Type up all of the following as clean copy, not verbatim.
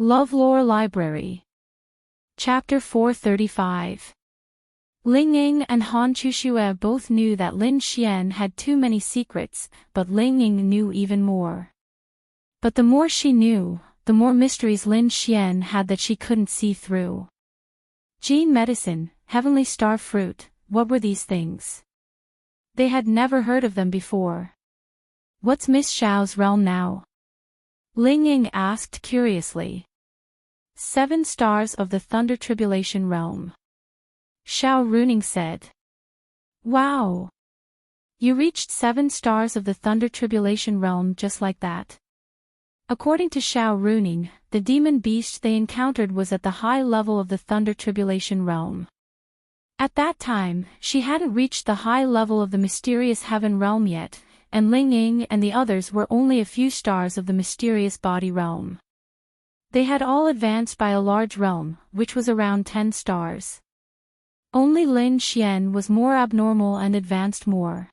LoveLore Library. Chapter 435. Ling Ying and Han Chuxue both knew that Lin Xian had too many secrets, but Ling Ying knew even more. But the more she knew, the more mysteries Lin Xian had that she couldn't see through. Gene medicine, heavenly star fruit, what were these things? They had never heard of them before. What's Miss Xiao's realm now? Ling Ying asked curiously. 7 stars of the Thunder Tribulation realm. Xiao Runing said. Wow! You reached 7 stars of the Thunder Tribulation realm just like that. According to Xiao Runing, the demon beast they encountered was at the high level of the Thunder Tribulation realm. At that time, she hadn't reached the high level of the mysterious heaven realm yet, and Ling Ying and the others were only a few stars of the mysterious body realm. They had all advanced by a large realm, which was around 10 stars. Only Lin Xian was more abnormal and advanced more.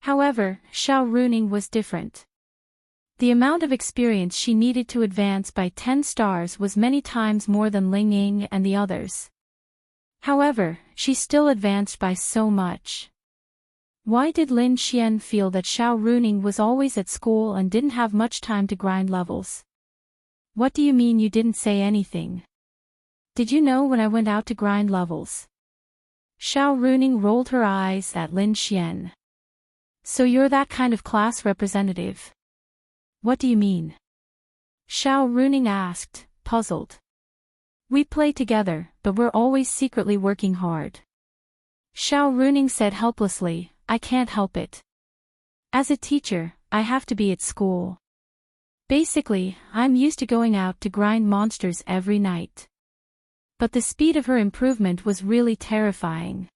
However, Xiao Runing was different. The amount of experience she needed to advance by 10 stars was many times more than Ling Ying and the others. However, she still advanced by so much. Why did Lin Xian feel that Xiao Runing was always at school and didn't have much time to grind levels? What do you mean you didn't say anything? Did you know when I went out to grind levels? Xiao Runing rolled her eyes at Lin Xian. So you're that kind of class representative? What do you mean? Xiao Runing asked, puzzled. We play together, but we're always secretly working hard. Xiao Runing said helplessly, I can't help it. As a teacher, I have to be at school. Basically, I'm used to going out to grind monsters every night. But the speed of her improvement was really terrifying.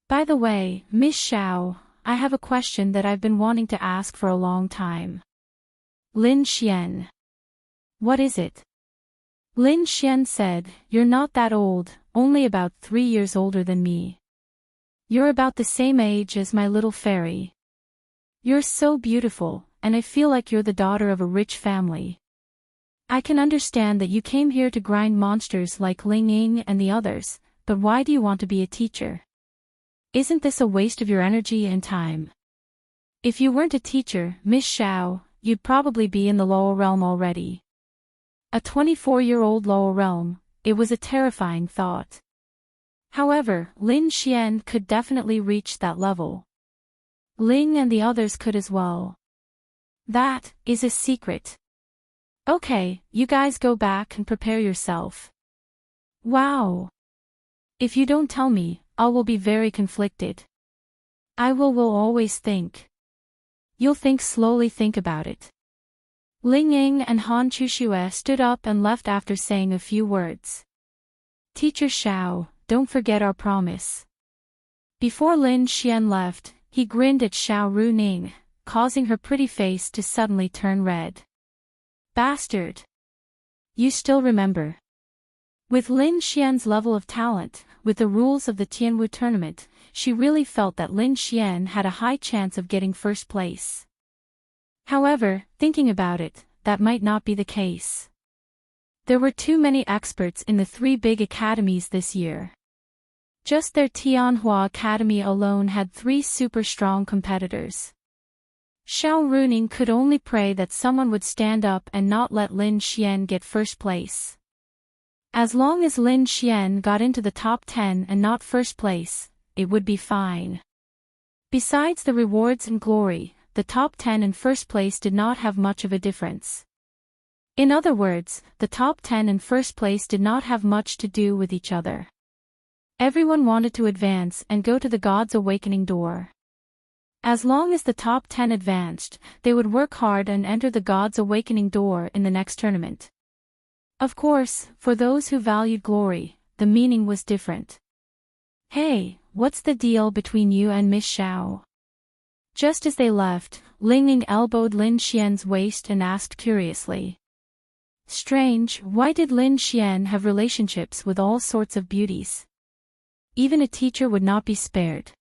By the way, Miss Xiao, I have a question that I've been wanting to ask for a long time. Lin Xian. What is it? Lin Xian said, you're not that old, only about 3 years older than me. You're about the same age as my little fairy. You're so beautiful, and I feel like you're the daughter of a rich family. I can understand that you came here to grind monsters like Ling Ying and the others, but why do you want to be a teacher? Isn't this a waste of your energy and time? If you weren't a teacher, Miss Xiao, you'd probably be in the lower realm already. A 24-year-old lower realm, it was a terrifying thought. However, Lin Xian could definitely reach that level. Ling and the others could as well. That is a secret. Okay, you guys go back and prepare yourself. Wow. If you don't tell me, I will be very conflicted. I will always think. You'll slowly think about it. Ling Ying and Han Chuxue stood up and left after saying a few words. Teacher Xiao, don't forget our promise. Before Lin Xian left, he grinned at Xiao Runing, causing her pretty face to suddenly turn red. Bastard! You still remember. With Lin Xian's level of talent, with the rules of the Tianwu tournament, she really felt that Lin Xian had a high chance of getting first place. However, thinking about it, that might not be the case. There were too many experts in the 3 big academies this year. Just their Tianhua Academy alone had 3 super strong competitors. Xiao Runing could only pray that someone would stand up and not let Lin Xian get first place. As long as Lin Xian got into the top 10 and not first place, it would be fine. Besides the rewards and glory, the top 10 and first place did not have much of a difference. In other words, the top 10 and first place did not have much to do with each other. Everyone wanted to advance and go to the God's Awakening door. As long as the top 10 advanced, they would work hard and enter the God's Awakening door in the next tournament. Of course, for those who valued glory, the meaning was different. Hey, what's the deal between you and Miss Xiao? Just as they left, Ling Ying elbowed Lin Xian's waist and asked curiously. Strange, why did Lin Xian have relationships with all sorts of beauties? Even a teacher would not be spared.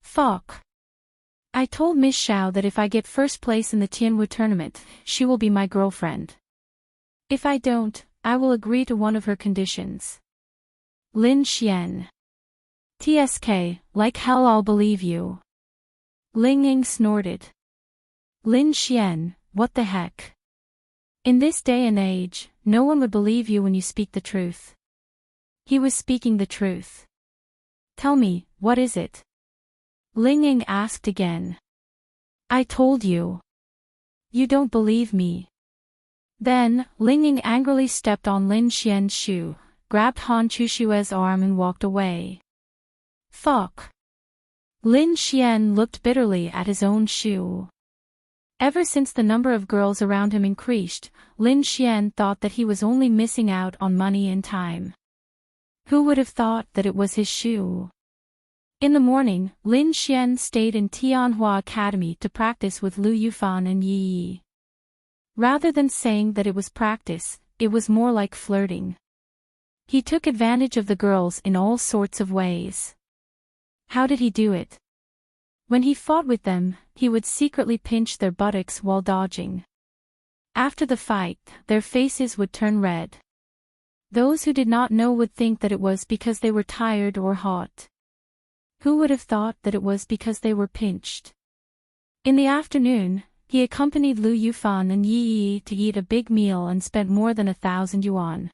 Fuck. I told Miss Xiao that if I get first place in the Tianwu tournament, she will be my girlfriend. If I don't, I will agree to one of her conditions. Lin Xian. TSK, like hell I'll believe you. Ling Ying snorted. Lin Xian, what the heck? In this day and age, no one would believe you when you speak the truth. He was speaking the truth. Tell me, what is it? Ling Ying asked again. I told you. You don't believe me. Then, Ling Ying angrily stepped on Lin Xian's shoe, grabbed Han Chushue's arm and walked away. Fuck. Lin Xian looked bitterly at his own shoe. Ever since the number of girls around him increased, Lin Xian thought that he was only missing out on money and time. Who would have thought that it was his shoe? In the morning, Lin Xian stayed in Tianhua Academy to practice with Lu Yufan and Yi Yi. Rather than saying that it was practice, it was more like flirting. He took advantage of the girls in all sorts of ways. How did he do it? When he fought with them, he would secretly pinch their buttocks while dodging. After the fight, their faces would turn red. Those who did not know would think that it was because they were tired or hot. Who would have thought that it was because they were pinched? In the afternoon, he accompanied Lu Yufan and Yi Yi to eat a big meal and spent more than 1,000 yuan.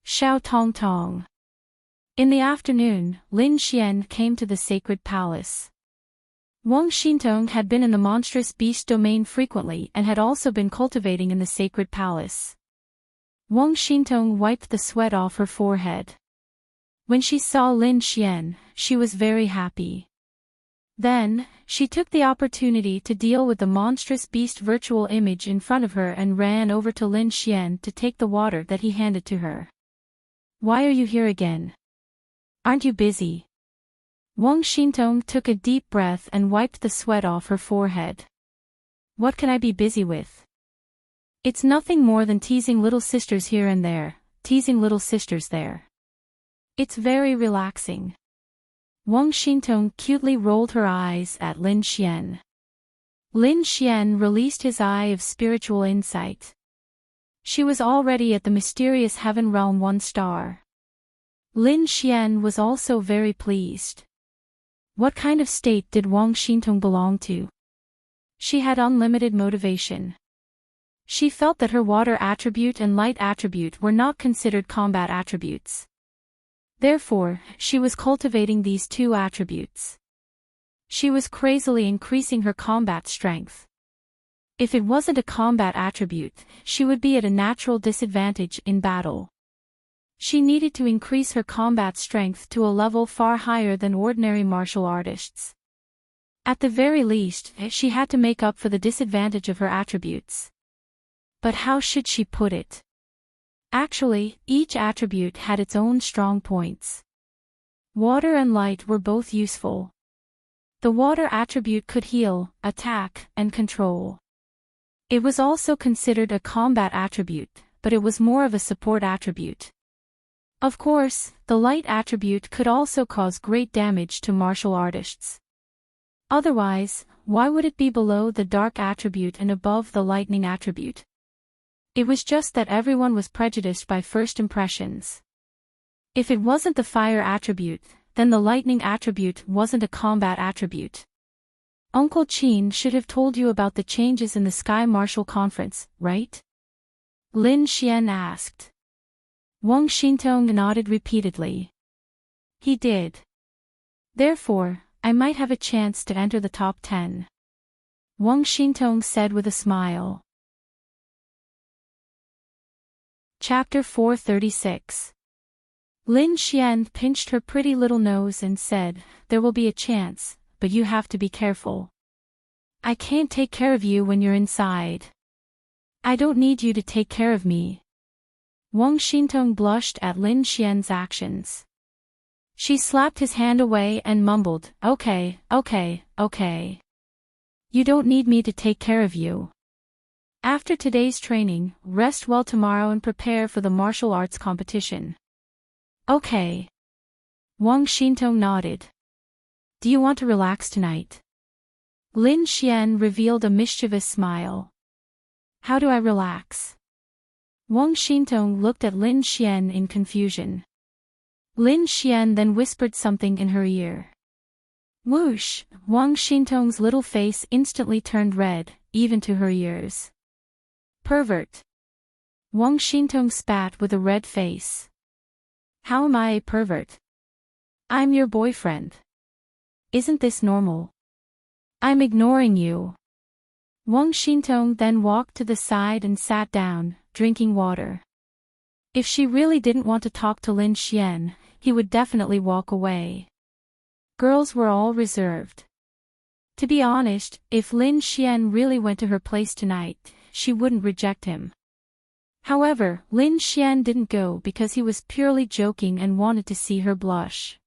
Xiao Tong Tong. In the afternoon, Lin Xian came to the sacred palace. Wang Xintong had been in the monstrous beast domain frequently and had also been cultivating in the sacred palace. Wang Xintong wiped the sweat off her forehead. When she saw Lin Xian, she was very happy. Then, she took the opportunity to deal with the monstrous beast virtual image in front of her and ran over to Lin Xian to take the water that he handed to her. Why are you here again? Aren't you busy? Wang Xintong took a deep breath and wiped the sweat off her forehead. What can I be busy with? It's nothing more than teasing little sisters here and there, teasing little sisters there. It's very relaxing. Wang Xintong cutely rolled her eyes at Lin Xian. Lin Xian released his eye of spiritual insight. She was already at the mysterious heaven realm 1 star. Lin Xian was also very pleased. What kind of state did Wang Xintong belong to? She had unlimited motivation. She felt that her water attribute and light attribute were not considered combat attributes. Therefore, she was cultivating these 2 attributes. She was crazily increasing her combat strength. If it wasn't a combat attribute, she would be at a natural disadvantage in battle. She needed to increase her combat strength to a level far higher than ordinary martial artists. At the very least, she had to make up for the disadvantage of her attributes. But how should she put it? Actually, each attribute had its own strong points. Water and light were both useful. The water attribute could heal, attack, and control. It was also considered a combat attribute, but it was more of a support attribute. Of course, the light attribute could also cause great damage to martial artists. Otherwise, why would it be below the dark attribute and above the lightning attribute? It was just that everyone was prejudiced by first impressions. If it wasn't the fire attribute, then the lightning attribute wasn't a combat attribute. Uncle Qin should have told you about the changes in the Sky Martial Conference, right? Lin Xian asked. Wang Xintong nodded repeatedly. He did. Therefore, I might have a chance to enter the top 10. Wang Xintong said with a smile. Chapter 436. Lin Xian pinched her pretty little nose and said, "There will be a chance, but you have to be careful. I can't take care of you when you're inside. I don't need you to take care of me." Wang Xintong blushed at Lin Xian's actions. She slapped his hand away and mumbled, Okay. You don't need me to take care of you. After today's training, rest well tomorrow and prepare for the martial arts competition. Okay. Wang Xintong nodded. Do you want to relax tonight? Lin Xian revealed a mischievous smile. How do I relax? Wang Xintong looked at Lin Xian in confusion. Lin Xian then whispered something in her ear. Whoosh! Wang Xintong's little face instantly turned red, even to her ears. Pervert! Wang Xintong spat with a red face. How am I a pervert? I'm your boyfriend. Isn't this normal? I'm ignoring you. Wang Xintong then walked to the side and sat down, drinking water. If she really didn't want to talk to Lin Xian, he would definitely walk away. Girls were all reserved. To be honest, if Lin Xian really went to her place tonight, she wouldn't reject him. However, Lin Xian didn't go because he was purely joking and wanted to see her blush.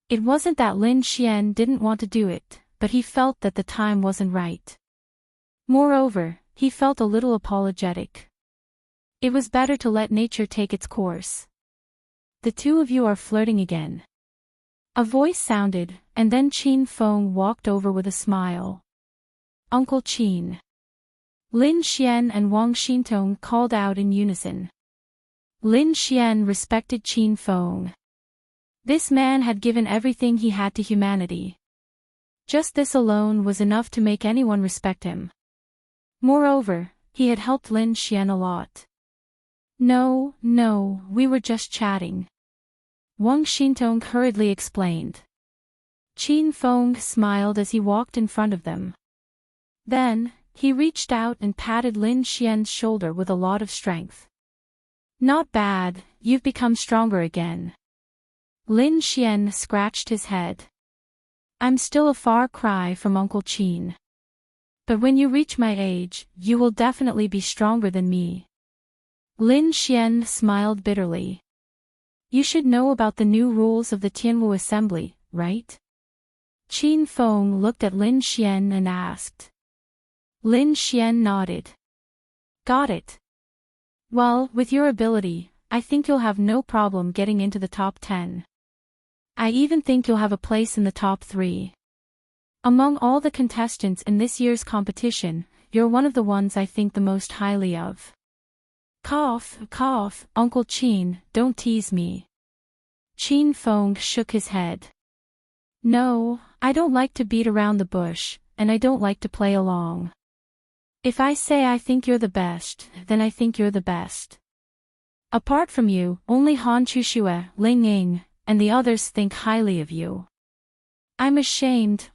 It wasn't that Lin Xian didn't want to do it, but he felt that the time wasn't right. Moreover, he felt a little apologetic. It was better to let nature take its course. The two of you are flirting again. A voice sounded, and then Qin Feng walked over with a smile. Uncle Qin. Lin Xian and Wang Xintong called out in unison. Lin Xian respected Qin Feng. This man had given everything he had to humanity. Just this alone was enough to make anyone respect him. Moreover, he had helped Lin Xian a lot. No, we were just chatting. Wang Xintong hurriedly explained. Qin Feng smiled as he walked in front of them. Then, he reached out and patted Lin Xian's shoulder with a lot of strength. Not bad, you've become stronger again. Lin Xian scratched his head. I'm still a far cry from Uncle Qin. But when you reach my age, you will definitely be stronger than me. Lin Xian smiled bitterly. You should know about the new rules of the Tianwu Assembly, right? Qin Feng looked at Lin Xian and asked. Lin Xian nodded. Got it. Well, with your ability, I think you'll have no problem getting into the top 10. I even think you'll have a place in the top 3. Among all the contestants in this year's competition, you're one of the ones I think the most highly of. Cough, Uncle Qin, don't tease me. Qin Feng shook his head. No, I don't like to beat around the bush, and I don't like to play along. If I say I think you're the best, then I think you're the best. Apart from you, only Han Chuxue, Ling Ying, and the others think highly of you. I'm ashamed.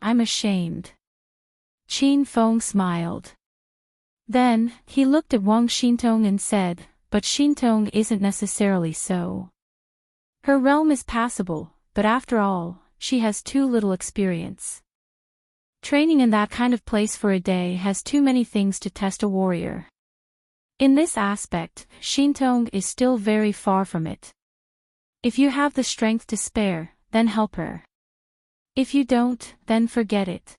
Qin Feng smiled. Then, he looked at Wang Xintong and said, but Xintong isn't necessarily so. Her realm is passable, but after all, she has too little experience. Training in that kind of place for a day has too many things to test a warrior. In this aspect, Xintong is still very far from it. If you have the strength to spare, then help her. If you don't, then forget it.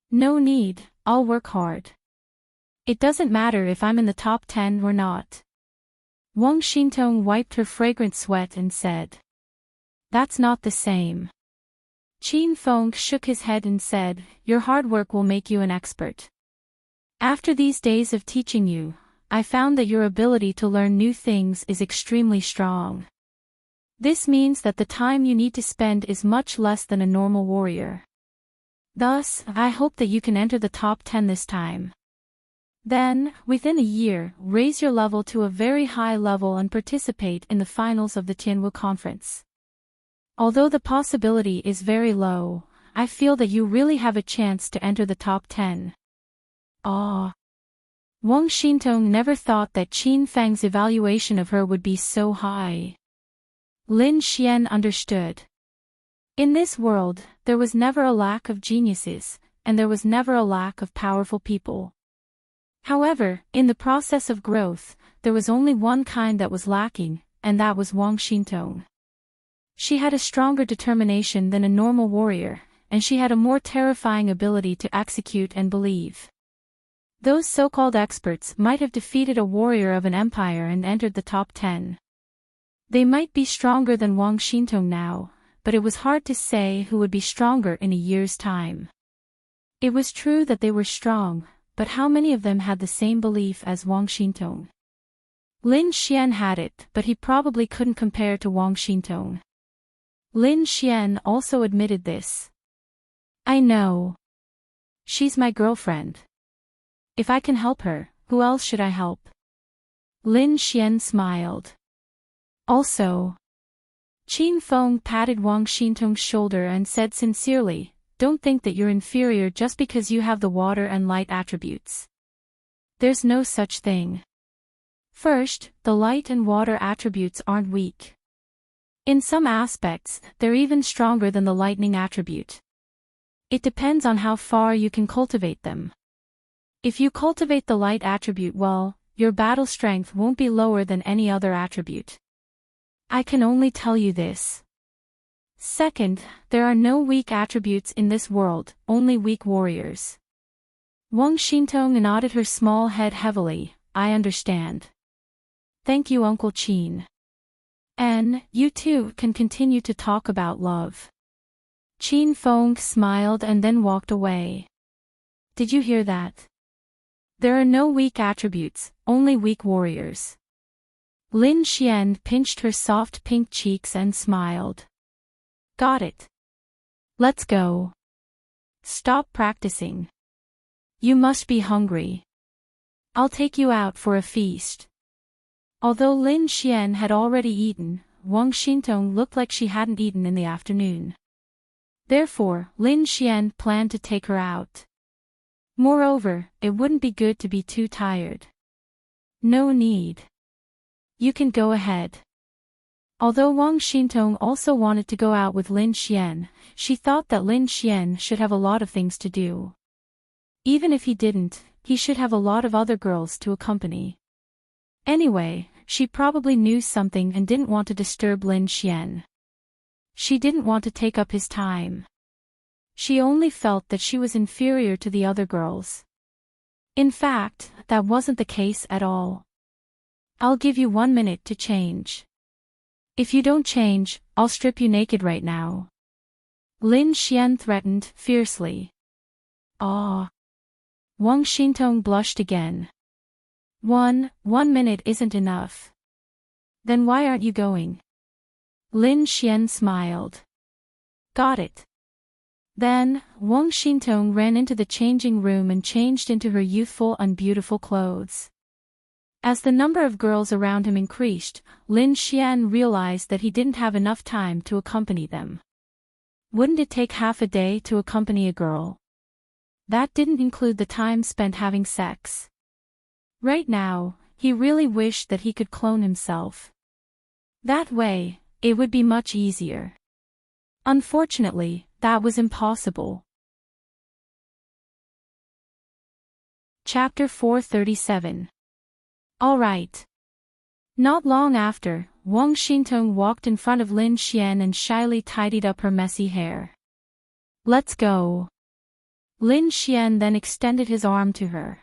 No need, I'll work hard. It doesn't matter if I'm in the top 10 or not. Wang Xintong wiped her fragrant sweat and said. That's not the same. Qin Feng shook his head and said, your hard work will make you an expert. After these days of teaching you, I found that your ability to learn new things is extremely strong. This means that the time you need to spend is much less than a normal warrior. Thus, I hope that you can enter the top 10 this time. Then, within a year, raise your level to a very high level and participate in the finals of the Tianwu Conference. Although the possibility is very low, I feel that you really have a chance to enter the top 10. Ah. Wang Xintong never thought that Qin Feng's evaluation of her would be so high. Lin Xian understood. In this world, there was never a lack of geniuses, and there was never a lack of powerful people. However, in the process of growth, there was only one kind that was lacking, and that was Wang Xintong. She had a stronger determination than a normal warrior, and she had a more terrifying ability to execute and believe. Those so-called experts might have defeated a warrior of an empire and entered the top 10. They might be stronger than Wang Xintong now, but it was hard to say who would be stronger in a year's time. It was true that they were strong, but how many of them had the same belief as Wang Xintong? Lin Xian had it, but he probably couldn't compare to Wang Xintong. Lin Xian also admitted this. I know. She's my girlfriend. If I can help her, who else should I help? Lin Xian smiled. Also. Qin Feng patted Wang Xintong's shoulder and said sincerely, don't think that you're inferior just because you have the water and light attributes. There's no such thing. First, the light and water attributes aren't weak. In some aspects, they're even stronger than the lightning attribute. It depends on how far you can cultivate them. If you cultivate the light attribute well, your battle strength won't be lower than any other attribute. I can only tell you this. Second, there are no weak attributes in this world, only weak warriors. Wang Xintong nodded her small head heavily. I understand. Thank you, Uncle Qin. And you two can continue to talk about love. Qin Feng smiled and then walked away. Did you hear that? There are no weak attributes, only weak warriors. Lin Xian pinched her soft pink cheeks and smiled. Got it. Let's go. Stop practicing. You must be hungry. I'll take you out for a feast. Although Lin Xian had already eaten, Wang Xintong looked like she hadn't eaten in the afternoon. Therefore, Lin Xian planned to take her out. Moreover, it wouldn't be good to be too tired. No need. You can go ahead. Although Wang Xintong also wanted to go out with Lin Xian, she thought that Lin Xian should have a lot of things to do. Even if he didn't, he should have a lot of other girls to accompany. Anyway, she probably knew something and didn't want to disturb Lin Xian. She didn't want to take up his time. She only felt that she was inferior to the other girls. In fact, that wasn't the case at all. I'll give you 1 minute to change. If you don't change, I'll strip you naked right now. Lin Xian threatened fiercely. Ah. Wang Xintong blushed again. 1 minute isn't enough. Then why aren't you going? Lin Xian smiled. Got it. Then, Wang Xintong ran into the changing room and changed into her youthful and beautiful clothes. As the number of girls around him increased, Lin Xian realized that he didn't have enough time to accompany them. Wouldn't it take half a day to accompany a girl? That didn't include the time spent having sex. Right now, he really wished that he could clone himself. That way, it would be much easier. Unfortunately, that was impossible. Chapter 437. All right. Not long after, Wang Xintong walked in front of Lin Xian and shyly tidied up her messy hair. Let's go. Lin Xian then extended his arm to her.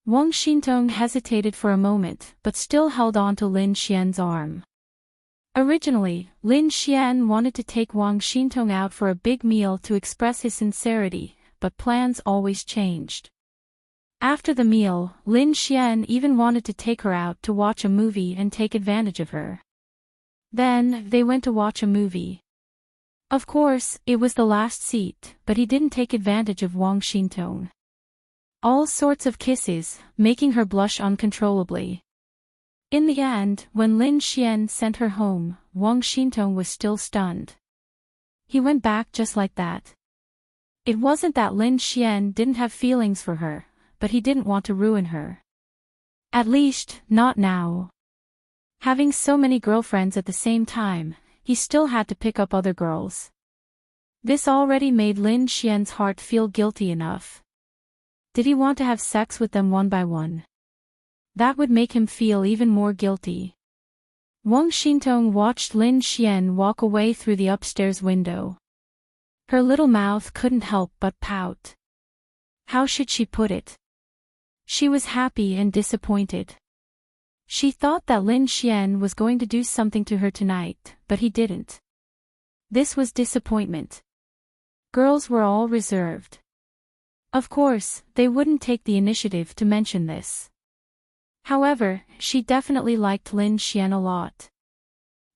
Wang Xintong hesitated for a moment but still held on to Lin Xian's arm. Originally, Lin Xian wanted to take Wang Xintong out for a big meal to express his sincerity, but plans always changed. After the meal, Lin Xian even wanted to take her out to watch a movie and take advantage of her. Then, they went to watch a movie. Of course, it was the last seat, but he didn't take advantage of Wang Xintong. All sorts of kisses, making her blush uncontrollably. In the end, when Lin Xian sent her home, Wang Xintong was still stunned. He went back just like that. It wasn't that Lin Xian didn't have feelings for her, but he didn't want to ruin her. At least, not now. Having so many girlfriends at the same time, he still had to pick up other girls. This already made Lin Xian's heart feel guilty enough. Did he want to have sex with them one by one? That would make him feel even more guilty. Wang Xintong watched Lin Xian walk away through the upstairs window. Her little mouth couldn't help but pout. How should she put it? She was happy and disappointed. She thought that Lin Xian was going to do something to her tonight, but he didn't. This was disappointment. Girls were all reserved. Of course, they wouldn't take the initiative to mention this. However, she definitely liked Lin Xian a lot.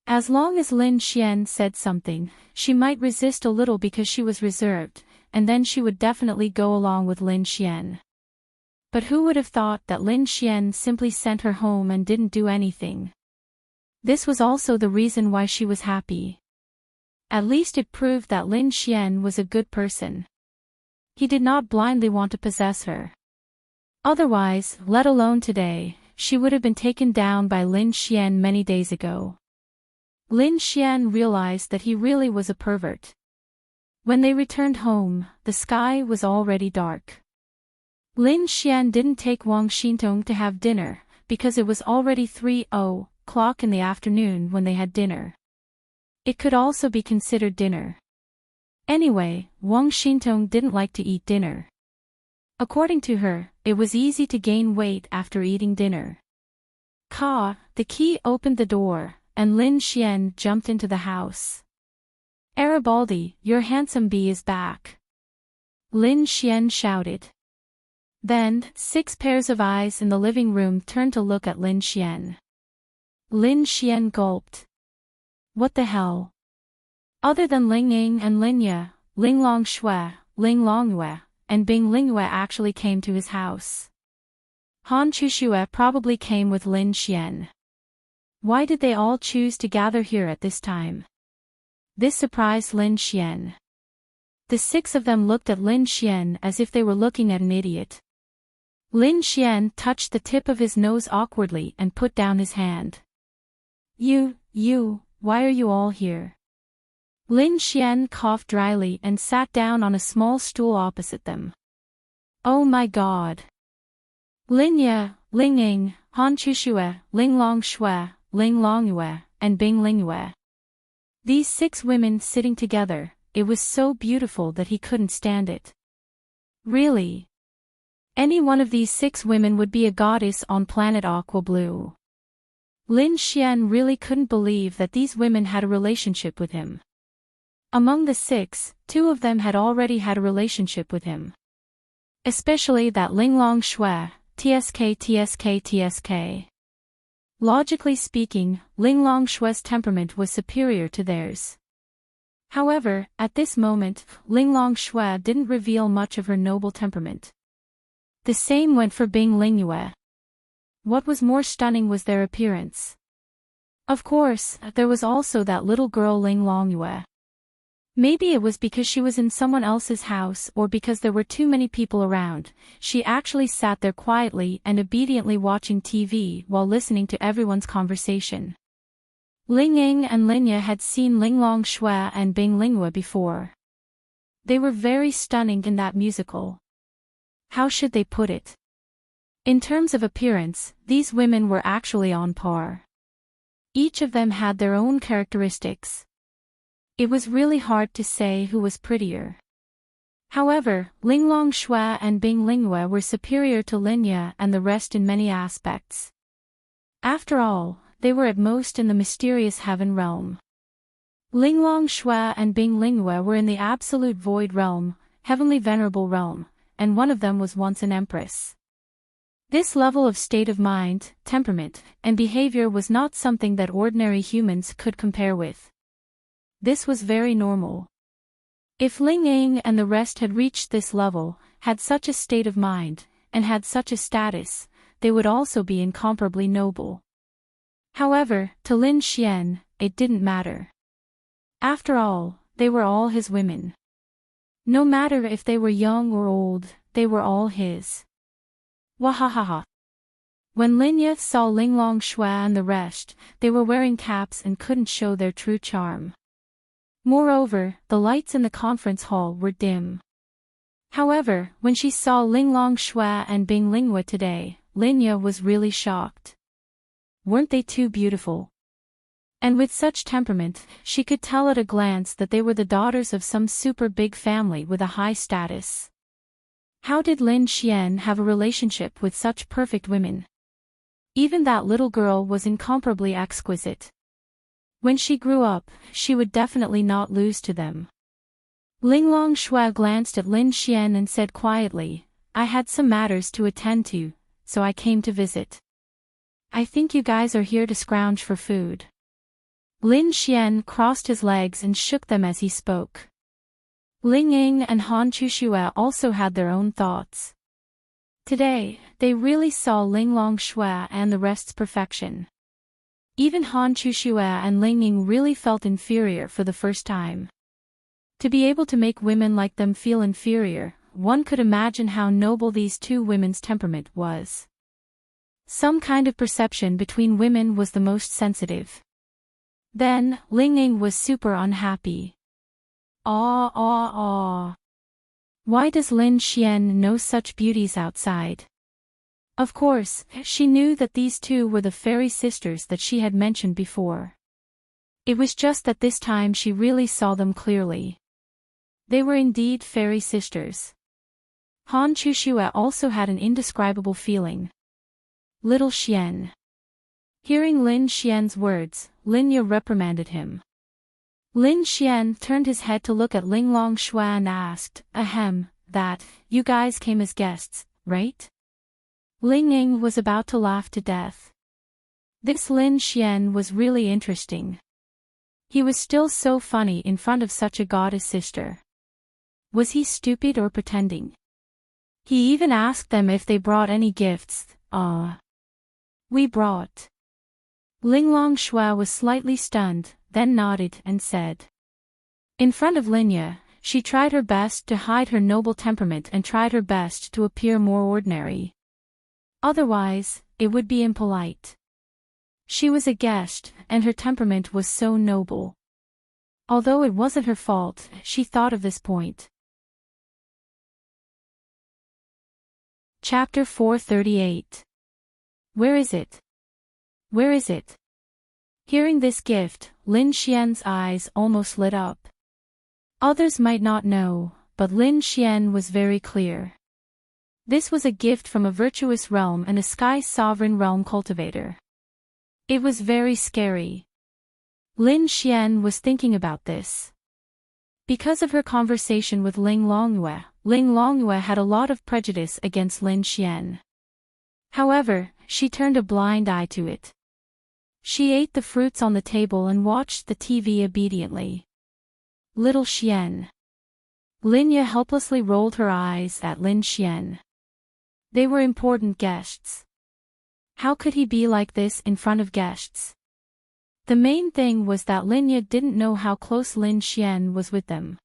As long as Lin Xian said something, she might resist a little because she was reserved, and then she would definitely go along with Lin Xian. But who would have thought that Lin Xian simply sent her home and didn't do anything? This was also the reason why she was happy. At least it proved that Lin Xian was a good person. He did not blindly want to possess her. Otherwise, let alone today, she would have been taken down by Lin Xian many days ago. Lin Xian realized that he really was a pervert. When they returned home, the sky was already dark. Lin Xian didn't take Wang Xintong to have dinner, because it was already 3:00 in the afternoon when they had dinner. It could also be considered dinner. Anyway, Wang Xintong didn't like to eat dinner. According to her, it was easy to gain weight after eating dinner. The key opened the door, and Lin Xian jumped into the house. "Arabaldi, your handsome bee is back!" Lin Xian shouted. Then, 6 pairs of eyes in the living room turned to look at Lin Xian. Lin Xian gulped. What the hell? Other than Ling Ying and Lin Ye, Ling Longshui, Ling Longyue, and Bing Lingyue actually came to his house. Han Chuxue probably came with Lin Xian. Why did they all choose to gather here at this time? This surprised Lin Xian. The 6 of them looked at Lin Xian as if they were looking at an idiot. Lin Xian touched the tip of his nose awkwardly and put down his hand. Why are you all here? Lin Xian coughed dryly and sat down on a small stool opposite them. Oh my god. Lin Ye, Ling Ying, Han Chuxue, Ling Longshui, Ling Longyue, and Bing Lingyue. These 6 women sitting together, it was so beautiful that he couldn't stand it. Really? Any one of these 6 women would be a goddess on planet Aqua Blue. Lin Xian really couldn't believe that these women had a relationship with him. Among the 6, 2 of them had already had a relationship with him. Especially that Ling Longshui, TSK. Logically speaking, Ling Longshui's temperament was superior to theirs. However, at this moment, Ling Longshui didn't reveal much of her noble temperament. The same went for Bing Lingyue. What was more stunning was their appearance. Of course, there was also that little girl Ling Longyue. Maybe it was because she was in someone else's house or because there were too many people around, she actually sat there quietly and obediently watching TV while listening to everyone's conversation. Ling Ying and Lin Ye had seen Ling Longshui and Bing Lingyue before. They were very stunning in that musical. How should they put it? In terms of appearance, these women were actually on par. Each of them had their own characteristics. It was really hard to say who was prettier. However, Ling Longshui and Bing Lingyue were superior to Lin Ye and the rest in many aspects. After all, they were at most in the mysterious heaven realm. Ling Longshui and Bing Lingyue were in the absolute void realm, heavenly venerable realm, and one of them was once an empress. This level of state of mind, temperament, and behavior was not something that ordinary humans could compare with. This was very normal. If Ling Ying and the rest had reached this level, had such a state of mind, and had such a status, they would also be incomparably noble. However, to Lin Xian, it didn't matter. After all, they were all his women. No matter if they were young or old, they were all his. Wahahaha. When Lin Ye saw Ling Longshui and the rest, they were wearing caps and couldn't show their true charm. Moreover, the lights in the conference hall were dim. However, when she saw Ling Longshui and Bing Lingyue today, Lin Ye was really shocked. Weren't they too beautiful? And with such temperament, she could tell at a glance that they were the daughters of some super big family with a high status. How did Lin Xian have a relationship with such perfect women? Even that little girl was incomparably exquisite. When she grew up, she would definitely not lose to them. Ling Longshui glanced at Lin Xian and said quietly, "I had some matters to attend to, so I came to visit." I think you guys are here to scrounge for food. Lin Xian crossed his legs and shook them as he spoke. Ling Ying and Han Chuxue also had their own thoughts. Today, they really saw Ling Longshui and the rest's perfection. Even Han Chuxue and Ling Ying really felt inferior for the first time. To be able to make women like them feel inferior, one could imagine how noble these two women's temperament was. Some kind of perception between women was the most sensitive. Then, Ling Ying was super unhappy. Why does Lin Xian know such beauties outside? Of course, she knew that these two were the fairy sisters that she had mentioned before. It was just that this time she really saw them clearly. They were indeed fairy sisters. Han Chuxue also had an indescribable feeling. Little Xian. Hearing Lin Xian's words, Lin Ye reprimanded him. Lin Xian turned his head to look at Ling Longshui and asked, "Ahem, that, you guys came as guests, right?" Ling Ying was about to laugh to death. This Lin Xian was really interesting. He was still so funny in front of such a goddess sister. Was he stupid or pretending? He even asked them if they brought any gifts. We brought. Ling Longshui was slightly stunned, then nodded and said. In front of Lin Ye, she tried her best to hide her noble temperament and tried her best to appear more ordinary. Otherwise, it would be impolite. She was a guest, and her temperament was so noble. Although it wasn't her fault, she thought of this point. Chapter 438. Where is it? Where is it? Hearing this gift, Lin Xian's eyes almost lit up. Others might not know, but Lin Xian was very clear. This was a gift from a virtuous realm and a sky sovereign realm cultivator. It was very scary. Lin Xian was thinking about this. Because of her conversation with Ling Longyue had a lot of prejudice against Lin Xian. However, she turned a blind eye to it. She ate the fruits on the table and watched the TV obediently. Little Xian. Lin Ye helplessly rolled her eyes at Lin Xian. They were important guests. How could he be like this in front of guests? The main thing was that Lin Ye didn't know how close Lin Xian was with them.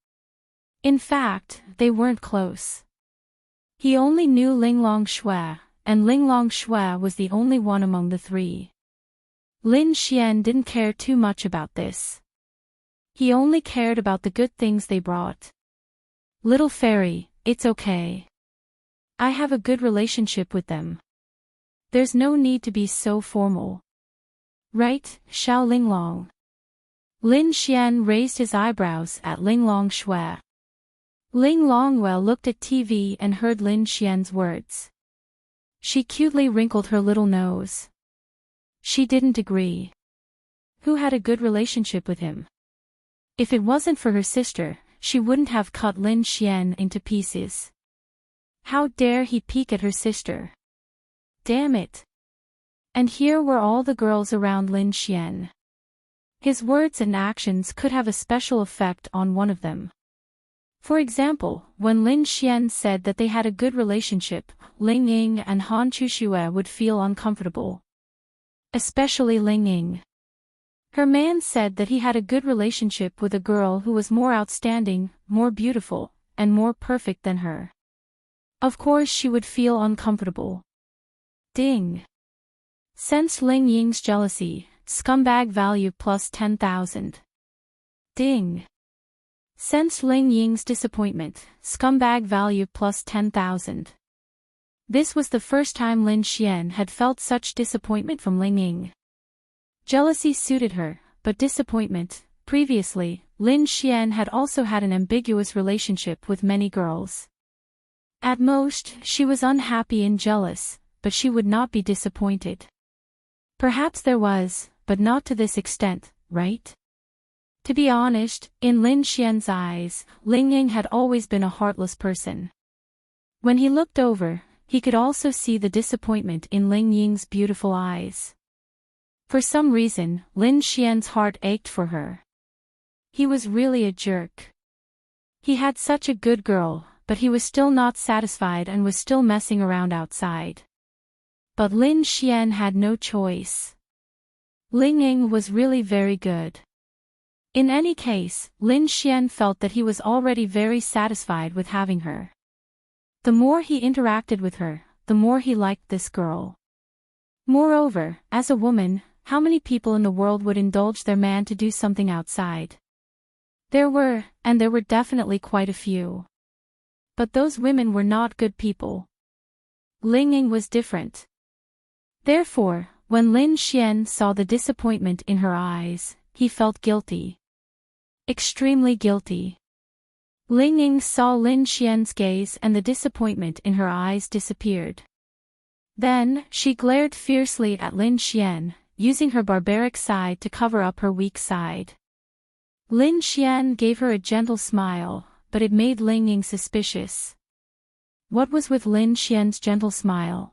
In fact, they weren't close. He only knew Ling Longshui, and Ling Longshui was the only one among the three. Lin Xian didn't care too much about this. He only cared about the good things they brought. Little fairy, it's okay. I have a good relationship with them. There's no need to be so formal. Right, Xiao Linglong? Lin Xian raised his eyebrows at Ling Longshui. Ling Longyue looked at TV and heard Lin Xian's words. She cutely wrinkled her little nose. She didn't agree. Who had a good relationship with him? If it wasn't for her sister, she wouldn't have cut Lin Xian into pieces. How dare he peek at her sister? Damn it! And here were all the girls around Lin Xian. His words and actions could have a special effect on one of them. For example, when Lin Xian said that they had a good relationship, Ling Ying and Han Chuxue would feel uncomfortable. Especially Ling Ying. Her man said that he had a good relationship with a girl who was more outstanding, more beautiful, and more perfect than her. Of course she would feel uncomfortable. Ding. Sensed Ling Ying's jealousy, scumbag value plus 10,000. Ding. Sensed Ling Ying's disappointment, scumbag value plus 10,000. This was the first time Lin Xian had felt such disappointment from Ling Ying. Jealousy suited her, but disappointment. Previously, Lin Xian had also had an ambiguous relationship with many girls. At most, she was unhappy and jealous, but she would not be disappointed. Perhaps there was, but not to this extent, right? To be honest, in Lin Xian's eyes, Ling Ying had always been a heartless person. When he looked over, he could also see the disappointment in Ling Ying's beautiful eyes. For some reason, Lin Xian's heart ached for her. He was really a jerk. He had such a good girl, but he was still not satisfied and was still messing around outside. But Lin Xian had no choice. Ling Ying was really very good. In any case, Lin Xian felt that he was already very satisfied with having her. The more he interacted with her, the more he liked this girl. Moreover, as a woman, how many people in the world would indulge their man to do something outside? There were definitely quite a few. But those women were not good people. Ling Ying was different. Therefore, when Lin Xian saw the disappointment in her eyes, he felt guilty. Extremely guilty. Ling Ying saw Lin Xian's gaze and the disappointment in her eyes disappeared. Then, she glared fiercely at Lin Xian, using her barbaric side to cover up her weak side. Lin Xian gave her a gentle smile, but it made Ling Ying suspicious. What was with Lin Xian's gentle smile?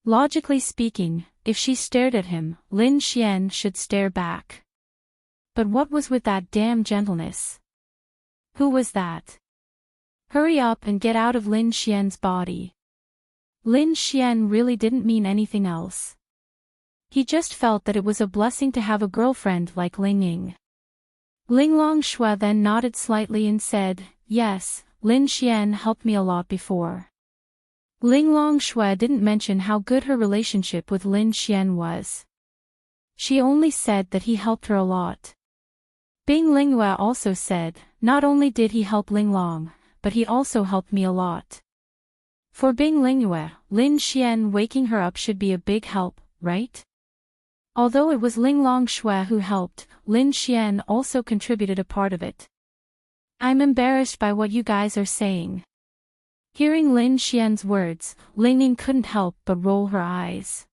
Logically speaking, if she stared at him, Lin Xian should stare back. But what was with that damn gentleness? Who was that? Hurry up and get out of Lin Xian's body. Lin Xian really didn't mean anything else. He just felt that it was a blessing to have a girlfriend like Ling Ying. Ling Longshui then nodded slightly and said, "Yes, Lin Xian helped me a lot before." Ling Longshui didn't mention how good her relationship with Lin Xian was. She only said that he helped her a lot. Bing Lingyue also said, "Not only did he help Ling Long, but he also helped me a lot." For Bing Lingyue, Lin Xian waking her up should be a big help, right? Although it was Ling Longshui who helped, Lin Xian also contributed a part of it. "I'm embarrassed by what you guys are saying." Hearing Lin Xian's words, Ling Ying couldn't help but roll her eyes.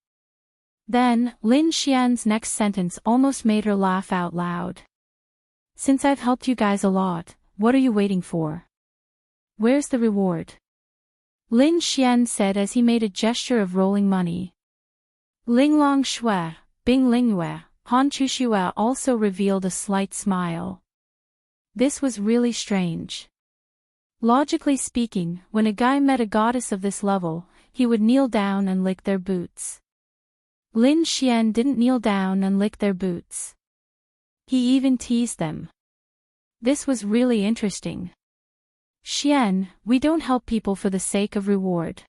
Then, Lin Xian's next sentence almost made her laugh out loud. "Since I've helped you guys a lot, what are you waiting for? Where's the reward?" Lin Xian said as he made a gesture of rolling money. Ling Longshui, Bing Lingyue, Han Chuxue also revealed a slight smile. This was really strange. Logically speaking, when a guy met a goddess of this level, he would kneel down and lick their boots. Lin Xian didn't kneel down and lick their boots. He even teased them. This was really interesting. "Xian, we don't help people for the sake of reward."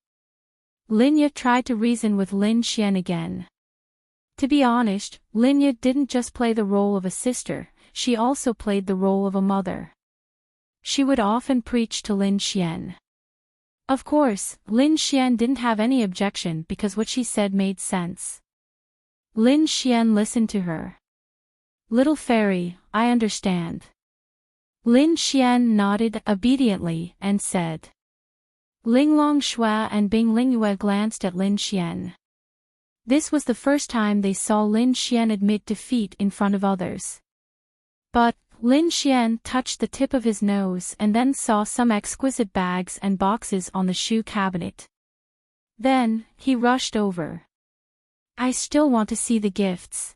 Linya tried to reason with Lin Xian again. To be honest, Linya didn't just play the role of a sister, she also played the role of a mother. She would often preach to Lin Xian. Of course, Lin Xian didn't have any objection because what she said made sense. Lin Xian listened to her. "Little fairy, I understand." Lin Xian nodded obediently and said. Ling Longshui and Bing Lingyue glanced at Lin Xian. This was the first time they saw Lin Xian admit defeat in front of others. But, Lin Xian touched the tip of his nose and then saw some exquisite bags and boxes on the shoe cabinet. Then, he rushed over. "I still want to see the gifts."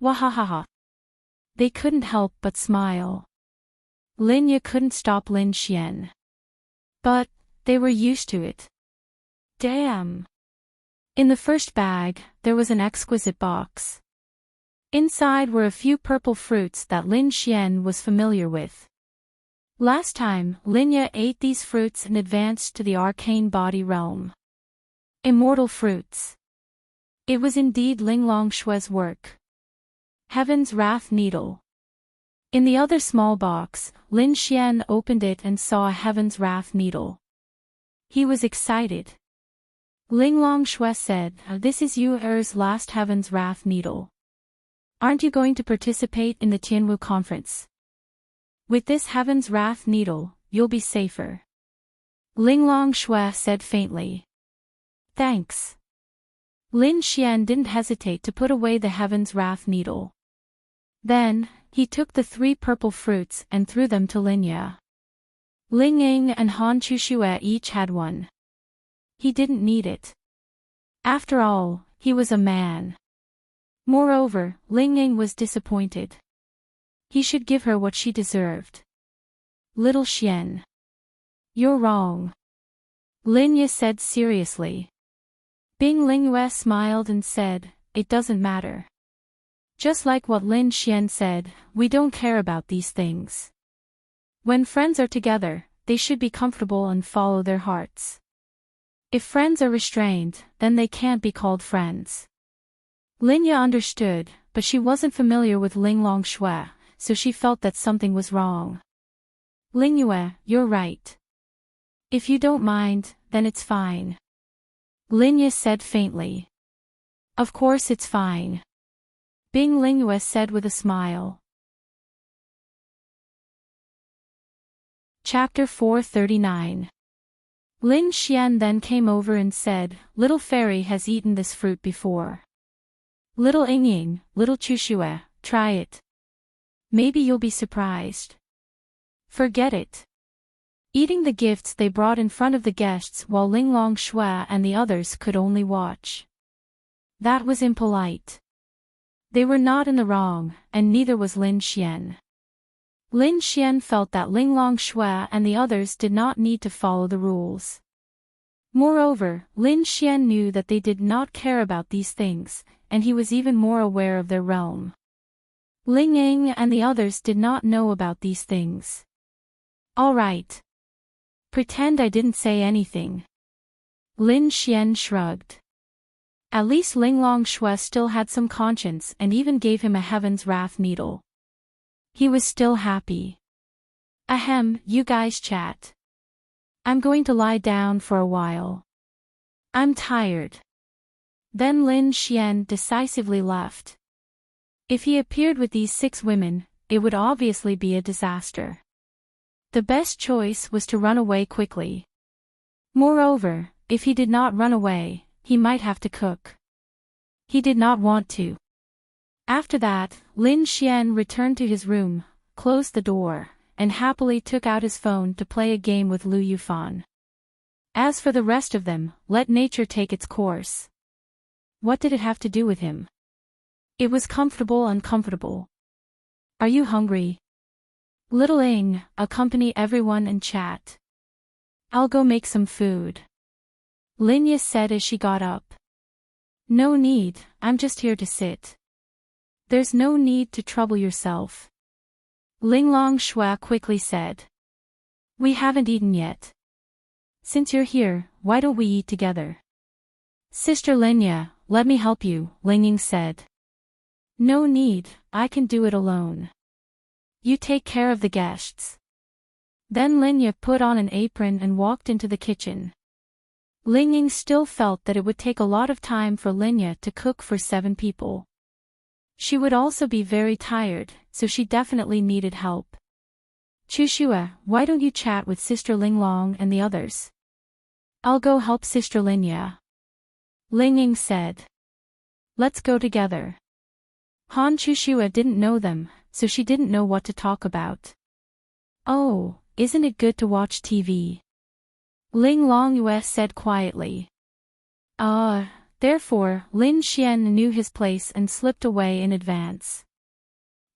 Wahahaha. They couldn't help but smile. Linya couldn't stop Lin Xian. But, they were used to it. Damn. In the first bag, there was an exquisite box. Inside were a few purple fruits that Lin Xian was familiar with. Last time, Linya ate these fruits and advanced to the arcane body realm. Immortal fruits. It was indeed Ling Longshui's work. Heaven's Wrath Needle. In the other small box, Lin Xian opened it and saw a Heaven's Wrath Needle. He was excited. Ling Longshui said, "This is Yuer's last Heaven's Wrath Needle. Aren't you going to participate in the Tianwu conference? With this Heaven's Wrath Needle, you'll be safer." Ling Longshui said faintly. "Thanks." Lin Xian didn't hesitate to put away the Heaven's Wrath Needle. Then, he took the 3 purple fruits and threw them to Linya. Ling Ying and Han Chuxue each had one. He didn't need it. After all, he was a man. Moreover, Ling Ying was disappointed. He should give her what she deserved. Little Xian. You're wrong. Lin Ye said seriously. Bing Lingyue smiled and said, it doesn't matter. Just like what Lin Xian said, we don't care about these things. When friends are together, they should be comfortable and follow their hearts. If friends are restrained, then they can't be called friends. Lin Ye understood, but she wasn't familiar with Ling Longshui, so she felt that something was wrong. Lingyue, you're right. If you don't mind, then it's fine. Lin Ye said faintly. Of course it's fine. Bing Lingyue said with a smile. Chapter 439. Lin Xian then came over and said, Little Fairy has eaten this fruit before. Little Yingying, little Chushue, try it. Maybe you'll be surprised. Forget it. Eating the gifts they brought in front of the guests while Ling Longshui and the others could only watch. That was impolite. They were not in the wrong, and neither was Lin Xian. Lin Xian felt that Ling Longshui and the others did not need to follow the rules. Moreover, Lin Xian knew that they did not care about these things, and he was even more aware of their realm. Ling Ying and the others did not know about these things. All right. Pretend I didn't say anything. Lin Xian shrugged. At least Ling Longshui still had some conscience and even gave him a Heaven's Wrath needle. He was still happy. Ahem, you guys chat. I'm going to lie down for a while. I'm tired. Then Lin Xian decisively left. If he appeared with these 6 women, it would obviously be a disaster. The best choice was to run away quickly. Moreover, if he did not run away, he might have to cook. He did not want to. After that, Lin Xian returned to his room, closed the door, and happily took out his phone to play a game with Lu Yufan. As for the rest of them, let nature take its course. What did it have to do with him? It was uncomfortable. Are you hungry? Little Ying, accompany everyone and chat. I'll go make some food. Lin Ye said as she got up. No need, I'm just here to sit. There's no need to trouble yourself. Ling Longshui quickly said. We haven't eaten yet. Since you're here, why don't we eat together? Sister Lin Ye, let me help you, Ling Ying said. No need, I can do it alone. You take care of the guests. Then Lin Ye put on an apron and walked into the kitchen. Ling Ying still felt that it would take a lot of time for Lin Ye to cook for 7 people. She would also be very tired, so she definitely needed help. Chushue, why don't you chat with Sister Ling Long and the others? I'll go help Sister Lin Ye. Ling Ying said. Let's go together. Han Chushue didn't know them, so she didn't know what to talk about. Oh, isn't it good to watch TV? Ling Longyue said quietly. Therefore, Lin Xian knew his place and slipped away in advance.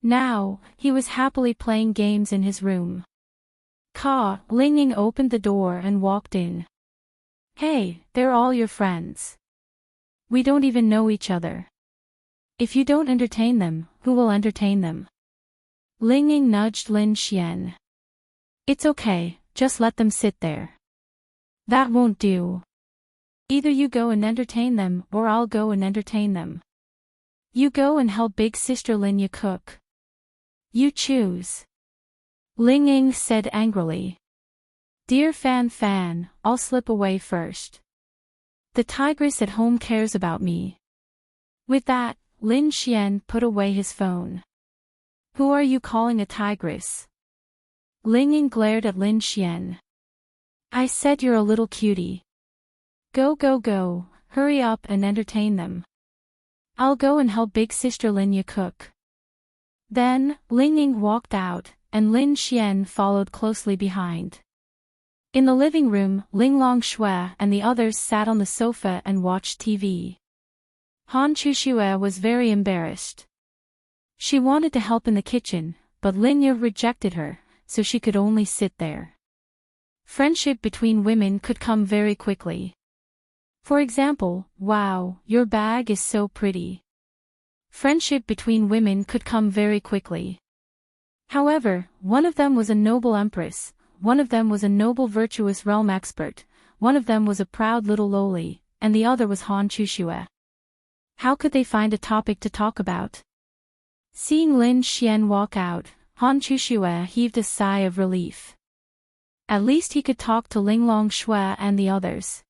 Now, he was happily playing games in his room. Ling Ying opened the door and walked in. Hey, they're all your friends. We don't even know each other. If you don't entertain them, who will entertain them? Ling Ying nudged Lin Xian. It's okay, just let them sit there. That won't do. Either you go and entertain them or I'll go and entertain them. You go and help big sister Lin Ye cook. You choose. Ling Ying said angrily. Dear Fan, I'll slip away first. The tigress at home cares about me. With that, Lin Xian put away his phone. Who are you calling a tigress? Ling Ying glared at Lin Xian. I said you're a little cutie. Go, hurry up and entertain them. I'll go and help big sister Lin Ye cook. Then, Ling Ying walked out, and Lin Xian followed closely behind. In the living room, Ling Longshui and the others sat on the sofa and watched TV. Han Chuxue was very embarrassed. She wanted to help in the kitchen, but Lin Yu rejected her, so she could only sit there. Friendship between women could come very quickly. For example, "Wow, your bag is so pretty." Friendship between women could come very quickly. However, one of them was a noble empress, one of them was a noble virtuous realm expert, one of them was a proud little loli, and the other was Han Chuxue. How could they find a topic to talk about? Seeing Lin Xian walk out, Han Chuxue heaved a sigh of relief. At least he could talk to Ling Longshui and the others.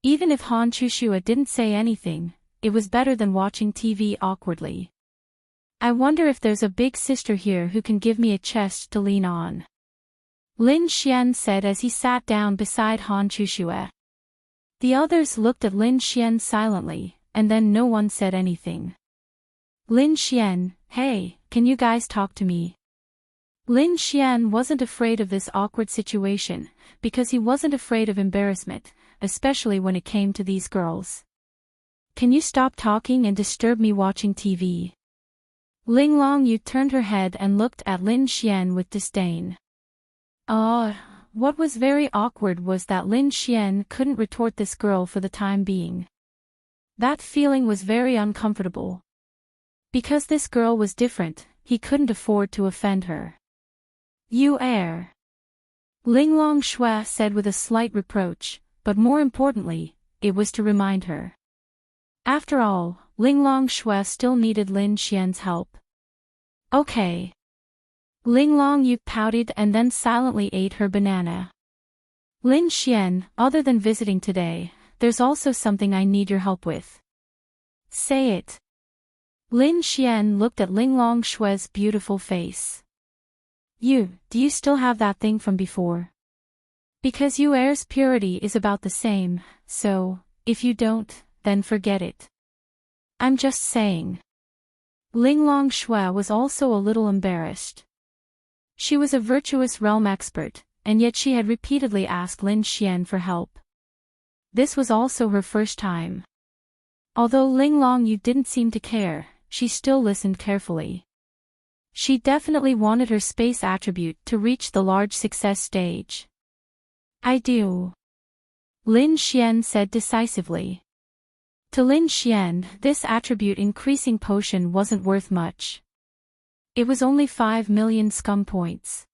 Even if Han Chuxue didn't say anything, it was better than watching TV awkwardly. I wonder if there's a big sister here who can give me a chest to lean on. Lin Xian said as he sat down beside Han Chuxue. The others looked at Lin Xian silently, and then no one said anything. Lin Xian, hey, can you guys talk to me? Lin Xian wasn't afraid of this awkward situation, because he wasn't afraid of embarrassment, especially when it came to these girls. Can you stop talking and disturb me watching TV? Ling Longyu turned her head and looked at Lin Xian with disdain. What was very awkward was that Lin Xian couldn't retort this girl for the time being. That feeling was very uncomfortable. Because this girl was different, he couldn't afford to offend her. You err. Ling Longshui said with a slight reproach, but more importantly, it was to remind her. After all, Ling Longshui still needed Lin Xian's help. Okay. Ling Longyu pouted and then silently ate her banana. Lin Xian, other than visiting today, there's also something I need your help with. Say it. Lin Xian looked at Ling Longshui's beautiful face. Do you still have that thing from before? Because you heir's purity is about the same, so, if you don't, then forget it. I'm just saying. Ling Longshui was also a little embarrassed. She was a virtuous realm expert, and yet she had repeatedly asked Lin Xian for help. This was also her first time. Although Ling Longyu didn't seem to care, she still listened carefully. She definitely wanted her space attribute to reach the large success stage. I do. Lin Xian said decisively. To Lin Xian, this attribute increasing potion wasn't worth much. It was only 5 million scum points.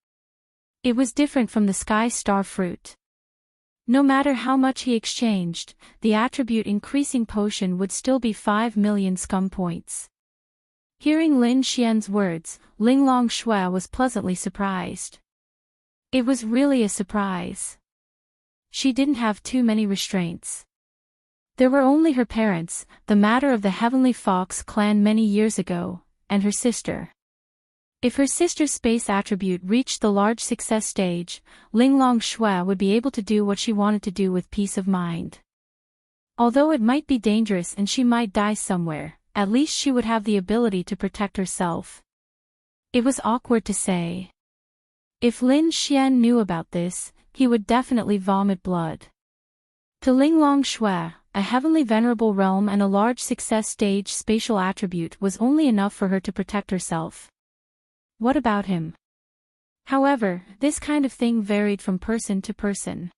It was different from the Sky Star fruit. No matter how much he exchanged, the attribute increasing potion would still be 5 million scum points. Hearing Lin Xian's words, Ling Longshui was pleasantly surprised. It was really a surprise. She didn't have too many restraints. There were only her parents, the matter of the Heavenly Fox clan many years ago, and her sister. If her sister's space attribute reached the large success stage, Ling Longshui would be able to do what she wanted to do with peace of mind. Although it might be dangerous and she might die somewhere, at least she would have the ability to protect herself. It was awkward to say. If Lin Xian knew about this, he would definitely vomit blood. To Ling Longshui, a heavenly venerable realm and a large success stage spatial attribute was only enough for her to protect herself. What about him? However, this kind of thing varied from person to person.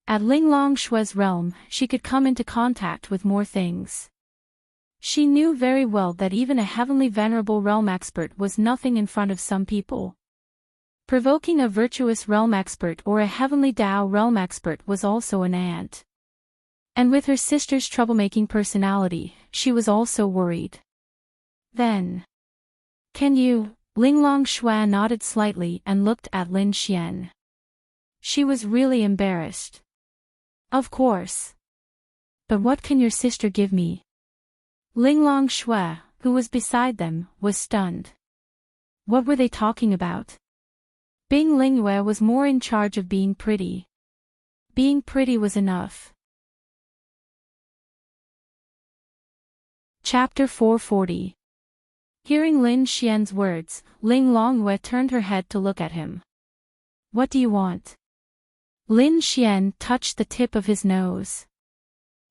At Ling Longshui's realm, she could come into contact with more things. She knew very well that even a heavenly venerable realm expert was nothing in front of some people. Provoking a virtuous realm expert or a heavenly Dao realm expert was also an ant. And with her sister's troublemaking personality, she was also worried. Then. Can you? Ling Longshui nodded slightly and looked at Lin Xian. She was really embarrassed. Of course. But what can your sister give me? Ling Longshui, who was beside them, was stunned. What were they talking about? Bing Lingyue was more in charge of being pretty. Being pretty was enough. Chapter 440. Hearing Lin Xian's words, Ling Longyue turned her head to look at him. What do you want? Lin Xian touched the tip of his nose.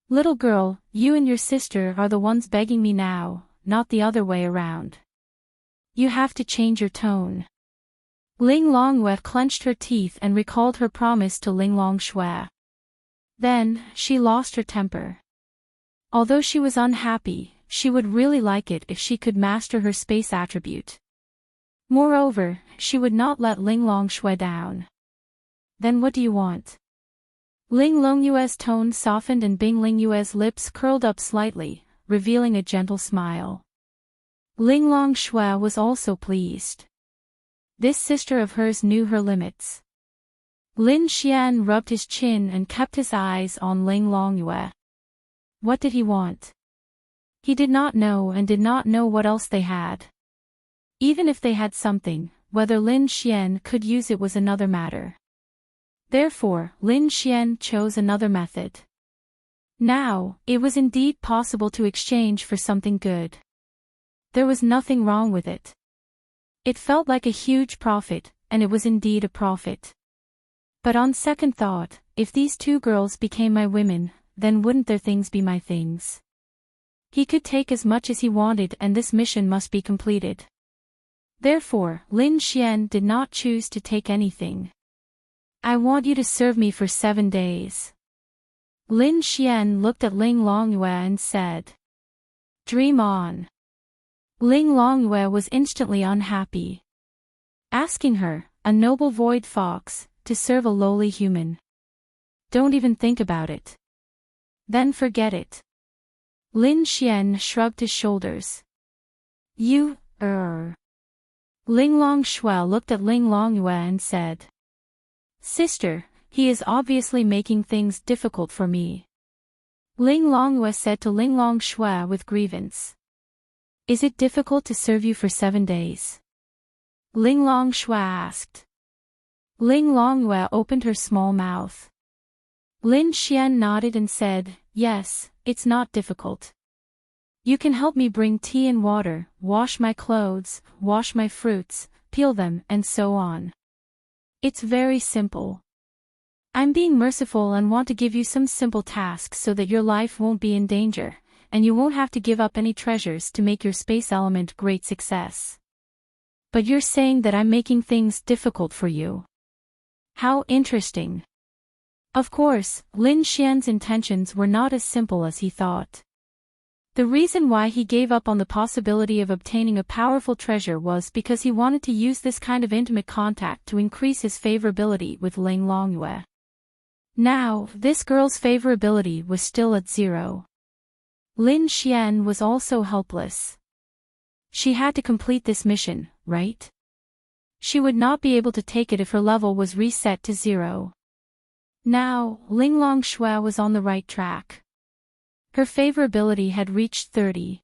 Little girl, you and your sister are the ones begging me now, not the other way around. You have to change your tone. Ling Longyue clenched her teeth and recalled her promise to Ling Longshui. Then, she lost her temper. Although she was unhappy, she would really like it if she could master her space attribute. Moreover, she would not let Ling Longshui down. Then what do you want? Ling Longyue's tone softened and Bing Lingyue's lips curled up slightly, revealing a gentle smile. Ling Longshui was also pleased. This sister of hers knew her limits. Lin Xian rubbed his chin and kept his eyes on Ling Longyue. What did he want? He did not know and did not know what else they had. Even if they had something, whether Lin Xian could use it was another matter. Therefore, Lin Xian chose another method. Now, it was indeed possible to exchange for something good. There was nothing wrong with it. It felt like a huge profit, and it was indeed a profit. But on second thought, if these two girls became my women, then wouldn't their things be my things? He could take as much as he wanted and this mission must be completed. Therefore, Lin Xian did not choose to take anything. I want you to serve me for 7 days. Lin Xian looked at Ling Longyue and said. Dream on. Ling Longyue was instantly unhappy. Asking her, a noble void fox, to serve a lowly human. Don't even think about it. Then forget it. Lin Xian shrugged his shoulders. You, Ling Longshui looked at Ling Longyue and said. Sister, he is obviously making things difficult for me. Ling Longyue said to Ling Longshui with grievance. Is it difficult to serve you for 7 days? Ling Longshui asked. Ling Longyue opened her small mouth. Lin Xian nodded and said, yes, it's not difficult. You can help me bring tea and water, wash my clothes, wash my fruits, peel them, and so on. It's very simple. I'm being merciful and want to give you some simple tasks so that your life won't be in danger, and you won't have to give up any treasures to make your space element great success. But you're saying that I'm making things difficult for you. How interesting. Of course, Lin Xian's intentions were not as simple as he thought. The reason why he gave up on the possibility of obtaining a powerful treasure was because he wanted to use this kind of intimate contact to increase his favorability with Ling Longyue. Now, this girl's favorability was still at 0. Lin Xian was also helpless. She had to complete this mission, right? She would not be able to take it if her level was reset to 0. Now, Ling Longshui was on the right track. Her favorability had reached 30.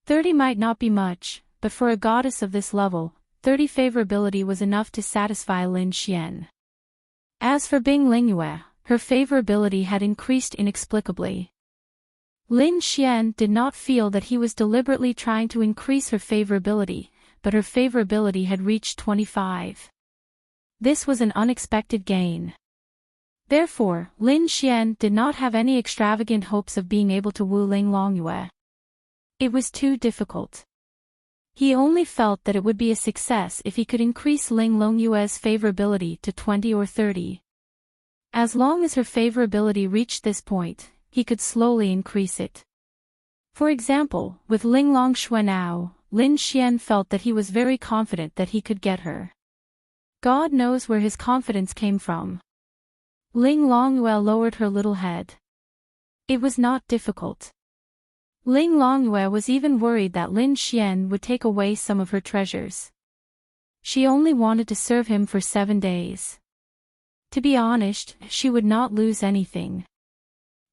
30 might not be much, but for a goddess of this level, 30 favorability was enough to satisfy Lin Xian. As for Bing Lingyue, her favorability had increased inexplicably. Lin Xian did not feel that he was deliberately trying to increase her favorability, but her favorability had reached 25. This was an unexpected gain. Therefore, Lin Xian did not have any extravagant hopes of being able to woo Ling Longyue. It was too difficult. He only felt that it would be a success if he could increase Ling Longyue's favorability to 20 or 30. As long as her favorability reached this point, he could slowly increase it. For example, with Ling Longshui now, Lin Xian felt that he was very confident that he could get her. God knows where his confidence came from. Ling Longyue lowered her little head. It was not difficult. Ling Longyue was even worried that Lin Xian would take away some of her treasures. She only wanted to serve him for 7 days. To be honest, she would not lose anything.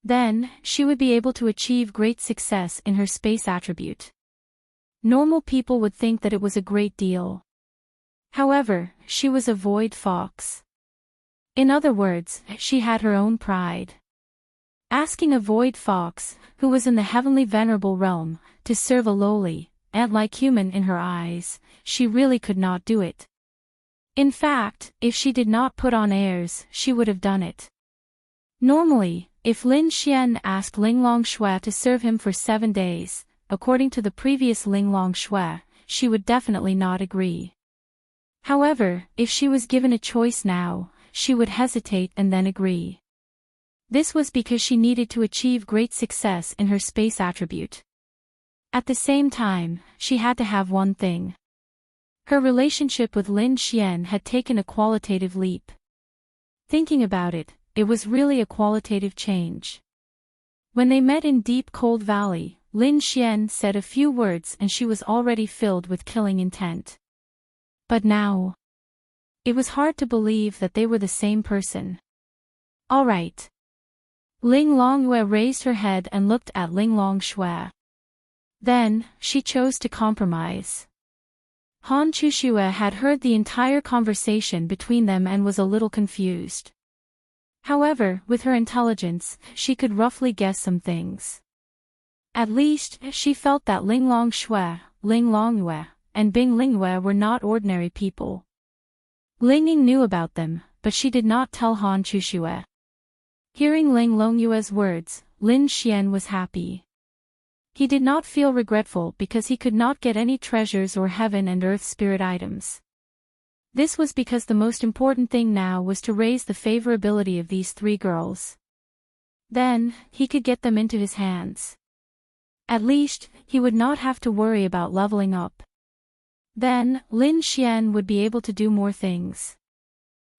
Then, she would be able to achieve great success in her space attribute. Normal people would think that it was a great deal. However, she was a void fox. In other words, she had her own pride. Asking a void fox, who was in the heavenly venerable realm, to serve a lowly, ant-like human in her eyes, she really could not do it. In fact, if she did not put on airs, she would have done it. Normally, if Lin Xian asked Ling Longshui to serve him for 7 days, according to the previous Ling Longshui, she would definitely not agree. However, if she was given a choice now, she would hesitate and then agree. This was because she needed to achieve great success in her space attribute. At the same time, she had to have one thing. Her relationship with Lin Xian had taken a qualitative leap. Thinking about it, it was really a qualitative change. When they met in Deep Cold Valley, Lin Xian said a few words and she was already filled with killing intent. But now, it was hard to believe that they were the same person. All right. Ling Longyue raised her head and looked at Ling Longshui. Then, she chose to compromise. Han Chushue had heard the entire conversation between them and was a little confused. However, with her intelligence, she could roughly guess some things. At least, she felt that Ling Longshui, Ling Longyue, and Bing Lingyue were not ordinary people. Ling Ying knew about them, but she did not tell Han Chushue. Hearing Ling Longyue's words, Lin Xian was happy. He did not feel regretful because he could not get any treasures or heaven and earth spirit items. This was because the most important thing now was to raise the favorability of these 3 girls. Then, he could get them into his hands. At least, he would not have to worry about leveling up. Then, Lin Xian would be able to do more things.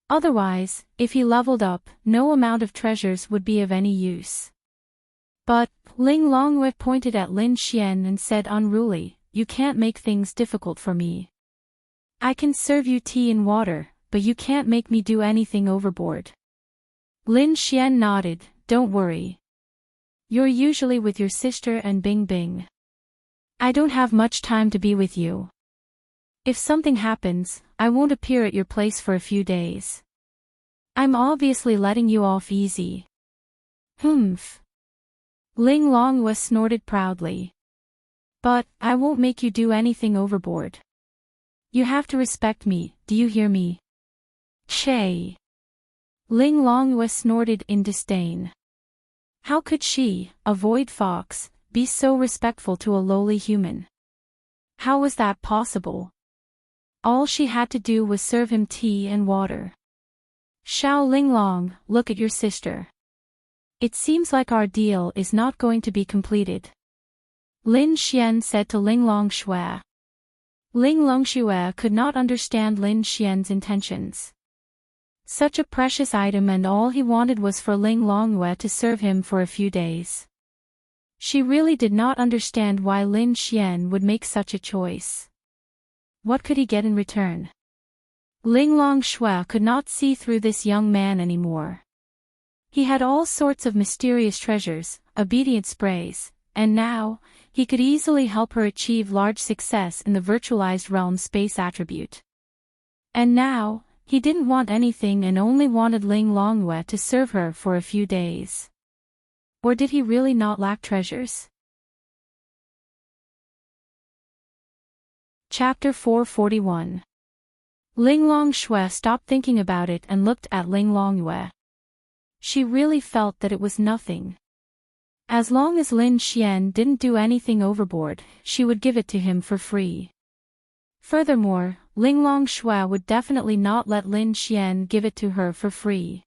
Otherwise, if he leveled up, no amount of treasures would be of any use. But, Ling Longyue pointed at Lin Xian and said unruly, "You can't make things difficult for me. I can serve you tea and water, but you can't make me do anything overboard." Lin Xian nodded, "Don't worry. You're usually with your sister and Bing Bing. I don't have much time to be with you. If something happens, I won't appear at your place for a few days. I'm obviously letting you off easy." Humph. Ling Longyue snorted proudly. "But, I won't make you do anything overboard. You have to respect me, do you hear me?" Che. Ling Longyue snorted in disdain. How could she, a void fox, be so respectful to a lowly human? How was that possible? All she had to do was serve him tea and water. "Xiao Linglong, look at your sister. It seems like our deal is not going to be completed," Lin Xian said to Ling Longshui. Ling Longshui could not understand Lin Xian's intentions. Such a precious item and all he wanted was for Ling Longyue to serve him for a few days. She really did not understand why Lin Xian would make such a choice. What could he get in return? Ling Longshui could not see through this young man anymore. He had all sorts of mysterious treasures, obedient sprays, and now, he could easily help her achieve large success in the virtualized realm space attribute. And now, he didn't want anything and only wanted Ling Longyue to serve her for a few days. Or did he really not lack treasures? Chapter 441. Ling Longshui stopped thinking about it and looked at Ling Longyue. She really felt that it was nothing. As long as Lin Xian didn't do anything overboard, she would give it to him for free. Furthermore, Ling Longshui would definitely not let Lin Xian give it to her for free.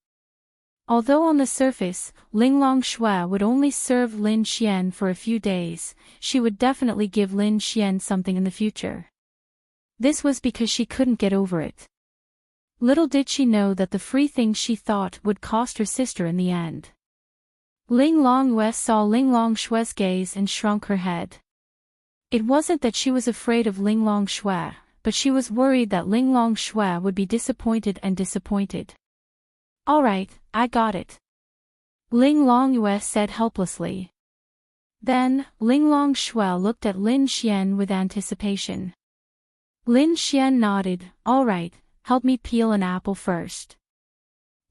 Although on the surface, Ling Longshui would only serve Lin Xian for a few days, she would definitely give Lin Xian something in the future. This was because she couldn't get over it. Little did she know that the free thing she thought would cost her sister in the end. Ling Longyue saw Ling Longshui's gaze and shrunk her head. It wasn't that she was afraid of Ling Longshui, but she was worried that Ling Longshui would be disappointed and disappointed. "All right, I got it," Ling Longyue said helplessly. Then, Ling Longshui looked at Lin Xian with anticipation. Lin Xian nodded, "All right, help me peel an apple first."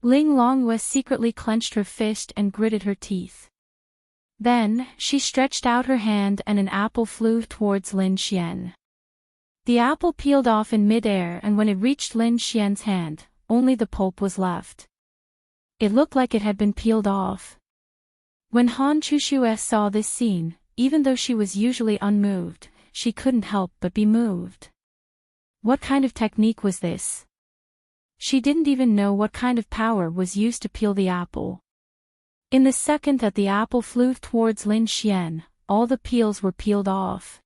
Ling Longyue secretly clenched her fist and gritted her teeth. Then, she stretched out her hand and an apple flew towards Lin Xian. The apple peeled off in mid-air, and when it reached Lin Xian's hand, only the pulp was left. It looked like it had been peeled off. When Han Chuxue saw this scene, even though she was usually unmoved, she couldn't help but be moved. What kind of technique was this? She didn't even know what kind of power was used to peel the apple. In the second that the apple flew towards Lin Xian, all the peels were peeled off.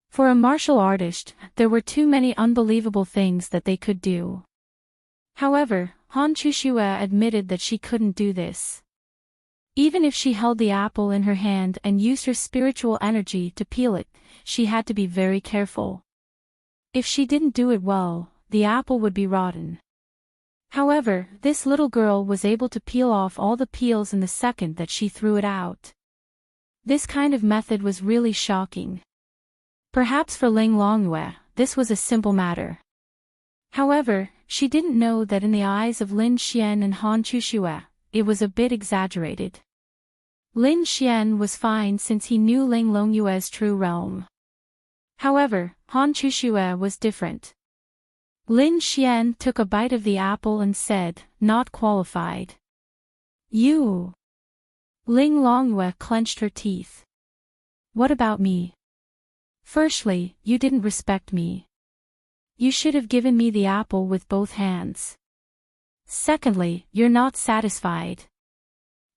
For a martial artist, there were too many unbelievable things that they could do. However, Han Chuxue admitted that she couldn't do this. Even if she held the apple in her hand and used her spiritual energy to peel it, she had to be very careful. If she didn't do it well, the apple would be rotten. However, this little girl was able to peel off all the peels in the second that she threw it out. This kind of method was really shocking. Perhaps for Ling Longyue, this was a simple matter. However, she didn't know that in the eyes of Lin Xian and Han Chuxue, it was a bit exaggerated. Lin Xian was fine since he knew Ling Longyue's true realm. However, Han Chuxue was different. Lin Xian took a bite of the apple and said, "Not qualified." "You." Ling Longyue clenched her teeth. "What about me? Firstly, you didn't respect me. You should have given me the apple with both hands. Secondly, you're not satisfied.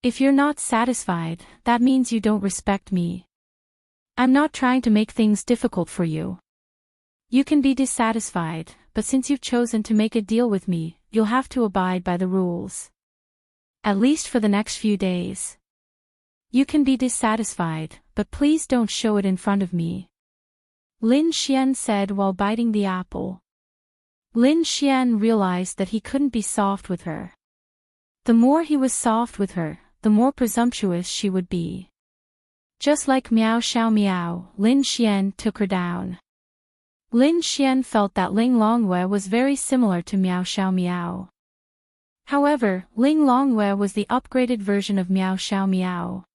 If you're not satisfied, that means you don't respect me. I'm not trying to make things difficult for you. You can be dissatisfied, but since you've chosen to make a deal with me, you'll have to abide by the rules. At least for the next few days. You can be dissatisfied, but please don't show it in front of me," Lin Xian said while biting the apple. Lin Xian realized that he couldn't be soft with her. The more he was soft with her, the more presumptuous she would be. Just like Miao Xiao Miao, Lin Xian took her down. Lin Xian felt that Ling Longyue was very similar to Miao Xiao Miao. However, Ling Longyue was the upgraded version of Miao Xiao Miao.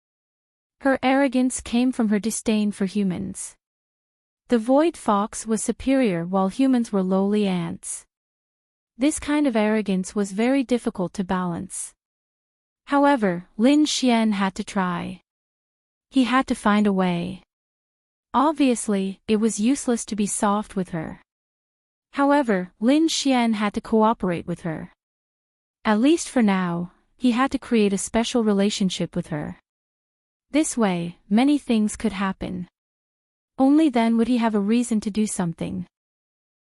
Her arrogance came from her disdain for humans. The void fox was superior while humans were lowly ants. This kind of arrogance was very difficult to balance. However, Lin Xian had to try. He had to find a way. Obviously, it was useless to be soft with her. However, Lin Xian had to cooperate with her. At least for now, he had to create a special relationship with her. This way, many things could happen. Only then would he have a reason to do something.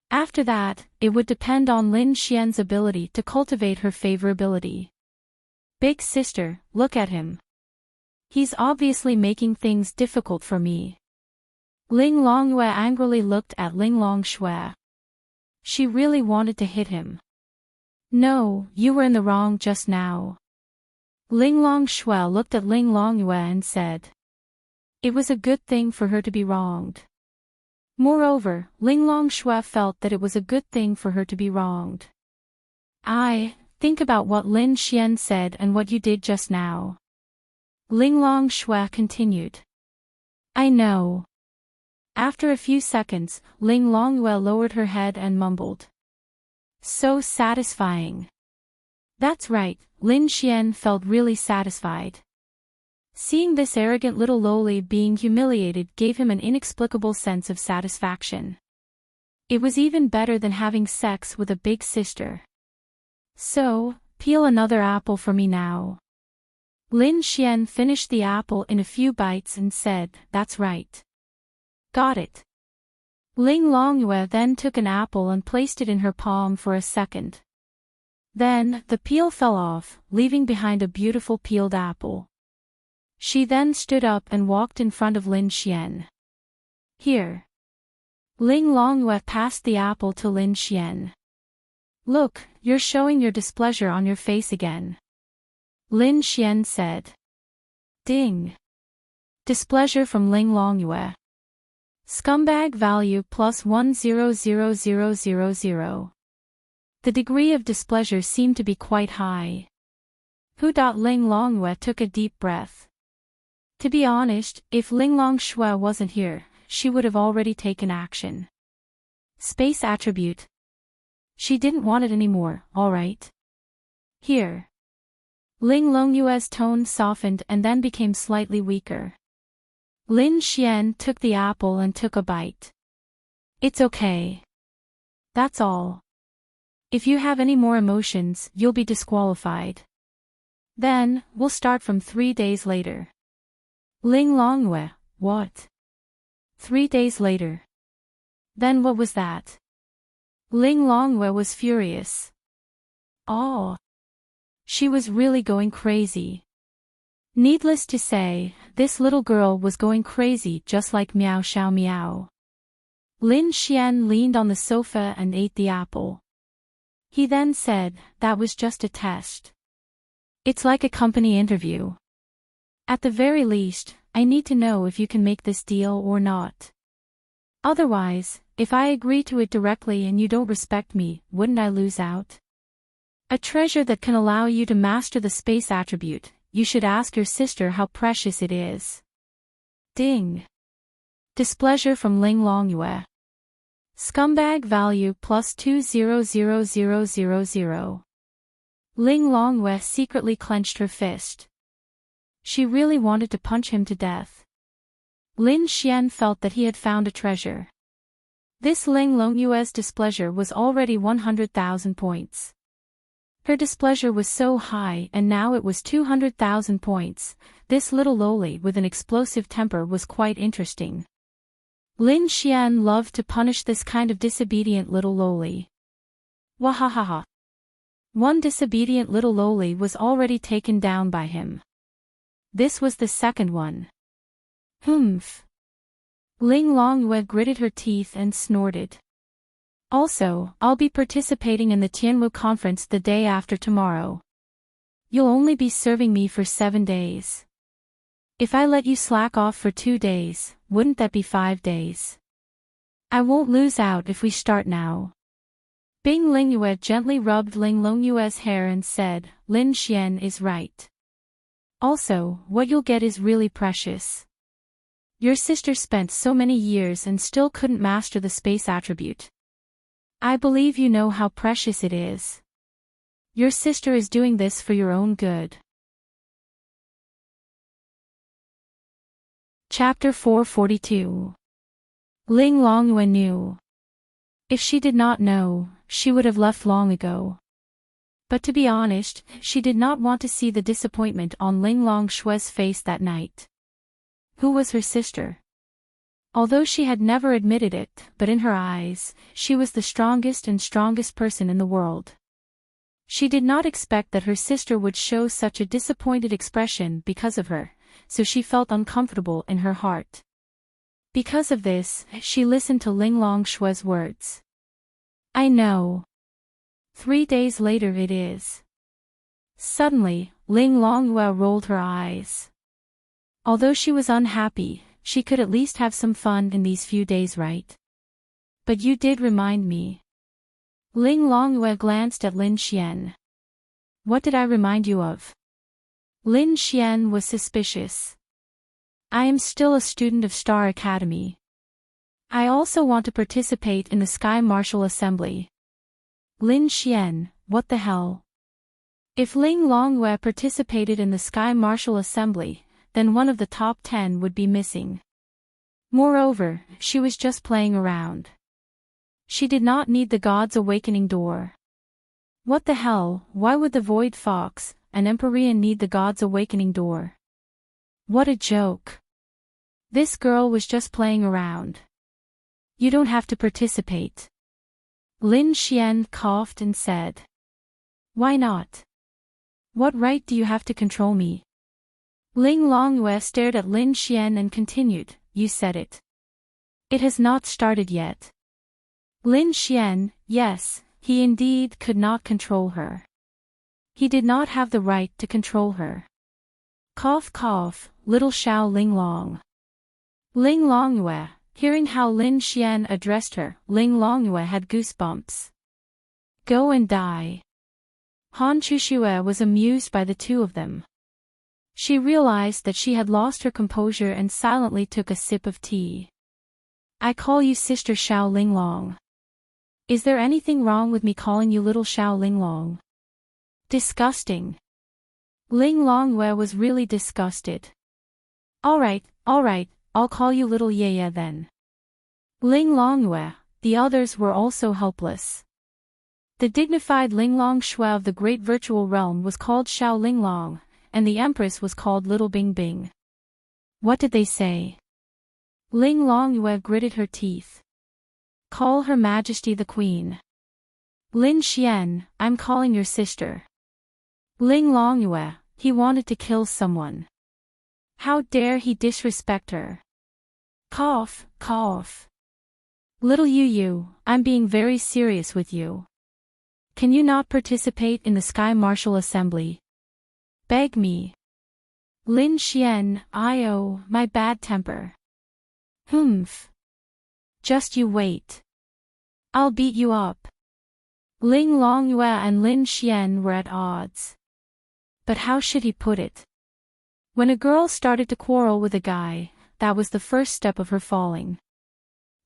After that, it would depend on Lin Xian's ability to cultivate her favorability. "Big sister, look at him. He's obviously making things difficult for me." Ling Longyue angrily looked at Ling Longxue. She really wanted to hit him. "No, you were in the wrong just now." Ling Longxue looked at Ling Longyue and said. It was a good thing for her to be wronged. Moreover, Ling Longxue felt that it was a good thing for her to be wronged. Think about what Lin Xian said and what you did just now," Ling Longxue continued. "I know." After a few seconds, Ling Longyue lowered her head and mumbled. "So satisfying." That's right, Lin Xian felt really satisfied. Seeing this arrogant little lowly being humiliated gave him an inexplicable sense of satisfaction. It was even better than having sex with a big sister. "So, peel another apple for me now." Lin Xian finished the apple in a few bites and said, "That's right." "Got it." Ling Longyue then took an apple and placed it in her palm for a second. Then, the peel fell off, leaving behind a beautiful peeled apple. She then stood up and walked in front of Lin Xian. "Here." Ling Longyue passed the apple to Lin Xian. "Look, you're showing your displeasure on your face again," Lin Xian said. Ding. Displeasure from Ling Longyue. Scumbag value plus 100000. The degree of displeasure seemed to be quite high. Ling Longyue took a deep breath. To be honest, if Ling Longxue wasn't here, she would have already taken action. Space attribute. She didn't want it anymore, alright. Here. Ling Longyue's tone softened and then became slightly weaker. Lin Xian took the apple and took a bite. It's okay. That's all. If you have any more emotions, you'll be disqualified. Then, we'll start from 3 days later. Ling Longyue, what? 3 days later. Then what was that? Ling Longyue was furious. Oh. She was really going crazy. Needless to say, this little girl was going crazy just like Meow Xiao Meow. Lin Xian leaned on the sofa and ate the apple. He then said, that was just a test. It's like a company interview. At the very least, I need to know if you can make this deal or not. Otherwise, if I agree to it directly and you don't respect me, wouldn't I lose out? A treasure that can allow you to master the space attribute, you should ask your sister how precious it is. Ding. Displeasure from Ling Longyue. Scumbag value plus 2000000. Ling Longyue secretly clenched her fist. She really wanted to punch him to death. Lin Xian felt that he had found a treasure. This Ling Longyue's displeasure was already 100,000 points. Her displeasure was so high and now it was 200,000 points. This little loli with an explosive temper was quite interesting. Lin Xian loved to punish this kind of disobedient little loli. Wahahaha. One disobedient little loli was already taken down by him. This was the second one. Humph. Ling Longyue gritted her teeth and snorted. Also, I'll be participating in the Tianwu conference the day after tomorrow. You'll only be serving me for 7 days. If I let you slack off for 2 days, wouldn't that be 5 days? I won't lose out if we start now. Bing Lingyue gently rubbed Ling Longyue's hair and said, Lin Xian is right. Also, what you'll get is really precious. Your sister spent so many years and still couldn't master the space attribute. I believe you know how precious it is. Your sister is doing this for your own good. Chapter 442. Ling Longyue knew. If she did not know, she would have left long ago. But to be honest, she did not want to see the disappointment on Ling Longshue's face that night. Who was her sister? Although she had never admitted it, but in her eyes, she was the strongest person in the world. She did not expect that her sister would show such a disappointed expression because of her, so she felt uncomfortable in her heart. Because of this, she listened to Ling Longshue's words. I know. 3 days later it is. Suddenly, Ling Longyue rolled her eyes. Although she was unhappy, she could at least have some fun in these few days, right? But you did remind me. Ling Longyue glanced at Lin Xian. What did I remind you of? Lin Xian was suspicious. I am still a student of Star Academy. I also want to participate in the Sky Martial Assembly. Lin Xian, what the hell? If Ling Longyue participated in the Sky Martial Assembly, then one of the top 10 would be missing. Moreover, she was just playing around. She did not need the God's Awakening door. What the hell, why would the Void Fox, an Empyrean, need the God's Awakening door? What a joke. This girl was just playing around. You don't have to participate. Lin Xian coughed and said. Why not? What right do you have to control me? Ling Longyue stared at Lin Xian and continued, you said it. It has not started yet. Lin Xian, yes, he indeed could not control her. He did not have the right to control her. Cough cough, little Xiao Ling Long. Ling Longyue, hearing how Lin Xian addressed her, Ling Longyue had goosebumps. Go and die. Han Chuxue was amused by the two of them. She realized that she had lost her composure and silently took a sip of tea. I call you Sister Xiao Linglong. Is there anything wrong with me calling you little Xiao Linglong? Disgusting. Ling Longwei was really disgusted. Alright, I'll call you little Yaya then. Ling Longwei, the others were also helpless. The dignified Linglong Shui of the great virtual realm was called Xiao Linglong, and the empress was called Little Bing Bing. What did they say? Ling Longwei gritted her teeth. Call Her Majesty the Queen. Lin Xian, I'm calling your sister. Ling Longwei, he wanted to kill someone. How dare he disrespect her? Cough, cough. Little Yu, I'm being very serious with you. Can you not participate in the Sky Martial Assembly? Beg me. Lin Xian, my bad temper. Humph. Just you wait. I'll beat you up. Ling Longyue and Lin Xian were at odds. But how should he put it? When a girl started to quarrel with a guy, that was the first step of her falling.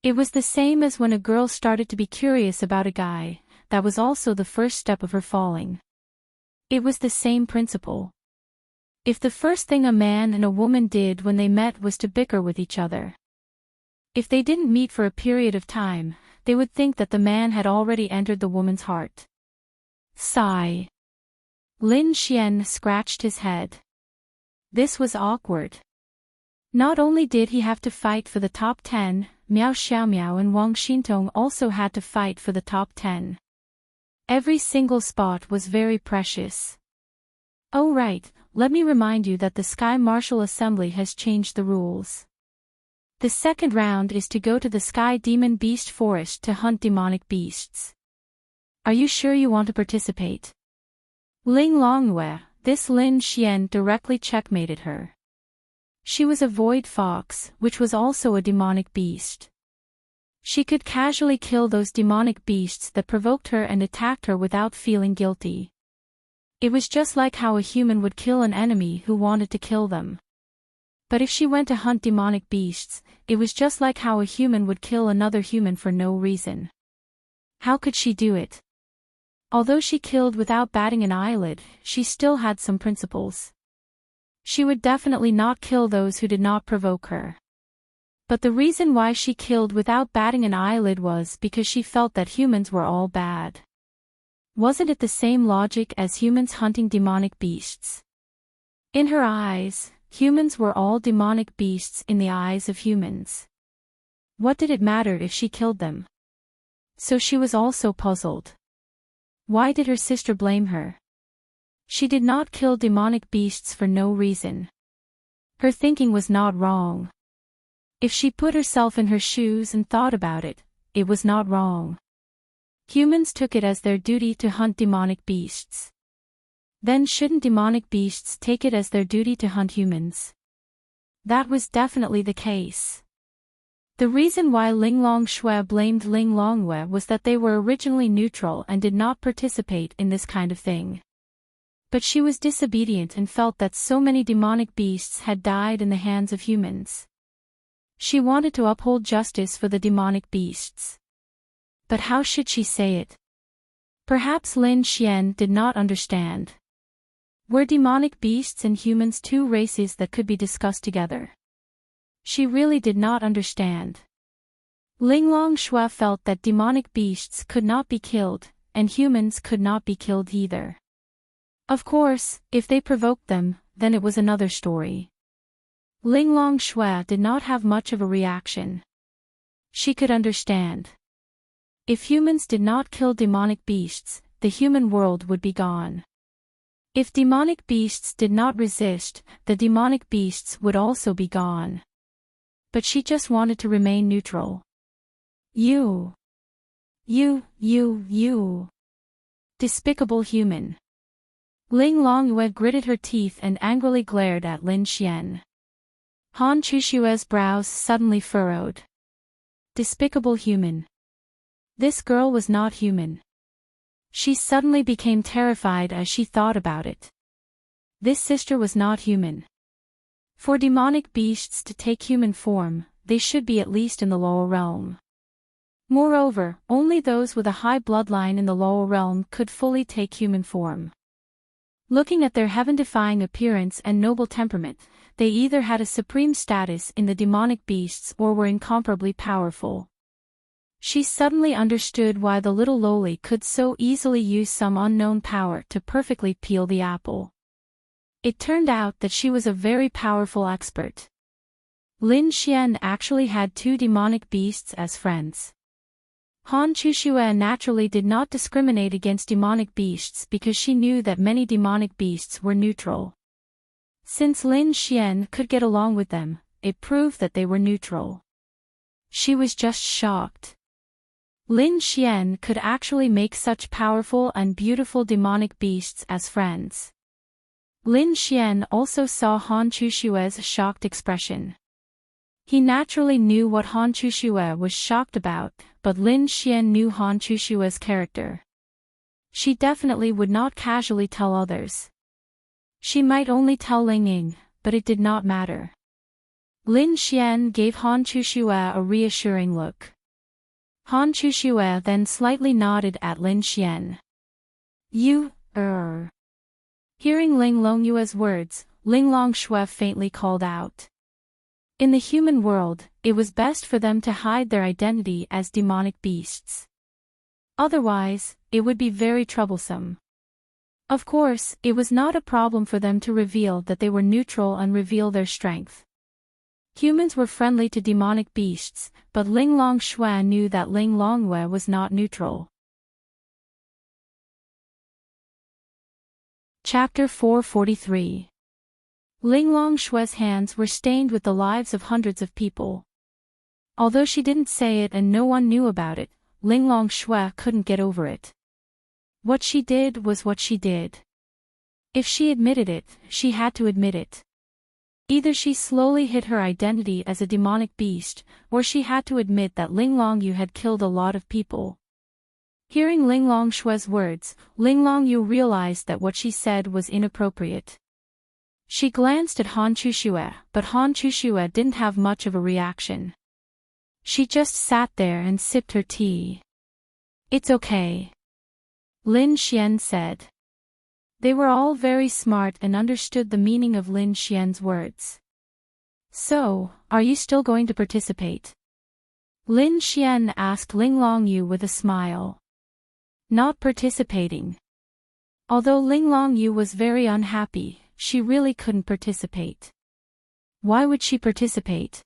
It was the same as when a girl started to be curious about a guy, that was also the first step of her falling. It was the same principle. If the first thing a man and a woman did when they met was to bicker with each other, if they didn't meet for a period of time, they would think that the man had already entered the woman's heart. Sigh. Lin Xian scratched his head. This was awkward. Not only did he have to fight for the top 10, Miao Xiaomiao and Wang Xintong also had to fight for the top 10. Every single spot was very precious. Oh right, let me remind you that the Sky Martial Assembly has changed the rules. The second round is to go to the Sky Demon Beast Forest to hunt demonic beasts. Are you sure you want to participate? Ling Longwei, this Lin Xian directly checkmated her. She was a void fox, which was also a demonic beast. She could casually kill those demonic beasts that provoked her and attacked her without feeling guilty. It was just like how a human would kill an enemy who wanted to kill them. But if she went to hunt demonic beasts, it was just like how a human would kill another human for no reason. How could she do it? Although she killed without batting an eyelid, she still had some principles. She would definitely not kill those who did not provoke her. But the reason why she killed without batting an eyelid was because she felt that humans were all bad. Wasn't it the same logic as humans hunting demonic beasts? In her eyes, humans were all demonic beasts in the eyes of humans. What did it matter if she killed them? So she was also puzzled. Why did her sister blame her? She did not kill demonic beasts for no reason. Her thinking was not wrong. If she put herself in her shoes and thought about it, it was not wrong. Humans took it as their duty to hunt demonic beasts. Then shouldn't demonic beasts take it as their duty to hunt humans? That was definitely the case. The reason why Linglong Shui blamed Ling Longwei was that they were originally neutral and did not participate in this kind of thing. But she was disobedient and felt that so many demonic beasts had died in the hands of humans. She wanted to uphold justice for the demonic beasts. But how should she say it? Perhaps Lin Xian did not understand. Were demonic beasts and humans two races that could be discussed together? She really did not understand. Linglong Shui felt that demonic beasts could not be killed, and humans could not be killed either. Of course, if they provoked them, then it was another story. Linglong Shui did not have much of a reaction. She could understand. If humans did not kill demonic beasts, the human world would be gone. If demonic beasts did not resist, the demonic beasts would also be gone. But she just wanted to remain neutral. You. Despicable human. Ling Longwei gritted her teeth and angrily glared at Lin Xian. Han Chushue's brows suddenly furrowed. Despicable human. This girl was not human. She suddenly became terrified as she thought about it. This sister was not human. For demonic beasts to take human form, they should be at least in the lower realm. Moreover, only those with a high bloodline in the lower realm could fully take human form. Looking at their heaven-defying appearance and noble temperament, they either had a supreme status in the demonic beasts or were incomparably powerful. She suddenly understood why the little lowly could so easily use some unknown power to perfectly peel the apple. It turned out that she was a very powerful expert. Lin Xian actually had 2 demonic beasts as friends. Han Chuxue naturally did not discriminate against demonic beasts because she knew that many demonic beasts were neutral. Since Lin Xian could get along with them, it proved that they were neutral. She was just shocked. Lin Xian could actually make such powerful and beautiful demonic beasts as friends. Lin Xian also saw Han Chushue's shocked expression. He naturally knew what Han Chuxue was shocked about, but Lin Xian knew Han Chushue's character. She definitely would not casually tell others. She might only tell Ling Ying, but it did not matter. Lin Xian gave Han Chuxue a reassuring look. Han Chuxue then slightly nodded at Lin Xian. Hearing Ling Longyue's words, Ling Longshui faintly called out. In the human world, it was best for them to hide their identity as demonic beasts. Otherwise, it would be very troublesome. Of course, it was not a problem for them to reveal that they were neutral and reveal their strength. Humans were friendly to demonic beasts, but Ling Longshui knew that Ling Longyue was not neutral. Chapter 443. Ling Longshui's hands were stained with the lives of hundreds of people. Although she didn't say it and no one knew about it, Ling Longshui couldn't get over it. What she did was what she did. If she admitted it, she had to admit it. Either she slowly hid her identity as a demonic beast, or she had to admit that Ling Longyu had killed a lot of people. Hearing Ling Longshui's words, Ling Longyu realized that what she said was inappropriate. She glanced at Han Chuxue, but Han Chuxue didn't have much of a reaction. She just sat there and sipped her tea. It's okay, Lin Xian said. They were all very smart and understood the meaning of Lin Xian's words. So, are you still going to participate? Lin Xian asked Ling Longyu with a smile. Not participating. Although Ling Longyu was very unhappy, she really couldn't participate. Why would she participate?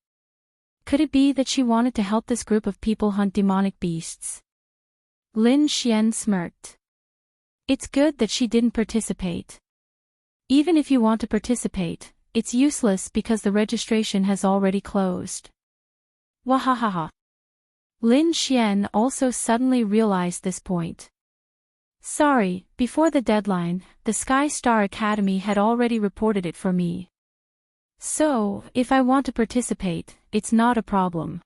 Could it be that she wanted to help this group of people hunt demonic beasts? Lin Xian smirked. It's good that she didn't participate. Even if you want to participate, it's useless because the registration has already closed. Wahahaha. Lin Xian also suddenly realized this point. Sorry, before the deadline, the Sky Star Academy had already reported it for me. So, if I want to participate, it's not a problem.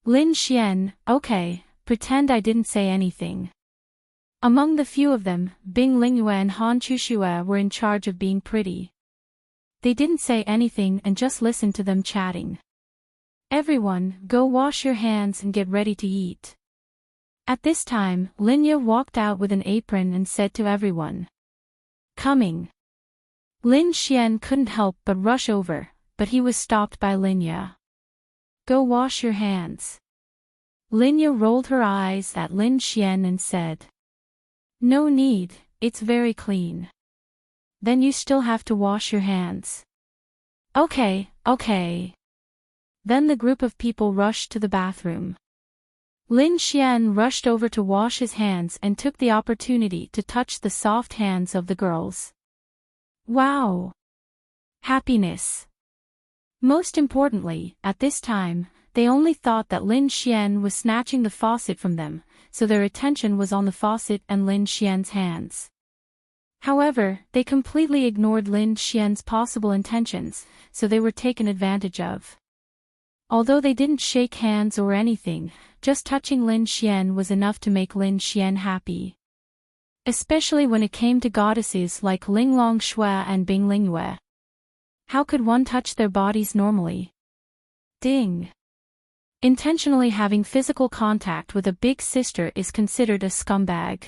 Lin Xian, okay, pretend I didn't say anything. Among the few of them, Bing Lingyue and Han Chuxue were in charge of being pretty. They didn't say anything and just listened to them chatting. Everyone, go wash your hands and get ready to eat. At this time, Linya walked out with an apron and said to everyone. Coming. Lin Xian couldn't help but rush over, but he was stopped by Linya. Go wash your hands. Linya rolled her eyes at Lin Xian and said. No need, it's very clean. Then you still have to wash your hands. Okay. Then the group of people rushed to the bathroom. Lin Xian rushed over to wash his hands and took the opportunity to touch the soft hands of the girls. Wow! Happiness! Most importantly, at this time, they only thought that Lin Xian was snatching the faucet from them, so their attention was on the faucet and Lin Xian's hands. However, they completely ignored Lin Xian's possible intentions, so they were taken advantage of. Although they didn't shake hands or anything, just touching Lin Xian was enough to make Lin Xian happy. Especially when it came to goddesses like Ling Longshui and Bing Lingyue. How could one touch their bodies normally? Ding! Intentionally having physical contact with a big sister is considered a scumbag.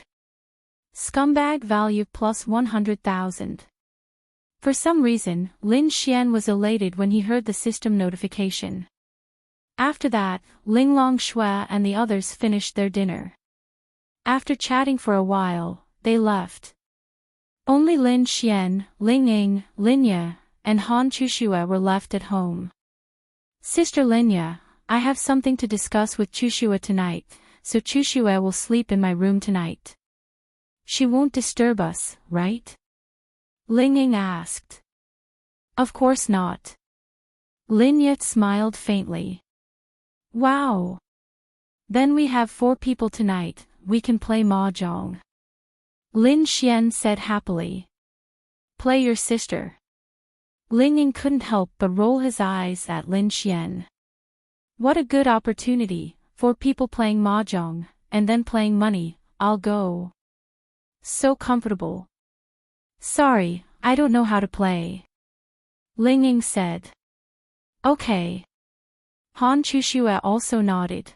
Scumbag value plus 100,000. For some reason, Lin Xian was elated when he heard the system notification. After that, Linglong Shui and the others finished their dinner. After chatting for a while, they left. Only Lin Xian, Ling Ying, Linya, and Han Chushua were left at home. Sister Linya, I have something to discuss with Chushua tonight, so Chushua will sleep in my room tonight. She won't disturb us, right? Ling Ying asked. Of course not. Linya smiled faintly. Wow. Then we have 4 people tonight, we can play mahjong. Lin Xian said happily. Play your sister. Ling Ying couldn't help but roll his eyes at Lin Xian. What a good opportunity, 4 people playing mahjong, and then playing money, I'll go. So comfortable. Sorry, I don't know how to play. Ling Ying said. Okay. Han Chushua also nodded.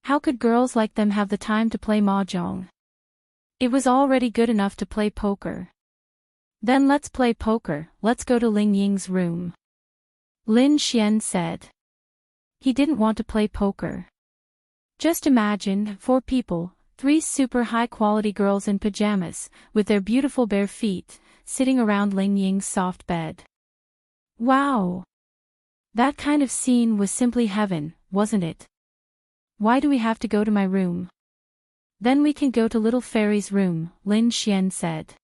How could girls like them have the time to play mahjong? It was already good enough to play poker. Then let's play poker, let's go to Ling Ying's room. Lin Xian said. He didn't want to play poker. Just imagine, 4 people, 3 super high-quality girls in pajamas, with their beautiful bare feet, sitting around Ling Ying's soft bed. Wow! That kind of scene was simply heaven, wasn't it? Why do we have to go to my room? Then we can go to Little Fairy's room, Lin Xian said.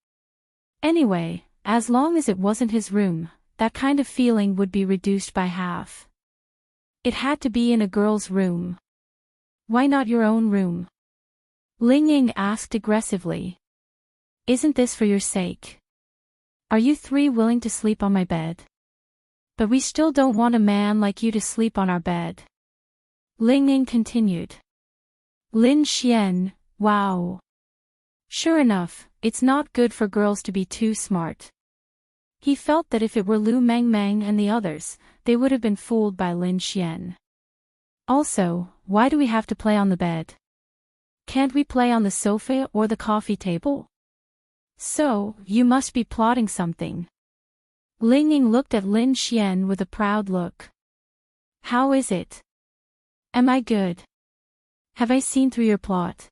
Anyway, as long as it wasn't his room, that kind of feeling would be reduced by half. It had to be in a girl's room. Why not your own room? Ling Ying asked aggressively. Isn't this for your sake? Are you 3 willing to sleep on my bed? But we still don't want a man like you to sleep on our bed. Ling Ying continued. Lin Xian, wow. Sure enough, it's not good for girls to be too smart. He felt that if it were Lu Mengmeng and the others, they would have been fooled by Lin Xian. Also, why do we have to play on the bed? Can't we play on the sofa or the coffee table? So, you must be plotting something. Ling Ying looked at Lin Xian with a proud look. How is it? Am I good? Have I seen through your plot?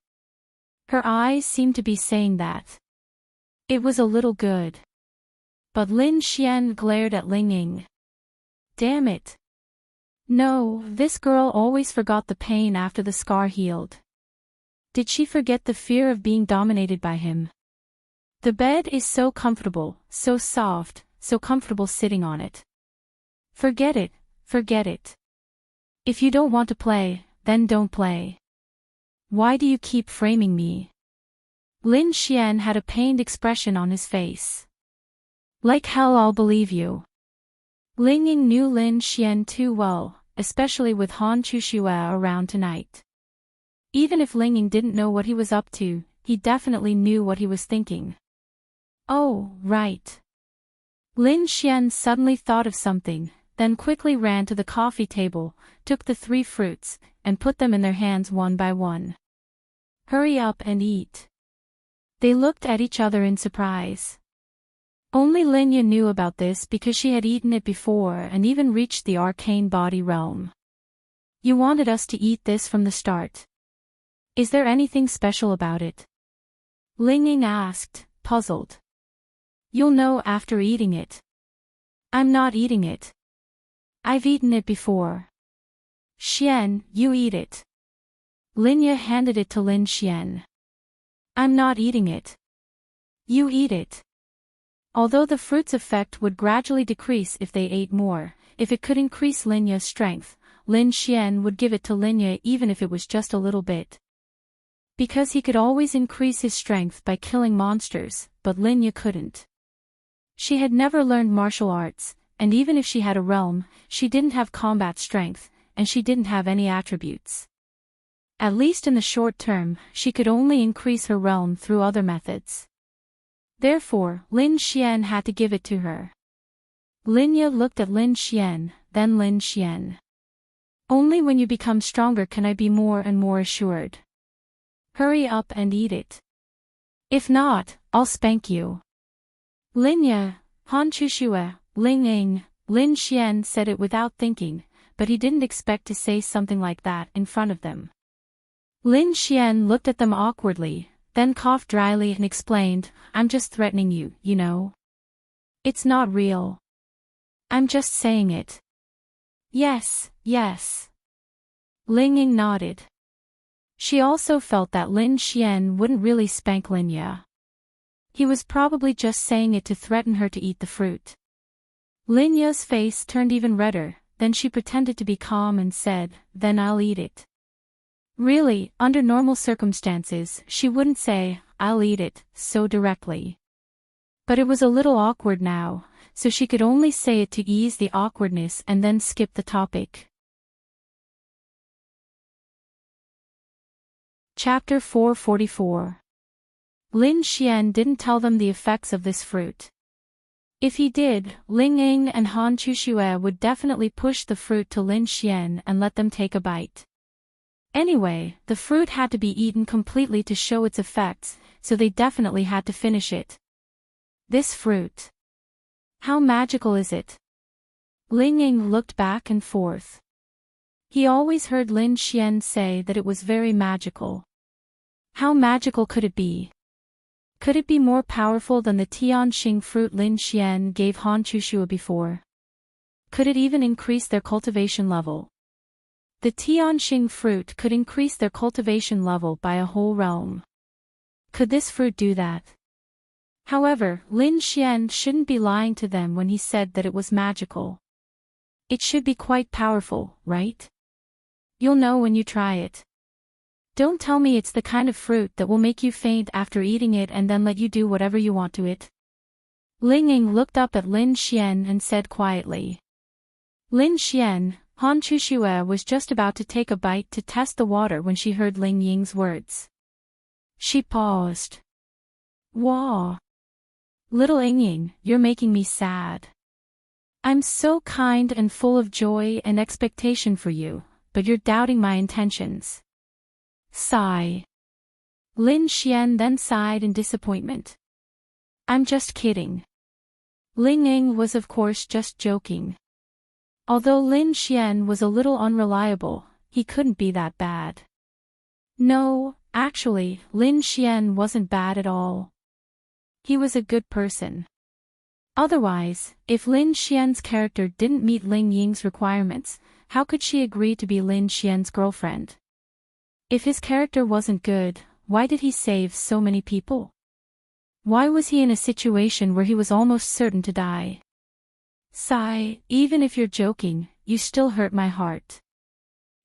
Her eyes seemed to be saying that. It was a little good. But Lin Xian glared at Ling Ying. Damn it. No, this girl always forgot the pain after the scar healed. Did she forget the fear of being dominated by him? The bed is so comfortable, so soft, so comfortable sitting on it. Forget it, forget it. If you don't want to play, then don't play. Why do you keep framing me? Lin Xian had a pained expression on his face. Like hell I'll believe you. Ling Ying knew Lin Xian too well, especially with Han Chushua around tonight. Even if Ling Ying didn't know what he was up to, he definitely knew what he was thinking. Oh, right. Lin Xian suddenly thought of something, then quickly ran to the coffee table, took the 3 fruits, and put them in their hands one by one. Hurry up and eat. They looked at each other in surprise. Only Linya knew about this because she had eaten it before and even reached the arcane body realm. You wanted us to eat this from the start. Is there anything special about it? Ling Ying asked, puzzled. You'll know after eating it. I'm not eating it. I've eaten it before. Xian, you eat it. Linya handed it to Lin Xian. I'm not eating it. You eat it. Although the fruit's effect would gradually decrease if they ate more, if it could increase Linya's strength, Lin Xian would give it to Linya even if it was just a little bit. Because he could always increase his strength by killing monsters, but Linya couldn't. She had never learned martial arts, and even if she had a realm, she didn't have combat strength, and she didn't have any attributes. At least in the short term, she could only increase her realm through other methods. Therefore, Lin Xian had to give it to her. Linya looked at Lin Xian, then Lin Xian. Only when you become stronger can I be more and more assured. Hurry up and eat it. If not, I'll spank you. Linya, Han Chushue, Ling Ying, Lin Xian said it without thinking, but he didn't expect to say something like that in front of them. Lin Xian looked at them awkwardly, then coughed dryly and explained, I'm just threatening you, you know. It's not real. I'm just saying it. Yes, yes. Ling Ying nodded. She also felt that Lin Xian wouldn't really spank Linya. He was probably just saying it to threaten her to eat the fruit. Linya's face turned even redder, then she pretended to be calm and said, then I'll eat it. Really, under normal circumstances, she wouldn't say, I'll eat it, so directly. But it was a little awkward now, so she could only say it to ease the awkwardness and then skip the topic. Chapter 444. Lin Xian didn't tell them the effects of this fruit. If he did, Ling Ying and Han Chushue would definitely push the fruit to Lin Xian and let them take a bite. Anyway, the fruit had to be eaten completely to show its effects, so they definitely had to finish it. This fruit. How magical is it? Ling Ying looked back and forth. He always heard Lin Xian say that it was very magical. How magical could it be? Could it be more powerful than the Tianxing fruit Lin Xian gave Han Chushue before? Could it even increase their cultivation level? The Tianxing fruit could increase their cultivation level by a whole realm. Could this fruit do that? However, Lin Xian shouldn't be lying to them when he said that it was magical. It should be quite powerful, right? You'll know when you try it. Don't tell me it's the kind of fruit that will make you faint after eating it and then let you do whatever you want to it. Ling Ying looked up at Lin Xian and said quietly. Lin Xian, Han Chushue was just about to take a bite to test the water when she heard Ling Ying's words. She paused. Wah! Little Ying, you're making me sad. I'm so kind and full of joy and expectation for you, but you're doubting my intentions. Sigh. Lin Xian then sighed in disappointment. I'm just kidding. Ling Ying was of course just joking. Although Lin Xian was a little unreliable, he couldn't be that bad. No, actually, Lin Xian wasn't bad at all. He was a good person. Otherwise, if Lin Xian's character didn't meet Ling Ying's requirements, how could she agree to be Lin Xian's girlfriend? If his character wasn't good, why did he save so many people? Why was he in a situation where he was almost certain to die? Sigh, even if you're joking, you still hurt my heart.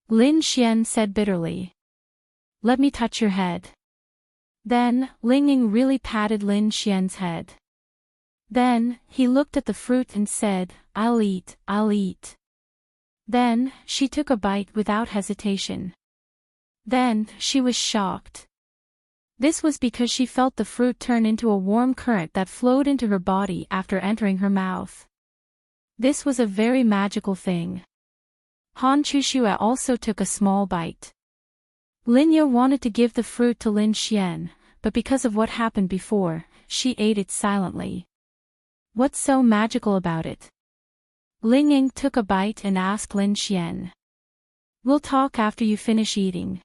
Lin Xian said bitterly. Let me touch your head. Then, Ling Ying really patted Lin Xian's head. Then, he looked at the fruit and said, I'll eat, I'll eat. Then, she took a bite without hesitation. Then, she was shocked. This was because she felt the fruit turn into a warm current that flowed into her body after entering her mouth. This was a very magical thing. Han Chushue also took a small bite. Linya wanted to give the fruit to Lin Xian, but because of what happened before, she ate it silently. What's so magical about it? Ling Ying took a bite and asked Lin Xian. We'll talk after you finish eating.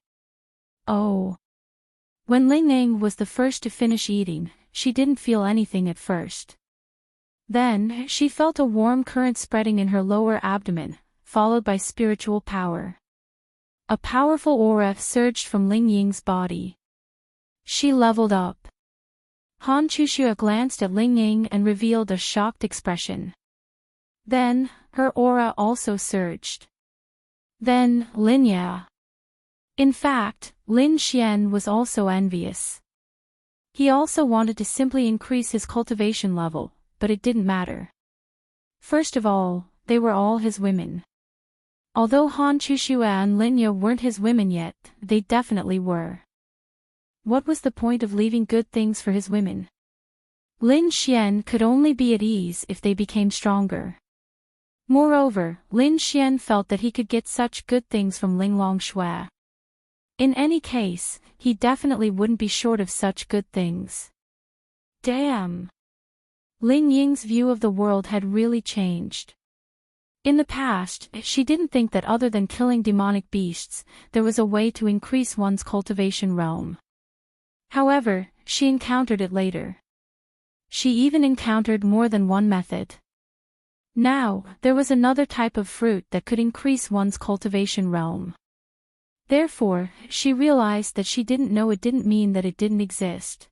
Oh. When Ling Ying was the first to finish eating, she didn't feel anything at first. Then, she felt a warm current spreading in her lower abdomen, followed by spiritual power. A powerful aura surged from Ling Ying's body. She leveled up. Han Chushue glanced at Ling Ying and revealed a shocked expression. Then, her aura also surged. Then, Linya. In fact, Lin Xian was also envious. He also wanted to simply increase his cultivation level, but it didn't matter. First of all, they were all his women. Although Han Chushue and Linya weren't his women yet, they definitely were. What was the point of leaving good things for his women? Lin Xian could only be at ease if they became stronger. Moreover, Lin Xian felt that he could get such good things from Ling Longshui. In any case, he definitely wouldn't be short of such good things. Damn! Ling Ying's view of the world had really changed. In the past, she didn't think that other than killing demonic beasts, there was a way to increase one's cultivation realm. However, she encountered it later. She even encountered more than one method. Now, there was another type of fruit that could increase one's cultivation realm. Therefore, she realized that she didn't know it didn't mean that it didn't exist.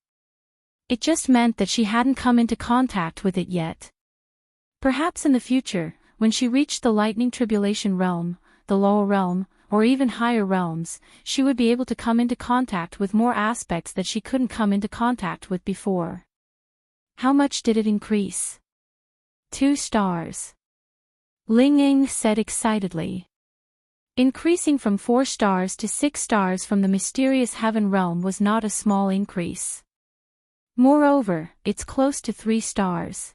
It just meant that she hadn't come into contact with it yet. Perhaps in the future, when she reached the lightning tribulation realm, the lower realm, or even higher realms, she would be able to come into contact with more aspects that she couldn't come into contact with before. How much did it increase? 2 stars. Ling Ying said excitedly. Increasing from 4 stars to 6 stars from the mysterious heaven realm was not a small increase. Moreover, it's close to 3 stars.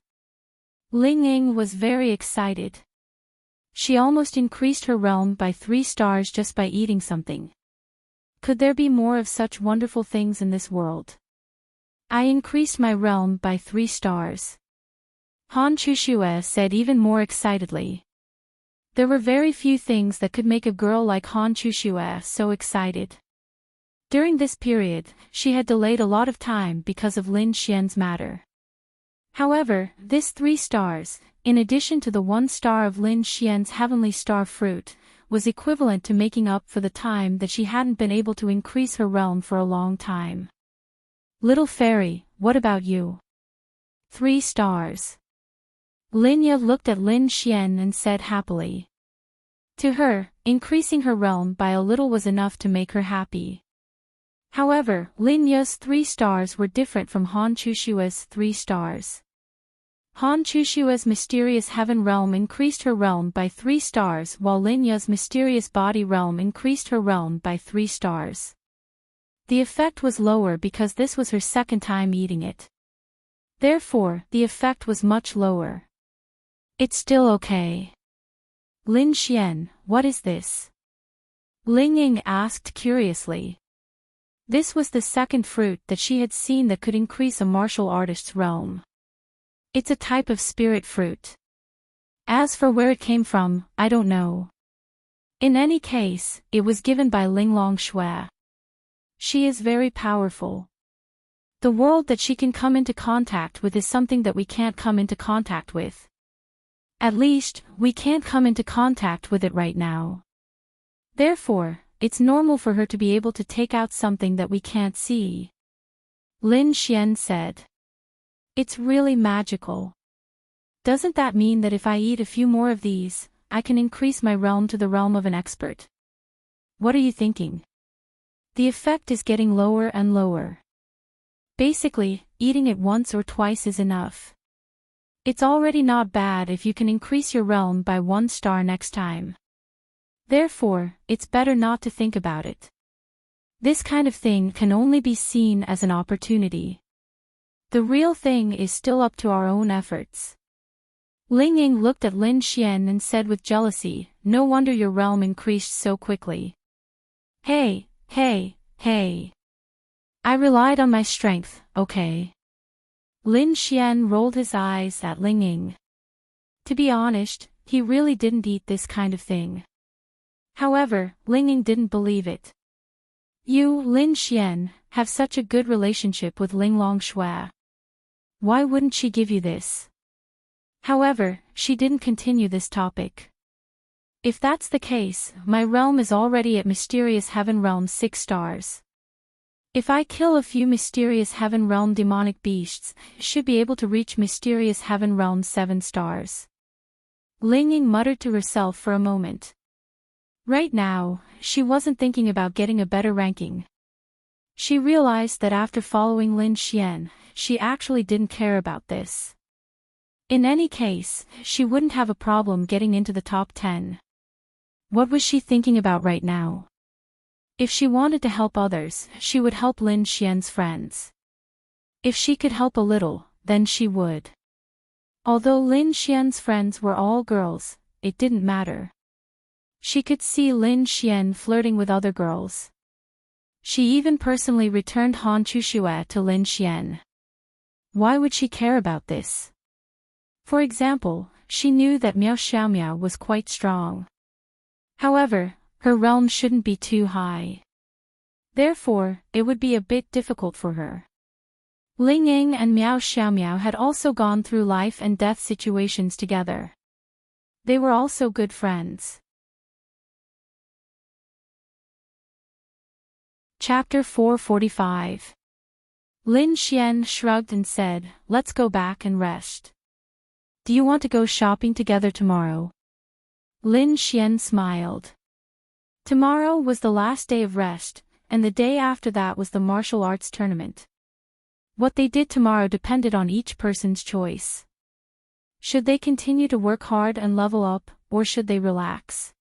Ling Ying was very excited. She almost increased her realm by 3 stars just by eating something. Could there be more of such wonderful things in this world? I increased my realm by 3 stars. Han Chuxue said even more excitedly. There were very few things that could make a girl like Han Chuxue so excited. During this period, she had delayed a lot of time because of Lin Xian's matter. However, this 3 stars, in addition to the 1 star of Lin Xian's heavenly star fruit, was equivalent to making up for the time that she hadn't been able to increase her realm for a long time. Little fairy, what about you? 3 stars. Linya looked at Lin Xian and said happily. To her, increasing her realm by a little was enough to make her happy. However, Linya's 3 stars were different from Han Chushua's 3 stars. Han Chushua's mysterious heaven realm increased her realm by 3 stars while Linya's mysterious body realm increased her realm by 3 stars. The effect was lower because this was her second time eating it. Therefore, the effect was much lower. It's still okay. Lin Xian, what is this? Ling Ying asked curiously. This was the second fruit that she had seen that could increase a martial artist's realm. It's a type of spirit fruit. As for where it came from, I don't know. In any case, it was given by Ling Longshui. She is very powerful. The world that she can come into contact with is something that we can't come into contact with. At least, we can't come into contact with it right now. Therefore, it's normal for her to be able to take out something that we can't see. Lin Xian said. It's really magical. Doesn't that mean that if I eat a few more of these, I can increase my realm to the realm of an expert? What are you thinking? The effect is getting lower and lower. Basically, eating it once or twice is enough. It's already not bad if you can increase your realm by 1 star next time. Therefore, it's better not to think about it. This kind of thing can only be seen as an opportunity. The real thing is still up to our own efforts. Ling Ying looked at Lin Xian and said with jealousy, no wonder your realm increased so quickly. Hey, hey, hey. I relied on my strength, okay? Lin Xian rolled his eyes at Ling Ying. To be honest, he really didn't eat this kind of thing. However, Ling Ying didn't believe it. You, Lin Xian, have such a good relationship with Ling Longshui. Why wouldn't she give you this? However, she didn't continue this topic. If that's the case, my realm is already at Mysterious Heaven Realm 6 stars. If I kill a few Mysterious Heaven Realm demonic beasts, should be able to reach Mysterious Heaven Realm 7 stars. Ling Ying muttered to herself for a moment. Right now, she wasn't thinking about getting a better ranking. She realized that after following Lin Xian, she actually didn't care about this. In any case, she wouldn't have a problem getting into the top 10. What was she thinking about right now? If she wanted to help others, she would help Lin Xian's friends. If she could help a little, then she would. Although Lin Xian's friends were all girls, it didn't matter. She could see Lin Xian flirting with other girls. She even personally returned Han Chuxue to Lin Xian. Why would she care about this? For example, she knew that Miao Xiaomiao was quite strong. However, her realm shouldn't be too high. Therefore, it would be a bit difficult for her. Ling Ying and Miao Xiaomiao had also gone through life and death situations together. They were also good friends. Chapter 445. Lin Xian shrugged and said, "Let's go back and rest. Do you want to go shopping together tomorrow?" Lin Xian smiled. Tomorrow was the last day of rest, and the day after that was the martial arts tournament. What they did tomorrow depended on each person's choice. Should they continue to work hard and level up, or should they relax?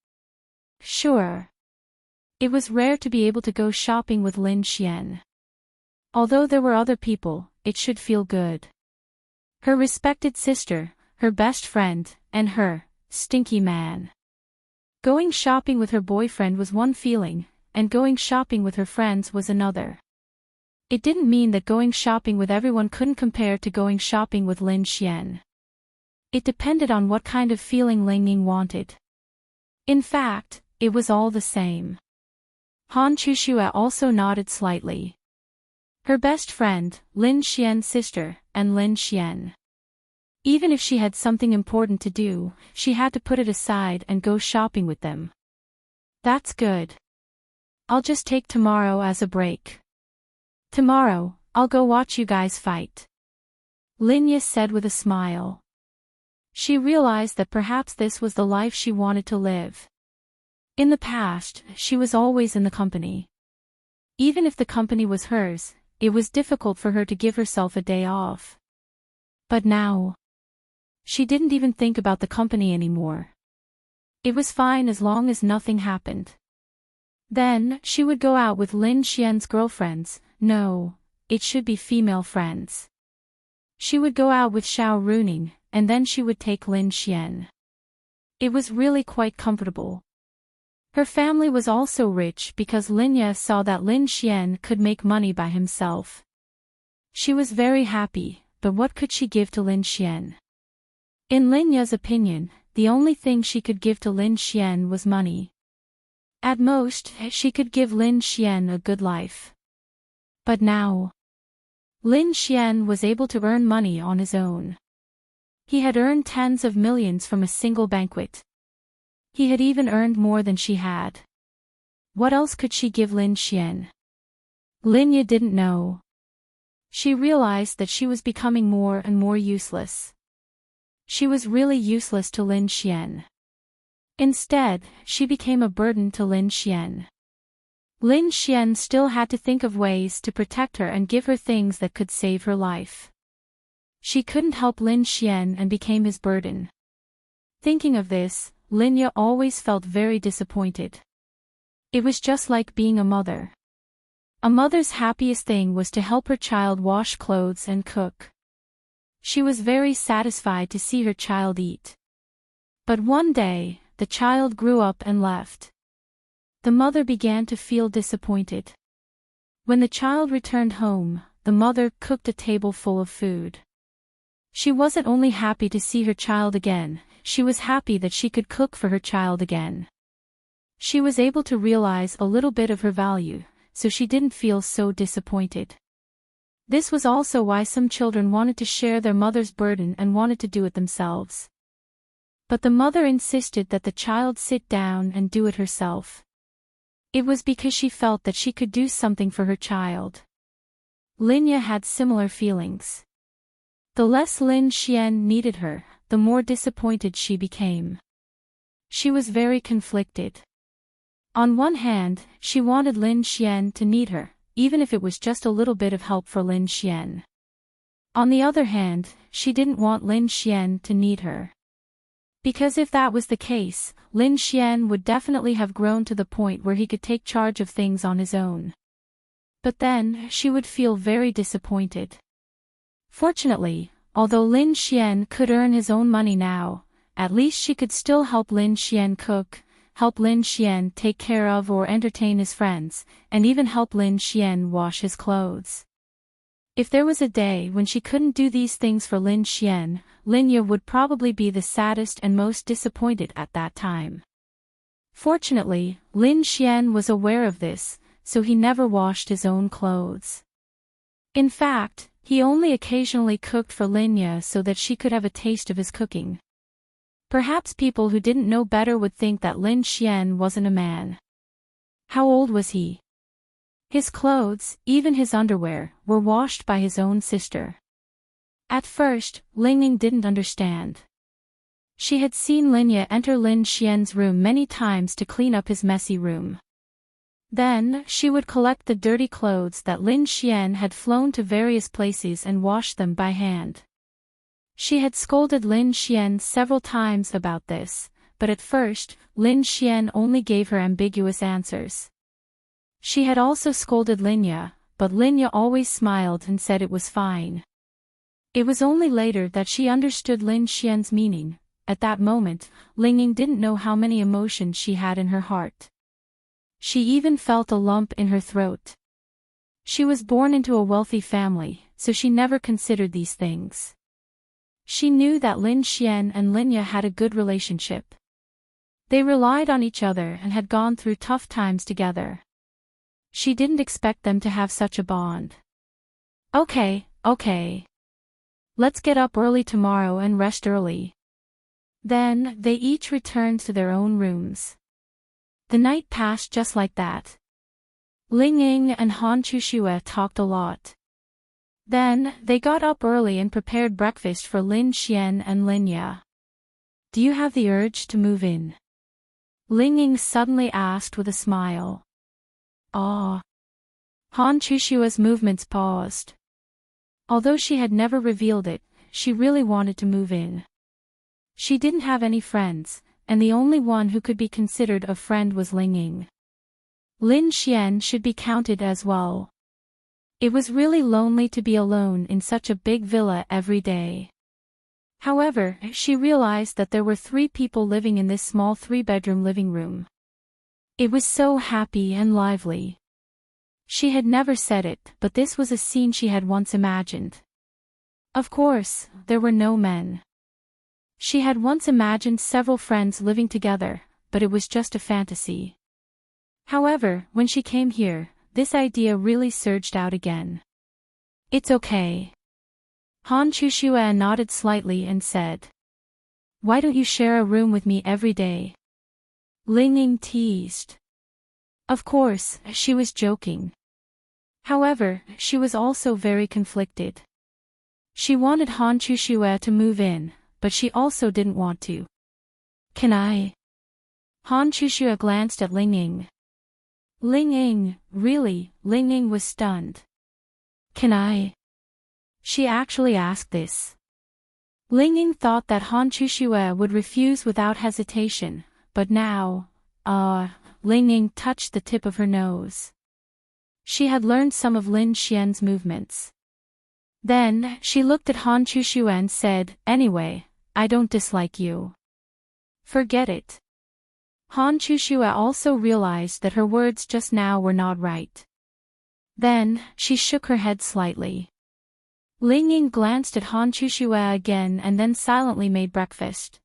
Sure. It was rare to be able to go shopping with Lin Xian. Although there were other people, it should feel good. Her respected sister, her best friend, and her stinky man. Going shopping with her boyfriend was one feeling, and going shopping with her friends was another. It didn't mean that going shopping with everyone couldn't compare to going shopping with Lin Xian. It depended on what kind of feeling Ling Ying wanted. In fact, it was all the same. Han Chuxue also nodded slightly. Her best friend, Lin Xian's sister, and Lin Xian. Even if she had something important to do, she had to put it aside and go shopping with them. That's good. I'll just take tomorrow as a break. Tomorrow, I'll go watch you guys fight. Lin Ye said with a smile. She realized that perhaps this was the life she wanted to live. In the past, she was always in the company. Even if the company was hers, it was difficult for her to give herself a day off. But now, she didn't even think about the company anymore. It was fine as long as nothing happened. Then, she would go out with Lin Xian's girlfriends. No, it should be female friends. She would go out with Xiao Runing, and then she would take Lin Xian. It was really quite comfortable. Her family was also rich because Lin Ye saw that Lin Xian could make money by himself. She was very happy, but what could she give to Lin Xian? In Lin Ye's opinion, the only thing she could give to Lin Xian was money. At most, she could give Lin Xian a good life. But now, Lin Xian was able to earn money on his own. He had earned tens of millions from a single banquet. He had even earned more than she had. What else could she give Lin Xian? Lin Ye didn't know. She realized that she was becoming more and more useless. She was really useless to Lin Xian. Instead, she became a burden to Lin Xian. Lin Xian still had to think of ways to protect her and give her things that could save her life. She couldn't help Lin Xian and became his burden. Thinking of this, Lin Ye always felt very disappointed. It was just like being a mother. A mother's happiest thing was to help her child wash clothes and cook. She was very satisfied to see her child eat. But one day, the child grew up and left. The mother began to feel disappointed. When the child returned home, the mother cooked a table full of food. She wasn't only happy to see her child again, she was happy that she could cook for her child again. She was able to realize a little bit of her value, so she didn't feel so disappointed. This was also why some children wanted to share their mother's burden and wanted to do it themselves. But the mother insisted that the child sit down and do it herself. It was because she felt that she could do something for her child. Lin Ye had similar feelings. The less Lin Xian needed her, the more disappointed she became. She was very conflicted. On one hand, she wanted Lin Xian to need her, even if it was just a little bit of help for Lin Xian. On the other hand, she didn't want Lin Xian to need her. Because if that was the case, Lin Xian would definitely have grown to the point where he could take charge of things on his own. But then, she would feel very disappointed. Fortunately, although Lin Xian could earn his own money now, at least she could still help Lin Xian cook, help Lin Xian take care of or entertain his friends, and even help Lin Xian wash his clothes. If there was a day when she couldn't do these things for Lin Xian, Linya would probably be the saddest and most disappointed at that time. Fortunately, Lin Xian was aware of this, so he never washed his own clothes. In fact, he only occasionally cooked for Linya so that she could have a taste of his cooking. Perhaps people who didn't know better would think that Lin Xian wasn't a man. How old was he? His clothes, even his underwear, were washed by his own sister. At first, Lingning didn't understand. She had seen Linya enter Lin Xian's room many times to clean up his messy room. Then, she would collect the dirty clothes that Lin Xian had flown to various places and wash them by hand. She had scolded Lin Xian several times about this, but at first, Lin Xian only gave her ambiguous answers. She had also scolded Linya, but Linya always smiled and said it was fine. It was only later that she understood Lin Xian's meaning. At that moment, Lingning didn't know how many emotions she had in her heart. She even felt a lump in her throat. She was born into a wealthy family, so she never considered these things. She knew that Lin Xian and Linya had a good relationship. They relied on each other and had gone through tough times together. She didn't expect them to have such a bond. Okay. Let's get up early tomorrow and rest early. Then, they each returned to their own rooms. The night passed just like that. Ling Ying and Han Chushue talked a lot. Then, they got up early and prepared breakfast for Lin Xian and Linya. Do you have the urge to move in? Ling Ying suddenly asked with a smile. Ah. Han Chushua's movements paused. Although she had never revealed it, she really wanted to move in. She didn't have any friends, and the only one who could be considered a friend was Ling Ying. Lin Xian should be counted as well. It was really lonely to be alone in such a big villa every day. However, she realized that there were 3 people living in this small 3-bedroom living room. It was so happy and lively. She had never said it, but this was a scene she had once imagined. Of course, there were no men. She had once imagined several friends living together, but it was just a fantasy. However, when she came here, this idea really surged out again. It's okay. Han Chushue nodded slightly and said. Why don't you share a room with me every day? Ling Ying teased. Of course, she was joking. However, she was also very conflicted. She wanted Han Chushue to move in, but she also didn't want to. Can I? Han Chushue glanced at Ling Ying. Ling Ying, really? Ling Ying was stunned. Can I? She actually asked this. Ling Ying thought that Han Chushue would refuse without hesitation, but now, Ling Ying touched the tip of her nose. She had learned some of Lin Xian's movements. Then, she looked at Han Chushue and said, Anyway, I don't dislike you. Forget it. Han Chushue also realized that her words just now were not right. Then, she shook her head slightly. Ling Ying glanced at Han Chushue again and then silently made breakfast.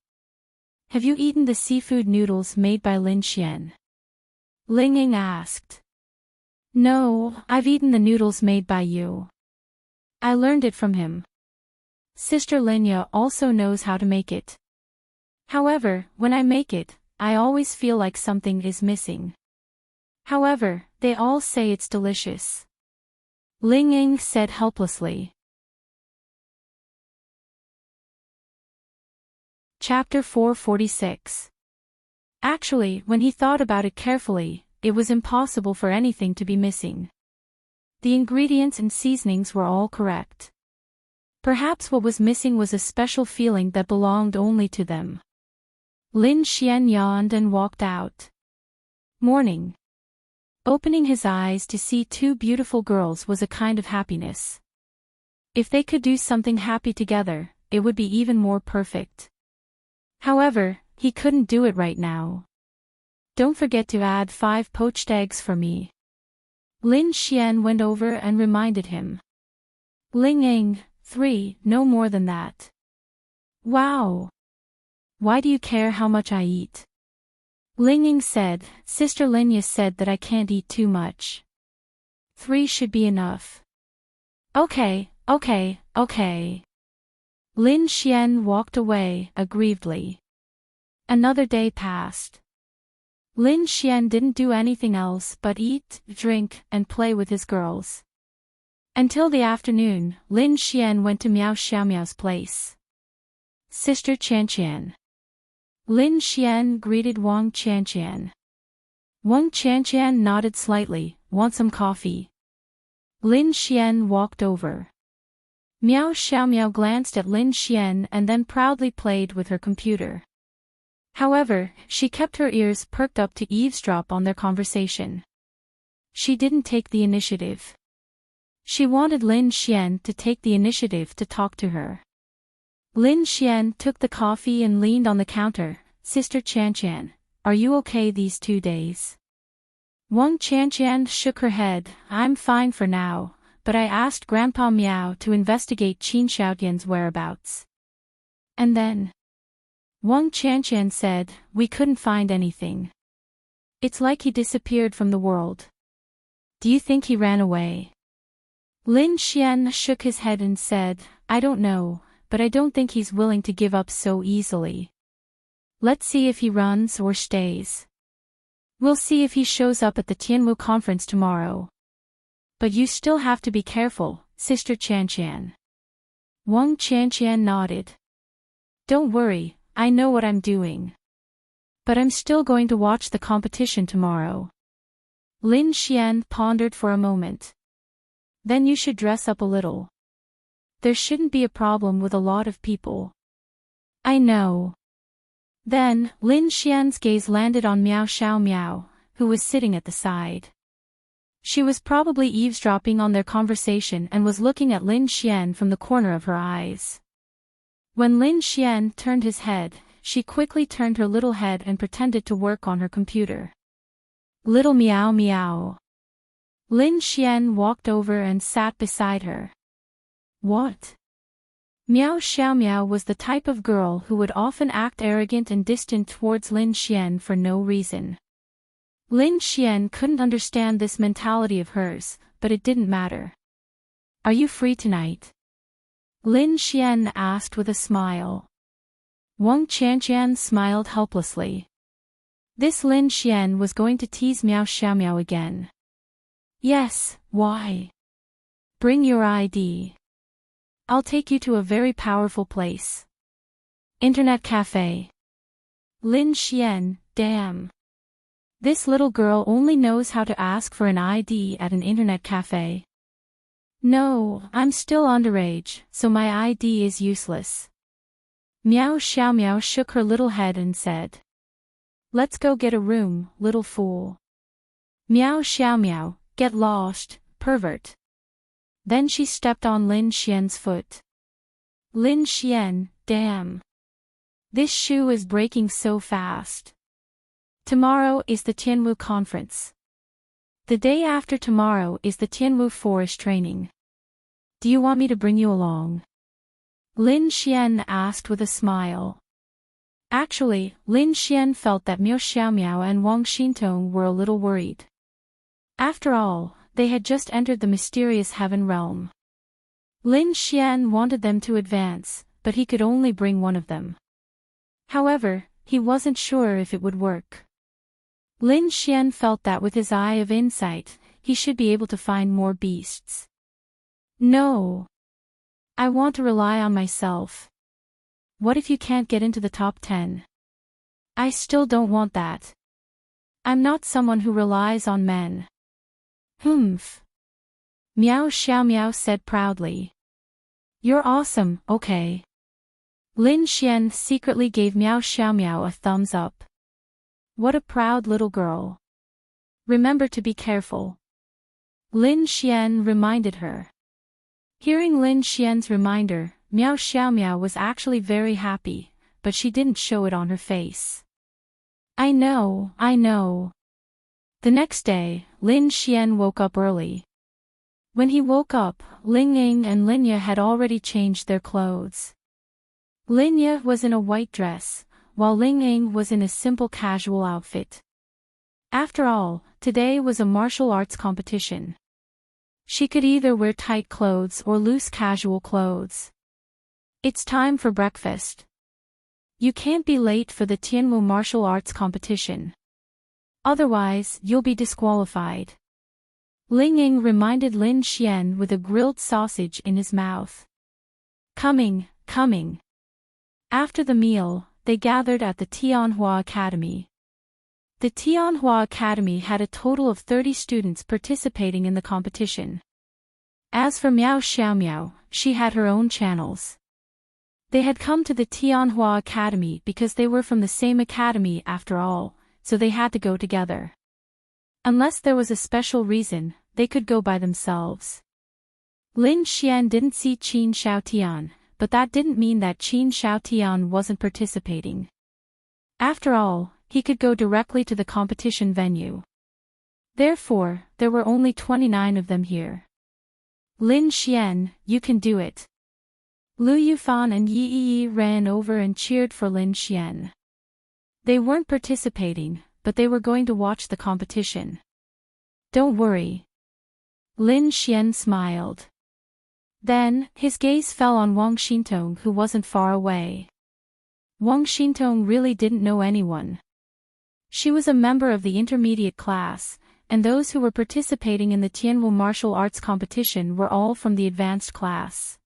Have you eaten the seafood noodles made by Lin Xian? Ling Ying asked. No, I've eaten the noodles made by you. I learned it from him. Sister Linya also knows how to make it. However, when I make it, I always feel like something is missing. However, they all say it's delicious. Ling Ying said helplessly. Chapter 446. Actually, when he thought about it carefully, it was impossible for anything to be missing. The ingredients and seasonings were all correct. Perhaps what was missing was a special feeling that belonged only to them. Lin Xian yawned and walked out. Morning. Opening his eyes to see 2 beautiful girls was a kind of happiness. If they could do something happy together, it would be even more perfect. However, he couldn't do it right now. Don't forget to add 5 poached eggs for me. Lin Xian went over and reminded him. Ling Ying, 3, no more than that. Wow. Why do you care how much I eat? Ling Ying said, Sister Linya said that I can't eat too much. 3 should be enough. Okay. Lin Xian walked away, aggrievedly. Another day passed. Lin Xian didn't do anything else but eat, drink, and play with his girls. Until the afternoon, Lin Xian went to Miao Xiaomiao's place. Sister Qianqian. Lin Xian greeted Wang Qianqian. Wang Qianqian nodded slightly. Want some coffee? Lin Xian walked over. Miao Xiaomiao glanced at Lin Xian and then proudly played with her computer. However, she kept her ears perked up to eavesdrop on their conversation. She didn't take the initiative. She wanted Lin Xian to take the initiative to talk to her. Lin Xian took the coffee and leaned on the counter. Sister Qianqian, are you okay these 2 days? Wang Qianqian shook her head. I'm fine for now, but I asked Grandpa Miao to investigate Qin Xiaotian's whereabouts. And then Wang Qianqian said, we couldn't find anything. It's like he disappeared from the world. Do you think he ran away? Lin Xian shook his head and said, I don't know, but I don't think he's willing to give up so easily. Let's see if he runs or stays. We'll see if he shows up at the Tianwu conference tomorrow. But you still have to be careful, Sister Qianqian. Wang Qianqian nodded. Don't worry, I know what I'm doing. But I'm still going to watch the competition tomorrow. Lin Xian pondered for a moment. Then you should dress up a little. There shouldn't be a problem with a lot of people. I know. Then, Lin Xian's gaze landed on Miao Xiaomiao, who was sitting at the side. She was probably eavesdropping on their conversation and was looking at Lin Xian from the corner of her eyes. When Lin Xian turned his head, she quickly turned her little head and pretended to work on her computer. Little Miao Miao. Lin Xian walked over and sat beside her. What? Miao Xiaomiao was the type of girl who would often act arrogant and distant towards Lin Xian for no reason. Lin Xian couldn't understand this mentality of hers, but it didn't matter. Are you free tonight? Lin Xian asked with a smile. Wang Qianqian smiled helplessly. This Lin Xian was going to tease Miao Xiaomiao again. Yes, why? Bring your ID. I'll take you to a very powerful place. Internet cafe. Lin Xian, damn. This little girl only knows how to ask for an ID at an internet cafe. No, I'm still underage, so my ID is useless. Miao Xiaomiao shook her little head and said. Let's go get a room, little fool. Miao Xiaomiao, get lost, pervert. Then she stepped on Lin Xian's foot. Lin Xian, damn. This shoe is breaking so fast. Tomorrow is the Tianwu conference. The day after tomorrow is the Tianwu forest training. Do you want me to bring you along? Lin Xian asked with a smile. Actually, Lin Xian felt that Miao Xiaomiao and Wang Xintong were a little worried. After all, they had just entered the mysterious heaven realm. Lin Xian wanted them to advance, but he could only bring one of them. However, he wasn't sure if it would work. Lin Xian felt that with his eye of insight, he should be able to find more beasts. No. I want to rely on myself. What if you can't get into the top 10? I still don't want that. I'm not someone who relies on men. Humph. Miao Xiaomiao said proudly. You're awesome, okay. Lin Xian secretly gave Miao Xiaomiao a thumbs up. What a proud little girl. Remember to be careful. Lin Xian reminded her. Hearing Lin Xian's reminder, Miao Xiaomiao was actually very happy, but she didn't show it on her face. I know, I know. The next day, Lin Xian woke up early. When he woke up, Ling Ying and Linya had already changed their clothes. Linya was in a white dress, while Ling Ying was in a simple casual outfit. After all, today was a martial arts competition. She could either wear tight clothes or loose casual clothes. It's time for breakfast. You can't be late for the Tianwu martial arts competition. Otherwise, you'll be disqualified. Ling Ying reminded Lin Xian with a grilled sausage in his mouth. Coming, coming. After the meal, they gathered at the Tianhua Academy. The Tianhua Academy had a total of 30 students participating in the competition. As for Miao Xiaomiao, she had her own channels. They had come to the Tianhua Academy because they were from the same academy after all, so they had to go together. Unless there was a special reason, they could go by themselves. Lin Xian didn't see Qin Xiaotian, but that didn't mean that Qin Xiaotian wasn't participating. After all, he could go directly to the competition venue. Therefore, there were only 29 of them here. Lin Xian, you can do it. Lu Yufan and Yi Yi ran over and cheered for Lin Xian. They weren't participating, but they were going to watch the competition. Don't worry. Lin Xian smiled. Then, his gaze fell on Wang Xintong, who wasn't far away. Wang Xintong really didn't know anyone. She was a member of the intermediate class, and those who were participating in the Tianwu martial arts competition were all from the advanced class.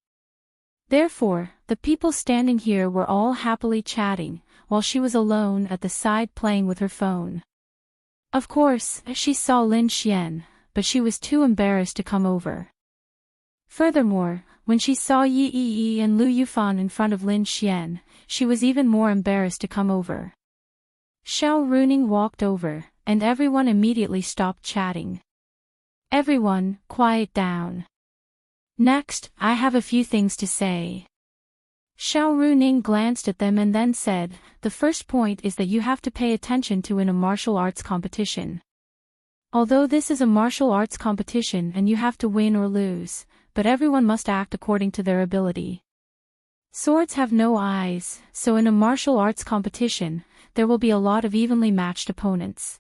Therefore, the people standing here were all happily chatting, while she was alone at the side playing with her phone. Of course, she saw Lin Xian, but she was too embarrassed to come over. Furthermore, when she saw Yi Yi and Lu Yufan in front of Lin Xian, she was even more embarrassed to come over. Xiao Runing walked over, and everyone immediately stopped chatting. Everyone, quiet down. Next, I have a few things to say. Xiao Runing glanced at them and then said, the first point is that you have to pay attention to in a martial arts competition. Although this is a martial arts competition and you have to win or lose, but everyone must act according to their ability. Swords have no eyes, so in a martial arts competition, there will be a lot of evenly matched opponents.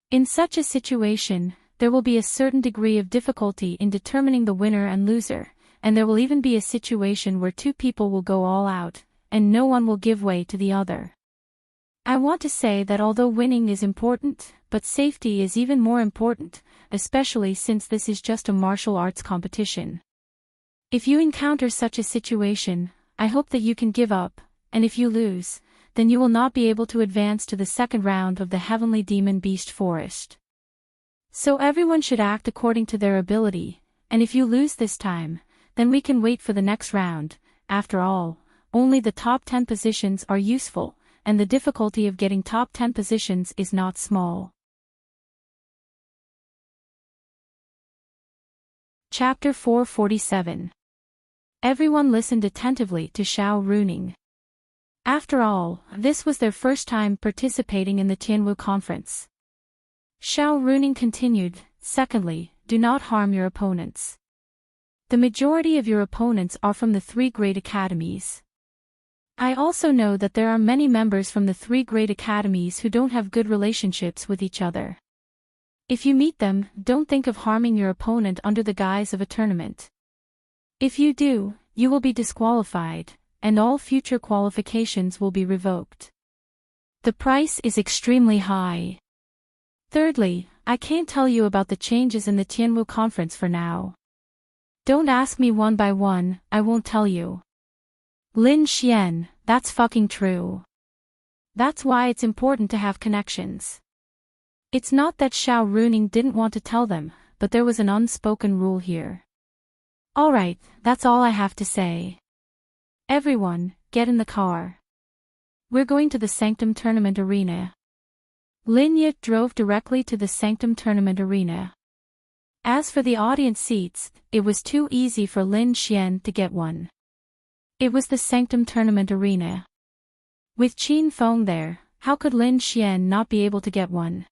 In such a situation, there will be a certain degree of difficulty in determining the winner and loser, and there will even be a situation where two people will go all out, and no one will give way to the other. I want to say that although winning is important, but safety is even more important, especially since this is just a martial arts competition. If you encounter such a situation, I hope that you can give up, and if you lose, then you will not be able to advance to the second round of the Heavenly Demon Beast Forest. So everyone should act according to their ability, and if you lose this time, then we can wait for the next round. After all, only the top 10 positions are useful, and the difficulty of getting top 10 positions is not small. Chapter 447. Everyone listened attentively to Xiao Runing. After all, this was their first time participating in the Tianwu conference. Xiao Runing continued, secondly, do not harm your opponents. The majority of your opponents are from the 3 great academies. I also know that there are many members from the 3 great academies who don't have good relationships with each other. If you meet them, don't think of harming your opponent under the guise of a tournament. If you do, you will be disqualified, and all future qualifications will be revoked. The price is extremely high. Thirdly, I can't tell you about the changes in the Tianwu conference for now. Don't ask me one by one, I won't tell you. Lin Xian, that's fucking true. That's why it's important to have connections. It's not that Xiao Runing didn't want to tell them, but there was an unspoken rule here. Alright, that's all I have to say. Everyone, get in the car. We're going to the Sanctum Tournament Arena. Lin Yi drove directly to the Sanctum Tournament Arena. As for the audience seats, it was too easy for Lin Xian to get one. It was the Sanctum Tournament Arena. With Qin Feng there, how could Lin Xian not be able to get one?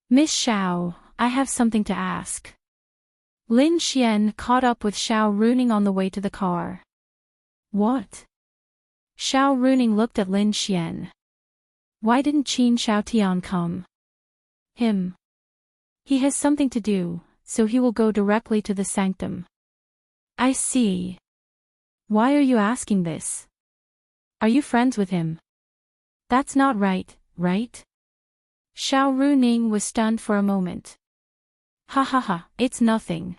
Miss Xiao, I have something to ask. Lin Xian caught up with Xiao Runing on the way to the car. What? Xiao Runing looked at Lin Xian. Why didn't Qin Xiaotian come? Him. He has something to do, so he will go directly to the sanctum. I see. Why are you asking this? Are you friends with him? That's not right, right? Xiao Runing was stunned for a moment. Ha ha ha, it's nothing.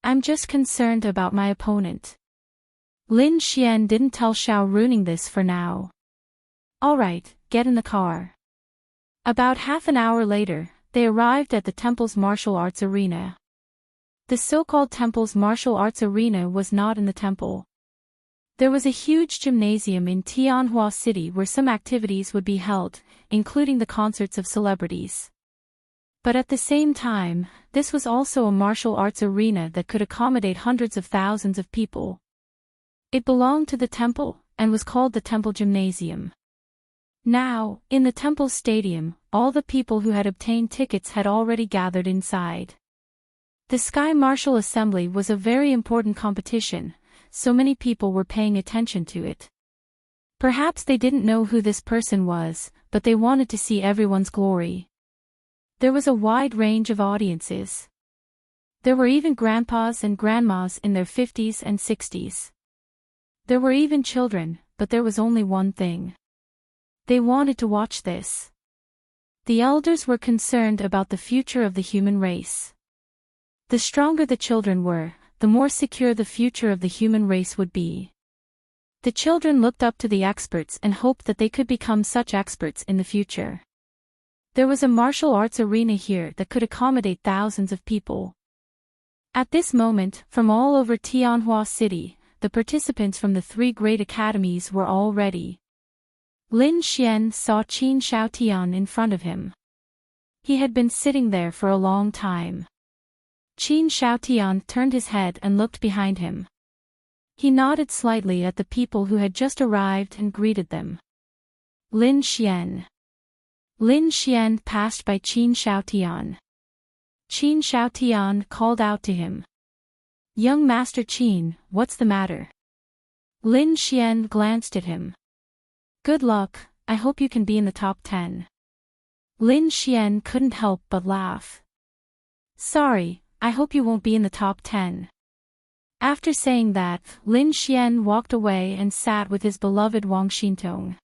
I'm just concerned about my opponent. Lin Xian didn't tell Xiao Runing this for now. Alright, get in the car. About half an hour later, they arrived at the temple's martial arts arena. The so-called temple's martial arts arena was not in the temple. There was a huge gymnasium in Tianhua City where some activities would be held, including the concerts of celebrities. But at the same time, this was also a martial arts arena that could accommodate hundreds of thousands of people. It belonged to the temple, and was called the Temple Gymnasium. Now, in the temple stadium, all the people who had obtained tickets had already gathered inside. The Sky Martial Assembly was a very important competition, so many people were paying attention to it. Perhaps they didn't know who this person was, but they wanted to see everyone's glory. There was a wide range of audiences. There were even grandpas and grandmas in their 50s and 60s. There were even children, but there was only one thing. They wanted to watch this. The elders were concerned about the future of the human race. The stronger the children were, the more secure the future of the human race would be. The children looked up to the experts and hoped that they could become such experts in the future. There was a martial arts arena here that could accommodate thousands of people. At this moment, from all over Tianhua City, the participants from the three great academies were all ready. Lin Xian saw Qin Xiaotian in front of him. He had been sitting there for a long time. Qin Xiaotian turned his head and looked behind him. He nodded slightly at the people who had just arrived and greeted them. Lin Xian. Lin Xian passed by Qin Xiaotian. Qin Xiaotian called out to him. Young Master Qin, what's the matter? Lin Xian glanced at him. Good luck, I hope you can be in the top 10. Lin Xian couldn't help but laugh. Sorry, I hope you won't be in the top 10. After saying that, Lin Xian walked away and sat with his beloved Wang Xintong.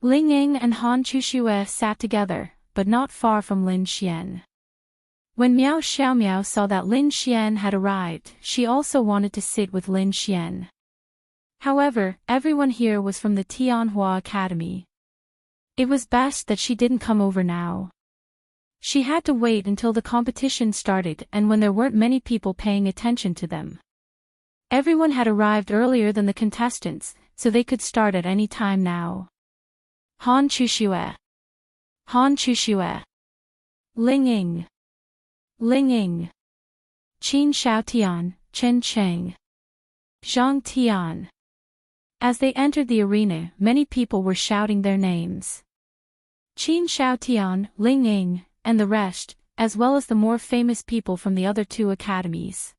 Ling Ying and Han Chuxue sat together, but not far from Lin Xian. When Miao Xiaomiao saw that Lin Xian had arrived, she also wanted to sit with Lin Xian. However, everyone here was from the Tianhua Academy. It was best that she didn't come over now. She had to wait until the competition started and when there weren't many people paying attention to them. Everyone had arrived earlier than the contestants, so they could start at any time now. Han Chuxue. Han Chuxue. Ling Ying. Ling Ying. Qin Xiaotian, Chen Cheng. Zhang Tian. As they entered the arena, many people were shouting their names. Qin Xiaotian, Ling Ying, and the rest, as well as the more famous people from the other two academies.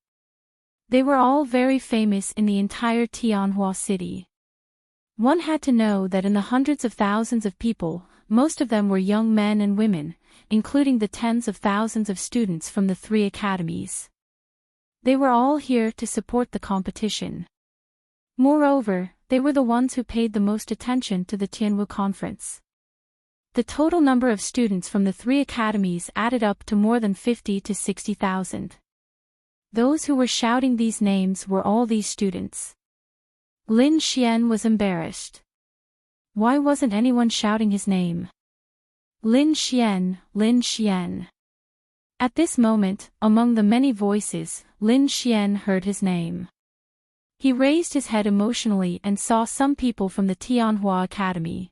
They were all very famous in the entire Tianhua city. One had to know that in the hundreds of thousands of people, most of them were young men and women, including the tens of thousands of students from the three academies. They were all here to support the competition. Moreover, they were the ones who paid the most attention to the Tianwu conference. The total number of students from the three academies added up to more than 50 to 60,000. Those who were shouting these names were all these students. Lin Xian was embarrassed. Why wasn't anyone shouting his name? Lin Xian, Lin Xian. At this moment, among the many voices, Lin Xian heard his name. He raised his head emotionally and saw some people from the Tianhua Academy.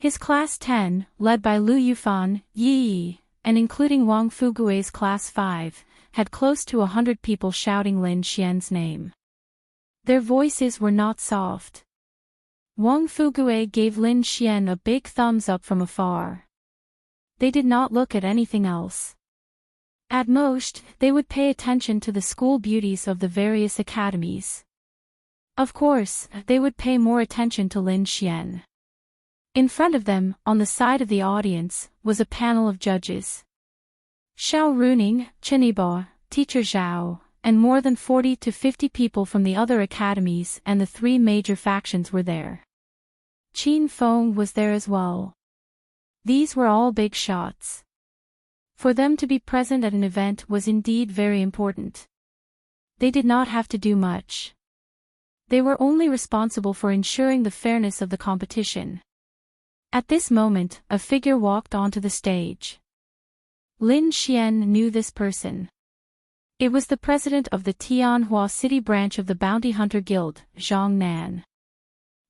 His class 10, led by Lu Yufan, Yi, and including Wang Fugui's class 5, had close to 100 people shouting Lin Xian's name. Their voices were not soft. Wang Fugue gave Lin Xian a big thumbs up from afar. They did not look at anything else. At most, they would pay attention to the school beauties of the various academies. Of course, they would pay more attention to Lin Xian. In front of them, on the side of the audience, was a panel of judges. Xiao Runing, Chenibo, Teacher Zhao, and more than 40 to 50 people from the other academies and the three major factions were there. Qin Feng was there as well. These were all big shots. For them to be present at an event was indeed very important. They did not have to do much. They were only responsible for ensuring the fairness of the competition. At this moment, a figure walked onto the stage. Lin Xian knew this person. It was the president of the Tianhua City branch of the Bounty Hunter Guild, Zhang Nan.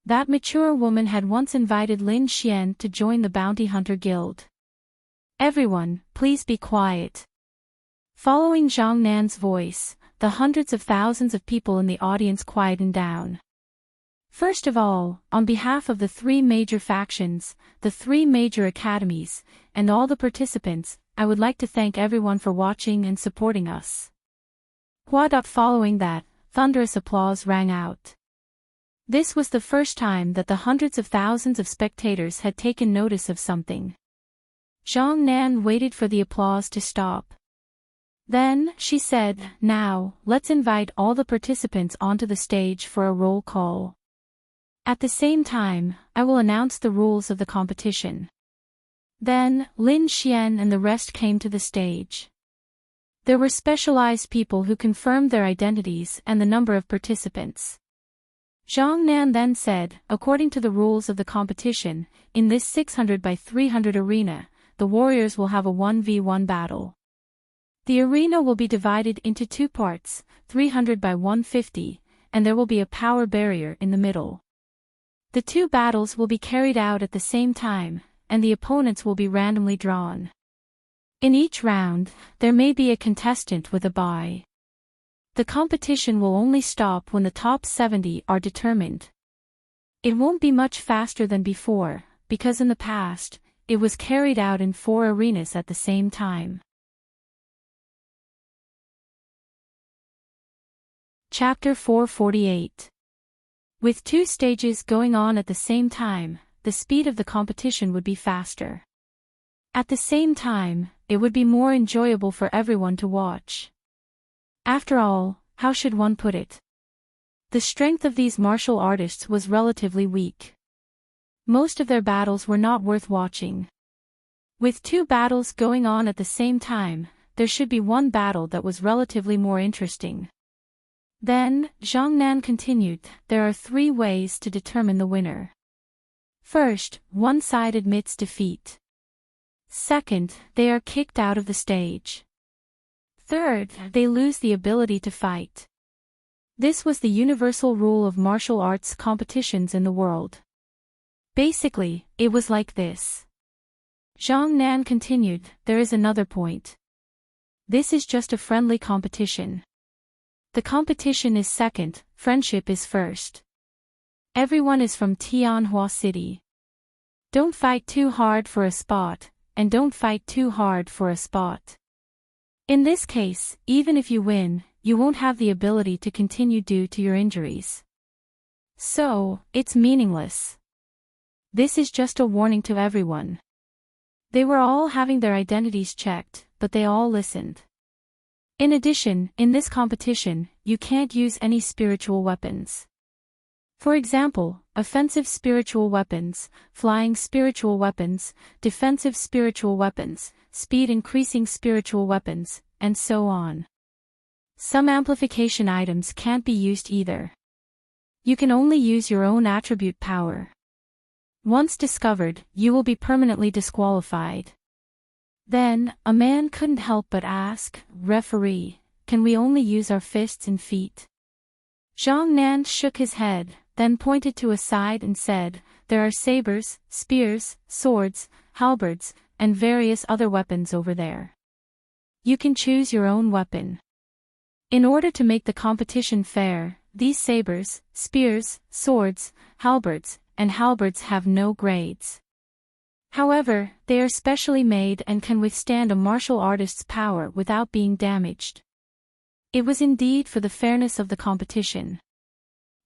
That mature woman had once invited Lin Xian to join the Bounty Hunter Guild. Everyone, please be quiet. Following Zhang Nan's voice, the hundreds of thousands of people in the audience quietened down. First of all, on behalf of the three major factions, the three major academies, and all the participants, I would like to thank everyone for watching and supporting us. Following that, thunderous applause rang out. This was the first time that the hundreds of thousands of spectators had taken notice of something. Zhang Nan waited for the applause to stop. Then, she said, "Now, let's invite all the participants onto the stage for a roll call. At the same time, I will announce the rules of the competition." Then, Lin Xian and the rest came to the stage. There were specialized people who confirmed their identities and the number of participants. Zhang Nan then said, according to the rules of the competition, in this 600 by 300 arena, the warriors will have a 1v1 battle. The arena will be divided into two parts, 300 by 150, and there will be a power barrier in the middle. The two battles will be carried out at the same time, and the opponents will be randomly drawn. In each round, there may be a contestant with a bye. The competition will only stop when the top 70 are determined. It won't be much faster than before, because in the past, it was carried out in 4 arenas at the same time. Chapter 448. With 2 stages going on at the same time, the speed of the competition would be faster. At the same time, it would be more enjoyable for everyone to watch. After all, how should one put it? The strength of these martial artists was relatively weak. Most of their battles were not worth watching. With 2 battles going on at the same time, there should be one battle that was relatively more interesting. Then, Zhang Nan continued, there are 3 ways to determine the winner. First, one side admits defeat. Second, they are kicked out of the stage. Third, they lose the ability to fight. This was the universal rule of martial arts competitions in the world. Basically, it was like this. Zhang Nan continued, there is another point. This is just a friendly competition. The competition is second, friendship is first. Everyone is from Tianhua City. Don't fight too hard for a spot, and don't fight too hard for a spot. In this case, even if you win, you won't have the ability to continue due to your injuries. So, it's meaningless. This is just a warning to everyone. They were all having their identities checked, but they all listened. In addition, in this competition, you can't use any spiritual weapons. For example, offensive spiritual weapons, flying spiritual weapons, defensive spiritual weapons, speed increasing spiritual weapons, and so on. Some amplification items can't be used either. You can only use your own attribute power. Once discovered, you will be permanently disqualified. Then, a man couldn't help but ask, referee, can we only use our fists and feet? Zhang Nan shook his head, then pointed to a side and said, there are sabers, spears, swords, halberds, and various other weapons over there. You can choose your own weapon. In order to make the competition fair, these sabers, spears, swords, halberds, and halberds have no grades. However, they are specially made and can withstand a martial artist's power without being damaged. It was indeed for the fairness of the competition.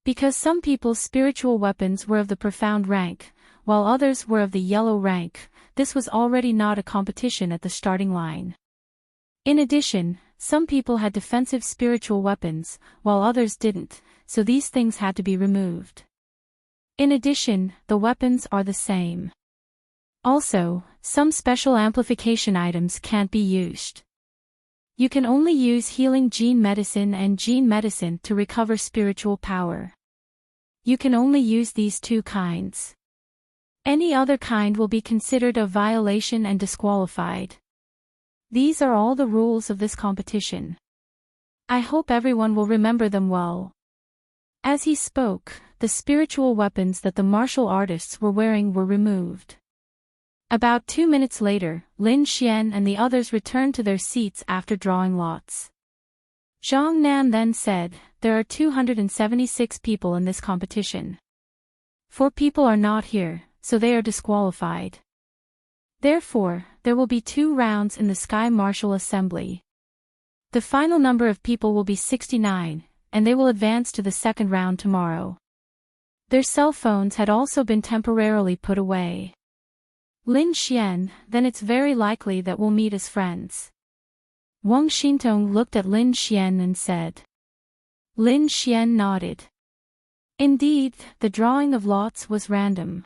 Because some people's spiritual weapons were of the profound rank, while others were of the yellow rank, this was already not a competition at the starting line. In addition, some people had defensive spiritual weapons, while others didn't, so these things had to be removed. In addition, the weapons are the same. Also, some special amplification items can't be used. You can only use healing gene medicine and gene medicine to recover spiritual power. You can only use these two kinds. Any other kind will be considered a violation and disqualified. These are all the rules of this competition. I hope everyone will remember them well. As he spoke, the spiritual weapons that the martial artists were wearing were removed. About 2 minutes later, Lin Xian and the others returned to their seats after drawing lots. Zhang Nan then said, "There are 276 people in this competition. 4 people are not here, so they are disqualified. Therefore, there will be 2 rounds in the Sky Martial Assembly. The final number of people will be 69, and they will advance to the second round tomorrow." Their cell phones had also been temporarily put away. Lin Xian, then it's very likely that we'll meet as friends. Wang Xintong looked at Lin Xian and said. Lin Xian nodded. Indeed, the drawing of lots was random.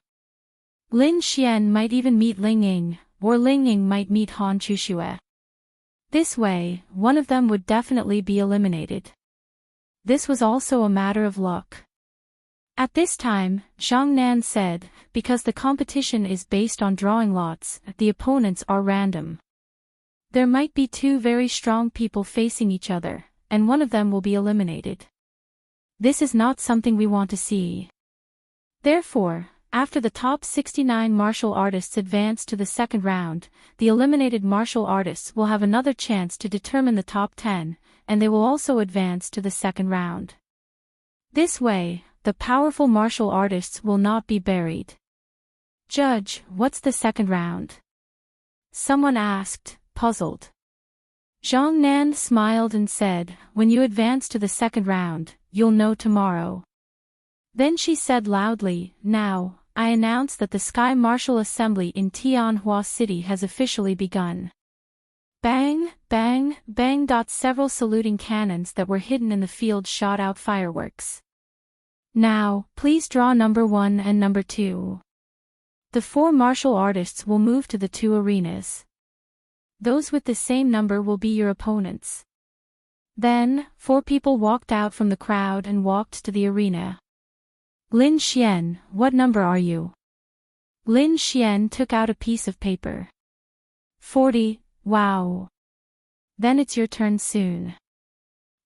Lin Xian might even meet Ling Ying, or Ling Ying might meet Han Chuxue. This way, one of them would definitely be eliminated. This was also a matter of luck. At this time, Zhang Nan said, because the competition is based on drawing lots, the opponents are random. There might be 2 very strong people facing each other, and one of them will be eliminated. This is not something we want to see. Therefore, after the top 69 martial artists advance to the second round, the eliminated martial artists will have another chance to determine the top 10, and they will also advance to the second round. This way, the powerful martial artists will not be buried. Judge, what's the second round? Someone asked, puzzled. Zhang Nan smiled and said, when you advance to the second round, you'll know tomorrow. Then she said loudly, now, I announce that the Sky Martial Assembly in Tianhua City has officially begun. Bang, bang, bang. Several saluting cannons that were hidden in the field shot out fireworks. Now, please draw number 1 and number 2. The 4 martial artists will move to the 2 arenas. Those with the same number will be your opponents. Then, 4 people walked out from the crowd and walked to the arena. Lin Xian, what number are you? Lin Xian took out a piece of paper. 40, wow. Then it's your turn soon.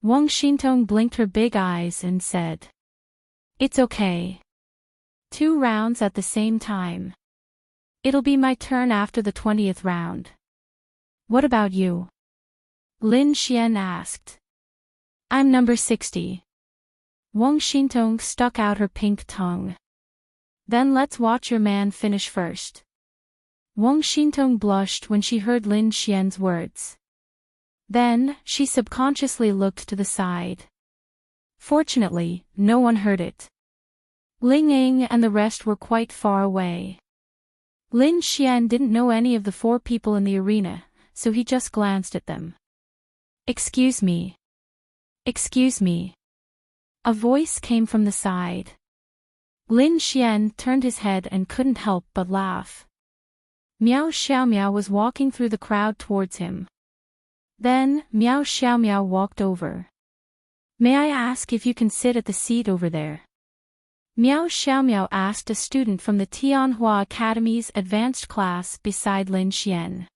Wang Xintong blinked her big eyes and said. It's okay. 2 rounds at the same time. It'll be my turn after the 20th round. What about you? Lin Xian asked. I'm number 60. Wang Xintong stuck out her pink tongue. Then let's watch your man finish first. Wang Xintong blushed when she heard Lin Xian's words. Then, she subconsciously looked to the side. Fortunately, no one heard it. Ling Ying and the rest were quite far away. Lin Xian didn't know any of the 4 people in the arena, so he just glanced at them. Excuse me. Excuse me. A voice came from the side. Lin Xian turned his head and couldn't help but laugh. Miao Xiaomiao was walking through the crowd towards him. Then, Miao Xiaomiao walked over. May I ask if you can sit at the seat over there? Miao Xiaomiao asked a student from the Tianhua Academy's advanced class beside Lin Xian.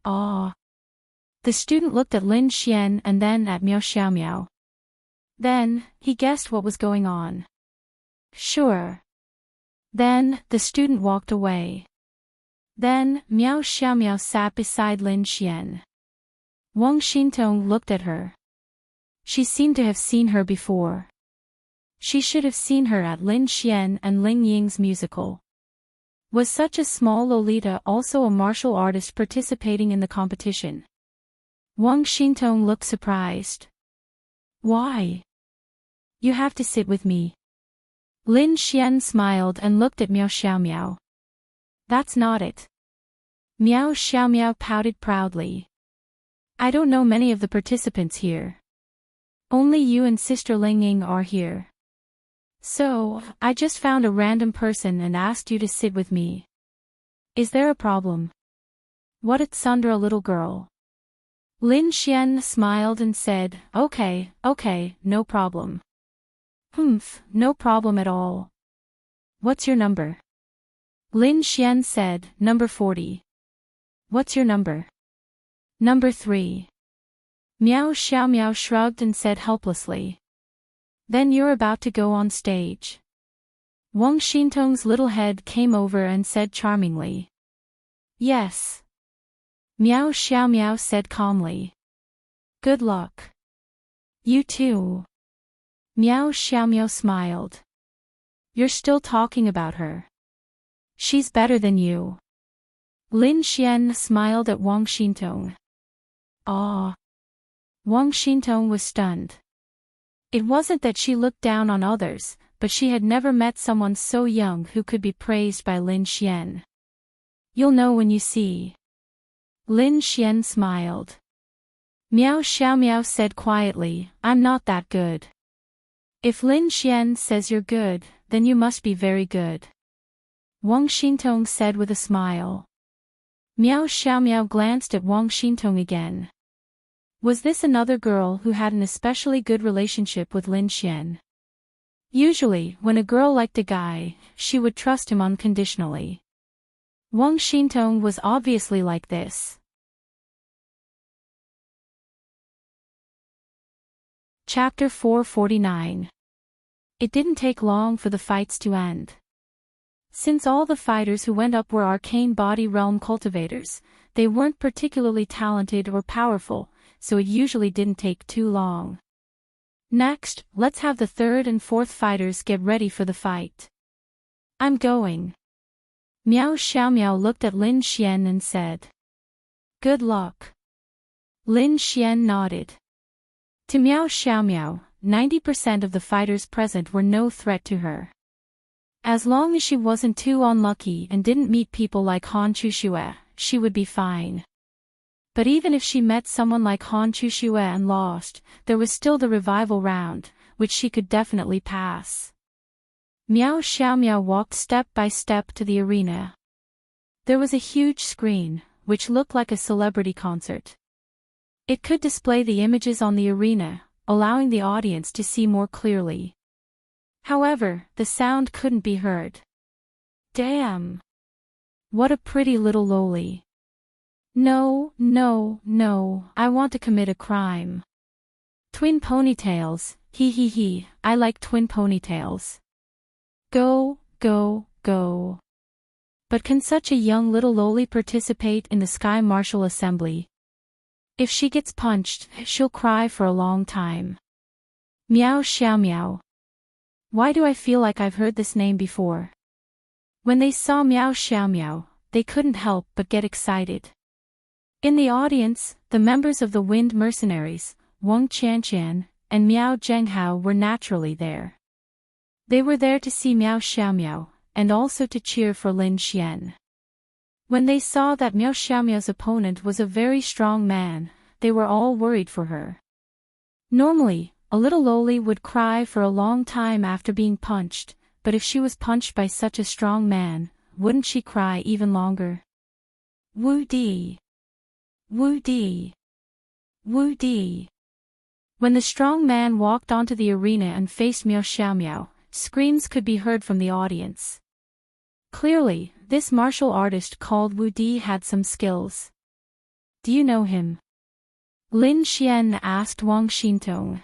Ah. The student looked at Lin Xian and then at Miao Xiaomiao. Then, he guessed what was going on. Sure. Then, the student walked away. Then, Miao Xiaomiao sat beside Lin Xian. Wang Xintong looked at her. She seemed to have seen her before. She should have seen her at Lin Xian and Ling Ying's musical. Was such a small Lolita also a martial artist participating in the competition? Wang Xintong looked surprised. Why? You have to sit with me. Lin Xian smiled and looked at Miao Xiaomiao. That's not it. Miao Xiaomiao pouted proudly. I don't know many of the participants here. Only you and Sister Ling Ying are here. So, I just found a random person and asked you to sit with me. Is there a problem? What at Sundra little girl? Lin Xian smiled and said, okay, no problem. No problem at all. What's your number? Lin Xian said, number 40. What's your number? Number 3. Miao Xiaomiao shrugged and said helplessly. Then you're about to go on stage. Wang Xintong's little head came over and said charmingly. Yes. Miao Xiaomiao said calmly. Good luck. You too. Miao Xiaomiao smiled. You're still talking about her. She's better than you. Lin Xian smiled at Wang Xintong. Ah. Wang Xintong was stunned. It wasn't that she looked down on others, but she had never met someone so young who could be praised by Lin Xian. You'll know when you see. Lin Xian smiled. Miao Xiaomiao said quietly, I'm not that good. If Lin Xian says you're good, then you must be very good. Wang Xintong said with a smile. Miao Xiaomiao glanced at Wang Xintong again. Was this another girl who had an especially good relationship with Lin Xian? Usually, when a girl liked a guy, she would trust him unconditionally. Wang Xintong was obviously like this. Chapter 449. It didn't take long for the fights to end. Since all the fighters who went up were arcane body realm cultivators, they weren't particularly talented or powerful, so it usually didn't take too long. Next, let's have the third and fourth fighters get ready for the fight. I'm going. Miao Xiaomiao looked at Lin Xian and said. Good luck. Lin Xian nodded. To Miao Xiaomiao, 90% of the fighters present were no threat to her. As long as she wasn't too unlucky and didn't meet people like Han Chuxue, she would be fine. But even if she met someone like Han Chuxue and lost, there was still the revival round, which she could definitely pass. Miao Xiaomiao walked step by step to the arena. There was a huge screen, which looked like a celebrity concert. It could display the images on the arena, allowing the audience to see more clearly. However, the sound couldn't be heard. Damn! What a pretty little loli. No, I want to commit a crime. Twin ponytails, he, I like twin ponytails. Go. But can such a young little loli participate in the Sky Martial Assembly? If she gets punched, she'll cry for a long time. Miao Xiaomiao. Why do I feel like I've heard this name before? When they saw Miao Xiaomiao, they couldn't help but get excited. In the audience, the members of the Wind Mercenaries, Wang Qianqian, and Miao Zhenghao were naturally there. They were there to see Miao Xiaomiao, and also to cheer for Lin Xian. When they saw that Miao Xiaomiao's opponent was a very strong man, they were all worried for her. Normally, a little loli would cry for a long time after being punched, but if she was punched by such a strong man, wouldn't she cry even longer? Wu Di. Wu Di. Wu Di. When the strong man walked onto the arena and faced Miao Xiaomiao, screams could be heard from the audience. Clearly, this martial artist called Wu Di had some skills. Do you know him? Lin Xian asked Wang Xintong.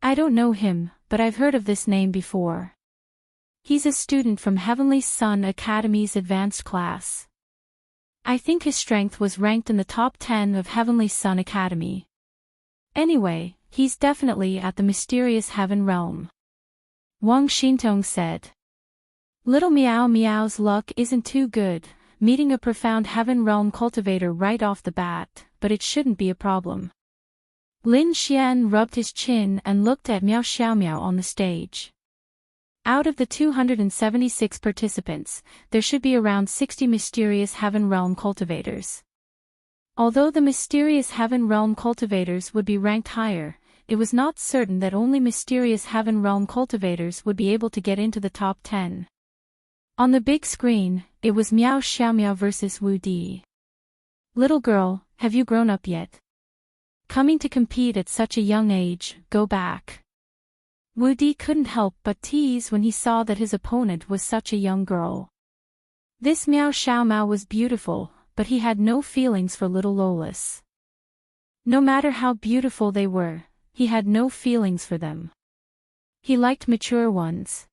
I don't know him, but I've heard of this name before. He's a student from Heavenly Sun Academy's advanced class. I think his strength was ranked in the top 10 of Heavenly Sun Academy. Anyway, he's definitely at the mysterious heaven realm. Wang Xintong said. Little Meow Meow's luck isn't too good, meeting a profound Heaven Realm cultivator right off the bat, but it shouldn't be a problem. Lin Xian rubbed his chin and looked at Miao Xiaomiao on the stage. Out of the 276 participants, there should be around 60 mysterious Heaven Realm cultivators. Although the mysterious Heaven Realm cultivators would be ranked higher, it was not certain that only mysterious Heaven Realm cultivators would be able to get into the top 10. On the big screen, it was Miao Xiaomiao versus Wu Di. Little girl, have you grown up yet? Coming to compete at such a young age, go back. Wu Di couldn't help but tease when he saw that his opponent was such a young girl. This Miao Xiaomiao was beautiful, but he had no feelings for little Lolis. No matter how beautiful they were, he had no feelings for them. He liked mature ones.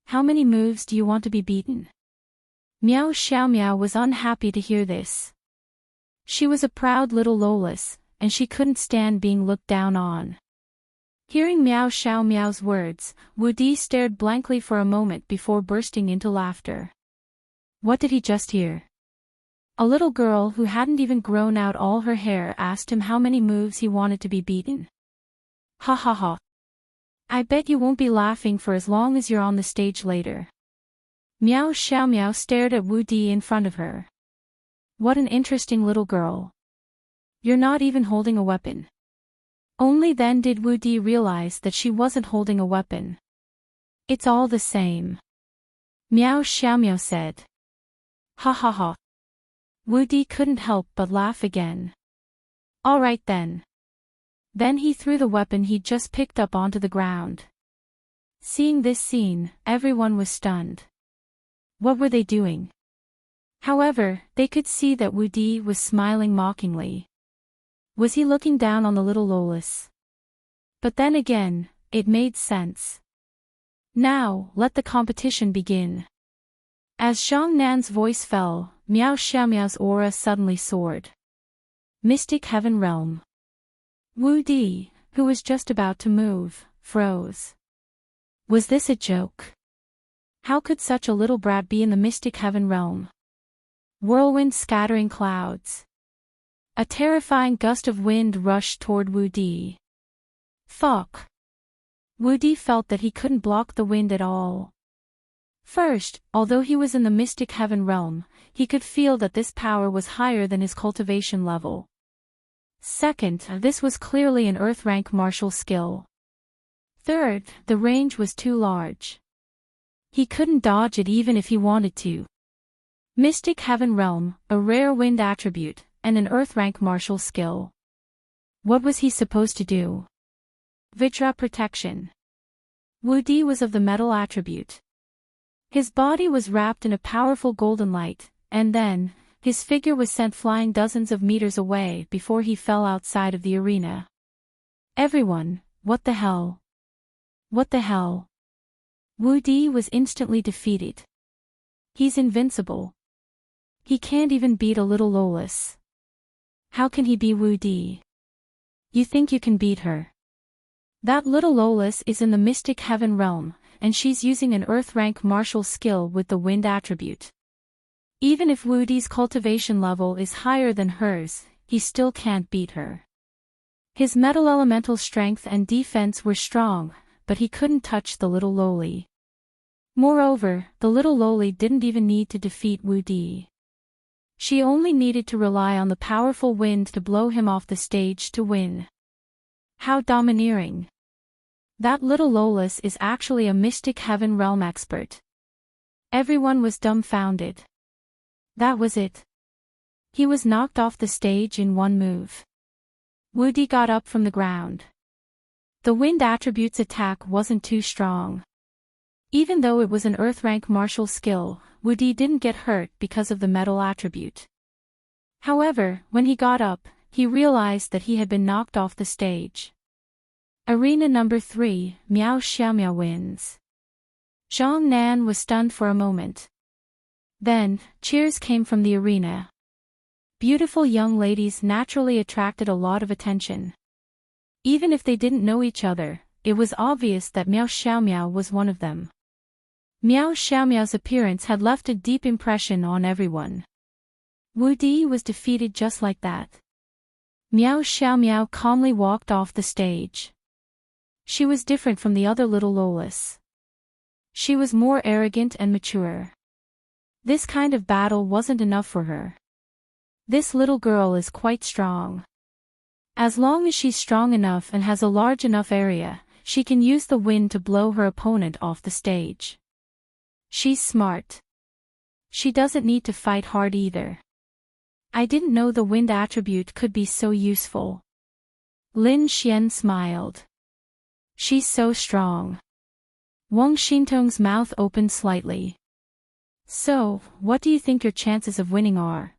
How many moves do you want to be beaten? Miao Xiaomiao was unhappy to hear this. She was a proud little Lolis, and she couldn't stand being looked down on. Hearing Miao Xiaomiao's words, Wu Di stared blankly for a moment before bursting into laughter. What did he just hear? A little girl who hadn't even grown out all her hair asked him how many moves he wanted to be beaten. Ha ha ha. I bet you won't be laughing for as long as you're on the stage later. Miao Xiaomiao stared at Wu Di in front of her. What an interesting little girl. You're not even holding a weapon. Only then did Wu Di realize that she wasn't holding a weapon. It's all the same. Miao Xiaomiao said. Ha ha ha. Wu Di couldn't help but laugh again. All right then. Then he threw the weapon he'd just picked up onto the ground. Seeing this scene, everyone was stunned. What were they doing? However, they could see that Wu Di was smiling mockingly. Was he looking down on the little Lolis? But then again, it made sense. Now, let the competition begin. As Zhang Nan's voice fell, Miao Xiaomiao's aura suddenly soared. Mystic Heaven Realm. Wu Di, who was just about to move, froze. Was this a joke? How could such a little brat be in the Mystic Heaven Realm? Whirlwind scattering clouds. A terrifying gust of wind rushed toward Wu Di. Fuck. Wu Di felt that he couldn't block the wind at all. First, although he was in the Mystic Heaven Realm, he could feel that this power was higher than his cultivation level. Second, this was clearly an Earth rank martial skill. Third, the range was too large. He couldn't dodge it even if he wanted to. Mystic Heaven Realm, a rare wind attribute, and an Earth rank martial skill. What was he supposed to do? Vajra protection. Wu Di was of the metal attribute. His body was wrapped in a powerful golden light, and then, his figure was sent flying dozens of meters away before he fell outside of the arena. Everyone, what the hell? What the hell? Wu Di was instantly defeated. He's invincible. He can't even beat a little Lolis. How can he be Wu Di? You think you can beat her? That little Lolis is in the Mystic Heaven Realm, and she's using an Earth rank martial skill with the wind attribute. Even if Wu Di's cultivation level is higher than hers, he still can't beat her. His metal elemental strength and defense were strong, but he couldn't touch the little Loli. Moreover, the little Loli didn't even need to defeat Wu Di. She only needed to rely on the powerful wind to blow him off the stage to win. How domineering. That little Lolis is actually a Mystic Heaven Realm expert. Everyone was dumbfounded. That was it. He was knocked off the stage in one move. Wu Di got up from the ground. The wind attribute's attack wasn't too strong. Even though it was an Earth rank martial skill, Wu Di didn't get hurt because of the metal attribute. However, when he got up, he realized that he had been knocked off the stage. Arena number 3, Miao Xiaomiao wins. Zhang Nan was stunned for a moment. Then, cheers came from the arena. Beautiful young ladies naturally attracted a lot of attention. Even if they didn't know each other, it was obvious that Miao Xiaomiao was one of them. Miao Xiaomiao's appearance had left a deep impression on everyone. Wu Di was defeated just like that. Miao Xiaomiao calmly walked off the stage. She was different from the other little Lolas. She was more arrogant and mature. This kind of battle wasn't enough for her. This little girl is quite strong. As long as she's strong enough and has a large enough area, she can use the wind to blow her opponent off the stage. She's smart. She doesn't need to fight hard either. I didn't know the wind attribute could be so useful. Lin Xian smiled. She's so strong. Wang Xintong's mouth opened slightly. So, what do you think your chances of winning are?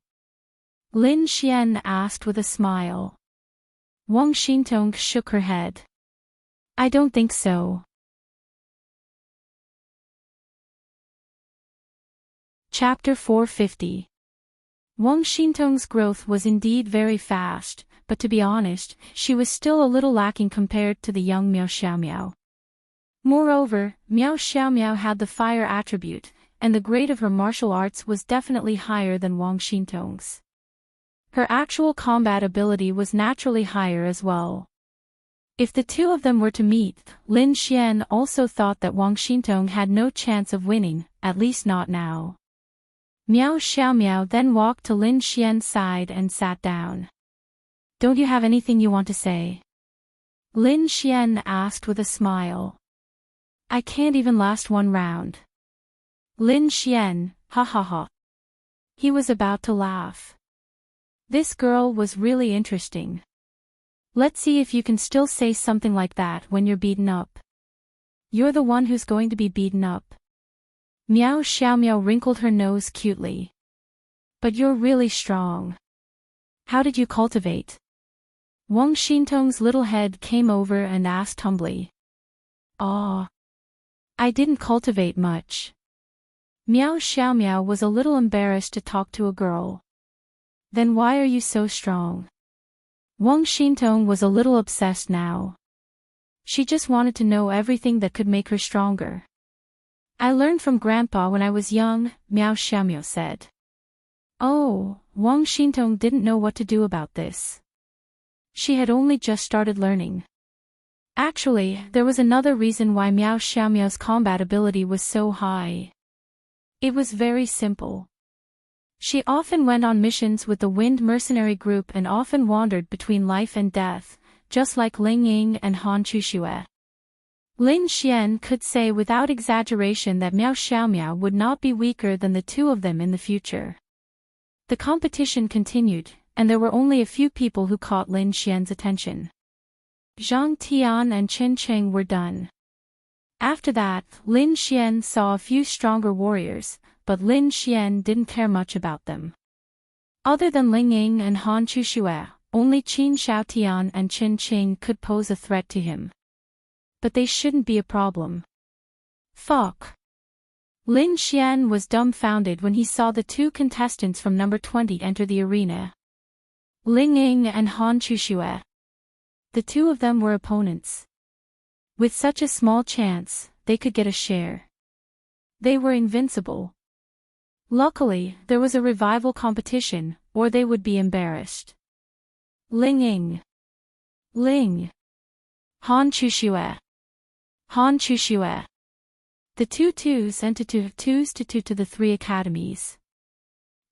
Lin Xian asked with a smile. Wang Xintong shook her head. I don't think so. Chapter 450. Wang Xintong's growth was indeed very fast, but to be honest, she was still a little lacking compared to the young Miao Xiaomiao. Moreover, Miao Xiaomiao had the fire attribute, and the grade of her martial arts was definitely higher than Wang Xintong's. Her actual combat ability was naturally higher as well. If the two of them were to meet, Lin Xian also thought that Wang Xintong had no chance of winning, at least not now. Miao Xiaomiao then walked to Lin Xian's side and sat down. Don't you have anything you want to say? Lin Xian asked with a smile. I can't even last one round. Lin Xian, ha ha ha. He was about to laugh. This girl was really interesting. Let's see if you can still say something like that when you're beaten up. You're the one who's going to be beaten up. Miao Xiaomiao wrinkled her nose cutely. But you're really strong. How did you cultivate? Wang Xintong's little head came over and asked humbly. Ah. I didn't cultivate much. Miao Xiaomiao was a little embarrassed to talk to a girl. Then why are you so strong? Wang Xintong was a little obsessed now. She just wanted to know everything that could make her stronger. I learned from Grandpa when I was young, Miao Xiaomiao said. Oh, Wang Xintong didn't know what to do about this. She had only just started learning. Actually, there was another reason why Miao Xiaomiao's combat ability was so high. It was very simple. She often went on missions with the Wind Mercenary Group and often wandered between life and death, just like Ling Ying and Han Chuxue. Lin Xian could say without exaggeration that Miao Xiaomiao would not be weaker than the two of them in the future. The competition continued, and there were only a few people who caught Lin Xian's attention. Zhang Tian and Qin Cheng were done. After that, Lin Xian saw a few stronger warriors, but Lin Xian didn't care much about them. Other than Ling Ying and Han Chuxue, only Qin Shaotian and Qin Qing could pose a threat to him. But they shouldn't be a problem. Fuck. Lin Xian was dumbfounded when he saw the two contestants from number 20 enter the arena. Ling Ying and Han Chuxue. The two of them were opponents. With such a small chance, they could get a share. They were invincible. Luckily, there was a revival competition, or they would be embarrassed. Ling Ying. Ling. Han Chuxue. Han Chuxue. The two twos and two twos to the three academies.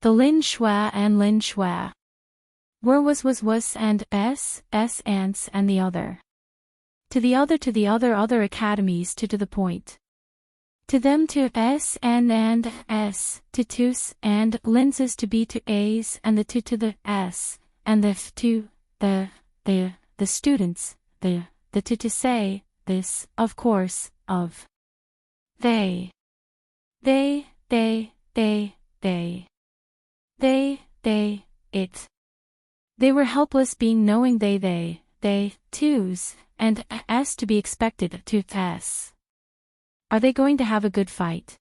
The Lin Shui and Lin Shui. Where was and s ants and the other. To the other academies to the point. To them to s and s to twos and lenses to b to a's and the to the s and the to the students the to say this of course of they it. They were helpless being knowing they, twos, and s to be expected to s. Are they going to have a good fight?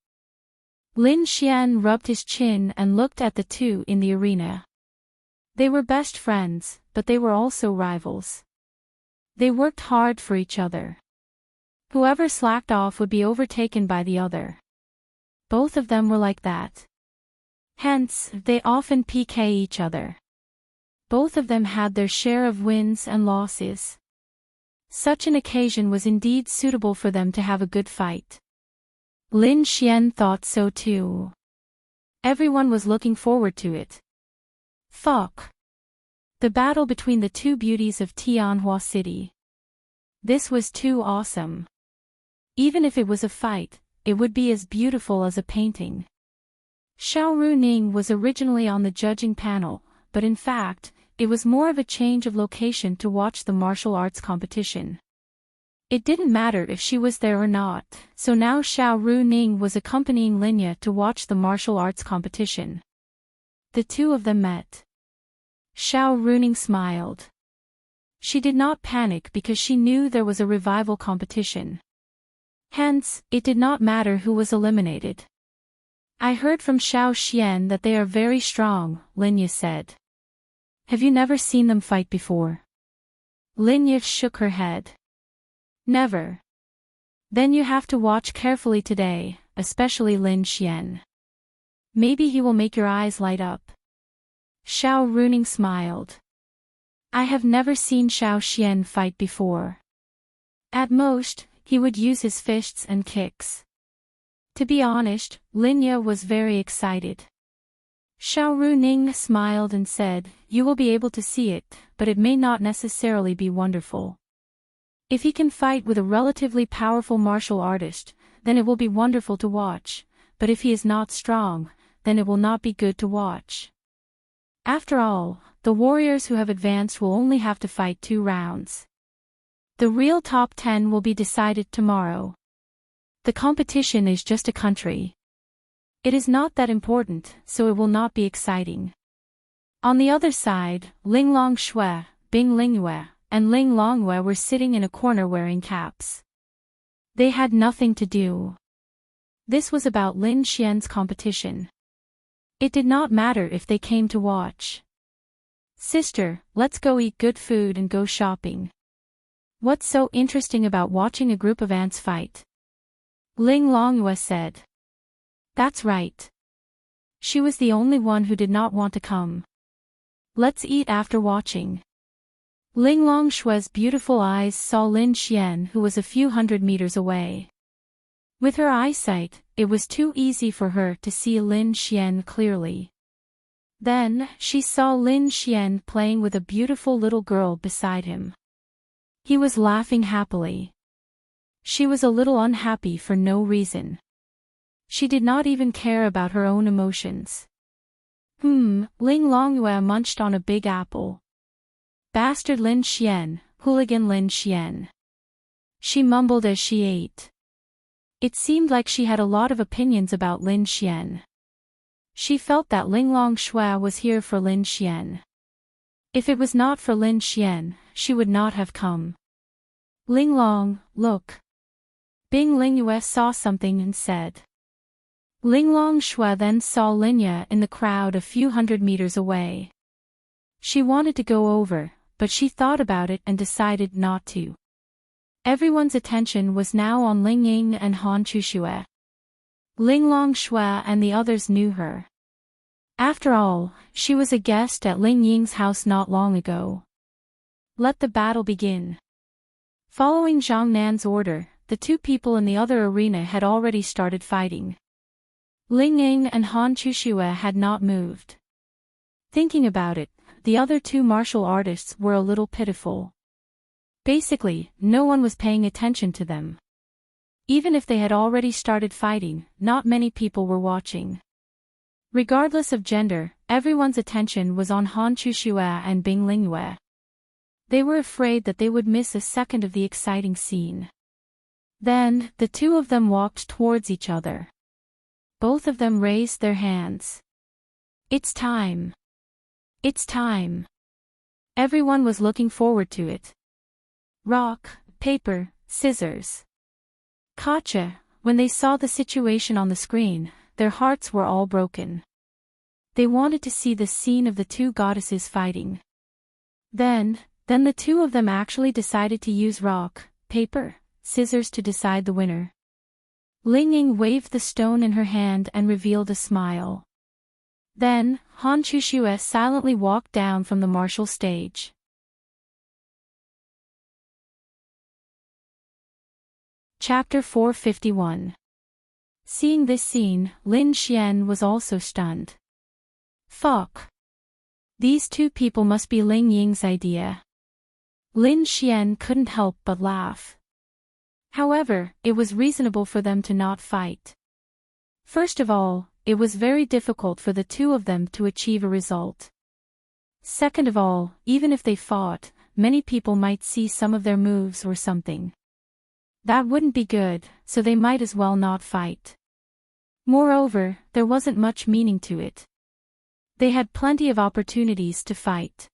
Lin Xian rubbed his chin and looked at the two in the arena. They were best friends, but they were also rivals. They worked hard for each other. Whoever slacked off would be overtaken by the other. Both of them were like that. Hence, they often PK each other. Both of them had their share of wins and losses. Such an occasion was indeed suitable for them to have a good fight. Lin Xian thought so too. Everyone was looking forward to it. Fuck. The battle between the two beauties of Tianhua City. This was too awesome. Even if it was a fight, it would be as beautiful as a painting. Xiao Runing was originally on the judging panel, but in fact, it was more of a change of location to watch the martial arts competition. It didn't matter if she was there or not, so now Xiao Runing was accompanying Linya to watch the martial arts competition. The two of them met. Xiao Runing smiled. She did not panic because she knew there was a revival competition. Hence, it did not matter who was eliminated. I heard from Xiao Xian that they are very strong, Linya said. Have you never seen them fight before? Linya shook her head. Never. Then you have to watch carefully today, especially Lin Xian. Maybe he will make your eyes light up. Xiao Runing smiled. I have never seen Xiao Xian fight before. At most, he would use his fists and kicks. To be honest, Linya was very excited. Xiao Runing smiled and said, you will be able to see it, but it may not necessarily be wonderful. If he can fight with a relatively powerful martial artist, then it will be wonderful to watch, but if he is not strong, then it will not be good to watch. After all, the warriors who have advanced will only have to fight 2 rounds. The real top 10 will be decided tomorrow. The competition is just a country. It is not that important, so it will not be exciting. On the other side, Ling Longshui, Bing Lingyue, and Ling Longyue were sitting in a corner wearing caps. They had nothing to do. This was about Lin Xian's competition. It did not matter if they came to watch. Sister, let's go eat good food and go shopping. What's so interesting about watching a group of ants fight? Ling Longyue said. That's right. She was the only one who did not want to come. Let's eat after watching. Ling Longshui's beautiful eyes saw Lin Xian, who was a few hundred meters away. With her eyesight, it was too easy for her to see Lin Xian clearly. Then, she saw Lin Xian playing with a beautiful little girl beside him. He was laughing happily. She was a little unhappy for no reason. She did not even care about her own emotions. Ling Longyue munched on a big apple. Bastard Lin Xian, hooligan Lin Xian. She mumbled as she ate. It seemed like she had a lot of opinions about Lin Xian. She felt that Ling Longshui was here for Lin Xian. If it was not for Lin Xian, she would not have come. Ling Long, look. Bing Lingyue saw something and said. Ling Longshui then saw Linya in the crowd a few hundred meters away. She wanted to go over, but she thought about it and decided not to. Everyone's attention was now on Ling Ying and Han Chuxue. Ling Longshui and the others knew her. After all, she was a guest at Ling Ying's house not long ago. Let the battle begin. Following Zhang Nan's order, the two people in the other arena had already started fighting. Ling Ying and Han Chuxue had not moved. Thinking about it, the other two martial artists were a little pitiful. Basically, no one was paying attention to them. Even if they had already started fighting, not many people were watching. Regardless of gender, everyone's attention was on Han Chuxue and Bing Lingyue. They were afraid that they would miss a second of the exciting scene. Then, the two of them walked towards each other. Both of them raised their hands. It's time. It's time. Everyone was looking forward to it. Rock, paper, scissors. Gotcha. When they saw the situation on the screen, their hearts were all broken. They wanted to see the scene of the two goddesses fighting. Then the two of them actually decided to use rock, paper, scissors to decide the winner. Ling Ying waved the stone in her hand and revealed a smile. Then, Han Chushue silently walked down from the martial stage. Chapter 451. Seeing this scene, Lin Xian was also stunned. Fuck. These two people must be Ling Ying's idea. Lin Xian couldn't help but laugh. However, it was reasonable for them to not fight. First of all, it was very difficult for the two of them to achieve a result. Second of all, even if they fought, many people might see some of their moves or something. That wouldn't be good, so they might as well not fight. Moreover, there wasn't much meaning to it. They had plenty of opportunities to fight.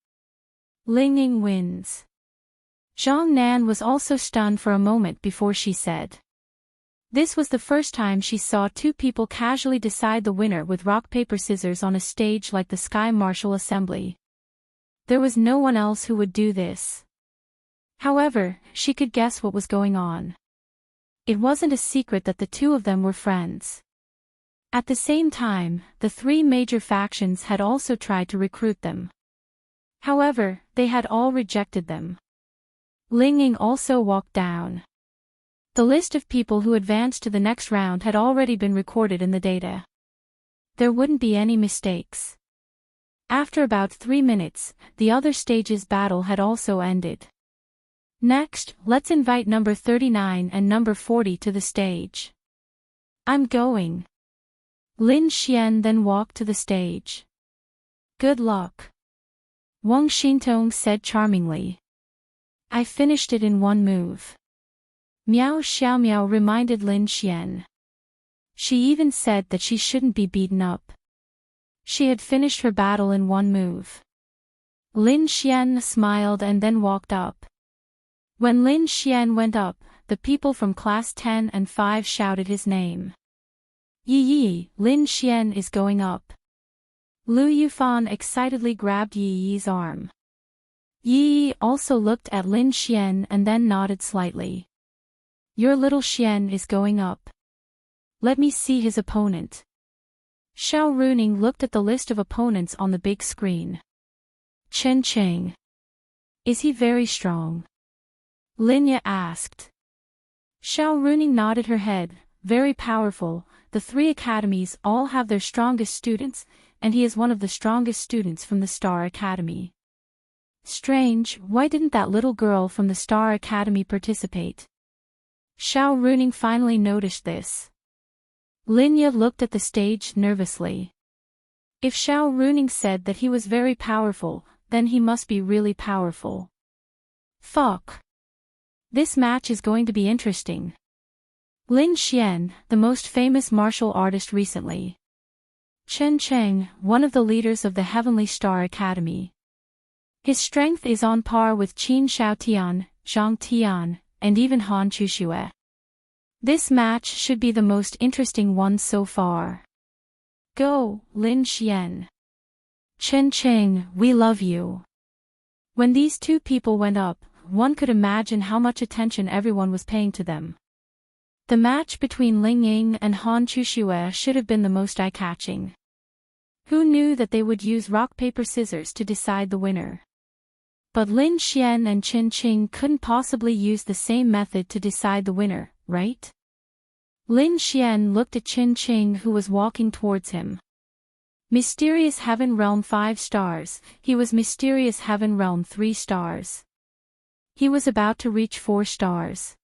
Ling Ying wins. Zhang Nan was also stunned for a moment before she said. This was the first time she saw two people casually decide the winner with rock-paper-scissors on a stage like the Sky Martial Assembly. There was no one else who would do this. However, she could guess what was going on. It wasn't a secret that the two of them were friends. At the same time, the three major factions had also tried to recruit them. However, they had all rejected them. Ling Ying also walked down. The list of people who advanced to the next round had already been recorded in the data. There wouldn't be any mistakes. After about 3 minutes, the other stage's battle had also ended. Next, let's invite number 39 and number 40 to the stage. I'm going. Lin Xian then walked to the stage. Good luck. Wang Xintong said charmingly. I finished it in one move. Miao Xiaomiao reminded Lin Xian. She even said that she shouldn't be beaten up. She had finished her battle in one move. Lin Xian smiled and then walked up. When Lin Xian went up, the people from class 10 and 5 shouted his name. Yi Yi, Lin Xian is going up. Lu Yufan excitedly grabbed Yi Yi's arm. Yi Yi also looked at Lin Xian and then nodded slightly. Your little Xian is going up. Let me see his opponent. Xiao Runing looked at the list of opponents on the big screen. Chen Cheng. Is he very strong? Linya asked. Xiao Runing nodded her head, very powerful. The 3 academies all have their strongest students, and he is one of the strongest students from the Star Academy. Strange, why didn't that little girl from the Star Academy participate? Xiao Runing finally noticed this. Linya looked at the stage nervously. If Xiao Runing said that he was very powerful, then he must be really powerful. Fuck. This match is going to be interesting. Lin Xian, the most famous martial artist recently. Chen Cheng, one of the leaders of the Heavenly Star Academy. His strength is on par with Qin Shaotian, Zhang Tian, and even Han Chushue. This match should be the most interesting one so far. Go, Lin Xian. Chen Cheng, we love you. When these two people went up, one could imagine how much attention everyone was paying to them. The match between Ling Ying and Han Chushue should have been the most eye-catching. Who knew that they would use rock-paper-scissors to decide the winner? But Lin Xian and Chen Qing couldn't possibly use the same method to decide the winner, right? Lin Xian looked at Chen Qing who was walking towards him. Mysterious Heaven Realm 5 stars, he was Mysterious Heaven Realm 3 stars. He was about to reach 4 stars.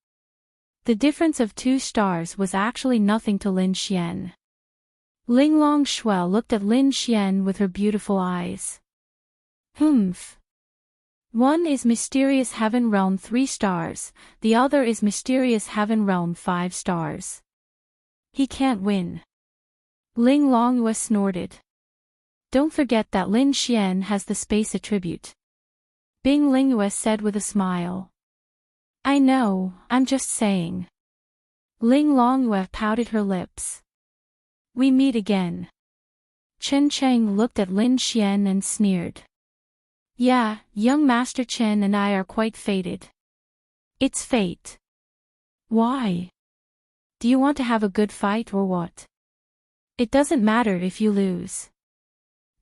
The difference of 2 stars was actually nothing to Lin Xian. Linglong Shuel looked at Lin Xian with her beautiful eyes. Humph. One is Mysterious Heaven Realm 3 stars, the other is Mysterious Heaven Realm 5 stars. He can't win. Ling Longyue snorted. Don't forget that Lin Xian has the space attribute. Bing Lingyue said with a smile. I know, I'm just saying. Ling Longyue pouted her lips. We meet again. Chen Cheng looked at Lin Xian and sneered. Yeah, young Master Chen and I are quite fated. It's fate. Why? Do you want to have a good fight or what? It doesn't matter if you lose.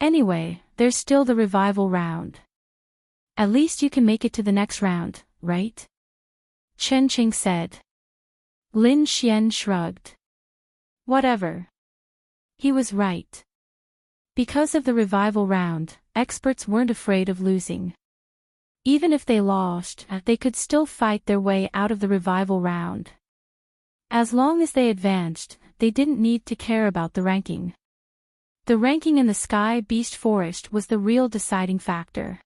Anyway, there's still the revival round. At least you can make it to the next round, right? Chen Qing said. Lin Xian shrugged. Whatever. He was right. Because of the revival round, experts weren't afraid of losing. Even if they lost, they could still fight their way out of the revival round. As long as they advanced, they didn't need to care about the ranking. The ranking in the Sky Beast Forest was the real deciding factor.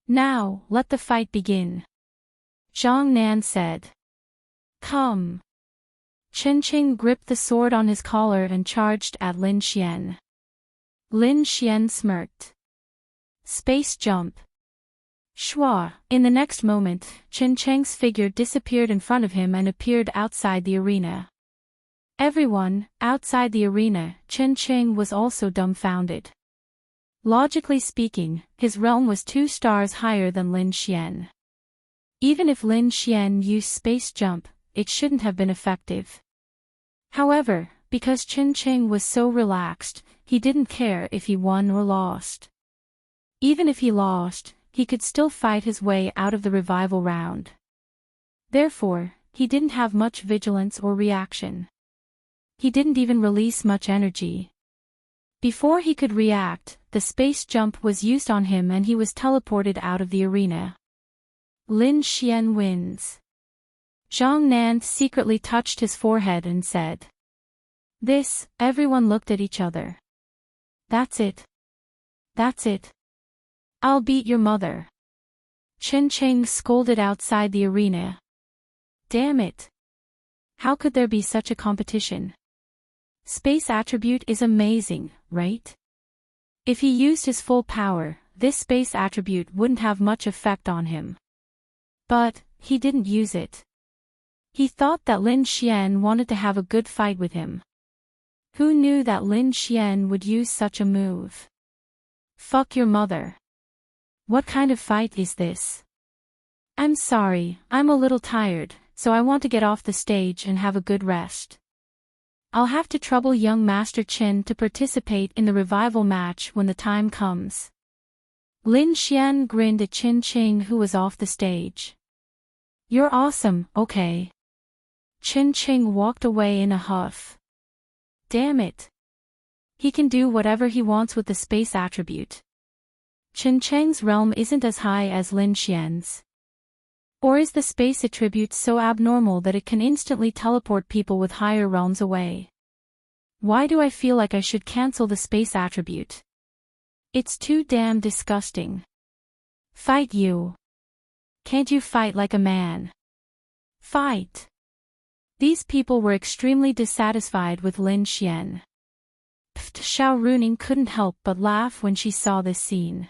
Now, let the fight begin. Zhang Nan said. Come. Chen Qing gripped the sword on his collar and charged at Lin Xian. Lin Xian smirked. Space jump. Shua. In the next moment, Chen Cheng's figure disappeared in front of him and appeared outside the arena. Everyone, outside the arena, Chen Cheng was also dumbfounded. Logically speaking, his realm was 2 stars higher than Lin Xian. Even if Lin Xian used space jump, it shouldn't have been effective. However, because Chen Cheng was so relaxed, he didn't care if he won or lost. Even if he lost, he could still fight his way out of the revival round. Therefore, he didn't have much vigilance or reaction. He didn't even release much energy. Before he could react, the space jump was used on him and he was teleported out of the arena. Lin Xian wins. Zhang Nan secretly touched his forehead and said. This, everyone looked at each other. That's it. That's it. I'll beat your mother. Chen Cheng scolded outside the arena. Damn it. How could there be such a competition? Space attribute is amazing, right? If he used his full power, this space attribute wouldn't have much effect on him. But, he didn't use it. He thought that Lin Xian wanted to have a good fight with him. Who knew that Lin Xian would use such a move? Fuck your mother. What kind of fight is this? I'm sorry, I'm a little tired, so I want to get off the stage and have a good rest. I'll have to trouble young Master Chen to participate in the revival match when the time comes. Lin Xian grinned at Chen Qing, who was off the stage. You're awesome, okay. Chen Qing walked away in a huff. Damn it. He can do whatever he wants with the space attribute. Chen Cheng's realm isn't as high as Lin Xian's. Or is the space attribute so abnormal that it can instantly teleport people with higher realms away? Why do I feel like I should cancel the space attribute? It's too damn disgusting. Fight you. Can't you fight like a man? Fight. These people were extremely dissatisfied with Lin Xian. Xiao Runing couldn't help but laugh when she saw this scene.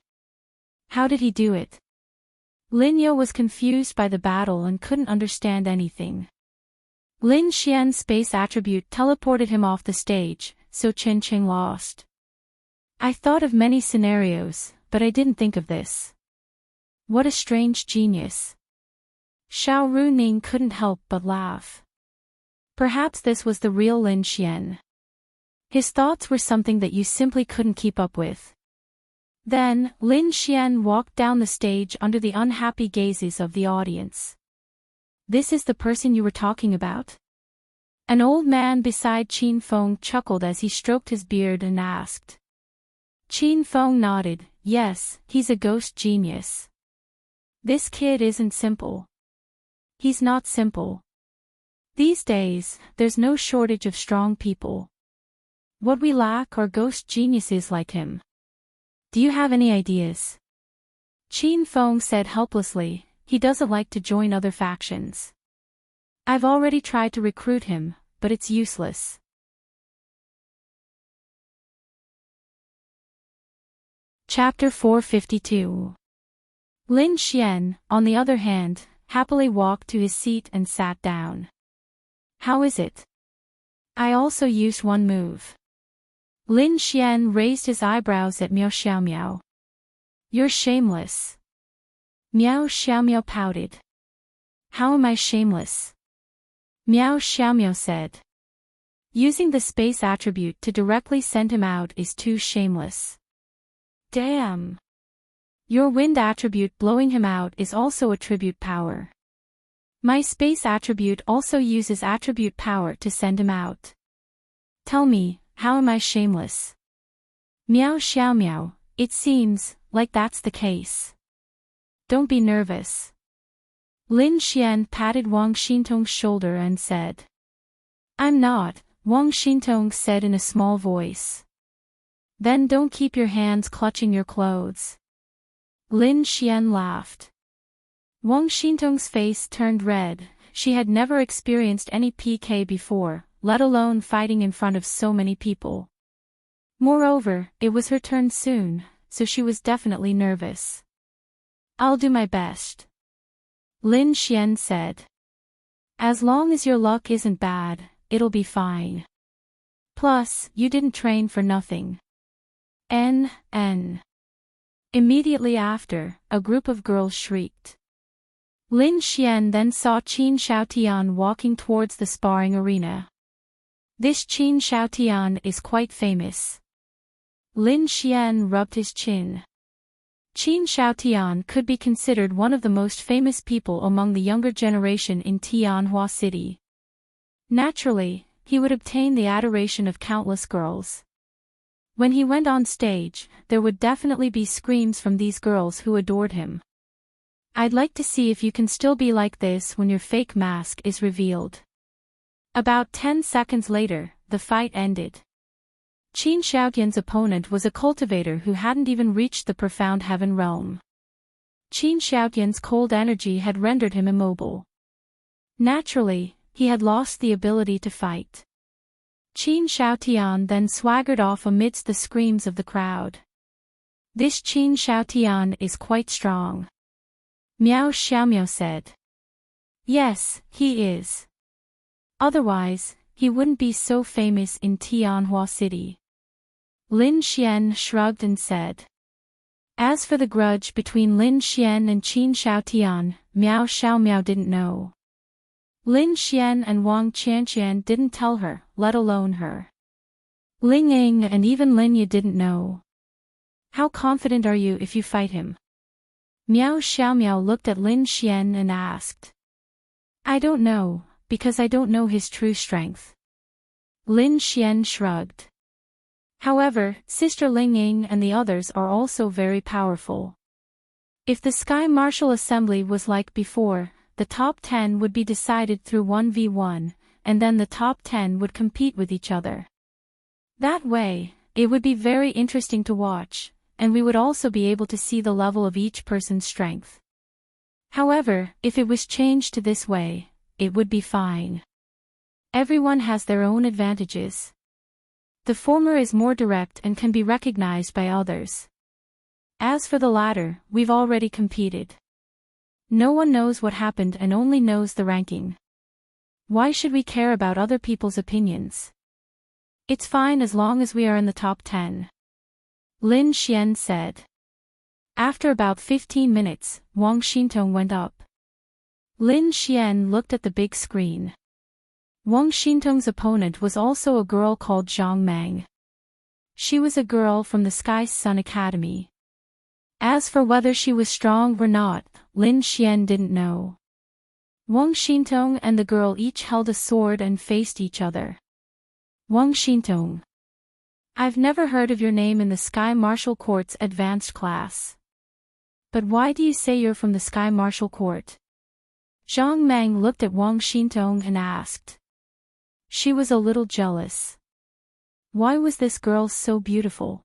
How did he do it? Lin Yo was confused by the battle and couldn't understand anything. Lin Xian's space attribute teleported him off the stage, so Chen Qing lost. I thought of many scenarios, but I didn't think of this. What a strange genius. Xiao Runing couldn't help but laugh. Perhaps this was the real Lin Xian. His thoughts were something that you simply couldn't keep up with. Then, Lin Xian walked down the stage under the unhappy gazes of the audience. This is the person you were talking about? An old man beside Qin Feng chuckled as he stroked his beard and asked. Qin Feng nodded, yes, he's a ghost genius. This kid isn't simple. He's not simple. These days, there's no shortage of strong people. What we lack are ghost geniuses like him. Do you have any ideas? Qin Feng said helplessly, he doesn't like to join other factions. I've already tried to recruit him, but it's useless. Chapter 452. Lin Xian, on the other hand, happily walked to his seat and sat down. How is it? I also used one move. Lin Xian raised his eyebrows at Miao Xiaomiao. You're shameless. Miao Xiaomiao pouted. How am I shameless? Miao Xiaomiao said. Using the space attribute to directly send him out is too shameless. Damn. Your wind attribute blowing him out is also attribute power. My space attribute also uses attribute power to send him out. Tell me, how am I shameless? Miao Xiaomiao, it seems like that's the case. Don't be nervous. Lin Xian patted Wang Xintong's shoulder and said. I'm not, Wang Xintong said in a small voice. Then don't keep your hands clutching your clothes. Lin Xian laughed. Wang Xintong's face turned red. She had never experienced any PK before, let alone fighting in front of so many people. Moreover, it was her turn soon, so she was definitely nervous. I'll do my best. Lin Xian said. As long as your luck isn't bad, it'll be fine. Plus, you didn't train for nothing. N. Immediately after, a group of girls shrieked. Lin Xian then saw Qin Xiaotian walking towards the sparring arena. This Qin Xiaotian is quite famous. Lin Xian rubbed his chin. Qin Xiaotian could be considered one of the most famous people among the younger generation in Tianhua City. Naturally, he would obtain the adoration of countless girls. When he went on stage, there would definitely be screams from these girls who adored him. I'd like to see if you can still be like this when your fake mask is revealed. About 10 seconds later, the fight ended. Qin Xiaotian's opponent was a cultivator who hadn't even reached the profound heaven realm. Qin Xiaotian's cold energy had rendered him immobile. Naturally, he had lost the ability to fight. Qin Xiaotian then swaggered off amidst the screams of the crowd. This Qin Xiaotian is quite strong. Miao Xiaomiao said. Yes, he is. Otherwise, he wouldn't be so famous in Tianhua City. Lin Xian shrugged and said. As for the grudge between Lin Xian and Qin Xiaotian, Miao Xiaomiao didn't know. Lin Xian and Wang Qianqian didn't tell her, let alone her. Ling Ying and even Lin Yi didn't know. How confident are you if you fight him? Miao Xiaomiao looked at Lin Xian and asked. I don't know, because I don't know his true strength. Lin Xian shrugged. However, Sister Ling Ying and the others are also very powerful. If the Sky Martial Assembly was like before, the top 10 would be decided through 1v1, and then the top 10 would compete with each other. That way, it would be very interesting to watch, and we would also be able to see the level of each person's strength. However, if it was changed to this way, it would be fine. Everyone has their own advantages. The former is more direct and can be recognized by others. As for the latter, we've already competed. No one knows what happened and only knows the ranking. Why should we care about other people's opinions? It's fine as long as we are in the top 10. Lin Xian said. After about 15 minutes, Wang Xintong went up. Lin Xian looked at the big screen. Wang Xintong's opponent was also a girl called Zhang Meng. She was a girl from the Sky Sun Academy. As for whether she was strong or not, Lin Xian didn't know. Wang Xintong and the girl each held a sword and faced each other. Wang Xintong. I've never heard of your name in the Sky Martial Court's advanced class. But why do you say you're from the Sky Martial Court? Zhang Meng looked at Wang Xintong and asked. She was a little jealous. Why was this girl so beautiful?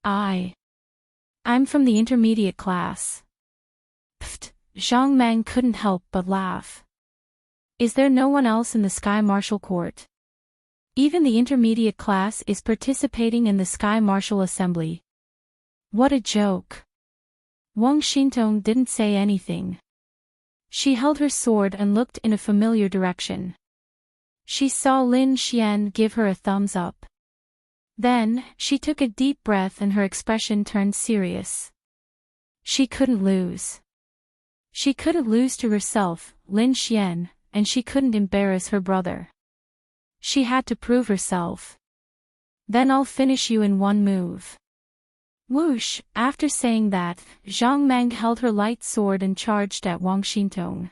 I'm from the intermediate class. Pfft, Zhang Meng couldn't help but laugh. Is there no one else in the Sky Martial Court? Even the intermediate class is participating in the Sky Martial Assembly. What a joke. Wang Xintong didn't say anything. She held her sword and looked in a familiar direction. She saw Lin Xian give her a thumbs up. Then, she took a deep breath and her expression turned serious. She couldn't lose. She couldn't lose to herself, Lin Xian, and she couldn't embarrass her brother. She had to prove herself. Then I'll finish you in one move. Whoosh! After saying that, Zhang Mang held her light sword and charged at Wang Xintong.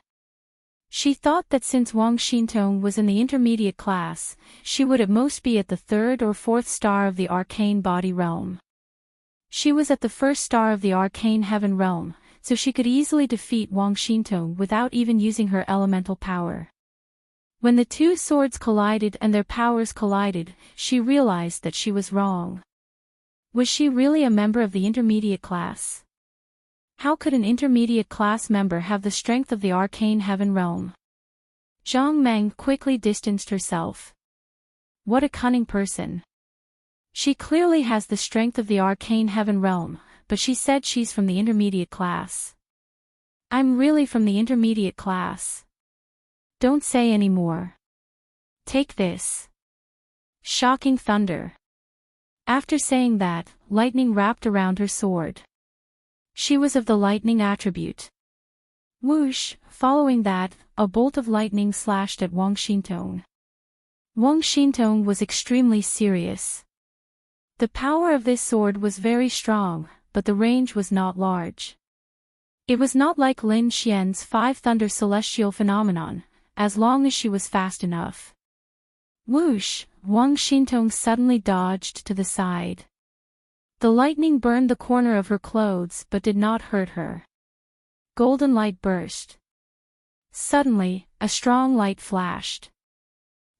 She thought that since Wang Xintong was in the intermediate class, she would at most be at the 3rd or 4th star of the arcane body realm. She was at the 1st star of the arcane heaven realm, so she could easily defeat Wang Xintong without even using her elemental power. When the two swords collided and their powers collided, she realized that she was wrong. Was she really a member of the intermediate class? How could an intermediate class member have the strength of the arcane heaven realm? Zhang Meng quickly distanced herself. What a cunning person. She clearly has the strength of the arcane heaven realm, but she said she's from the intermediate class. I'm really from the intermediate class. Don't say any more. Take this. Shocking thunder. After saying that, lightning wrapped around her sword. She was of the lightning attribute. Whoosh! Following that, a bolt of lightning slashed at Wang Xintong. Wang Xintong was extremely serious. The power of this sword was very strong, but the range was not large. It was not like Lin Xian's 5 Thunder Celestial Phenomenon, as long as she was fast enough. Whoosh! Wang Xintong suddenly dodged to the side. The lightning burned the corner of her clothes but did not hurt her. Golden light burst. Suddenly, a strong light flashed.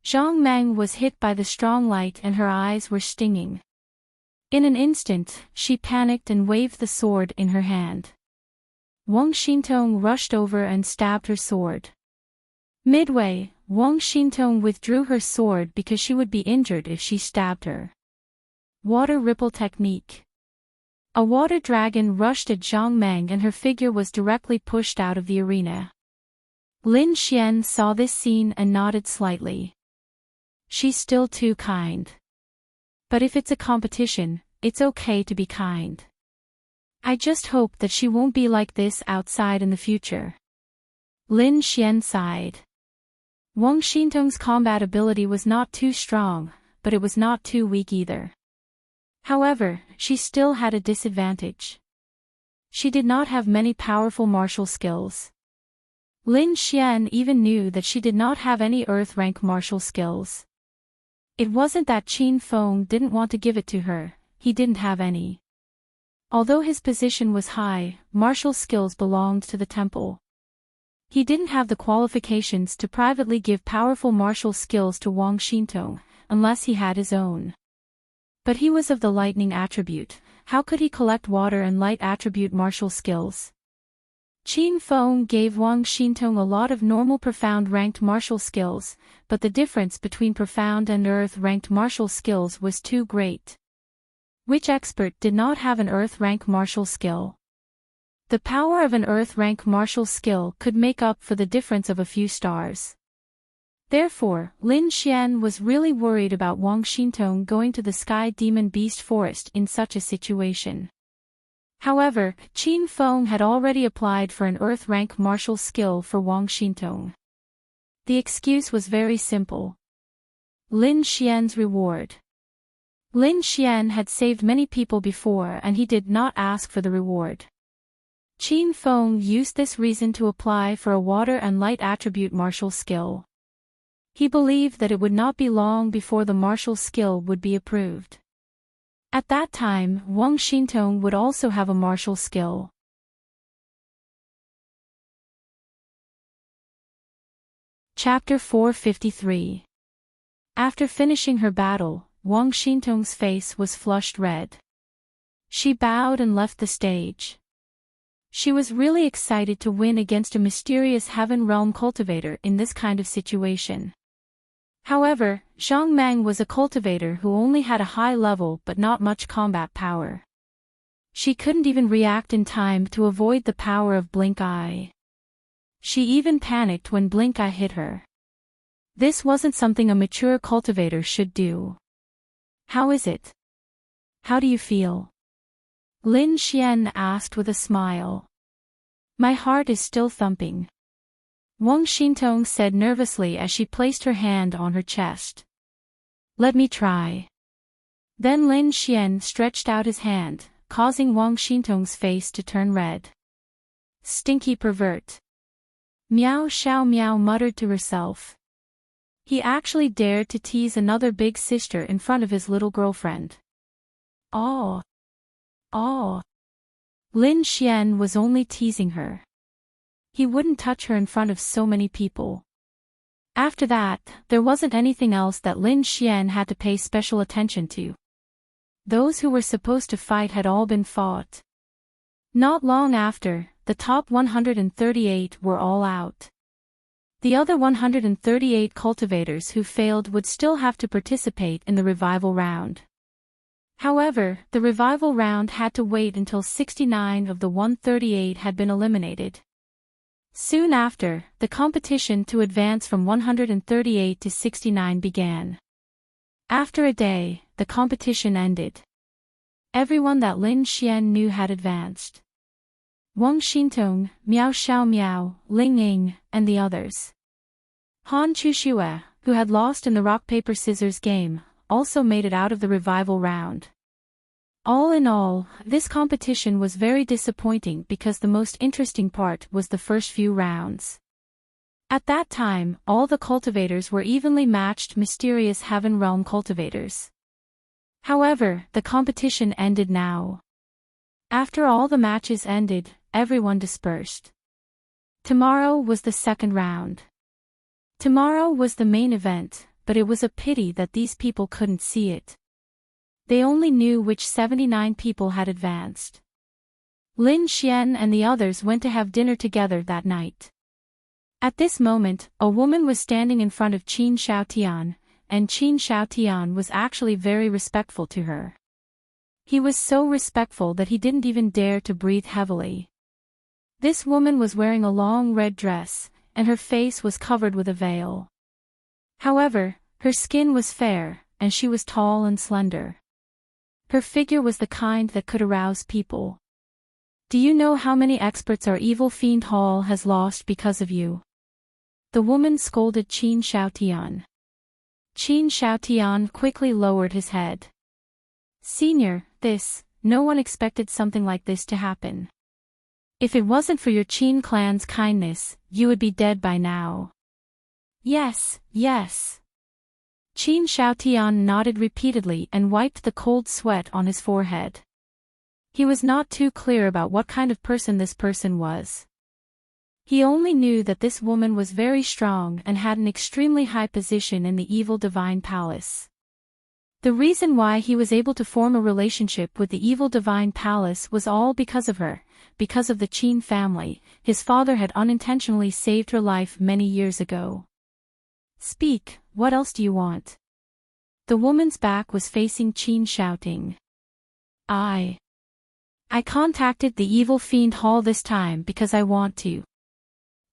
Zhang Meng was hit by the strong light and her eyes were stinging. In an instant, she panicked and waved the sword in her hand. Wang Xintong rushed over and stabbed her sword. Midway, Wang Xintong withdrew her sword because she would be injured if she stabbed her. Water Ripple Technique. A water dragon rushed at Zhang Meng and her figure was directly pushed out of the arena. Lin Xian saw this scene and nodded slightly. She's still too kind. But if it's a competition, it's okay to be kind. I just hope that she won't be like this outside in the future. Lin Xian sighed. Wang Xintong's combat ability was not too strong, but it was not too weak either. However, she still had a disadvantage. She did not have many powerful martial skills. Lin Xian even knew that she did not have any Earth rank martial skills. It wasn't that Qin Feng didn't want to give it to her, he didn't have any. Although his position was high, martial skills belonged to the temple. He didn't have the qualifications to privately give powerful martial skills to Wang Xintong, unless he had his own. But he was of the lightning attribute, how could he collect water and light attribute martial skills? Qin Feng gave Wang Xintong a lot of normal profound ranked martial skills, but the difference between profound and earth ranked martial skills was too great. Which expert did not have an earth rank martial skill? The power of an earth rank martial skill could make up for the difference of a few stars. Therefore, Lin Xian was really worried about Wang Xintong going to the Sky Demon Beast Forest in such a situation. However, Qin Feng had already applied for an earth rank martial skill for Wang Xintong. The excuse was very simple. Lin Xian's reward. Lin Xian had saved many people before and he did not ask for the reward. Qin Feng used this reason to apply for a water and light attribute martial skill. He believed that it would not be long before the martial skill would be approved. At that time, Wang Xintong would also have a martial skill. Chapter 453. After finishing her battle, Wang Xintong's face was flushed red. She bowed and left the stage. She was really excited to win against a mysterious heaven realm cultivator in this kind of situation. However, Zhang Meng was a cultivator who only had a high level but not much combat power. She couldn't even react in time to avoid the power of Blink Eye. She even panicked when Blink Eye hit her. This wasn't something a mature cultivator should do. How is it? How do you feel? Lin Xian asked with a smile. My heart is still thumping. Wang Xintong said nervously as she placed her hand on her chest. Let me try. Then Lin Xian stretched out his hand, causing Wang Xintong's face to turn red. Stinky pervert. Miao Xiao Miao muttered to herself. He actually dared to tease another big sister in front of his little girlfriend. Oh. Lin Xian was only teasing her. He wouldn't touch her in front of so many people. After that, there wasn't anything else that Lin Xian had to pay special attention to. Those who were supposed to fight had all been fought. Not long after, the top 138 were all out. The other 138 cultivators who failed would still have to participate in the revival round. However, the revival round had to wait until 69 of the 138 had been eliminated. Soon after, the competition to advance from 138 to 69 began. After a day, the competition ended. Everyone that Lin Xian knew had advanced. Wang Xintong, Miao Xiao Miao, Ling Ying, and the others. Han Chuxue, who had lost in the rock-paper-scissors game, also made it out of the revival round. All in all, this competition was very disappointing because the most interesting part was the first few rounds. At that time, all the cultivators were evenly matched mysterious Heaven Realm cultivators. However, the competition ended now. After all the matches ended, everyone dispersed. Tomorrow was the second round. Tomorrow was the main event, but it was a pity that these people couldn't see it. They only knew which 79 people had advanced. Lin Xian and the others went to have dinner together that night. At this moment, a woman was standing in front of Qin Shaotian, and Qin Shaotian was actually very respectful to her. He was so respectful that he didn't even dare to breathe heavily. This woman was wearing a long red dress, and her face was covered with a veil. However, her skin was fair, and she was tall and slender. Her figure was the kind that could arouse people. Do you know how many experts our evil fiend Hall has lost because of you? The woman scolded Qin Shaotian. Qin Shaotian quickly lowered his head. Senior, no one expected something like this to happen. If it wasn't for your Qin clan's kindness, you would be dead by now. Yes. Qin Shaotian nodded repeatedly and wiped the cold sweat on his forehead. He was not too clear about what kind of person this person was. He only knew that this woman was very strong and had an extremely high position in the evil divine palace. The reason why he was able to form a relationship with the evil divine palace was all because of her, because of the Qin family. His father had unintentionally saved her life many years ago. Speak, what else do you want? The woman's back was facing Qin, shouting. I contacted the evil fiend Hall this time because I want to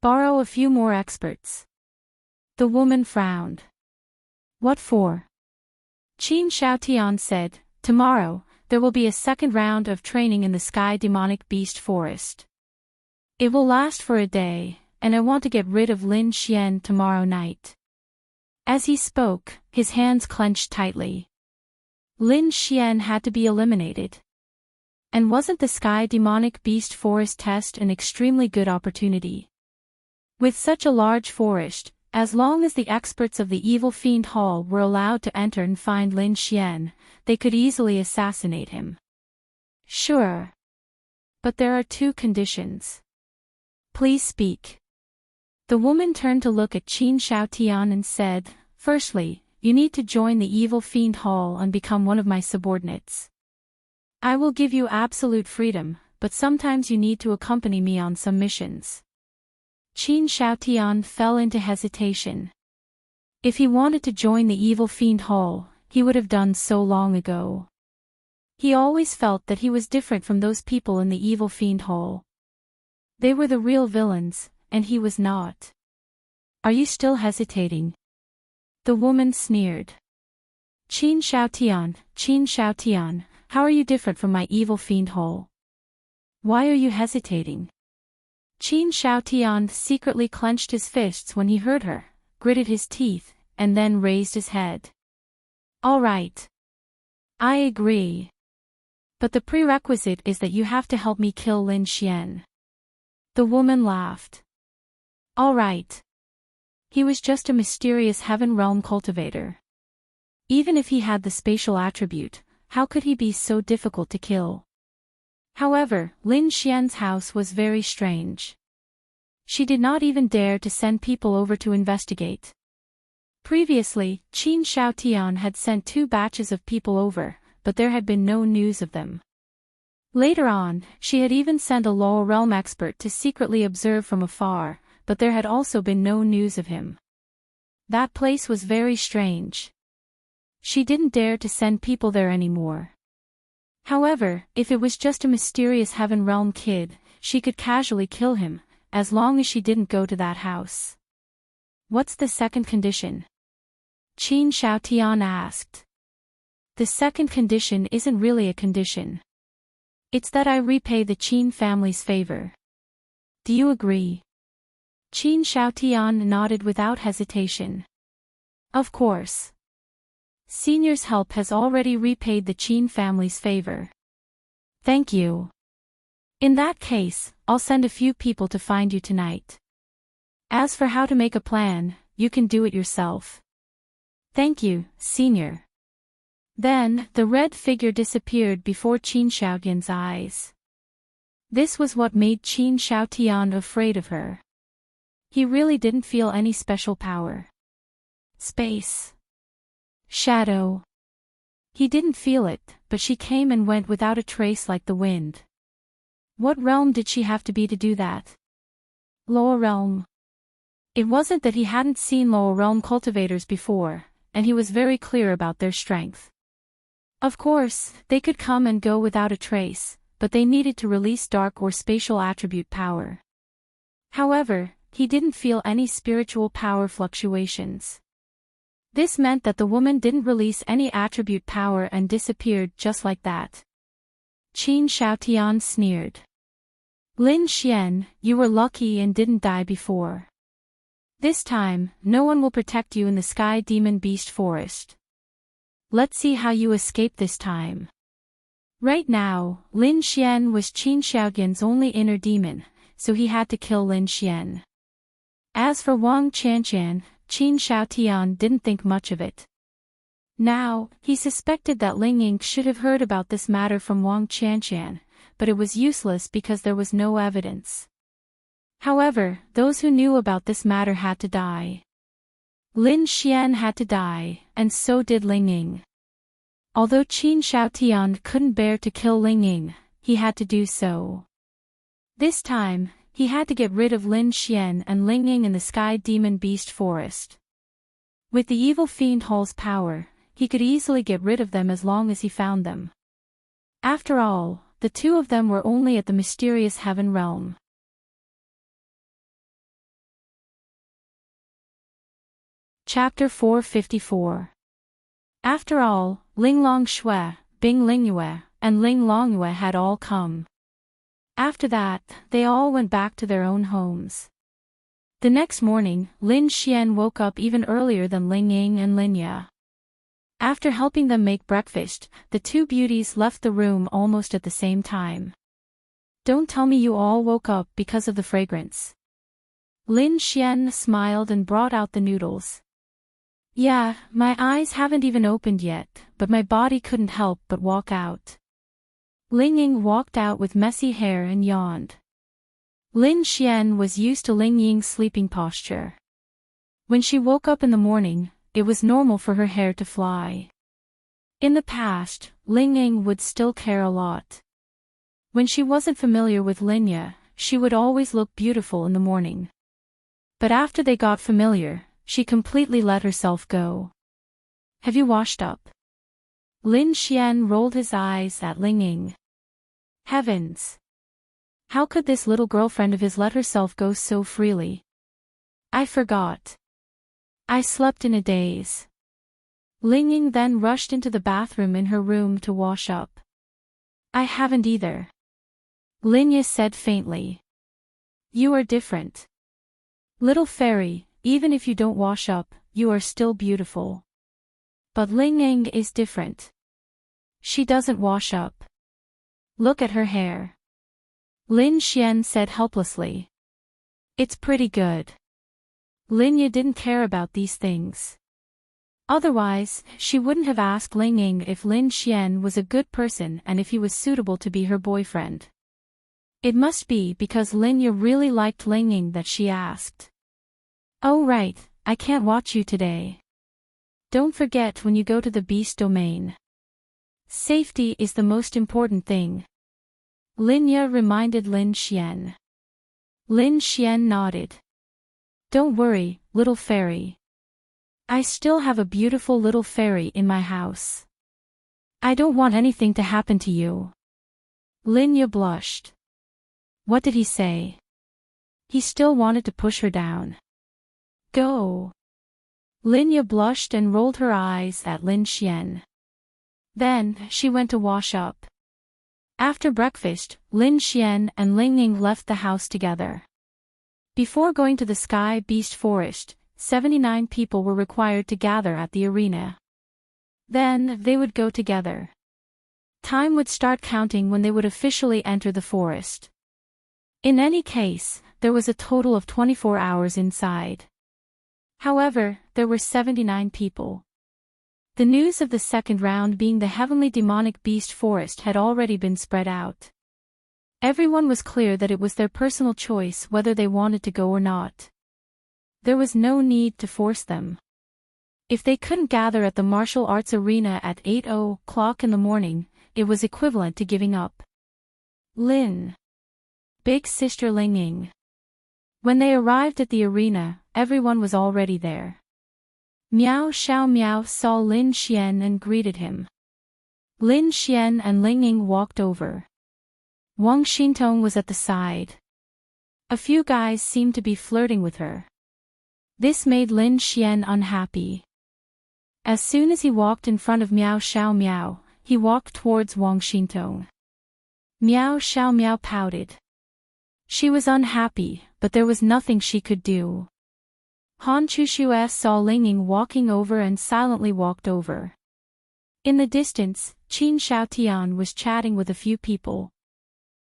borrow a few more experts. The woman frowned. What for? Qin Shaotian said, tomorrow, there will be a second round of training in the Sky Demonic Beast Forest. It will last for a day, and I want to get rid of Lin Xian tomorrow night. As he spoke, his hands clenched tightly. Lin Xian had to be eliminated. And wasn't the Sky Demonic Beast Forest test an extremely good opportunity? With such a large forest, as long as the experts of the Evil Fiend Hall were allowed to enter and find Lin Xian, they could easily assassinate him. Sure. But there are two conditions. Please speak. The woman turned to look at Qin Shaotian and said, firstly, you need to join the Evil Fiend Hall and become one of my subordinates. I will give you absolute freedom, but sometimes you need to accompany me on some missions. Qin Shaotian fell into hesitation. If he wanted to join the Evil Fiend Hall, he would have done so long ago. He always felt that he was different from those people in the Evil Fiend Hall. They were the real villains, and he was not. Are you still hesitating? The woman sneered. Qin Shaotian, how are you different from my Evil Fiend Hall? Why are you hesitating? Qin Shaotian secretly clenched his fists when he heard her, gritted his teeth, and then raised his head. All right. I agree. But the prerequisite is that you have to help me kill Lin Xian. The woman laughed. All right. He was just a mysterious heaven realm cultivator. Even if he had the spatial attribute, how could he be so difficult to kill? However, Lin Xian's house was very strange. She did not even dare to send people over to investigate. Previously, Qin Shaotian had sent 2 batches of people over, but there had been no news of them. Later on, she had even sent a lower realm expert to secretly observe from afar, but there had also been no news of him. That place was very strange. She didn't dare to send people there anymore. However, if it was just a mysterious heaven realm kid, she could casually kill him, as long as she didn't go to that house. What's the second condition? Qin Shaotian asked. The second condition isn't really a condition. It's that I repay the Qin family's favor. Do you agree? Qin Shaotian nodded without hesitation. Of course. Senior's help has already repaid the Qin family's favor. Thank you. In that case, I'll send a few people to find you tonight. As for how to make a plan, you can do it yourself. Thank you, Senior. Then, the red figure disappeared before Qin Shaotian's eyes. This was what made Qin Shaotian afraid of her. He really didn't feel any special power. Space. Shadow. He didn't feel it, but she came and went without a trace like the wind. What realm did she have to be to do that? Lower realm. It wasn't that he hadn't seen lower realm cultivators before, and he was very clear about their strength. Of course, they could come and go without a trace, but they needed to release dark or spatial attribute power. However, he didn't feel any spiritual power fluctuations. This meant that the woman didn't release any attribute power and disappeared just like that. Qin Shaotian sneered. Lin Xian, you were lucky and didn't die before. This time, no one will protect you in the Sky Demon Beast Forest. Let's see how you escape this time. Right now, Lin Xian was Qin Shaotian's only inner demon, so he had to kill Lin Xian. As for Wang Qianqian, Qin Shaotian didn't think much of it. Now, he suspected that Ling Ying should have heard about this matter from Wang Qianqian, but it was useless because there was no evidence. However, those who knew about this matter had to die. Lin Xian had to die, and so did Ling Ying. Although Qin Shaotian couldn't bear to kill Ling Ying, he had to do so. This time, he had to get rid of Lin Xian and Ling Ying in the Sky Demon Beast Forest. With the evil fiend Hall's power, he could easily get rid of them as long as he found them. After all, the 2 of them were only at the mysterious heaven realm. Chapter 454. After all, Ling Longshui, Bing Lingyue, and Ling Longyue had all come. After that, they all went back to their own homes. The next morning, Lin Xian woke up even earlier than Ling Ying and Lin Ye. After helping them make breakfast, the 2 beauties left the room almost at the same time. Don't tell me you all woke up because of the fragrance. Lin Xian smiled and brought out the noodles. Yeah, my eyes haven't even opened yet, but my body couldn't help but walk out. Ling Ying walked out with messy hair and yawned. Lin Xian was used to Ling Ying's sleeping posture. When she woke up in the morning, it was normal for her hair to fly. In the past, Ling Ying would still care a lot. When she wasn't familiar with Lin Ye, she would always look beautiful in the morning. But after they got familiar, she completely let herself go. Have you washed up? Lin Xian rolled his eyes at Ling Ying. Heavens! How could this little girlfriend of his let herself go so freely? I forgot. I slept in a daze. Ling Ying then rushed into the bathroom in her room to wash up. I haven't either. Lin Ye said faintly. You are different. Little fairy, even if you don't wash up, you are still beautiful. But Ling Ying is different. She doesn't wash up. Look at her hair. Lin Xian said helplessly. It's pretty good. Lin Ye didn't care about these things. Otherwise, she wouldn't have asked Ling Ying if Lin Xian was a good person and if he was suitable to be her boyfriend. It must be because Lin Ye really liked Ling Ying that she asked. Oh right, I can't watch you today. Don't forget when you go to the beast domain. Safety is the most important thing. Lin Ye reminded Lin Xian. Lin Xian nodded. Don't worry, little fairy. I still have a beautiful little fairy in my house. I don't want anything to happen to you. Lin Ye blushed. What did he say? He still wanted to push her down. Go. Lin Ye blushed and rolled her eyes at Lin Xian. Then, she went to wash up. After breakfast, Lin Xian and Ling Ying left the house together. Before going to the Sky Beast Forest, 79 people were required to gather at the arena. Then, they would go together. Time would start counting when they would officially enter the forest. In any case, there was a total of 24 hours inside. However, there were 79 people. The news of the second round being the heavenly demonic beast forest had already been spread out. Everyone was clear that it was their personal choice whether they wanted to go or not. There was no need to force them. If they couldn't gather at the martial arts arena at 8:00 in the morning, it was equivalent to giving up. Lin. Big sister Ling Ying. When they arrived at the arena, everyone was already there. Miao Xiao Miao saw Lin Xian and greeted him. Lin Xian and Ling Ying walked over. Wang Xintong was at the side. A few guys seemed to be flirting with her. This made Lin Xian unhappy. As soon as he walked in front of Miao Xiao Miao, he walked towards Wang Xintong. Miao Xiao Miao pouted. She was unhappy, but there was nothing she could do. Han Chushu saw Ling Ying walking over and silently walked over. In the distance, Qin Xiaotian was chatting with a few people.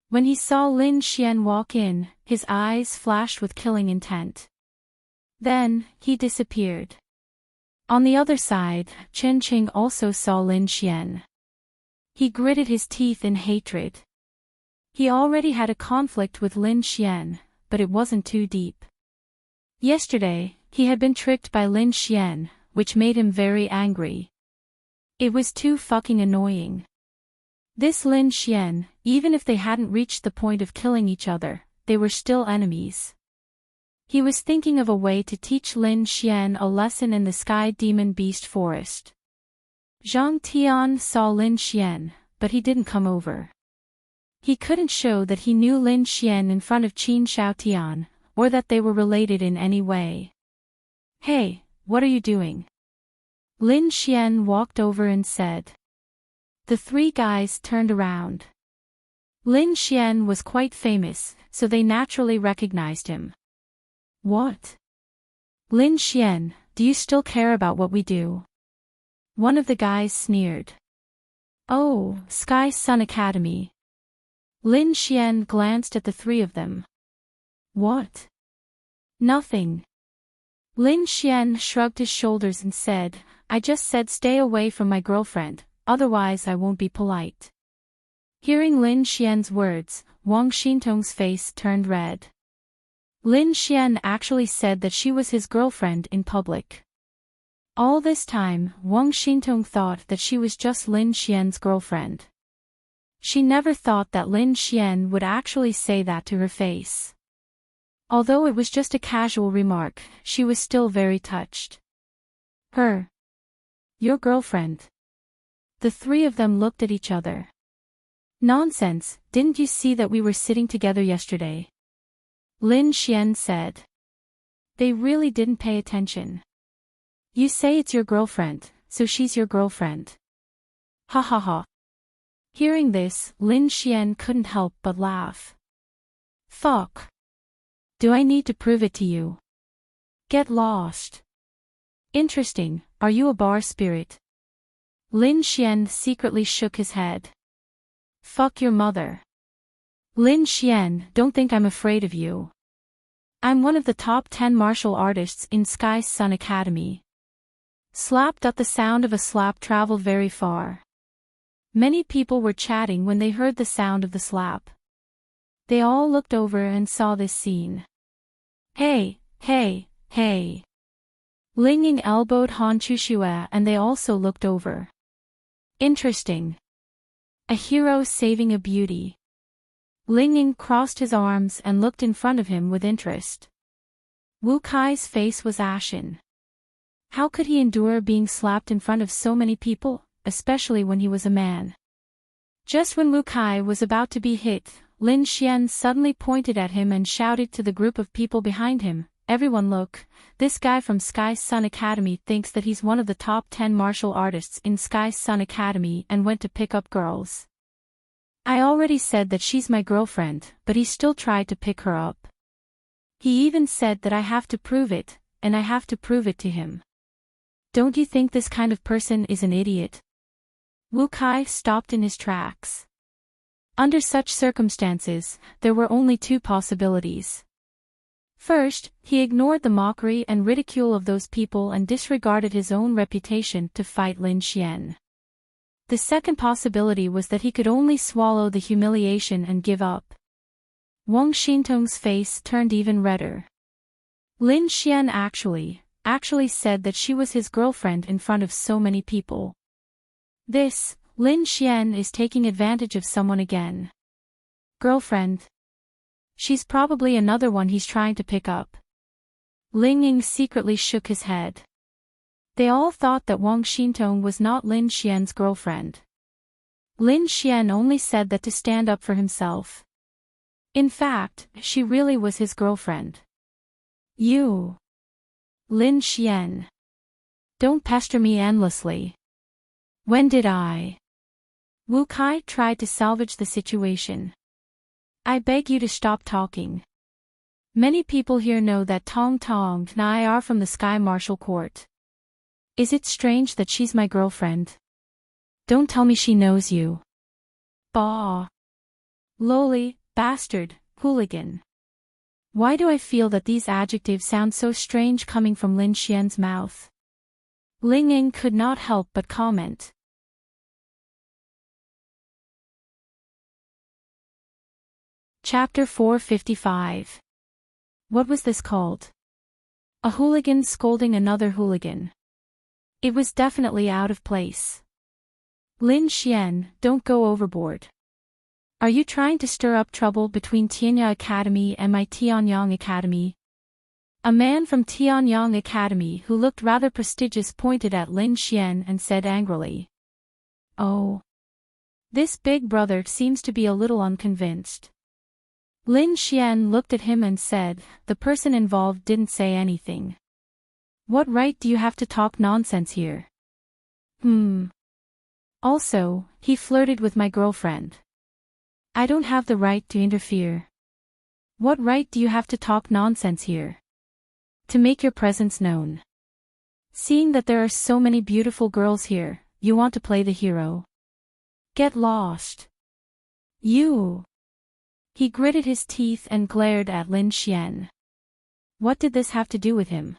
When he saw Lin Xian walk in, his eyes flashed with killing intent. Then, he disappeared. On the other side, Chen Qing also saw Lin Xian. He gritted his teeth in hatred. He already had a conflict with Lin Xian, but it wasn't too deep. Yesterday, he had been tricked by Lin Xian, which made him very angry. It was too fucking annoying. This Lin Xian, even if they hadn't reached the point of killing each other, they were still enemies. He was thinking of a way to teach Lin Xian a lesson in the Sky Demon Beast Forest. Zhang Tian saw Lin Xian, but he didn't come over. He couldn't show that he knew Lin Xian in front of Qin Xiaotian, or that they were related in any way. Hey, what are you doing? Lin Xian walked over and said. The three guys turned around. Lin Xian was quite famous, so they naturally recognized him. What? Lin Xian, do you still care about what we do? One of the guys sneered. Oh, Sky Sun Academy. Lin Xian glanced at the three of them. What? Nothing. Lin Xian shrugged his shoulders and said, I just said stay away from my girlfriend, otherwise I won't be polite. Hearing Lin Xian's words, Wang Xintong's face turned red. Lin Xian actually said that she was his girlfriend in public. All this time, Wang Xintong thought that she was just Lin Xian's girlfriend. She never thought that Lin Xian would actually say that to her face. Although it was just a casual remark, she was still very touched. Her. Your girlfriend. The three of them looked at each other. Nonsense, didn't you see that we were sitting together yesterday? Lin Xian said. They really didn't pay attention. You say it's your girlfriend, so she's your girlfriend. Ha ha ha. Hearing this, Lin Xian couldn't help but laugh. Fuck. Do I need to prove it to you? Get lost. Interesting, are you a bar spirit? Lin Xian secretly shook his head. Fuck your mother. Lin Xian, don't think I'm afraid of you. I'm one of the top 10 martial artists in Sky Sun Academy. Slap. The sound of a slap traveled very far. Many people were chatting when they heard the sound of the slap. They all looked over and saw this scene. Hey, hey, hey. Ling Ying elbowed Han Chushue and they also looked over. Interesting. A hero saving a beauty. Ling Ying crossed his arms and looked in front of him with interest. Wu Kai's face was ashen. How could he endure being slapped in front of so many people, especially when he was a man? Just when Wu Kai was about to be hit, Lin Xian suddenly pointed at him and shouted to the group of people behind him, "Everyone look, this guy from Sky Sun Academy thinks that he's one of the top 10 martial artists in Sky Sun Academy and went to pick up girls. I already said that she's my girlfriend, but he still tried to pick her up. He even said that I have to prove it, and I have to prove it to him. Don't you think this kind of person is an idiot?" Wu Kai stopped in his tracks. Under such circumstances, there were only two possibilities. First, he ignored the mockery and ridicule of those people and disregarded his own reputation to fight Lin Xian. The second possibility was that he could only swallow the humiliation and give up. Wang Xintong's face turned even redder. Lin Xian actually said that she was his girlfriend in front of so many people. Lin Xian is taking advantage of someone again. Girlfriend? She's probably another one he's trying to pick up. Ling Ying secretly shook his head. They all thought that Wang Xintong was not Lin Xian's girlfriend. Lin Xian only said that to stand up for himself. In fact, she really was his girlfriend. You. Lin Xian. Don't pester me endlessly. When did I? Wu Kai tried to salvage the situation. I beg you to stop talking. Many people here know that Tong Tong and I are from the Sky Martial Court. Is it strange that she's my girlfriend? Don't tell me she knows you. Bah. Lowly, bastard, hooligan. Why do I feel that these adjectives sound so strange coming from Lin Xian's mouth? Ling Ying could not help but comment. Chapter 455. What was this called? A hooligan scolding another hooligan. It was definitely out of place. Lin Xian, don't go overboard. Are you trying to stir up trouble between Tianya Academy and my Tianyang Academy? A man from Tianyang Academy who looked rather prestigious pointed at Lin Xian and said angrily. Oh. This big brother seems to be a little unconvinced. Lin Xian looked at him and said, the person involved didn't say anything. What right do you have to talk nonsense here? Also, he flirted with my girlfriend. I don't have the right to interfere. What right do you have to talk nonsense here? To make your presence known. Seeing that there are so many beautiful girls here, you want to play the hero. Get lost. You. He gritted his teeth and glared at Lin Xian. What did this have to do with him?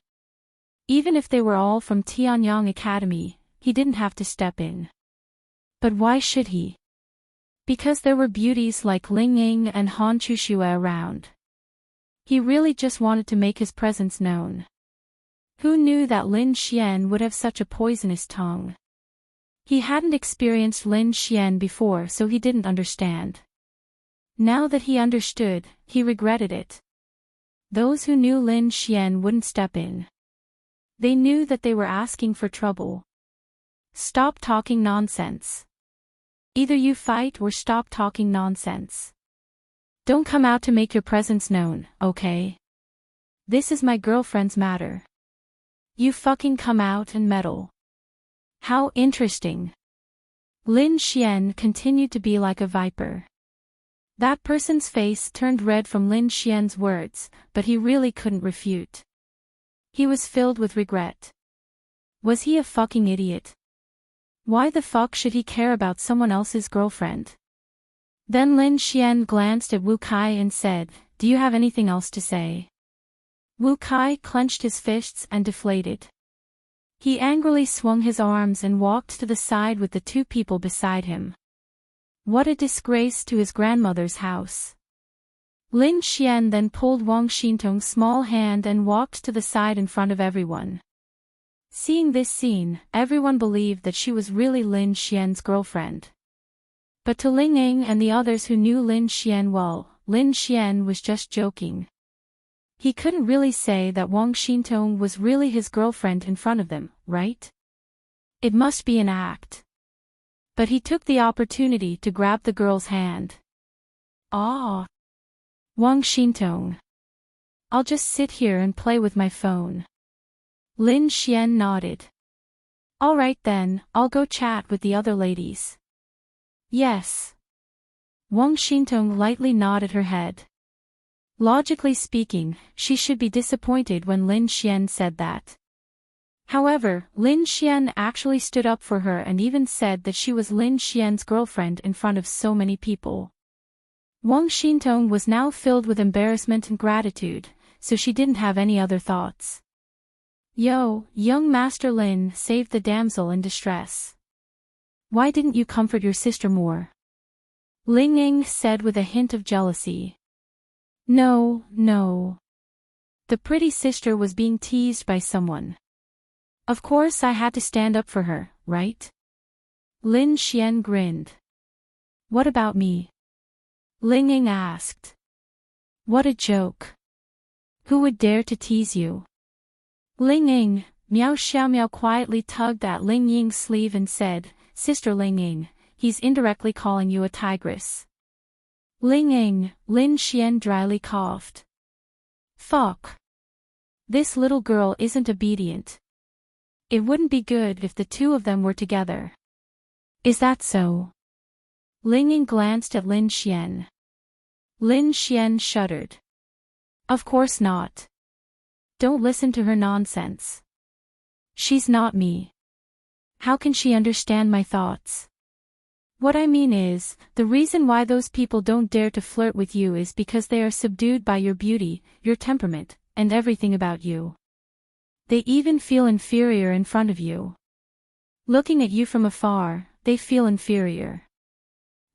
Even if they were all from Tianyang Academy, he didn't have to step in. But why should he? Because there were beauties like Ling Ying and Han Chushue around. He really just wanted to make his presence known. Who knew that Lin Xian would have such a poisonous tongue? He hadn't experienced Lin Xian before, so he didn't understand. Now that he understood, he regretted it. Those who knew Lin Xian wouldn't step in. They knew that they were asking for trouble. Stop talking nonsense. Either you fight or stop talking nonsense. Don't come out to make your presence known, okay? This is my girlfriend's matter. You fucking come out and meddle. How interesting. Lin Xian continued to be like a viper. That person's face turned red from Lin Xian's words, but he really couldn't refute. He was filled with regret. Was he a fucking idiot? Why the fuck should he care about someone else's girlfriend? Then Lin Xian glanced at Wu Kai and said, "Do you have anything else to say?" Wu Kai clenched his fists and deflated. He angrily swung his arms and walked to the side with the two people beside him. What a disgrace to his grandmother's house. Lin Xian then pulled Wang Xintong's small hand and walked to the side in front of everyone. Seeing this scene, everyone believed that she was really Lin Xian's girlfriend. But to Ling Ying and the others who knew Lin Xian well, Lin Xian was just joking. He couldn't really say that Wang Xintong was really his girlfriend in front of them, right? It must be an act. But he took the opportunity to grab the girl's hand. "Ah, Wang Xintong. I'll just sit here and play with my phone." Lin Xian nodded. "All right then, I'll go chat with the other ladies." "Yes." Wang Xintong lightly nodded her head. Logically speaking, she should be disappointed when Lin Xian said that. However, Lin Xian actually stood up for her and even said that she was Lin Xian's girlfriend in front of so many people. Wang Xintong was now filled with embarrassment and gratitude, so she didn't have any other thoughts. "Yo, young Master Lin saved the damsel in distress. Why didn't you comfort your sister more?" Ling Ying said with a hint of jealousy. No. The pretty sister was being teased by someone. Of course I had to stand up for her, right? Lin Xian grinned. "What about me?" Ling Ying asked. "What a joke. Who would dare to tease you?" Ling Ying, Miao Xiaomiao quietly tugged at Ling Ying's sleeve and said, "Sister Ling Ying, he's indirectly calling you a tigress." Ling Ying, Lin Xian dryly coughed. Fuck. This little girl isn't obedient. It wouldn't be good if the two of them were together. Is that so? Ling Ying glanced at Lin Xian. Lin Xian shuddered. Of course not. Don't listen to her nonsense. She's not me. How can she understand my thoughts? What I mean is, the reason why those people don't dare to flirt with you is because they are subdued by your beauty, your temperament, and everything about you. They even feel inferior in front of you. Looking at you from afar, they feel inferior.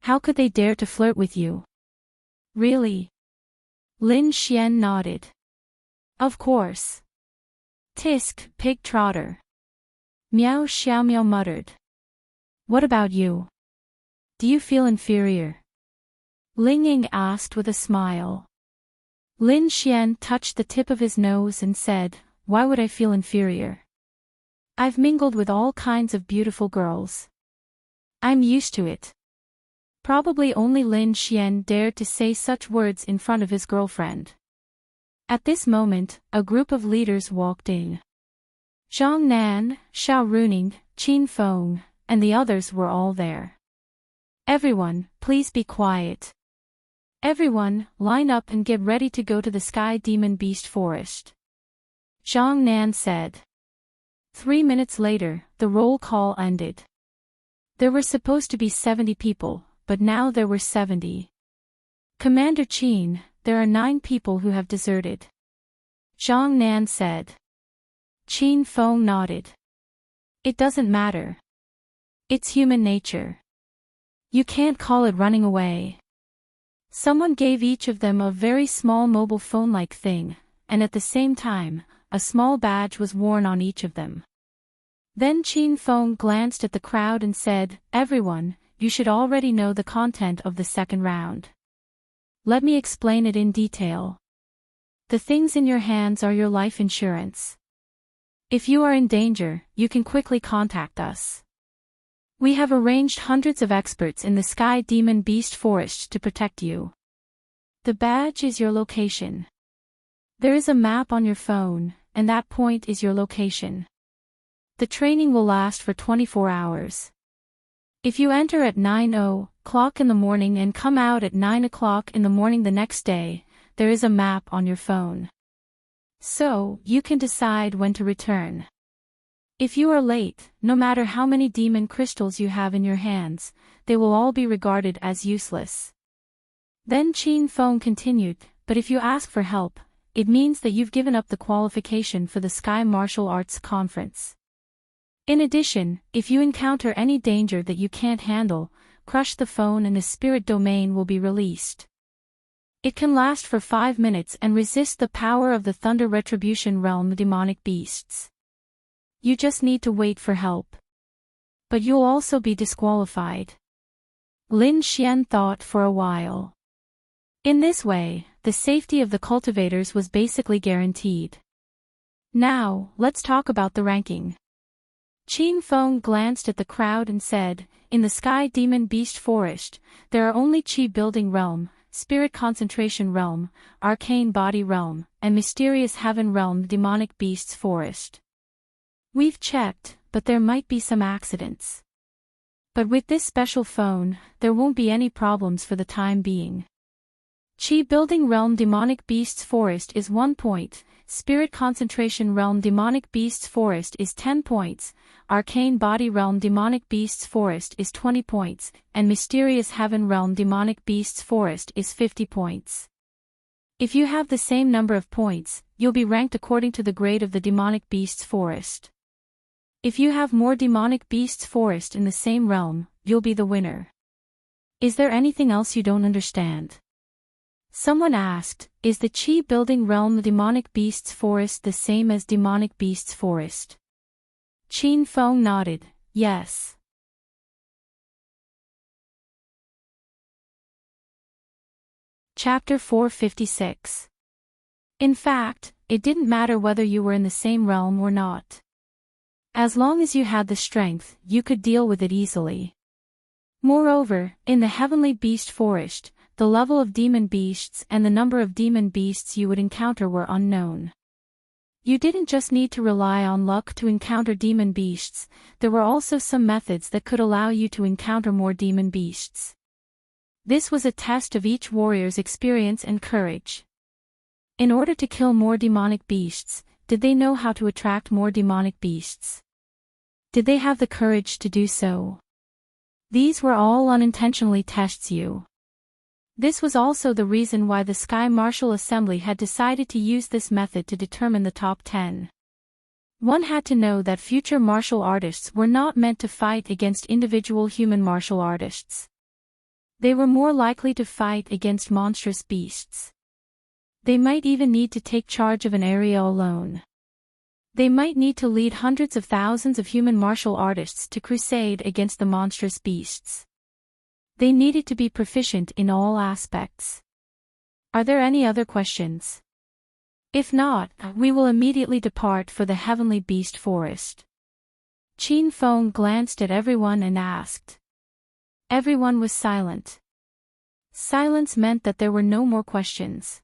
How could they dare to flirt with you? Really? Lin Xian nodded. Of course. Tisk, pig trotter. Miao Xiaomiao muttered. What about you? Do you feel inferior? Ling Ying asked with a smile. Lin Xian touched the tip of his nose and said, Why would I feel inferior? I've mingled with all kinds of beautiful girls. I'm used to it. Probably only Lin Xian dared to say such words in front of his girlfriend. At this moment, a group of leaders walked in. Zhang Nan, Xiao Runing, Qin Feng, and the others were all there. Everyone, please be quiet. Everyone, line up and get ready to go to the Sky Demon Beast Forest. Zhang Nan said. 3 minutes later, the roll call ended. There were supposed to be 70 people, but now there were 70. Commander Qin, there are 9 people who have deserted. Zhang Nan said. Qin Feng nodded. It doesn't matter. It's human nature. You can't call it running away. Someone gave each of them a very small mobile phone-like thing, and at the same time, a small badge was worn on each of them. Then Qin Feng glanced at the crowd and said, Everyone, you should already know the content of the second round. Let me explain it in detail. The things in your hands are your life insurance. If you are in danger, you can quickly contact us. We have arranged hundreds of experts in the Sky Demon Beast Forest to protect you. The badge is your location. There is a map on your phone, and that point is your location. The training will last for 24 hours. If you enter at 9:00 in the morning and come out at 9:00 in the morning the next day, there is a map on your phone. So, you can decide when to return. If you are late, no matter how many demon crystals you have in your hands, they will all be regarded as useless. Then Qin Feng continued, but if you ask for help, it means that you've given up the qualification for the Sky Martial Arts Conference. In addition, if you encounter any danger that you can't handle, crush the phone and the spirit domain will be released. It can last for 5 minutes and resist the power of the Thunder Retribution Realm demonic beasts. You just need to wait for help. But you'll also be disqualified. Lin Xian thought for a while. In this way, the safety of the cultivators was basically guaranteed. Now, let's talk about the ranking. Qin Feng glanced at the crowd and said, in the Sky Demon Beast Forest, there are only Qi Building Realm, Spirit Concentration Realm, Arcane Body Realm, and Mysterious Heaven Realm Demonic Beasts Forest. We've checked, but there might be some accidents. But with this special phone, there won't be any problems for the time being. Qi Building Realm Demonic Beasts Forest is 1 point, Spirit Concentration Realm Demonic Beasts Forest is 10 points, Arcane Body Realm Demonic Beasts Forest is 20 points, and Mysterious Heaven Realm Demonic Beasts Forest is 50 points. If you have the same number of points, you'll be ranked according to the grade of the Demonic Beasts Forest. If you have more Demonic Beasts Forest in the same realm, you'll be the winner. Is there anything else you don't understand? Someone asked, is the Qi Building Realm Demonic Beasts Forest the same as Demonic Beasts Forest? Qin Feng nodded, yes. Chapter 456. In fact, it didn't matter whether you were in the same realm or not. As long as you had the strength, you could deal with it easily. Moreover, in the Heavenly Beast Forest, the level of demon beasts and the number of demon beasts you would encounter were unknown. You didn't just need to rely on luck to encounter demon beasts, there were also some methods that could allow you to encounter more demon beasts. This was a test of each warrior's experience and courage. In order to kill more demonic beasts, did they know how to attract more demonic beasts? Did they have the courage to do so? These were all unintentionally tests you. This was also the reason why the Sky Martial Assembly had decided to use this method to determine the top 10. One had to know that future martial artists were not meant to fight against individual human martial artists. They were more likely to fight against monstrous beasts. They might even need to take charge of an area alone. They might need to lead hundreds of thousands of human martial artists to crusade against the monstrous beasts. They needed to be proficient in all aspects. Are there any other questions? If not, we will immediately depart for the Heavenly Beast Forest. Qin Feng glanced at everyone and asked. Everyone was silent. Silence meant that there were no more questions.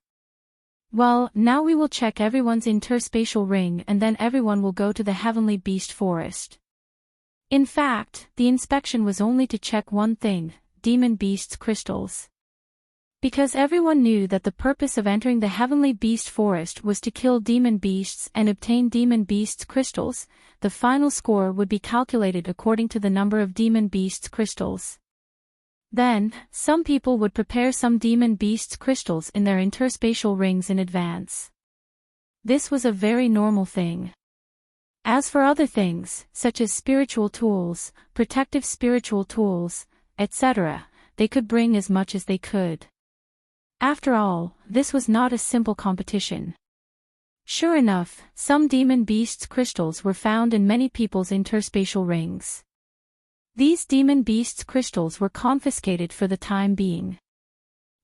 Well, now we will check everyone's interspatial ring and then everyone will go to the Heavenly Beast Forest. In fact, the inspection was only to check one thing, demon beasts crystals. Because everyone knew that the purpose of entering the Heavenly Beast Forest was to kill demon beasts and obtain demon beasts crystals, the final score would be calculated according to the number of demon beasts crystals. Then, some people would prepare some demon beasts crystals in their interspatial rings in advance. This was a very normal thing. As for other things, such as spiritual tools, protective spiritual tools, etc., they could bring as much as they could. After all, this was not a simple competition. Sure enough, some demon beasts crystals were found in many people's interspatial rings. These demon beasts crystals were confiscated for the time being.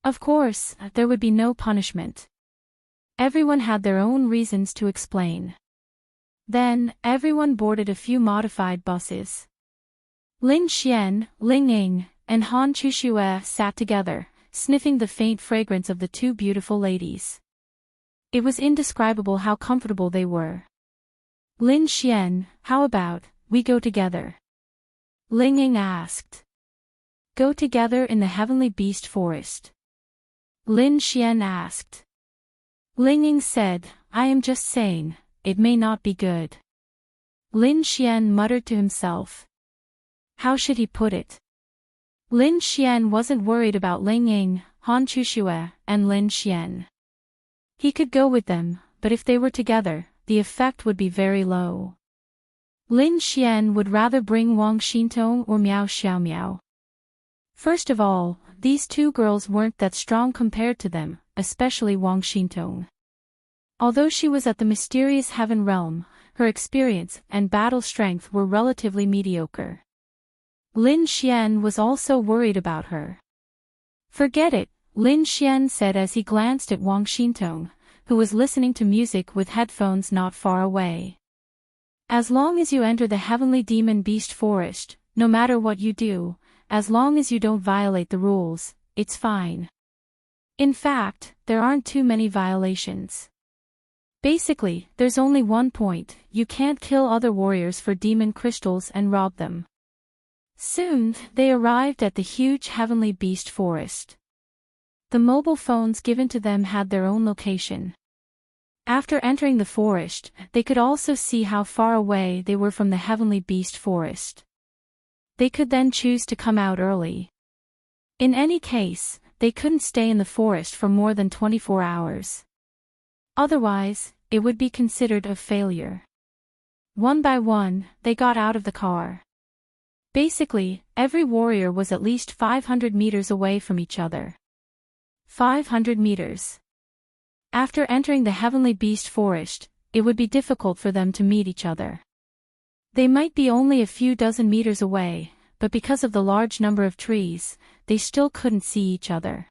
Of course, there would be no punishment. Everyone had their own reasons to explain. Then, everyone boarded a few modified buses. Lin Xian, Ling Ying, and Han Chuxue sat together, sniffing the faint fragrance of the two beautiful ladies. It was indescribable how comfortable they were. Lin Xian, how about, we go together? Ling Ying asked. go together in the heavenly beast forest? Lin Xian asked. Ling Ying said, I am just saying, it may not be good. Lin Xian muttered to himself. How should he put it? Lin Xian wasn't worried about Ling Ying, Han Chuxue, and Lin Xian. He could go with them, but if they were together, the effect would be very low. Lin Xian would rather bring Wang Xintong or Miao Xiaomiao. First of all, these two girls weren't that strong compared to them, especially Wang Xintong. Although she was at the mysterious heaven realm, her experience and battle strength were relatively mediocre. Lin Xian was also worried about her. Forget it, Lin Xian said as he glanced at Wang Xintong, who was listening to music with headphones not far away. As long as you enter the heavenly demon beast forest, no matter what you do, as long as you don't violate the rules, it's fine. In fact, there aren't too many violations. Basically, there's only one point: you can't kill other warriors for demon crystals and rob them. Soon, they arrived at the huge heavenly beast forest. The mobile phones given to them had their own location. After entering the forest, they could also see how far away they were from the heavenly beast forest. They could then choose to come out early. In any case, they couldn't stay in the forest for more than 24 hours. Otherwise, it would be considered a failure. One by one, they got out of the car. Basically, every warrior was at least 500 meters away from each other. 500 meters. After entering the heavenly beast forest, it would be difficult for them to meet each other. They might be only a few dozen meters away, but because of the large number of trees, they still couldn't see each other.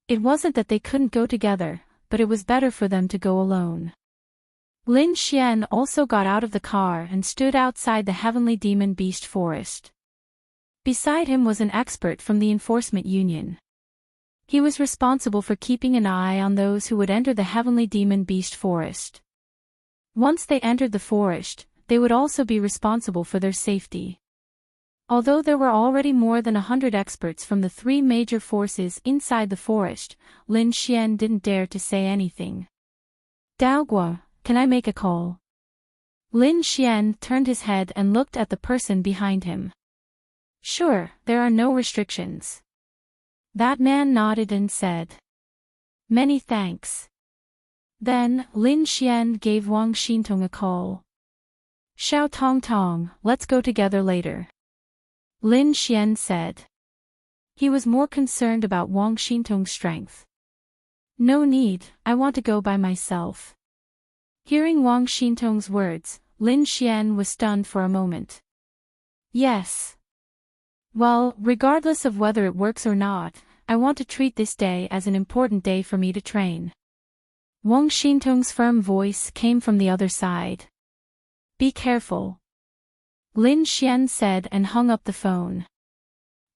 It wasn't that they couldn't go together, but it was better for them to go alone. Lin Xian also got out of the car and stood outside the heavenly demon beast forest. Beside him was an expert from the enforcement union. He was responsible for keeping an eye on those who would enter the heavenly demon beast forest. Once they entered the forest, they would also be responsible for their safety. Although there were already more than 100 experts from the three major forces inside the forest, Lin Xian didn't dare to say anything. Daogua, can I make a call? Lin Xian turned his head and looked at the person behind him. Sure, there are no restrictions. That man nodded and said. Many thanks. Then, Lin Xian gave Wang Xintong a call. Xiao Tong Tong, let's go together later. Lin Xian said. He was more concerned about Wang Xintong's strength. No need, I want to go by myself. Hearing Wang Xintong's words, Lin Xian was stunned for a moment. Yes. Well, regardless of whether it works or not, I want to treat this day as an important day for me to train. Wang Xintong's firm voice came from the other side. Be careful. Lin Xian said and hung up the phone.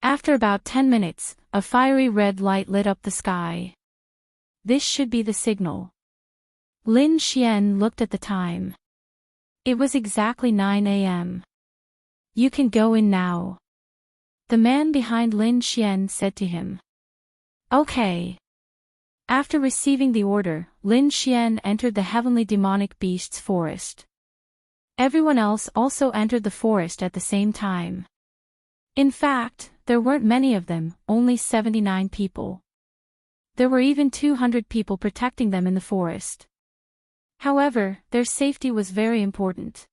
After about 10 minutes, a fiery red light lit up the sky. This should be the signal. Lin Xian looked at the time. It was exactly 9 a.m. You can go in now. The man behind Lin Xian said to him. Okay. After receiving the order, Lin Xian entered the heavenly demonic beasts forest. Everyone else also entered the forest at the same time. In fact, there weren't many of them, only 79 people. There were even 200 people protecting them in the forest. However, their safety was very important.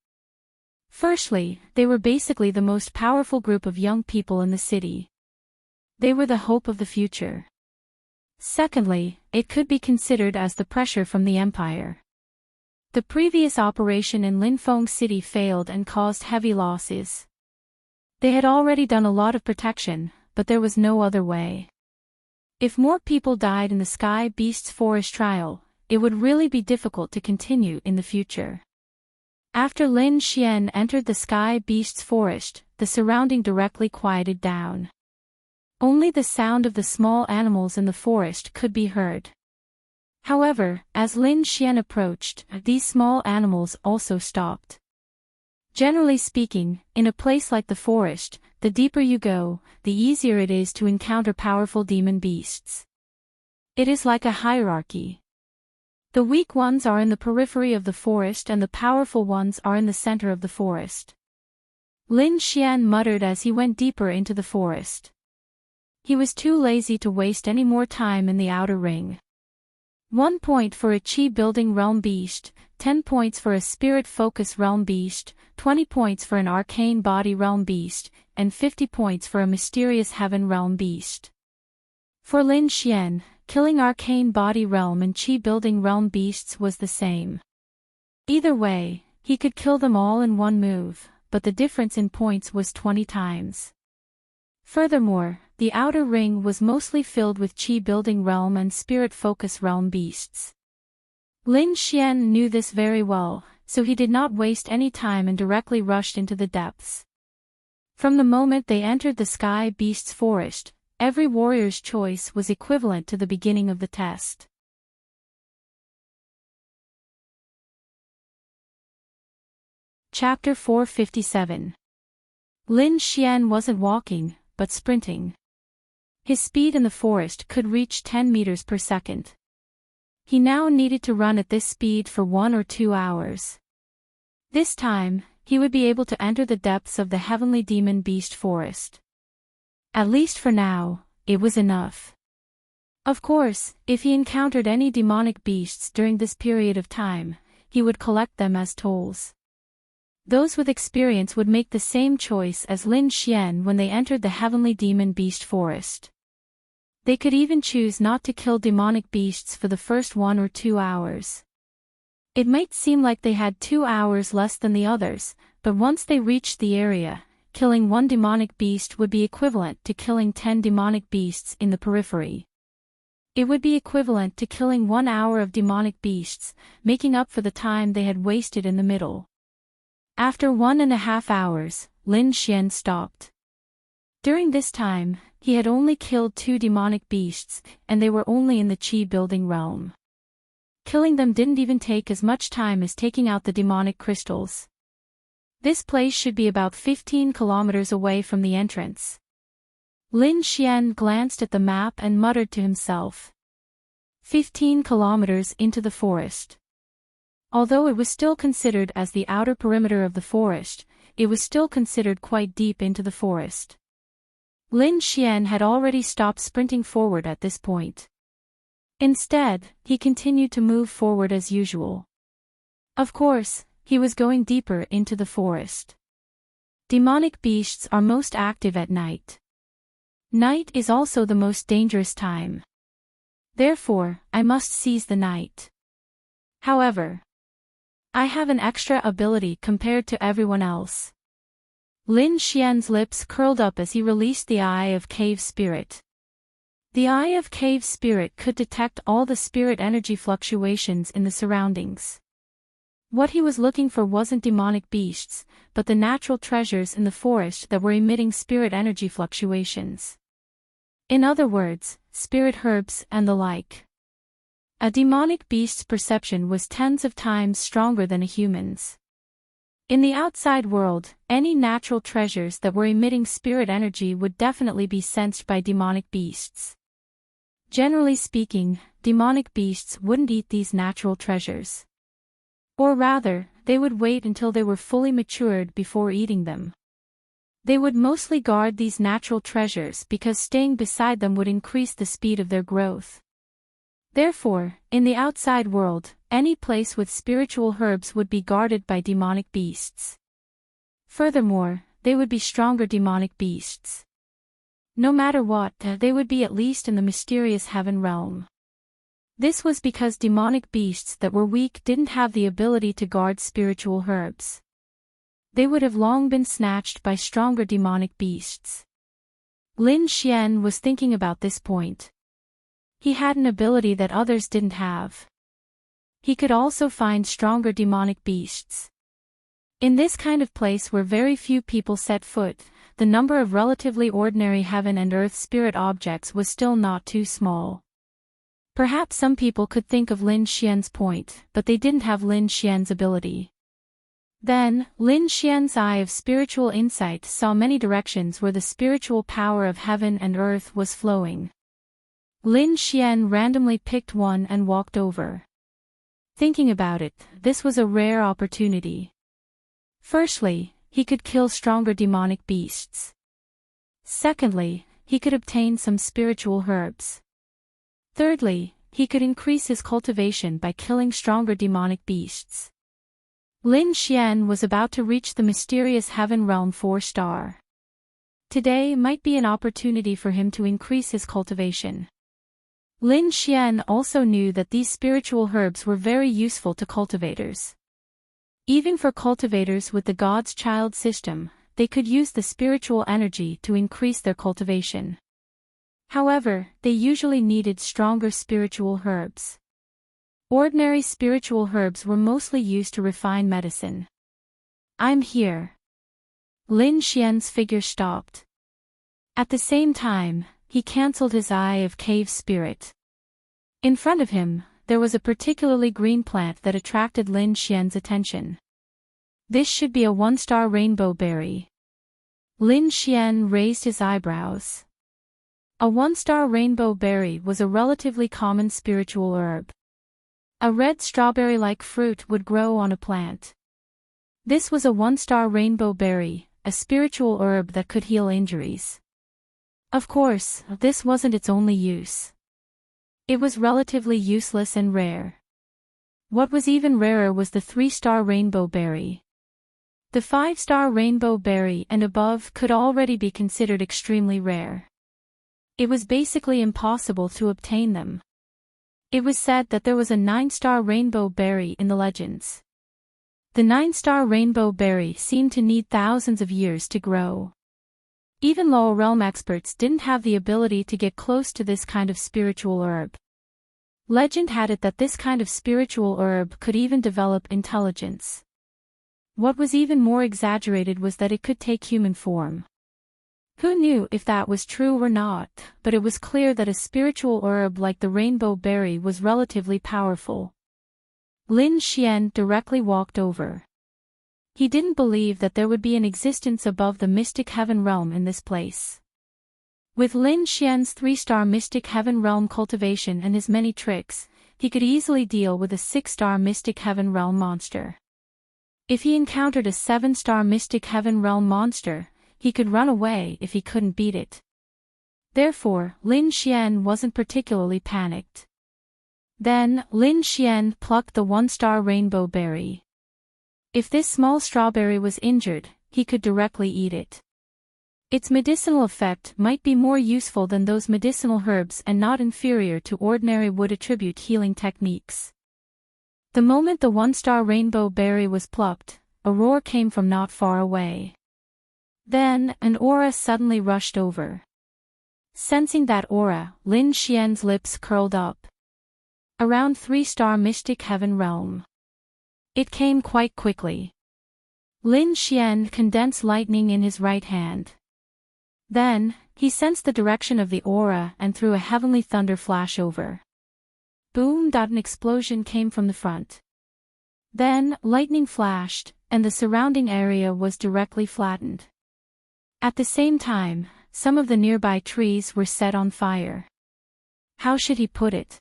Firstly, they were basically the most powerful group of young people in the city. They were the hope of the future. Secondly, it could be considered as the pressure from the empire. The previous operation in Linfeng City failed and caused heavy losses. They had already done a lot of protection, but there was no other way. If more people died in the Sky Beasts Forest trial, it would really be difficult to continue in the future. After Lin Xian entered the Sky Beasts Forest, the surrounding directly quieted down. Only the sound of the small animals in the forest could be heard. However, as Lin Xian approached, these small animals also stopped. Generally speaking, in a place like the forest, the deeper you go, the easier it is to encounter powerful demon beasts. It is like a hierarchy. The weak ones are in the periphery of the forest and the powerful ones are in the center of the forest. Lin Xian muttered as he went deeper into the forest. He was too lazy to waste any more time in the outer ring. 1 point for a Chi-building realm beast, 10 points for a spirit-focus realm beast, 20 points for an arcane body realm beast, and 50 points for a mysterious heaven realm beast. For Lin Xian, killing arcane body realm and Chi-building realm beasts was the same. Either way, he could kill them all in one move, but the difference in points was 20 times. Furthermore, the outer ring was mostly filled with Chi-building realm and spirit-focus realm beasts. Lin Xian knew this very well, so he did not waste any time and directly rushed into the depths. From the moment they entered the Sky Beasts forest, every warrior's choice was equivalent to the beginning of the test. Chapter 457. Lin Xian wasn't walking, but sprinting. His speed in the forest could reach 10 meters per second. He now needed to run at this speed for 1 or 2 hours. This time, he would be able to enter the depths of the heavenly demon beast forest. At least for now, it was enough. Of course, if he encountered any demonic beasts during this period of time, he would collect them as tolls. Those with experience would make the same choice as Lin Xian when they entered the heavenly demon beast forest. They could even choose not to kill demonic beasts for the first 1 or 2 hours. It might seem like they had 2 hours less than the others, but once they reached the area, killing 1 demonic beast would be equivalent to killing 10 demonic beasts in the periphery. It would be equivalent to killing 1 hour of demonic beasts, making up for the time they had wasted in the middle. After 1.5 hours, Lin Xian stopped. During this time, he had only killed 2 demonic beasts, and they were only in the Chi-building realm. Killing them didn't even take as much time as taking out the demonic crystals. This place should be about 15 kilometers away from the entrance. Lin Xian glanced at the map and muttered to himself. 15 kilometers into the forest. Although it was still considered as the outer perimeter of the forest, it was still considered quite deep into the forest. Lin Xian had already stopped sprinting forward at this point. Instead, he continued to move forward as usual. Of course, he was going deeper into the forest. Demonic beasts are most active at night. Night is also the most dangerous time. Therefore, I must seize the night. However, I have an extra ability compared to everyone else. Lin Xian's lips curled up as he released the Eye of Cave Spirit. The Eye of Cave Spirit could detect all the spirit energy fluctuations in the surroundings. What he was looking for wasn't demonic beasts, but the natural treasures in the forest that were emitting spirit energy fluctuations. In other words, spirit herbs and the like. A demonic beast's perception was tens of times stronger than a human's. In the outside world, any natural treasures that were emitting spirit energy would definitely be sensed by demonic beasts. Generally speaking, demonic beasts wouldn't eat these natural treasures. Or rather, they would wait until they were fully matured before eating them. They would mostly guard these natural treasures because staying beside them would increase the speed of their growth. Therefore, in the outside world, any place with spiritual herbs would be guarded by demonic beasts. Furthermore, they would be stronger demonic beasts. No matter what, they would be at least in the mysterious heaven realm. This was because demonic beasts that were weak didn't have the ability to guard spiritual herbs. They would have long been snatched by stronger demonic beasts. Lin Xian was thinking about this point. He had an ability that others didn't have. He could also find stronger demonic beasts. In this kind of place where very few people set foot, the number of relatively ordinary heaven and earth spirit objects was still not too small. Perhaps some people could think of Lin Xian's point, but they didn't have Lin Xian's ability. Then, Lin Xian's eye of spiritual insight saw many directions where the spiritual power of heaven and earth was flowing. Lin Xian randomly picked one and walked over. Thinking about it, this was a rare opportunity. Firstly, he could kill stronger demonic beasts. Secondly, he could obtain some spiritual herbs. Thirdly, he could increase his cultivation by killing stronger demonic beasts. Lin Xian was about to reach the mysterious Heaven Realm 4-star. Today might be an opportunity for him to increase his cultivation. Lin Xian also knew that these spiritual herbs were very useful to cultivators. Even for cultivators with the God's Child system, they could use the spiritual energy to increase their cultivation. However, they usually needed stronger spiritual herbs. Ordinary spiritual herbs were mostly used to refine medicine. I'm here. Lin Xian's figure stopped. At the same time, he cancelled his eye of cave spirit. In front of him, there was a particularly green plant that attracted Lin Xian's attention. This should be a 1-star rainbow berry. Lin Xian raised his eyebrows. A 1-star rainbow berry was a relatively common spiritual herb. A red strawberry-like fruit would grow on a plant. This was a 1-star rainbow berry, a spiritual herb that could heal injuries. Of course, this wasn't its only use. It was relatively useless and rare. What was even rarer was the 3-star rainbow berry. The 5-star rainbow berry and above could already be considered extremely rare. It was basically impossible to obtain them. It was said that there was a 9-star rainbow berry in the legends. The 9-star rainbow berry seemed to need thousands of years to grow. Even lower realm experts didn't have the ability to get close to this kind of spiritual herb. Legend had it that this kind of spiritual herb could even develop intelligence. What was even more exaggerated was that it could take human form. Who knew if that was true or not, but it was clear that a spiritual herb like the rainbow berry was relatively powerful. Lin Xian directly walked over. He didn't believe that there would be an existence above the mystic heaven realm in this place. With Lin Xian's 3-star mystic heaven realm cultivation and his many tricks, he could easily deal with a 6-star mystic heaven realm monster. If he encountered a 7-star mystic heaven realm monster, he could run away if he couldn't beat it. Therefore, Lin Xian wasn't particularly panicked. Then, Lin Xian plucked the 1-star rainbow berry. If this small strawberry was injured, he could directly eat it. Its medicinal effect might be more useful than those medicinal herbs and not inferior to ordinary wood-attribute healing techniques. The moment the 1-star rainbow berry was plucked, a roar came from not far away. Then, an aura suddenly rushed over. Sensing that aura, Lin Xian's lips curled up. Around 3-star mystic heaven realm. It came quite quickly. Lin Xian condensed lightning in his right hand. Then, he sensed the direction of the aura and threw a heavenly thunder flash over. Boom! An explosion came from the front. Then, lightning flashed, and the surrounding area was directly flattened. At the same time, some of the nearby trees were set on fire. How should he put it?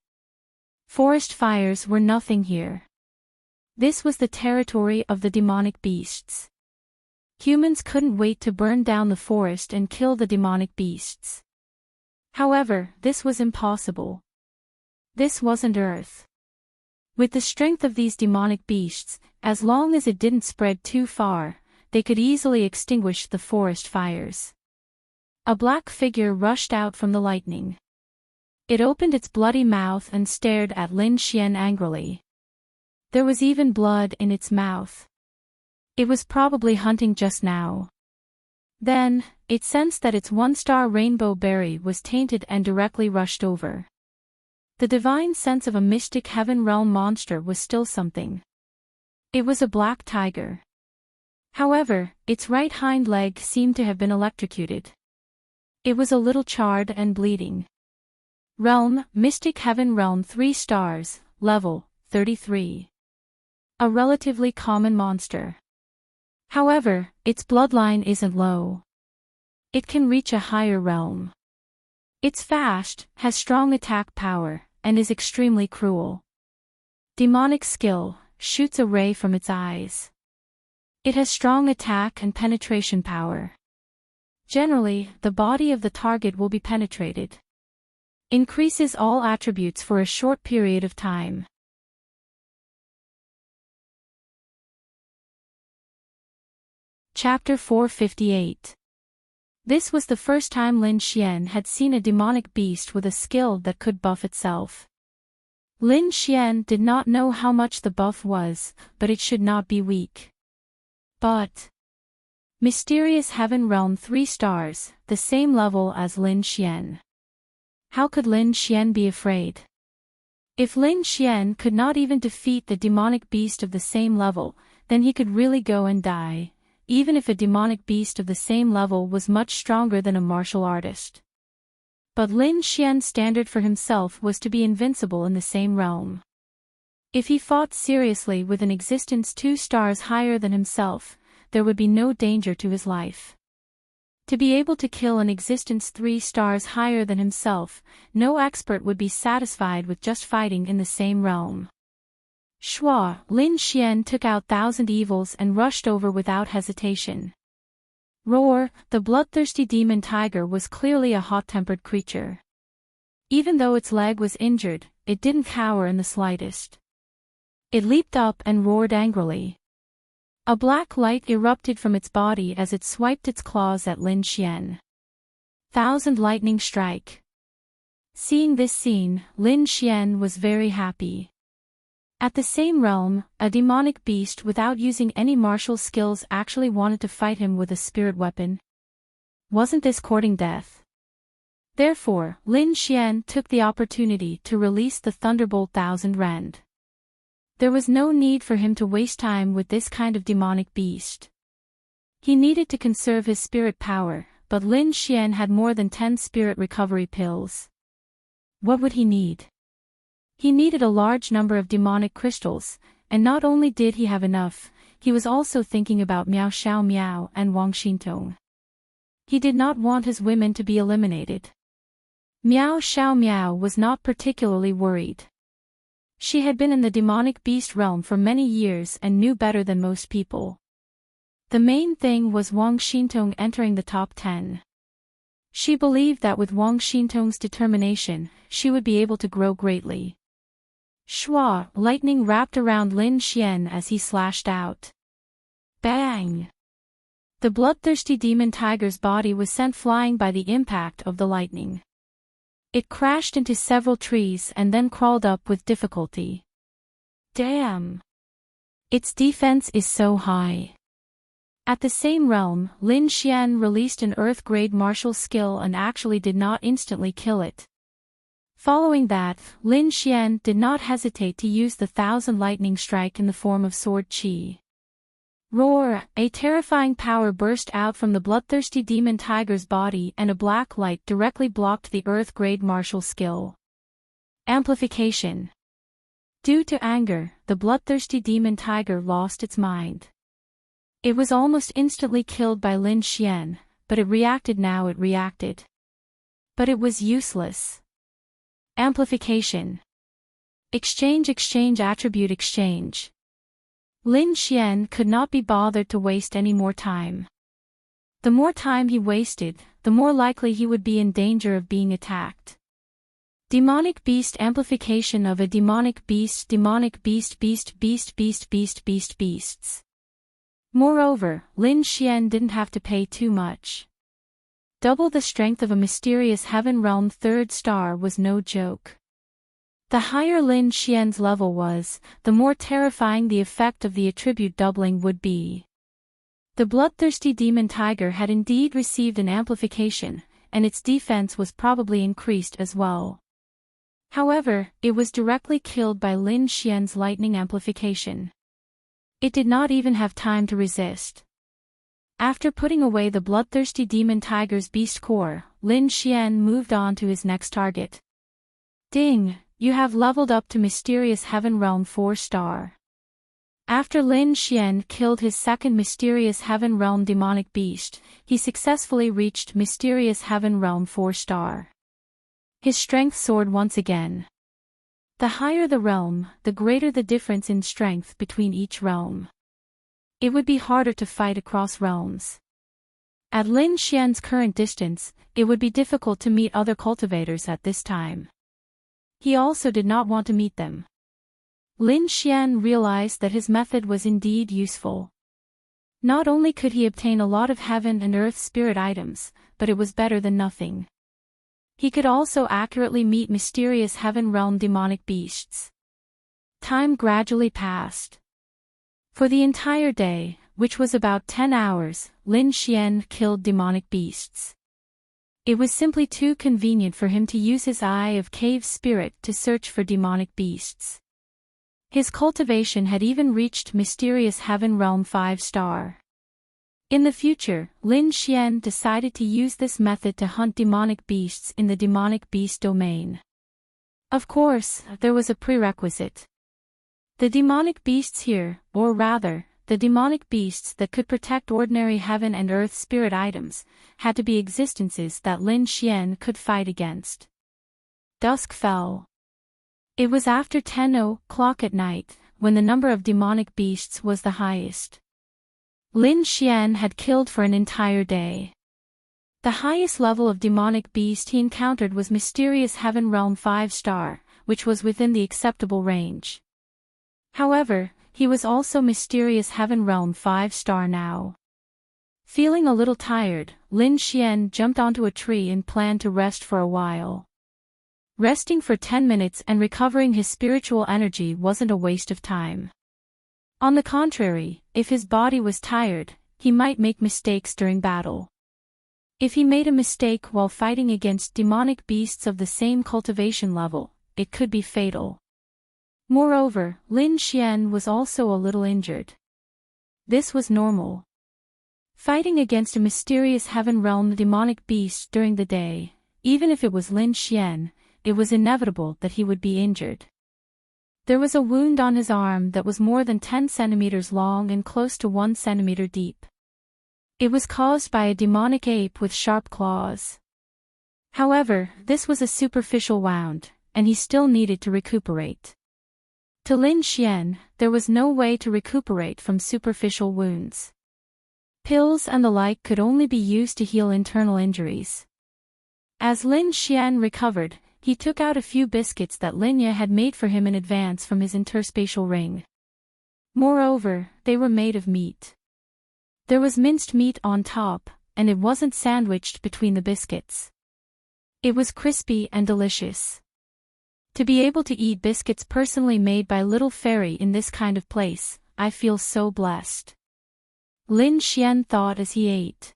Forest fires were nothing here. This was the territory of the demonic beasts. Humans couldn't wait to burn down the forest and kill the demonic beasts. However, this was impossible. This wasn't Earth. With the strength of these demonic beasts, as long as it didn't spread too far, they could easily extinguish the forest fires. A black figure rushed out from the lightning. It opened its bloody mouth and stared at Lin Xian angrily. There was even blood in its mouth. It was probably hunting just now. Then, it sensed that its 1-star rainbow berry was tainted and directly rushed over. The divine sense of a mystic heaven realm monster was still something. It was a black tiger. However, its right hind leg seemed to have been electrocuted. It was a little charred and bleeding. Realm, Mystic Heaven Realm 3 stars, level, 33. A relatively common monster. However, its bloodline isn't low. It can reach a higher realm. It's fast, has strong attack power, and is extremely cruel. Demonic skill, shoots a ray from its eyes. It has strong attack and penetration power. Generally, the body of the target will be penetrated. Increases all attributes for a short period of time. Chapter 458. This was the first time Lin Xian had seen a demonic beast with a skill that could buff itself. Lin Xian did not know how much the buff was, but it should not be weak. But Mysterious Heaven Realm 3 stars, the same level as Lin Xian. How could Lin Xian be afraid? If Lin Xian could not even defeat the demonic beast of the same level, then he could really go and die, even if a demonic beast of the same level was much stronger than a martial artist. But Lin Xian's standard for himself was to be invincible in the same realm. If he fought seriously with an existence 2 stars higher than himself, there would be no danger to his life. To be able to kill an existence 3 stars higher than himself, no expert would be satisfied with just fighting in the same realm. Shua, Lin Xian took out 1,000 evils and rushed over without hesitation. Roar, the bloodthirsty demon tiger was clearly a hot-tempered creature. Even though its leg was injured, it didn't cower in the slightest. It leaped up and roared angrily. A black light erupted from its body as it swiped its claws at Lin Xian. 1,000 lightning strike. Seeing this scene, Lin Xian was very happy. At the same realm, a demonic beast without using any martial skills actually wanted to fight him with a spirit weapon. Wasn't this courting death? Therefore, Lin Xian took the opportunity to release the Thunderbolt 1,000 rand. There was no need for him to waste time with this kind of demonic beast. He needed to conserve his spirit power, but Lin Xian had more than 10 spirit recovery pills. What would he need? He needed a large number of demonic crystals, and not only did he have enough, he was also thinking about Miao Xiao Miao and Wang Xintong. He did not want his women to be eliminated. Miao Xiao Miao was not particularly worried. She had been in the demonic beast realm for many years and knew better than most people. The main thing was Wang Xintong entering the top 10. She believed that with Wang Xintong's determination, she would be able to grow greatly. Shua, lightning wrapped around Lin Xian as he slashed out. Bang! The bloodthirsty demon tiger's body was sent flying by the impact of the lightning. It crashed into several trees and then crawled up with difficulty. Damn! Its defense is so high. At the same realm, Lin Xian released an earth-grade martial skill and actually did not instantly kill it. Following that, Lin Xian did not hesitate to use the 1,000 lightning strike in the form of sword chi. Roar! A terrifying power burst out from the bloodthirsty demon tiger's body and a black light directly blocked the earth-grade martial skill. Amplification. Due to anger, the bloodthirsty demon tiger lost its mind. It was almost instantly killed by Lin Xian, but it reacted. But it was useless. Amplification. Exchange attribute exchange. Lin Xian could not be bothered to waste any more time. The more time he wasted, the more likely he would be in danger of being attacked. Demonic beast amplification of a demonic beast beasts. Moreover, Lin Xian didn't have to pay too much. Double the strength of a mysterious heaven realm 3rd star was no joke. The higher Lin Xian's level was, the more terrifying the effect of the attribute doubling would be. The bloodthirsty demon tiger had indeed received an amplification, and its defense was probably increased as well. However, it was directly killed by Lin Xian's lightning amplification. It did not even have time to resist. After putting away the bloodthirsty demon tiger's beast core, Lin Xian moved on to his next target. Ding! You have leveled up to Mysterious Heaven Realm 4 star. After Lin Xian killed his second Mysterious Heaven Realm demonic beast, he successfully reached Mysterious Heaven Realm 4-star. His strength soared once again. The higher the realm, the greater the difference in strength between each realm. It would be harder to fight across realms. At Lin Xian's current distance, it would be difficult to meet other cultivators at this time. He also did not want to meet them. Lin Xian realized that his method was indeed useful. Not only could he obtain a lot of heaven and earth spirit items, but it was better than nothing. He could also accurately meet Mysterious Heaven Realm demonic beasts. Time gradually passed. For the entire day, which was about 10 hours, Lin Xian killed demonic beasts. It was simply too convenient for him to use his Eye of Cave Spirit to search for demonic beasts. His cultivation had even reached Mysterious Heaven Realm 5-star. In the future, Lin Xian decided to use this method to hunt demonic beasts in the demonic beast domain. Of course, there was a prerequisite. The demonic beasts here, or rather, the demonic beasts that could protect ordinary heaven and earth spirit items, had to be existences that Lin Xian could fight against. Dusk fell. It was after 10 o'clock at night, when the number of demonic beasts was the highest. Lin Xian had killed for an entire day. The highest level of demonic beast he encountered was Mysterious Heaven Realm 5-star, which was within the acceptable range. However, he was also Mysterious Heaven Realm 5-star now. Feeling a little tired, Lin Xian jumped onto a tree and planned to rest for a while. Resting for 10 minutes and recovering his spiritual energy wasn't a waste of time. On the contrary, if his body was tired, he might make mistakes during battle. If he made a mistake while fighting against demonic beasts of the same cultivation level, it could be fatal. Moreover, Lin Xian was also a little injured. This was normal. Fighting against a Mysterious Heaven Realm demonic beast during the day, even if it was Lin Xian, it was inevitable that he would be injured. There was a wound on his arm that was more than 10 centimeters long and close to 1 centimeter deep. It was caused by a demonic ape with sharp claws. However, this was a superficial wound, and he still needed to recuperate. To Lin Xian, there was no way to recuperate from superficial wounds. Pills and the like could only be used to heal internal injuries. As Lin Xian recovered, he took out a few biscuits that Linya had made for him in advance from his interspatial ring. Moreover, they were made of meat. There was minced meat on top, and it wasn't sandwiched between the biscuits. It was crispy and delicious. To be able to eat biscuits personally made by Little Fairy in this kind of place, I feel so blessed. Lin Xian thought as he ate.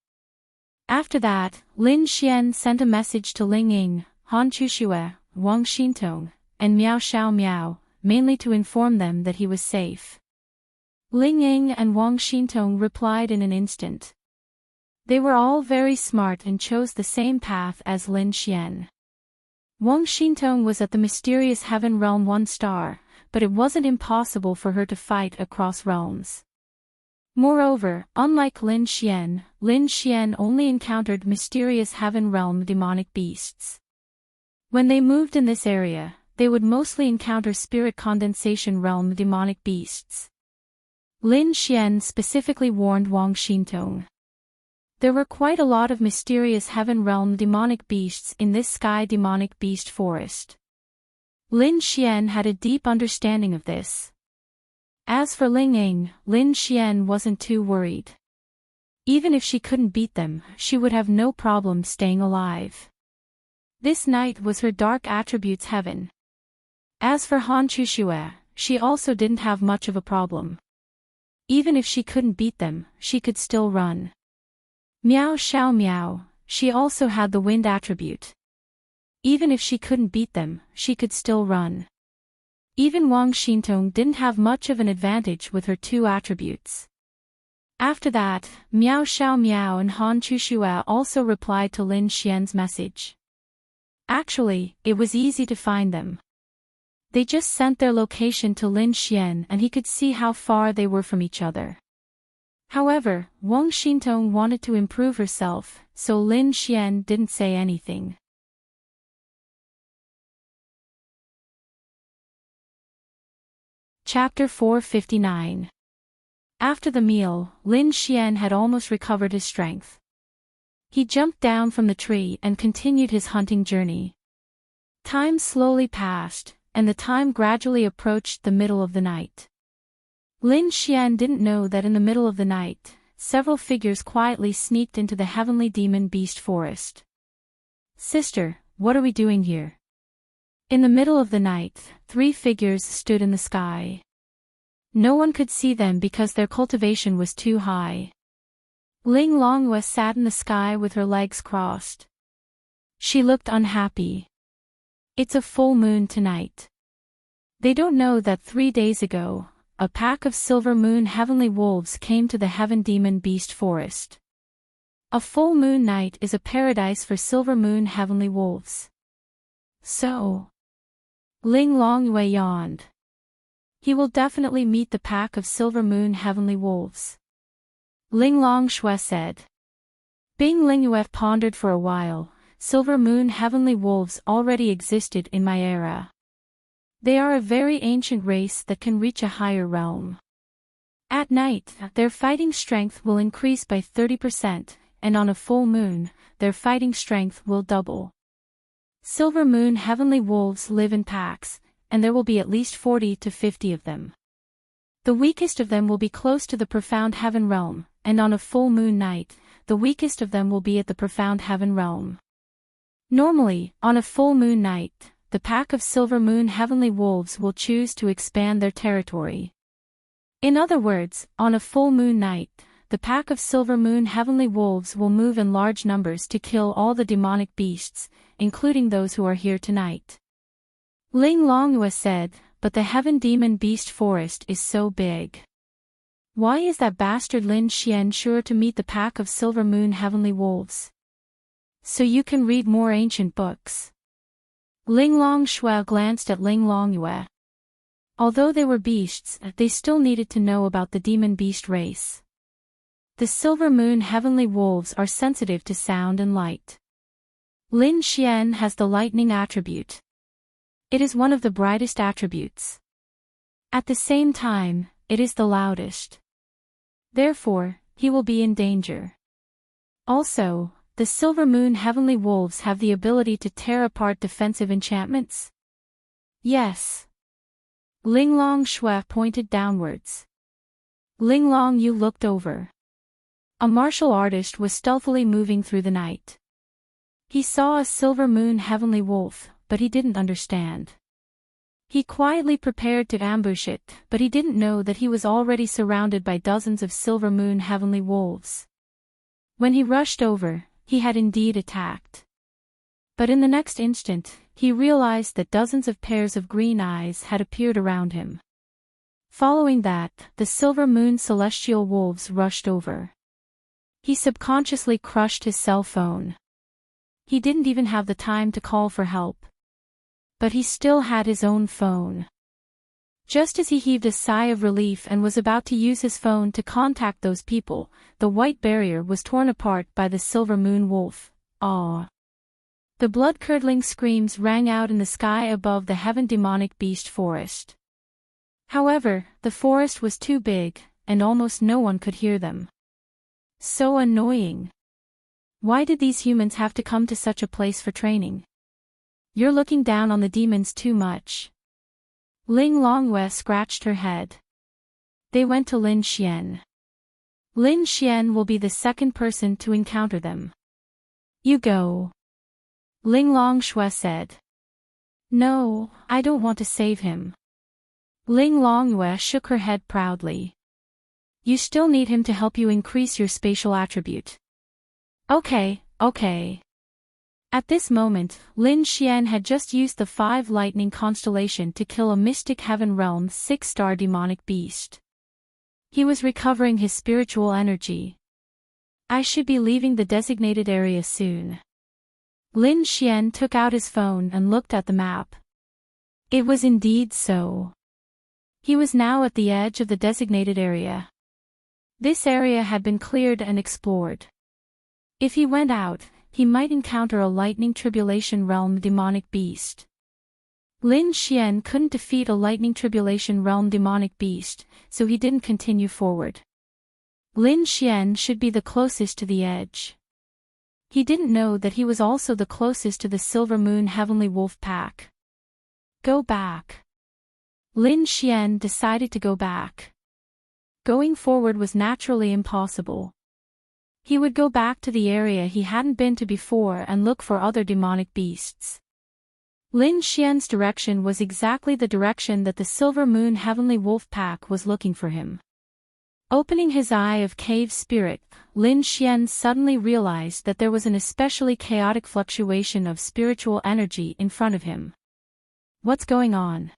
After that, Lin Xian sent a message to Ling Ying, Han Chuxue, Wang Xintong, and Miao Xiao Miao, mainly to inform them that he was safe. Ling Ying and Wang Xintong replied in an instant. They were all very smart and chose the same path as Lin Xian. Wang Xintong was at the Mysterious Heaven Realm 1-star, but it wasn't impossible for her to fight across realms. Moreover, unlike Lin Xian only encountered Mysterious Heaven Realm demonic beasts. When they moved in this area, they would mostly encounter Spirit Condensation Realm demonic beasts. Lin Xian specifically warned Wang Xintong. There were quite a lot of Mysterious Heaven Realm demonic beasts in this Sky Demonic Beast Forest. Lin Xian had a deep understanding of this. As for Ling Ying, Lin Xian wasn't too worried. Even if she couldn't beat them, she would have no problem staying alive. This night was her dark attributes heaven. As for Han Chuxue, she also didn't have much of a problem. Even if she couldn't beat them, she could still run. Miao Xiao Miao, she also had the wind attribute. Even if she couldn't beat them, she could still run. Even Wang Xintong didn't have much of an advantage with her 2 attributes. After that, Miao Xiao Miao and Han Chuxue also replied to Lin Xian's message. Actually, it was easy to find them. They just sent their location to Lin Xian and he could see how far they were from each other. However, Wang Xintong wanted to improve herself, so Lin Xian didn't say anything. Chapter 459. After the meal, Lin Xian had almost recovered his strength. He jumped down from the tree and continued his hunting journey. Time slowly passed, and the time gradually approached the middle of the night. Lin Xian didn't know that in the middle of the night, several figures quietly sneaked into the heavenly demon beast forest. "Sister, what are we doing here?" In the middle of the night, 3 figures stood in the sky. No one could see them because their cultivation was too high. Ling Longyue sat in the sky with her legs crossed. She looked unhappy. It's a full moon tonight. They don't know that 3 days ago, a pack of silver moon heavenly wolves came to the heaven demon beast forest. A full moon night is a paradise for silver moon heavenly wolves. So, Ling Longyue yawned. He will definitely meet the pack of silver moon heavenly wolves. Ling Longshui said. Bing Lingyue pondered for a while. Silver moon heavenly wolves already existed in my era. They are a very ancient race that can reach a higher realm. At night, their fighting strength will increase by 30%, and on a full moon, their fighting strength will double. Silver moon heavenly wolves live in packs, and there will be at least 40 to 50 of them. The weakest of them will be close to the profound heaven realm, and on a full moon night, the weakest of them will be at the profound heaven realm. Normally, on a full moon night, the pack of silver moon heavenly wolves will choose to expand their territory. In other words, on a full moon night, the pack of silver moon heavenly wolves will move in large numbers to kill all the demonic beasts, including those who are here tonight. Ling Longyue said, but the heaven demon beast forest is so big. Why is that bastard Lin Xian sure to meet the pack of silver moon heavenly wolves? So you can read more ancient books. Ling Longshui glanced at Ling Longyue. Although they were beasts, they still needed to know about the demon beast race. The silver moon heavenly wolves are sensitive to sound and light. Lin Xian has the lightning attribute. It is one of the brightest attributes. At the same time, it is the loudest. Therefore, he will be in danger. Also, the silver moon heavenly wolves have the ability to tear apart defensive enchantments? Yes. Ling Longshui pointed downwards. Ling Longyu looked over. A martial artist was stealthily moving through the night. He saw a silver moon heavenly wolf, but he didn't understand. He quietly prepared to ambush it, but he didn't know that he was already surrounded by dozens of silver moon heavenly wolves. When he rushed over, he had indeed attacked. But in the next instant, he realized that dozens of pairs of green eyes had appeared around him. Following that, the silver moon celestial wolves rushed over. He subconsciously crushed his cell phone. He didn't even have the time to call for help. But he still had his own phone. Just as he heaved a sigh of relief and was about to use his phone to contact those people, the white barrier was torn apart by the silver moon wolf. Ah! The blood-curdling screams rang out in the sky above the heaven demonic beast forest. However, the forest was too big, and almost no one could hear them. So annoying. Why did these humans have to come to such a place for training? You're looking down on the demons too much. Ling Longyue scratched her head. They went to Lin Xian. Lin Xian will be the second person to encounter them. You go. Ling Longshui said. No, I don't want to save him. Ling Longyue shook her head proudly. You still need him to help you increase your spatial attribute. Okay. At this moment, Lin Xian had just used the 5 lightning constellation to kill a mystic heaven realm 6-star demonic beast. He was recovering his spiritual energy. I should be leaving the designated area soon. Lin Xian took out his phone and looked at the map. It was indeed so. He was now at the edge of the designated area. This area had been cleared and explored. If he went out, he might encounter a lightning tribulation realm demonic beast. Lin Xian couldn't defeat a lightning tribulation realm demonic beast, so he didn't continue forward. Lin Xian should be the closest to the edge. He didn't know that he was also the closest to the Silver Moon Heavenly Wolf Pack. Go back. Lin Xian decided to go back. Going forward was naturally impossible. He would go back to the area he hadn't been to before and look for other demonic beasts. Lin Xian's direction was exactly the direction that the Silver Moon Heavenly Wolf Pack was looking for him. Opening his eye of cave spirit, Lin Xian suddenly realized that there was an especially chaotic fluctuation of spiritual energy in front of him. What's going on?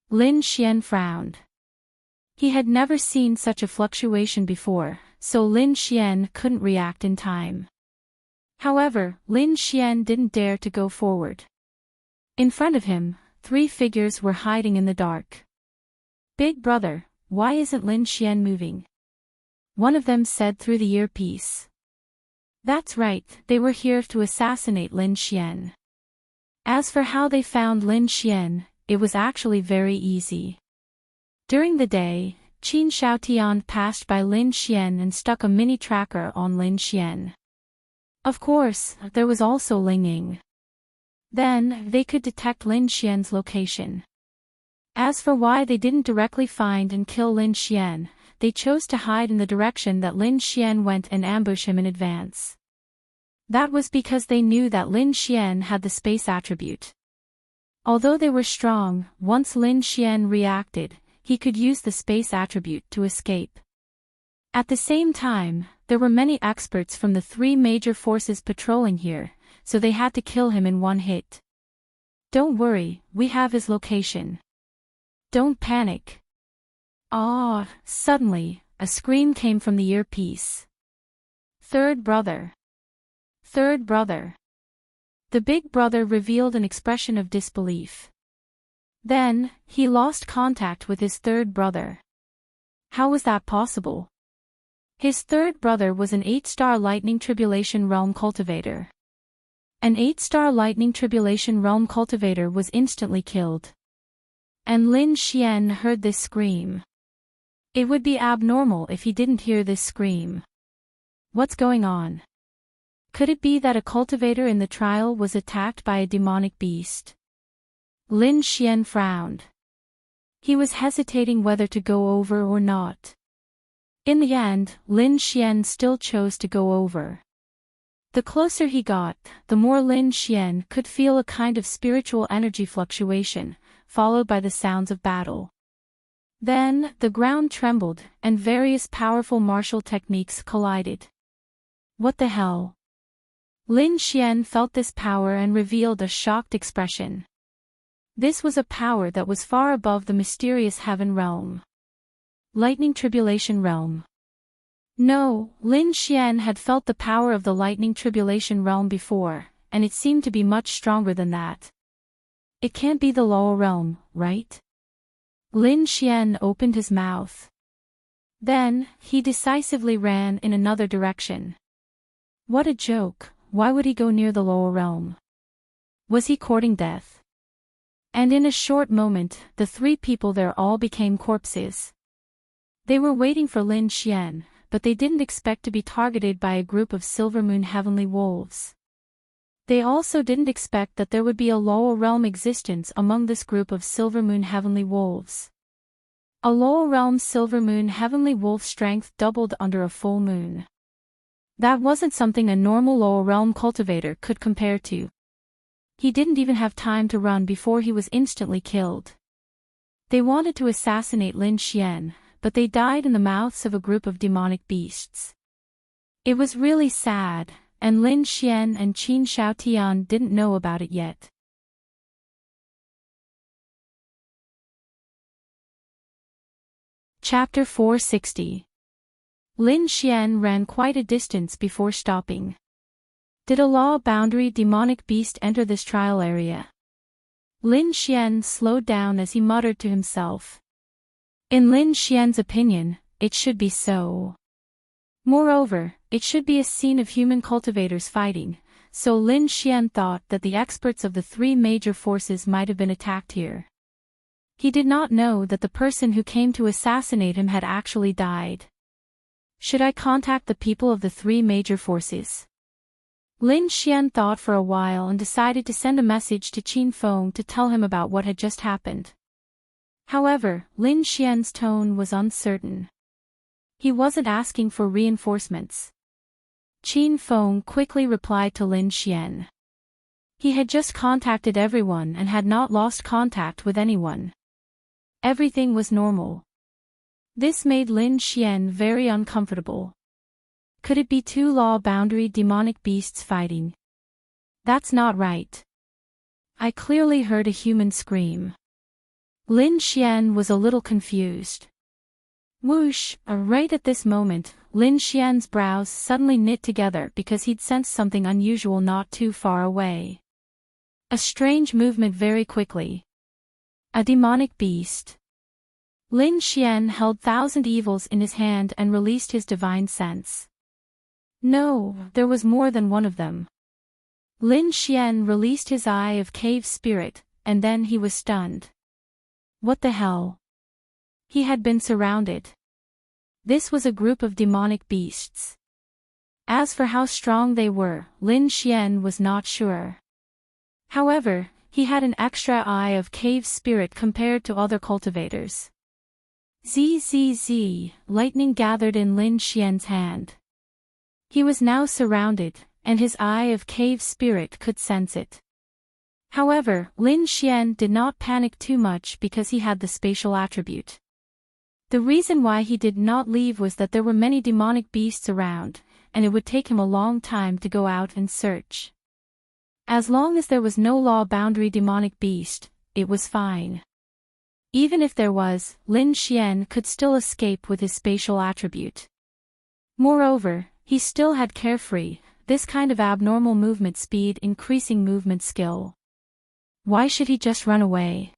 Lin Xian frowned. He had never seen such a fluctuation before, so Lin Xian couldn't react in time. However, Lin Xian didn't dare to go forward. In front of him, 3 figures were hiding in the dark. "Big brother, why isn't Lin Xian moving?" one of them said through the earpiece. That's right, they were here to assassinate Lin Xian. As for how they found Lin Xian, it was actually very easy. During the day, Qin Xiaotian passed by Lin Xian and stuck a mini tracker on Lin Xian. Of course, there was also Ling Ying. Then, they could detect Lin Xian's location. As for why they didn't directly find and kill Lin Xian, they chose to hide in the direction that Lin Xian went and ambush him in advance. That was because they knew that Lin Xian had the space attribute. Although they were strong, once Lin Xian reacted, he could use the space attribute to escape. At the same time, there were many experts from the 3 major forces patrolling here, so they had to kill him in one hit. Don't worry, we have his location. Don't panic. Ah! Suddenly, a scream came from the earpiece. Third brother. Third brother. The big brother revealed an expression of disbelief. Then, he lost contact with his third brother. How was that possible? His third brother was an 8-star Lightning Tribulation Realm cultivator. An 8-star Lightning Tribulation Realm cultivator was instantly killed. And Lin Xian heard this scream. It would be abnormal if he didn't hear this scream. What's going on? Could it be that a cultivator in the trial was attacked by a demonic beast? Lin Xian frowned. He was hesitating whether to go over or not. In the end, Lin Xian still chose to go over. The closer he got, the more Lin Xian could feel a kind of spiritual energy fluctuation, followed by the sounds of battle. Then, the ground trembled, and various powerful martial techniques collided. What the hell? Lin Xian felt this power and revealed a shocked expression. This was a power that was far above the mysterious heaven realm. Lightning Tribulation Realm. No, Lin Xian had felt the power of the Lightning Tribulation Realm before, and it seemed to be much stronger than that. It can't be the lower realm, right? Lin Xian opened his mouth. Then, he decisively ran in another direction. What a joke, why would he go near the lower realm? Was he courting death? And in a short moment, the 3 people there all became corpses. They were waiting for Lin Xian, but they didn't expect to be targeted by a group of Silver Moon Heavenly Wolves. They also didn't expect that there would be a lower realm existence among this group of Silver Moon Heavenly Wolves. A lower realm Silver Moon Heavenly Wolf strength doubled under a full moon. That wasn't something a normal lower realm cultivator could compare to. He didn't even have time to run before he was instantly killed. They wanted to assassinate Lin Xian, but they died in the mouths of a group of demonic beasts. It was really sad, and Lin Xian and Qin Xiaotian didn't know about it yet. Chapter 460. Lin Xian ran quite a distance before stopping. Did a law-boundary demonic beast enter this trial area? Lin Xian slowed down as he muttered to himself. In Lin Xian's opinion, it should be so. Moreover, it should be a scene of human cultivators fighting, so Lin Xian thought that the experts of the three major forces might have been attacked here. He did not know that the person who came to assassinate him had actually died. Should I contact the people of the three major forces? Lin Xian thought for a while and decided to send a message to Qin Feng to tell him about what had just happened. However, Lin Xian's tone was uncertain. He wasn't asking for reinforcements. Qin Feng quickly replied to Lin Xian. He had just contacted everyone and had not lost contact with anyone. Everything was normal. This made Lin Xian very uncomfortable. Could it be two law-boundary demonic beasts fighting? That's not right. I clearly heard a human scream. Lin Xian was a little confused. Whoosh! Right at this moment, Lin Xian's brows suddenly knit together because he'd sensed something unusual not too far away. A strange movement very quickly. A demonic beast. Lin Xian held thousand evils in his hand and released his divine sense. No, there was more than one of them. Lin Xian released his eye of cave spirit, and then he was stunned. What the hell? He had been surrounded. This was a group of demonic beasts. As for how strong they were, Lin Xian was not sure. However, he had an extra eye of cave spirit compared to other cultivators. Zzz, lightning gathered in Lin Xian's hand. He was now surrounded, and his eye of cave spirit could sense it. However, Lin Xian did not panic too much because he had the spatial attribute. The reason why he did not leave was that there were many demonic beasts around, and it would take him a long time to go out and search. As long as there was no law-boundary demonic beast, it was fine. Even if there was, Lin Xian could still escape with his spatial attribute. Moreover, he still had carefree, this kind of abnormal movement speed increasing movement skill. Why should he just run away?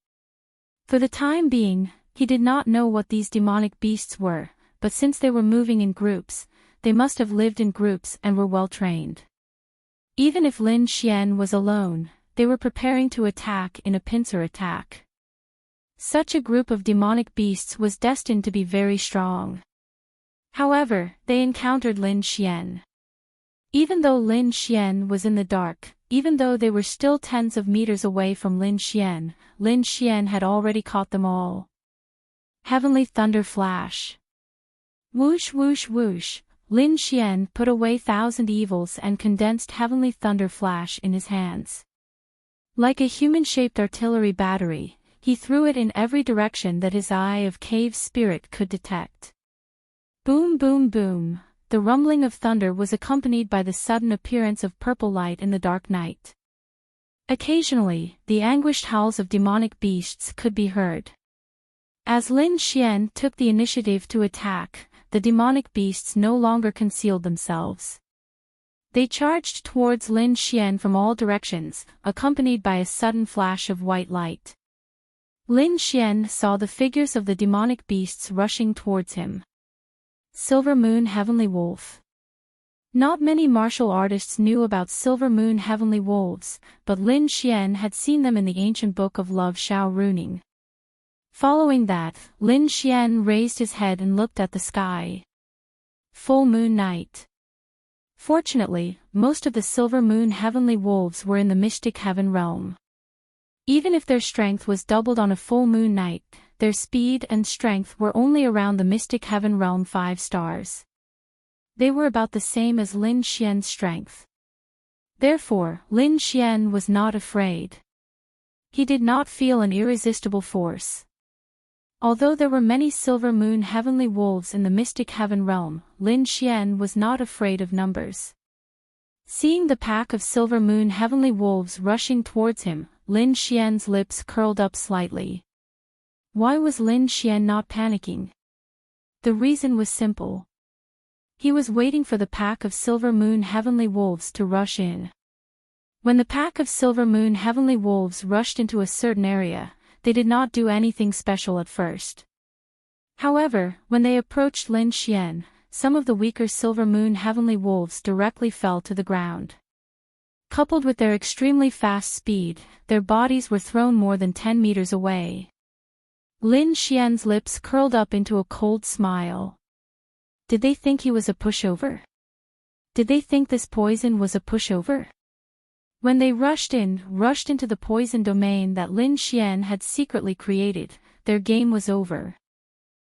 For the time being, he did not know what these demonic beasts were, but since they were moving in groups, they must have lived in groups and were well trained. Even if Lin Xian was alone, they were preparing to attack in a pincer attack. Such a group of demonic beasts was destined to be very strong. However, they encountered Lin Xian. Even though Lin Xian was in the dark, even though they were still tens of meters away from Lin Xian had already caught them all. Heavenly Thunder Flash. Whoosh whoosh whoosh, Lin Xian put away thousand evils and condensed Heavenly Thunder Flash in his hands. Like a human-shaped artillery battery, he threw it in every direction that his eye of cave spirit could detect. Boom boom boom, the rumbling of thunder was accompanied by the sudden appearance of purple light in the dark night. Occasionally, the anguished howls of demonic beasts could be heard. As Lin Xian took the initiative to attack, the demonic beasts no longer concealed themselves. They charged towards Lin Xian from all directions, accompanied by a sudden flash of white light. Lin Xian saw the figures of the demonic beasts rushing towards him. Silver Moon Heavenly Wolf. Not many martial artists knew about Silver Moon Heavenly Wolves, but Lin Xian had seen them in the ancient book of Love Shao Runing. Following that, Lin Xian raised his head and looked at the sky. Full moon night. Fortunately, most of the Silver Moon Heavenly Wolves were in the mystic heaven realm. Even if their strength was doubled on a full moon night, their speed and strength were only around the mystic heaven realm 5 stars. They were about the same as Lin Xian's strength. Therefore, Lin Xian was not afraid. He did not feel an irresistible force. Although there were many Silver Moon Heavenly Wolves in the mystic heaven realm, Lin Xian was not afraid of numbers. Seeing the pack of Silver Moon Heavenly Wolves rushing towards him, Lin Xian's lips curled up slightly. Why was Lin Xian not panicking? The reason was simple. He was waiting for the pack of Silver Moon Heavenly Wolves to rush in. When the pack of Silver Moon Heavenly Wolves rushed into a certain area, they did not do anything special at first. However, when they approached Lin Xian, some of the weaker Silver Moon Heavenly Wolves directly fell to the ground. Coupled with their extremely fast speed, their bodies were thrown more than 10 meters away. Lin Xian's lips curled up into a cold smile. Did they think he was a pushover? Did they think this poison was a pushover? When they rushed into the poison domain that Lin Xian had secretly created, their game was over.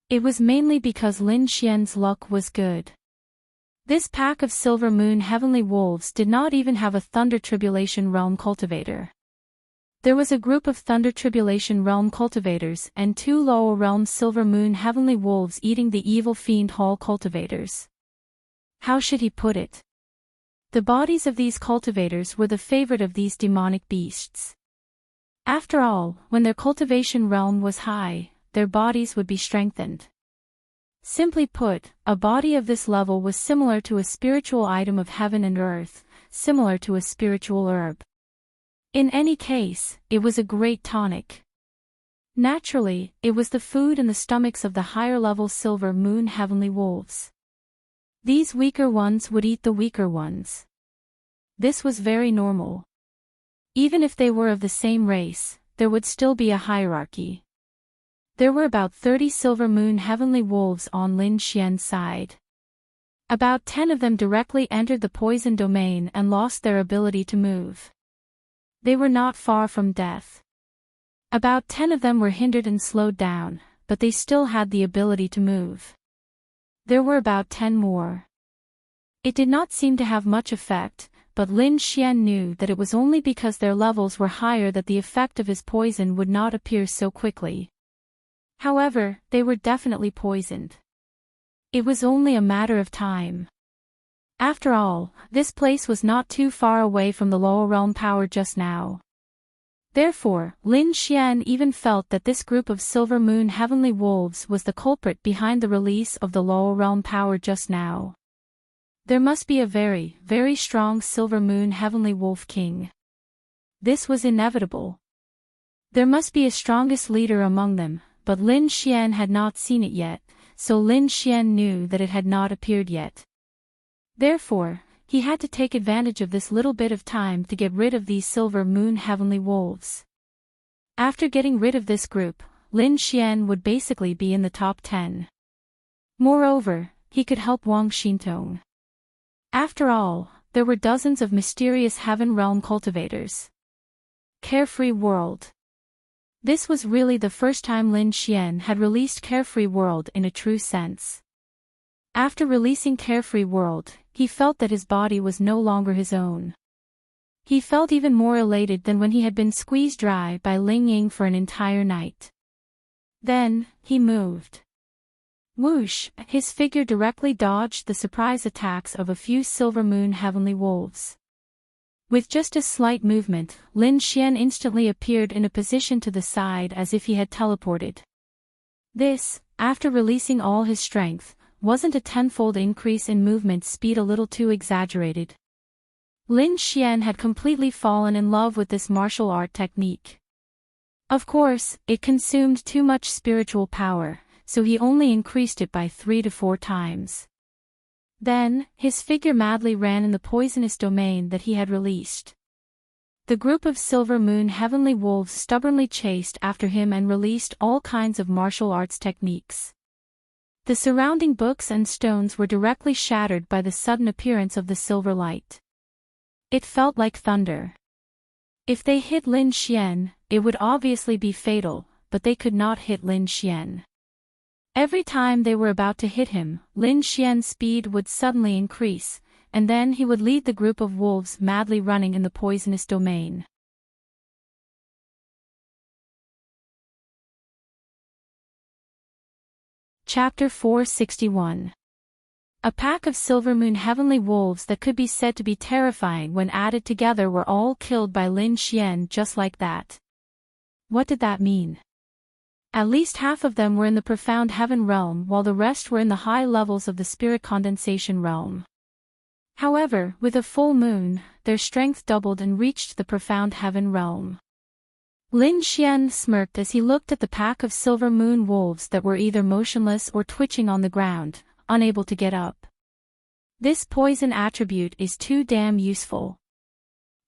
It was mainly because Lin Xian's luck was good. This pack of Silver Moon Heavenly Wolves did not even have a Thunder Tribulation Realm cultivator. There was a group of Thunder Tribulation Realm cultivators and 2 Lower Realm Silver Moon Heavenly Wolves eating the Evil Fiend Hall cultivators. How should he put it? The bodies of these cultivators were the favorite of these demonic beasts. After all, when their cultivation realm was high, their bodies would be strengthened. Simply put, a body of this level was similar to a spiritual item of heaven and earth, similar to a spiritual herb. In any case, it was a great tonic. Naturally, it was the food in the stomachs of the higher-level Silver Moon Heavenly Wolves. These weaker ones would eat the weaker ones. This was very normal. Even if they were of the same race, there would still be a hierarchy. There were about 30 Silver Moon Heavenly Wolves on Lin Xian's side. About 10 of them directly entered the poison domain and lost their ability to move. They were not far from death. About 10 of them were hindered and slowed down, but they still had the ability to move. There were about 10 more. It did not seem to have much effect, but Lin Xian knew that it was only because their levels were higher that the effect of his poison would not appear so quickly. However, they were definitely poisoned. It was only a matter of time. After all, this place was not too far away from the lower realm power just now. Therefore, Lin Xian even felt that this group of Silver Moon Heavenly Wolves was the culprit behind the release of the lower realm power just now. There must be a very, very strong Silver Moon Heavenly Wolf King. This was inevitable. There must be a strongest leader among them, but Lin Xian had not seen it yet, so Lin Xian knew that it had not appeared yet. Therefore, he had to take advantage of this little bit of time to get rid of these Silver Moon Heavenly Wolves. After getting rid of this group, Lin Xian would basically be in the top 10. Moreover, he could help Wang Xintong. After all, there were dozens of mysterious Heaven Realm cultivators. Carefree World. This was really the first time Lin Xian had released Carefree World in a true sense. After releasing Carefree World, he felt that his body was no longer his own. He felt even more elated than when he had been squeezed dry by Ling Ying for an entire night. Then, he moved. Whoosh, his figure directly dodged the surprise attacks of a few Silver Moon Heavenly Wolves. With just a slight movement, Lin Xian instantly appeared in a position to the side as if he had teleported. This, after releasing all his strength, wasn't a tenfold increase in movement speed a little too exaggerated? Lin Xian had completely fallen in love with this martial art technique. Of course, it consumed too much spiritual power, so he only increased it by 3 to 4 times. Then, his figure madly ran in the poisonous domain that he had released. The group of Silver Moon Heavenly Wolves stubbornly chased after him and released all kinds of martial arts techniques. The surrounding books and stones were directly shattered by the sudden appearance of the silver light. It felt like thunder. If they hit Lin Xian, it would obviously be fatal, but they could not hit Lin Xian. Every time they were about to hit him, Lin Xian's speed would suddenly increase, and then he would lead the group of wolves madly running in the poisonous domain. Chapter 461. A pack of Silver Moon Heavenly Wolves that could be said to be terrifying when added together were all killed by Lin Xian just like that. What did that mean? At least half of them were in the profound heaven realm while the rest were in the high levels of the spirit condensation realm. However, with a full moon, their strength doubled and reached the profound heaven realm. Lin Xian smirked as he looked at the pack of silver moon wolves that were either motionless or twitching on the ground, unable to get up. This poison attribute is too damn useful.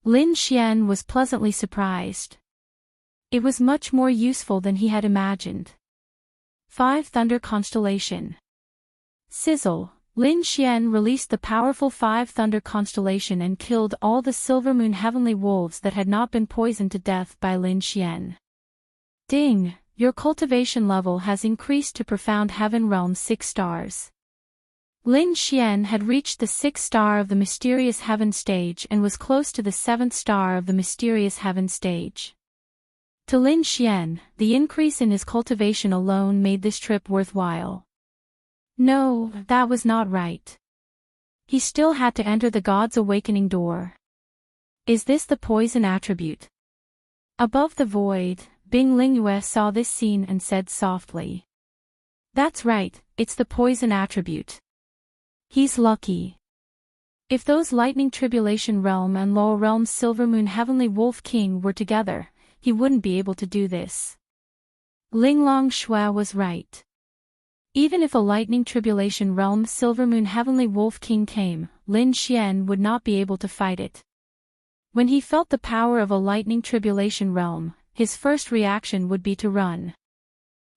Lin Xian was pleasantly surprised. It was much more useful than he had imagined. 5 Thunder Constellation. Sizzle. Lin Xian released the powerful 5 Thunder Constellation and killed all the Silver Moon Heavenly Wolves that had not been poisoned to death by Lin Xian. Ding! Your cultivation level has increased to Profound Heaven Realm 6 stars. Lin Xian had reached the 6th star of the Mysterious Heaven stage and was close to the 7th star of the Mysterious Heaven stage. To Lin Xian, the increase in his cultivation alone made this trip worthwhile. No, that was not right. He still had to enter the God's Awakening door. Is this the poison attribute? Above the void, Bing Lingyue saw this scene and said softly. That's right, it's the poison attribute. He's lucky. If those Lightning Tribulation Realm and Lower Realm Silver Moon Heavenly Wolf King were together, he wouldn't be able to do this. Linglong Shui was right. Even if a Lightning Tribulation Realm Silver Moon Heavenly Wolf King came, Lin Xian would not be able to fight it. When he felt the power of a Lightning Tribulation Realm, his first reaction would be to run.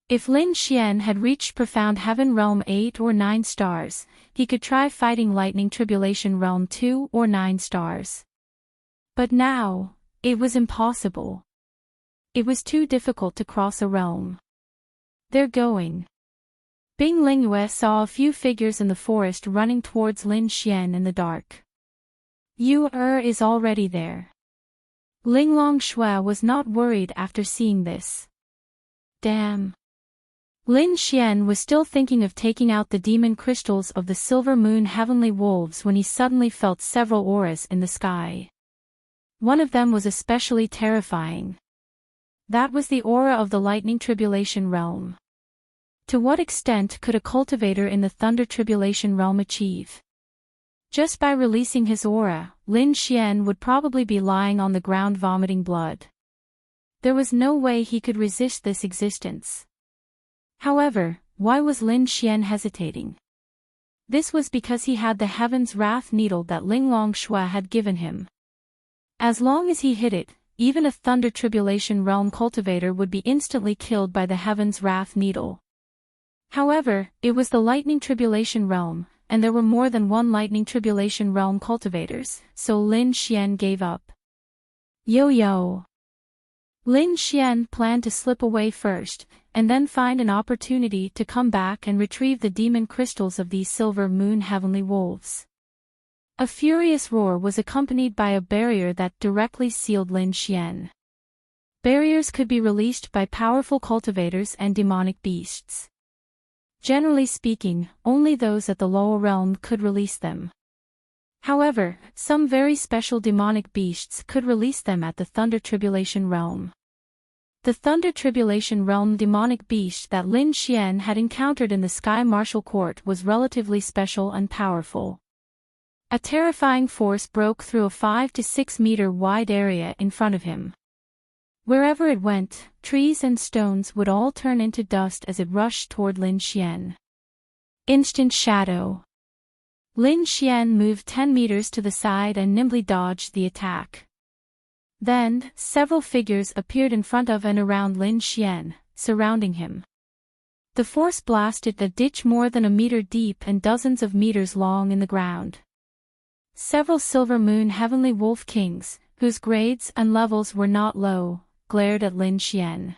If Lin Xian had reached Profound Heaven Realm 8 or 9 stars, he could try fighting Lightning Tribulation Realm 2 or 9 stars. But now, it was impossible. It was too difficult to cross a realm. They're going. Bing Lingyue saw a few figures in the forest running towards Lin Xian in the dark. Yu is already there. Linglong Shui was not worried after seeing this. Damn. Lin Xian was still thinking of taking out the demon crystals of the Silver Moon Heavenly Wolves when he suddenly felt several auras in the sky. One of them was especially terrifying. That was the aura of the Lightning Tribulation Realm. To what extent could a cultivator in the Thunder Tribulation Realm achieve? Just by releasing his aura, Lin Xian would probably be lying on the ground vomiting blood. There was no way he could resist this existence. However, why was Lin Xian hesitating? This was because he had the Heaven's Wrath Needle that Linglong Shui had given him. As long as he hit it, even a Thunder Tribulation Realm cultivator would be instantly killed by the Heaven's Wrath Needle. However, it was the Lightning Tribulation Realm, and there were more than one Lightning Tribulation Realm cultivators, so Lin Xian gave up. Yo-yo. Lin Xian planned to slip away first, and then find an opportunity to come back and retrieve the demon crystals of these Silver Moon Heavenly Wolves. A furious roar was accompanied by a barrier that directly sealed Lin Xian. Barriers could be released by powerful cultivators and demonic beasts. Generally speaking, only those at the lower realm could release them. However, some very special demonic beasts could release them at the Thunder Tribulation Realm. The Thunder Tribulation Realm demonic beast that Lin Xian had encountered in the Sky Martial Court was relatively special and powerful. A terrifying force broke through a 5 to 6 meter wide area in front of him. Wherever it went, trees and stones would all turn into dust as it rushed toward Lin Xian. Instant shadow. Lin Xian moved 10 meters to the side and nimbly dodged the attack. Then, several figures appeared in front of and around Lin Xian, surrounding him. The force blasted a ditch more than a meter deep and dozens of meters long in the ground. Several Silver Moon Heavenly Wolf Kings, whose grades and levels were not low, glared at Lin Xian.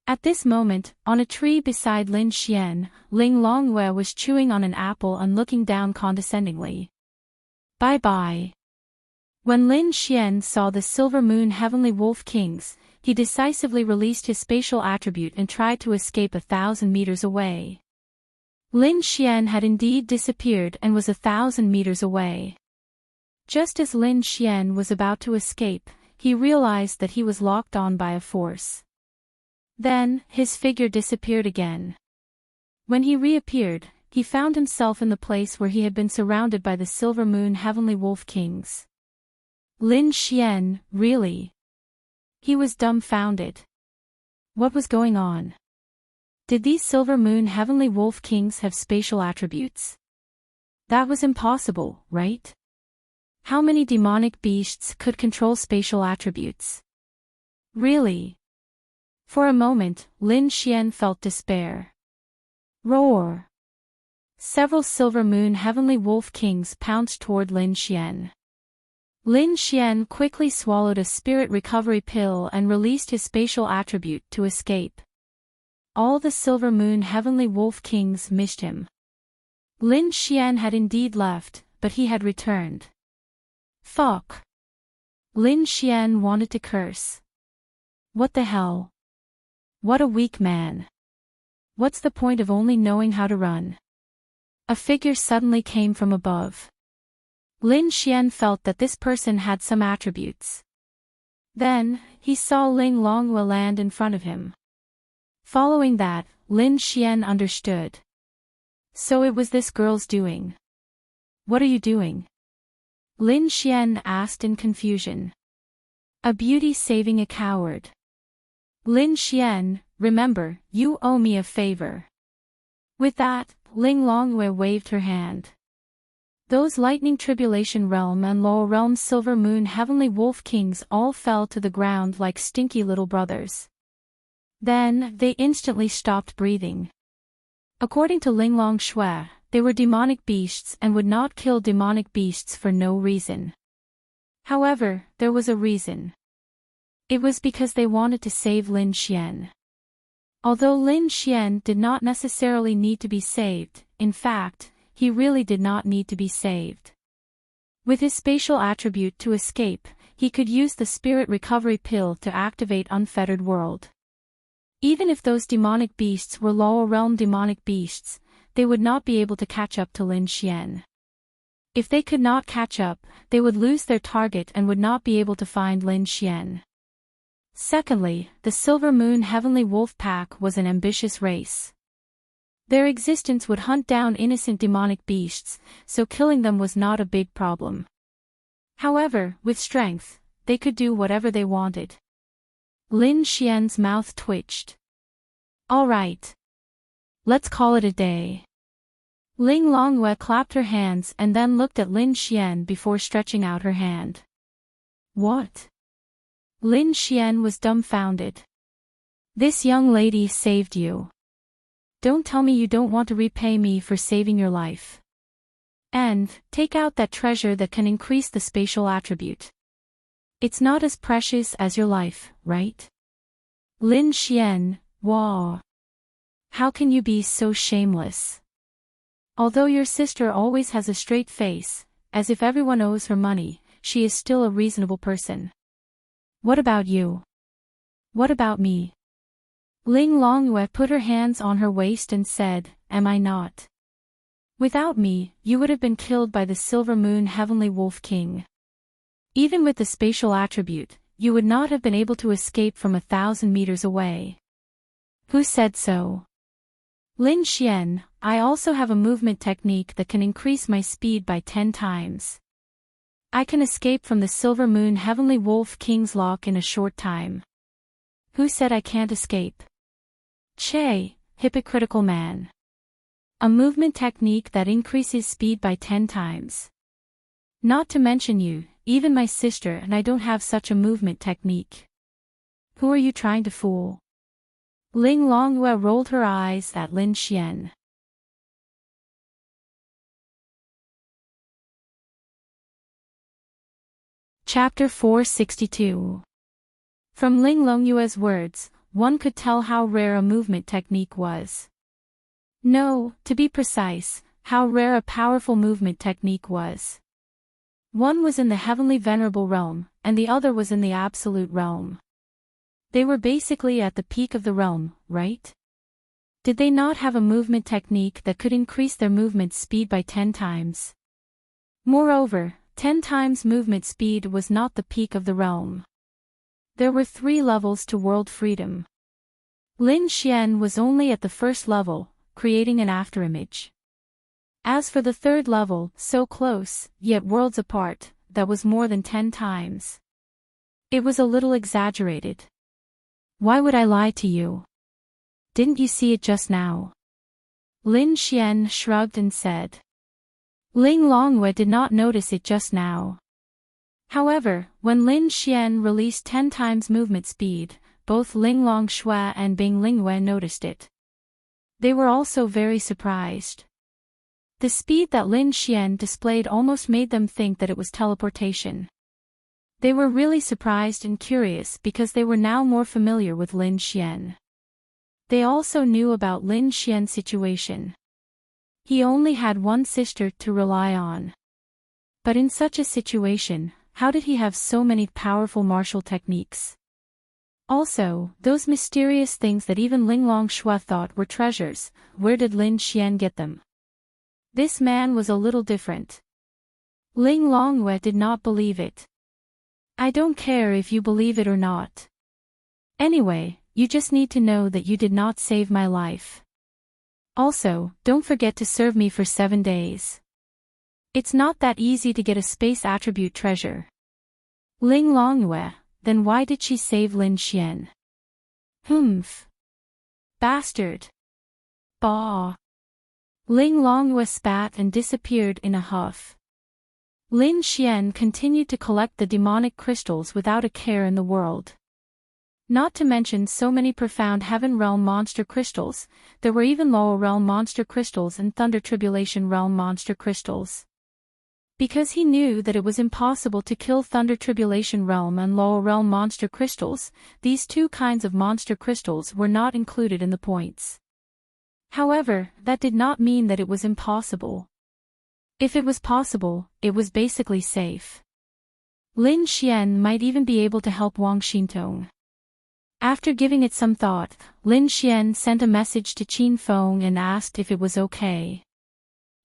At this moment, on a tree beside Lin Xian, Ling Longyue was chewing on an apple and looking down condescendingly. Bye-bye. When Lin Xian saw the Silver Moon Heavenly Wolf Kings, he decisively released his spatial attribute and tried to escape 1,000 meters away. Lin Xian had indeed disappeared and was 1,000 meters away. Just as Lin Xian was about to escape, he realized that he was locked on by a force. Then, his figure disappeared again. When he reappeared, he found himself in the place where he had been surrounded by the Silver Moon Heavenly Wolf Kings. Lin Xian, really? He was dumbfounded. What was going on? Did these Silver Moon Heavenly Wolf Kings have spatial attributes? That was impossible, right? How many demonic beasts could control spatial attributes? Really? For a moment, Lin Xian felt despair. Roar! Several Silver Moon Heavenly Wolf Kings pounced toward Lin Xian. Lin Xian quickly swallowed a spirit recovery pill and released his spatial attribute to escape. All the Silver Moon Heavenly Wolf Kings missed him. Lin Xian had indeed left, but he had returned. Fuck! Lin Xian wanted to curse. What the hell? What a weak man. What's the point of only knowing how to run? A figure suddenly came from above. Lin Xian felt that this person had some attributes. Then, he saw Ling Longhua land in front of him. Following that, Lin Xian understood. So it was this girl's doing. What are you doing? Lin Xian asked in confusion. A beauty saving a coward. Lin Xian, remember, you owe me a favor. With that, Ling Longhua waved her hand. Those Lightning Tribulation Realm and Law Realm Silver Moon Heavenly Wolf Kings all fell to the ground like stinky little brothers. Then, they instantly stopped breathing. According to Ling Longhua, they were demonic beasts and would not kill demonic beasts for no reason. However, there was a reason. It was because they wanted to save Lin Xian. Although Lin Xian did not necessarily need to be saved, in fact, he really did not need to be saved. With his spatial attribute to escape, he could use the spirit recovery pill to activate Unfettered World. Even if those demonic beasts were lower realm demonic beasts, they would not be able to catch up to Lin Xian. If they could not catch up, they would lose their target and would not be able to find Lin Xian. Secondly, the Silver Moon Heavenly Wolf Pack was an ambitious race. Their existence would hunt down innocent demonic beasts, so killing them was not a big problem. However, with strength, they could do whatever they wanted. Lin Xian's mouth twitched. All right. Let's call it a day. Ling Longhua clapped her hands and then looked at Lin Xian before stretching out her hand. What? Lin Xian was dumbfounded. This young lady saved you. Don't tell me you don't want to repay me for saving your life. And, take out that treasure that can increase the spatial attribute. It's not as precious as your life, right? Lin Xian, wow. How can you be so shameless? Although your sister always has a straight face, as if everyone owes her money, she is still a reasonable person. What about you? What about me? Ling Longhua put her hands on her waist and said, am I not? Without me, you would have been killed by the Silver Moon Heavenly Wolf King. Even with the spatial attribute, you would not have been able to escape from 1,000 meters away. Who said so? Lin Xian, I also have a movement technique that can increase my speed by 10 times. I can escape from the Silver Moon Heavenly Wolf King's lock in a short time. Who said I can't escape? Che, hypocritical man. A movement technique that increases speed by 10 times. Not to mention you, even my sister and I don't have such a movement technique. Who are you trying to fool? Ling Longhua rolled her eyes at Lin Xian. Chapter 462. From Ling Longhua's words, one could tell how rare a movement technique was. No, to be precise, how rare a powerful movement technique was. One was in the Heavenly Venerable Realm, and the other was in the Absolute Realm. They were basically at the peak of the realm, right? Did they not have a movement technique that could increase their movement speed by 10 times? Moreover, 10 times movement speed was not the peak of the realm. There were 3 levels to world freedom. Lin Xian was only at the first level, creating an afterimage. As for the third level, so close, yet worlds apart, that was more than 10 times. It was a little exaggerated. Why would I lie to you? Didn't you see it just now? Lin Xian shrugged and said. Ling Longwei did not notice it just now. However, when Lin Xian released 10 times movement speed, both Ling Longshui and Bing Lingwei noticed it. They were also very surprised. The speed that Lin Xian displayed almost made them think that it was teleportation. They were really surprised and curious because they were now more familiar with Lin Xian. They also knew about Lin Xian's situation. He only had one sister to rely on. But in such a situation, how did he have so many powerful martial techniques? Also, those mysterious things that even Ling Longshui thought were treasures, where did Lin Xian get them? This man was a little different. Ling Longwei did not believe it. I don't care if you believe it or not. Anyway, you just need to know that you did not save my life. Also, don't forget to serve me for 7 days. It's not that easy to get a space attribute treasure. Ling Longwei, then why did she save Lin Xian? Humph. Bastard. Bah. Ling Longwei spat and disappeared in a huff. Lin Xian continued to collect the demonic crystals without a care in the world. Not to mention so many profound Heaven Realm monster crystals, there were even Lower Realm monster crystals and Thunder Tribulation Realm monster crystals. Because he knew that it was impossible to kill Thunder Tribulation Realm and Lower Realm monster crystals, these two kinds of monster crystals were not included in the points. However, that did not mean that it was impossible. If it was possible, it was basically safe. Lin Xian might even be able to help Wang Xintong. After giving it some thought, Lin Xian sent a message to Qin Feng and asked if it was okay.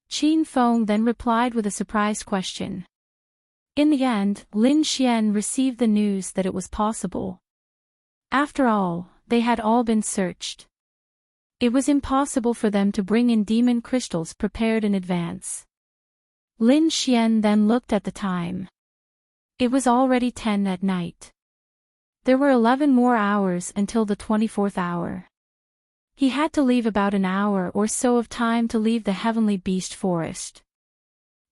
Qin Feng then replied with a surprised question. In the end, Lin Xian received the news that it was possible. After all, they had all been searched. It was impossible for them to bring in demon crystals prepared in advance. Lin Xian then looked at the time. It was already 10 at night. There were 11 more hours until the 24th hour. He had to leave about an hour or so of time to leave the Heavenly Beast Forest.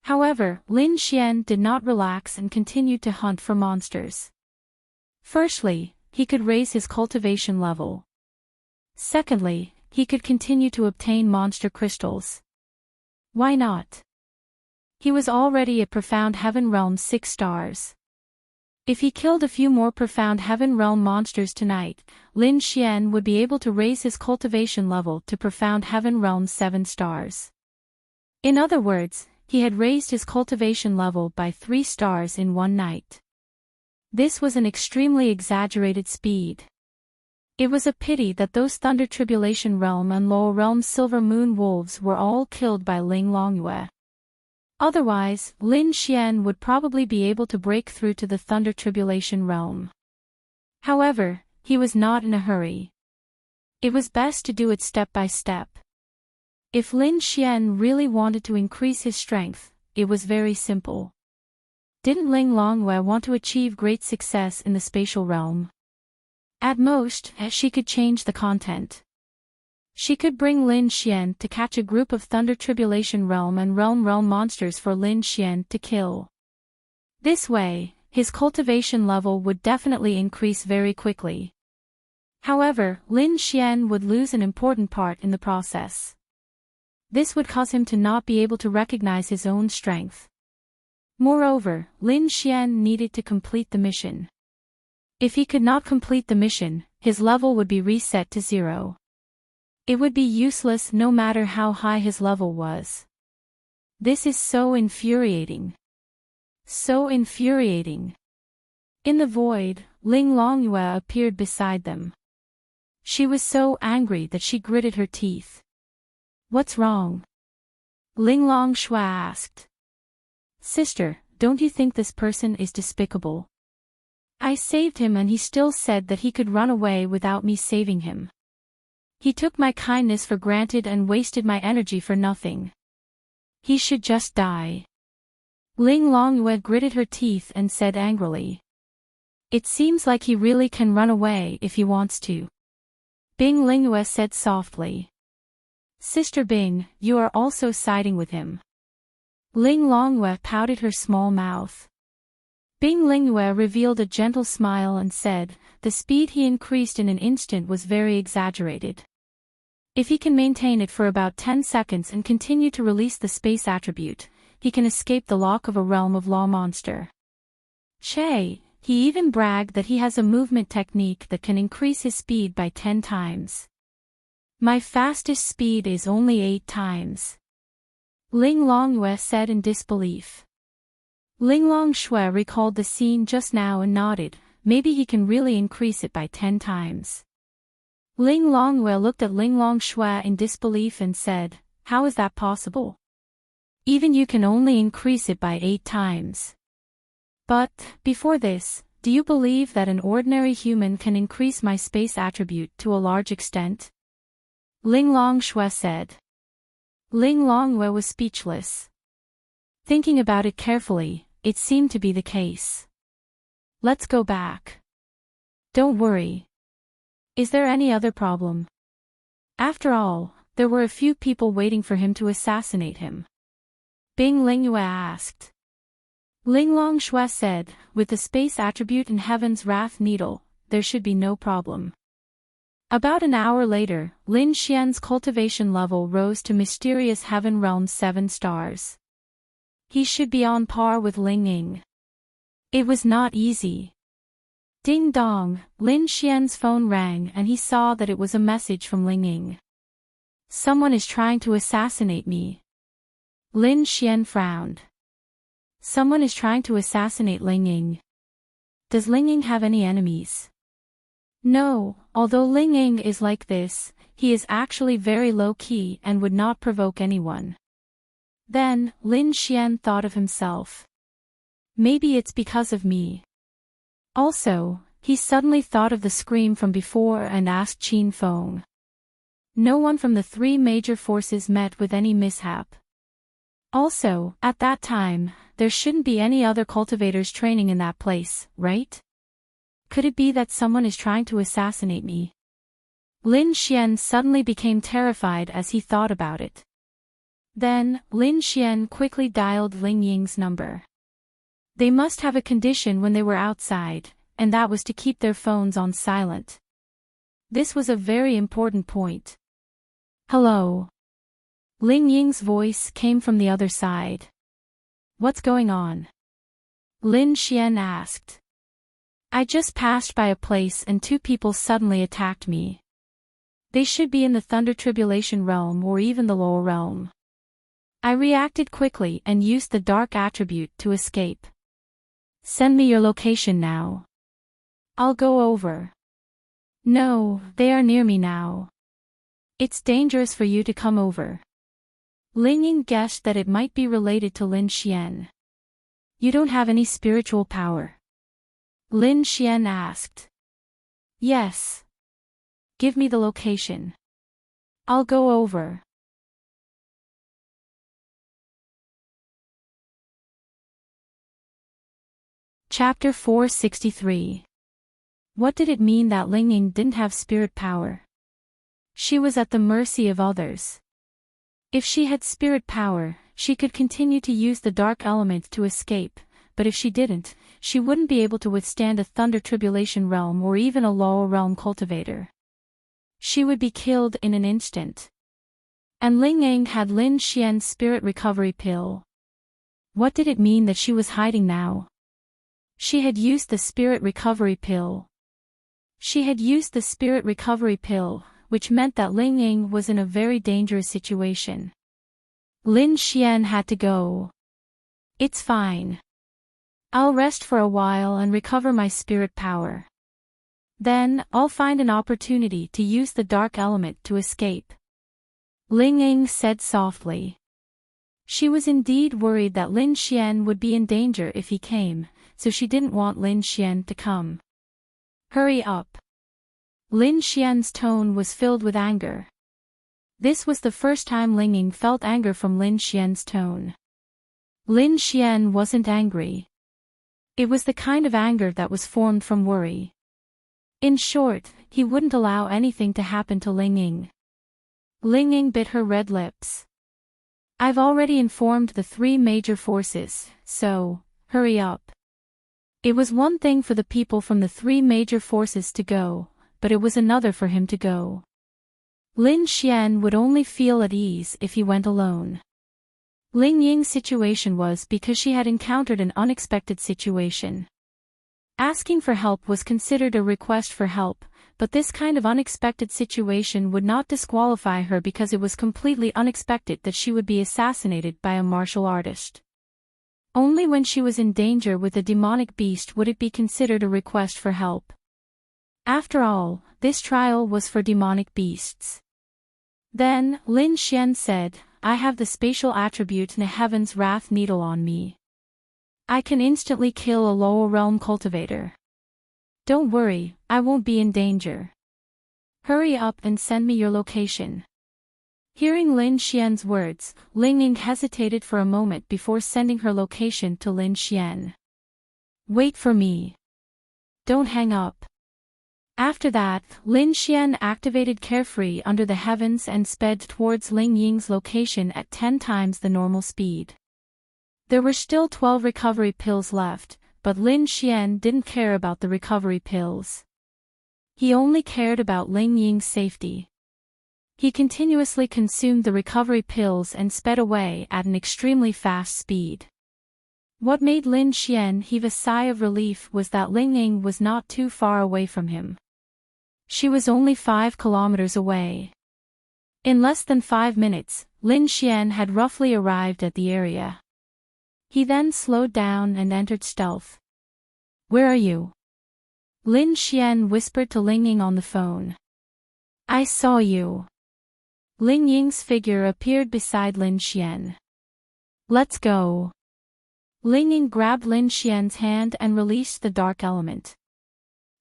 However, Lin Xian did not relax and continued to hunt for monsters. Firstly, he could raise his cultivation level. Secondly, he could continue to obtain monster crystals. Why not? He was already at Profound Heaven Realm 6 stars. If he killed a few more Profound Heaven Realm monsters tonight, Lin Xian would be able to raise his cultivation level to Profound Heaven Realm 7 stars. In other words, he had raised his cultivation level by 3 stars in one night. This was an extremely exaggerated speed. It was a pity that those Thunder Tribulation Realm and Lower Realm Silver Moon Wolves were all killed by Ling Longwei. Otherwise, Lin Xian would probably be able to break through to the Thunder Tribulation Realm. However, he was not in a hurry. It was best to do it step by step. If Lin Xian really wanted to increase his strength, it was very simple. Didn't Ling Longwei want to achieve great success in the spatial realm? At most, she could change the content. She could bring Lin Xian to catch a group of Thunder Tribulation Realm and Realm monsters for Lin Xian to kill. This way, his cultivation level would definitely increase very quickly. However, Lin Xian would lose an important part in the process. This would cause him to not be able to recognize his own strength. Moreover, Lin Xian needed to complete the mission. If he could not complete the mission, his level would be reset to 0. It would be useless no matter how high his level was. This is so infuriating. So infuriating. In the void, Ling Longwei appeared beside them. She was so angry that she gritted her teeth. What's wrong? Ling Longshui asked. Sister, don't you think this person is despicable? I saved him and he still said that he could run away without me saving him. He took my kindness for granted and wasted my energy for nothing. He should just die. Ling Longyue gritted her teeth and said angrily. It seems like he really can run away if he wants to. Bing Lingyue said softly. Sister Bing, you are also siding with him. Ling Longyue pouted her small mouth. Bing Lingyue revealed a gentle smile and said, the speed he increased in an instant was very exaggerated. If he can maintain it for about 10 seconds and continue to release the space attribute, he can escape the lock of a realm of law monster. Che, he even bragged that he has a movement technique that can increase his speed by 10 times. My fastest speed is only 8 times. Ling Longyue said in disbelief. Ling Longshui recalled the scene just now and nodded, maybe he can really increase it by 10 times. Ling Longyue looked at Ling Longshui in disbelief and said, how is that possible? Even you can only increase it by 8 times. But, before this, do you believe that an ordinary human can increase my space attribute to a large extent? Ling Longshui said. Ling Longyue was speechless. Thinking about it carefully, it seemed to be the case. Let's go back. Don't worry. Is there any other problem? After all, there were a few people waiting for him to assassinate him. Bing Lingyue asked. Ling Longshui said, with the space attribute and Heaven's Wrath Needle, there should be no problem. About an hour later, Lin Xian's cultivation level rose to mysterious Heaven Realm 7 stars. He should be on par with Ling Ying. It was not easy. Ding dong, Lin Xian's phone rang and he saw that it was a message from Ling Ying. Someone is trying to assassinate me. Lin Xian frowned. Someone is trying to assassinate Ling Ying. Does Ling Ying have any enemies? No, although Ling Ying is like this, he is actually very low-key and would not provoke anyone. Then, Lin Xian thought of himself. Maybe it's because of me. Also, he suddenly thought of the scream from before and asked Qin Feng. No one from the 3 major forces met with any mishap. Also, at that time, there shouldn't be any other cultivators training in that place, right? Could it be that someone is trying to assassinate me? Lin Xian suddenly became terrified as he thought about it. Then, Lin Xian quickly dialed Ling Ying's number. They must have a condition when they were outside, and that was to keep their phones on silent. This was a very important point. Hello. Ling Ying's voice came from the other side. What's going on? Lin Xian asked. I just passed by a place and 2 people suddenly attacked me. They should be in the Thunder Tribulation realm or even the Lower realm. I reacted quickly and used the dark attribute to escape. Send me your location now. I'll go over. No, they are near me now. It's dangerous for you to come over. Ling Ying guessed that it might be related to Lin Xian. You don't have any spiritual power? Lin Xian asked. Yes. Give me the location. I'll go over. Chapter 463. What did it mean that Ling Ying didn't have spirit power? She was at the mercy of others. If she had spirit power, she could continue to use the dark element to escape, but if she didn't, she wouldn't be able to withstand a Thunder Tribulation realm or even a Lower realm cultivator. She would be killed in an instant. And Ling Ying had Lin Xian's spirit recovery pill. What did it mean that she was hiding now? She had used the spirit recovery pill. She had used the spirit recovery pill, which meant that Ling Ying was in a very dangerous situation. Lin Xian had to go. It's fine. I'll rest for a while and recover my spirit power. Then, I'll find an opportunity to use the dark element to escape. Ling Ying said softly. She was indeed worried that Lin Xian would be in danger if he came, so she didn't want Lin Xian to come. Hurry up. Lin Xian's tone was filled with anger. This was the first time Ling Ying felt anger from Lin Xian's tone. Lin Xian wasn't angry. It was the kind of anger that was formed from worry. In short, he wouldn't allow anything to happen to Ling Ying. Ling Ying bit her red lips. I've already informed the three major forces, so, hurry up. It was one thing for the people from the three major forces to go, but it was another for him to go. Lin Xian would only feel at ease if he went alone. Ling Ying's situation was because she had encountered an unexpected situation. Asking for help was considered a request for help, but this kind of unexpected situation would not disqualify her because it was completely unexpected that she would be assassinated by a martial artist. Only when she was in danger with a demonic beast would it be considered a request for help. After all, this trial was for demonic beasts. Then, Lin Xian said, I have the spatial attribute Heaven's Wrath Needle on me. I can instantly kill a lower realm cultivator. Don't worry, I won't be in danger. Hurry up and send me your location. Hearing Lin Xian's words, Ling Ying hesitated for a moment before sending her location to Lin Xian. Wait for me. Don't hang up. After that, Lin Xian activated Carefree under the heavens and sped towards Ling Ying's location at 10 times the normal speed. There were still 12 recovery pills left, but Lin Xian didn't care about the recovery pills. He only cared about Ling Ying's safety. He continuously consumed the recovery pills and sped away at an extremely fast speed. What made Lin Xian heave a sigh of relief was that Ling Ying was not too far away from him. She was only 5 kilometers away. In less than 5 minutes, Lin Xian had roughly arrived at the area. He then slowed down and entered stealth. Where are you? Lin Xian whispered to Ling Ying on the phone. I saw you. Ling Ying's figure appeared beside Lin Xian. Let's go. Ling Ying grabbed Lin Xian's hand and released the dark element.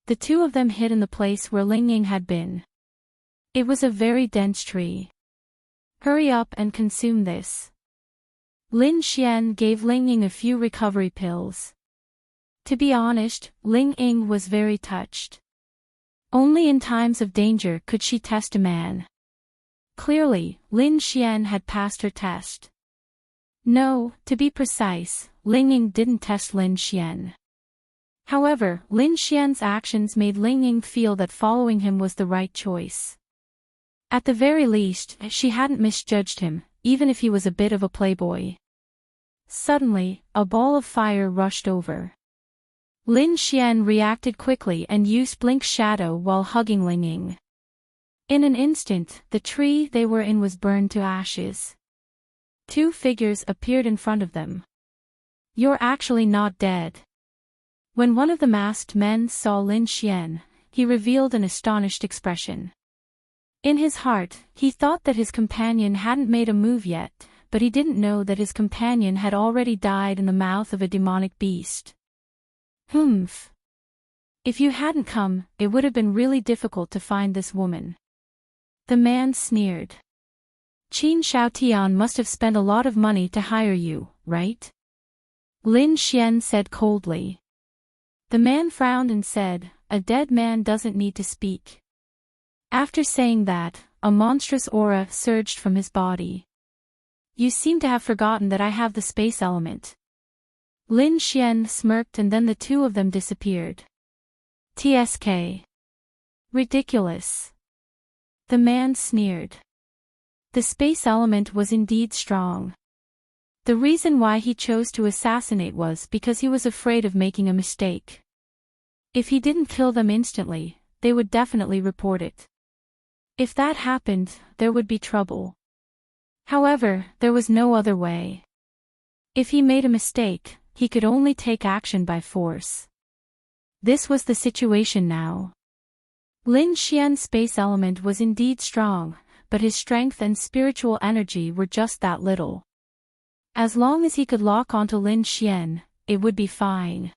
The two of them hid in the place where Ling Ying had been. It was a very dense tree. Hurry up and consume this. Lin Xian gave Ling Ying a few recovery pills. To be honest, Ling Ying was very touched. Only in times of danger could she test a man. Clearly, Lin Xian had passed her test. No, to be precise, Ling Ying didn't test Lin Xian. However, Lin Xian's actions made Ling Ying feel that following him was the right choice. At the very least, she hadn't misjudged him, even if he was a bit of a playboy. Suddenly, a ball of fire rushed over. Lin Xian reacted quickly and used Blink's shadow while hugging Ling Ying. In an instant, the tree they were in was burned to ashes. Two figures appeared in front of them. You're actually not dead. When one of the masked men saw Lin Xian, he revealed an astonished expression. In his heart, he thought that his companion hadn't made a move yet, but he didn't know that his companion had already died in the mouth of a demonic beast. Humph. If you hadn't come, it would have been really difficult to find this woman. The man sneered. Qin Shaotian must have spent a lot of money to hire you, right? Lin Xian said coldly. The man frowned and said, a dead man doesn't need to speak. After saying that, a monstrous aura surged from his body. You seem to have forgotten that I have the space element. Lin Xian smirked and then the two of them disappeared. TSK. Ridiculous. The man sneered. The space element was indeed strong. The reason why he chose to assassinate was because he was afraid of making a mistake. If he didn't kill them instantly, they would definitely report it. If that happened, there would be trouble. However, there was no other way. If he made a mistake, he could only take action by force. This was the situation now. Lin Xian's space element was indeed strong, but his strength and spiritual energy were just that little. As long as he could lock onto Lin Xian, it would be fine.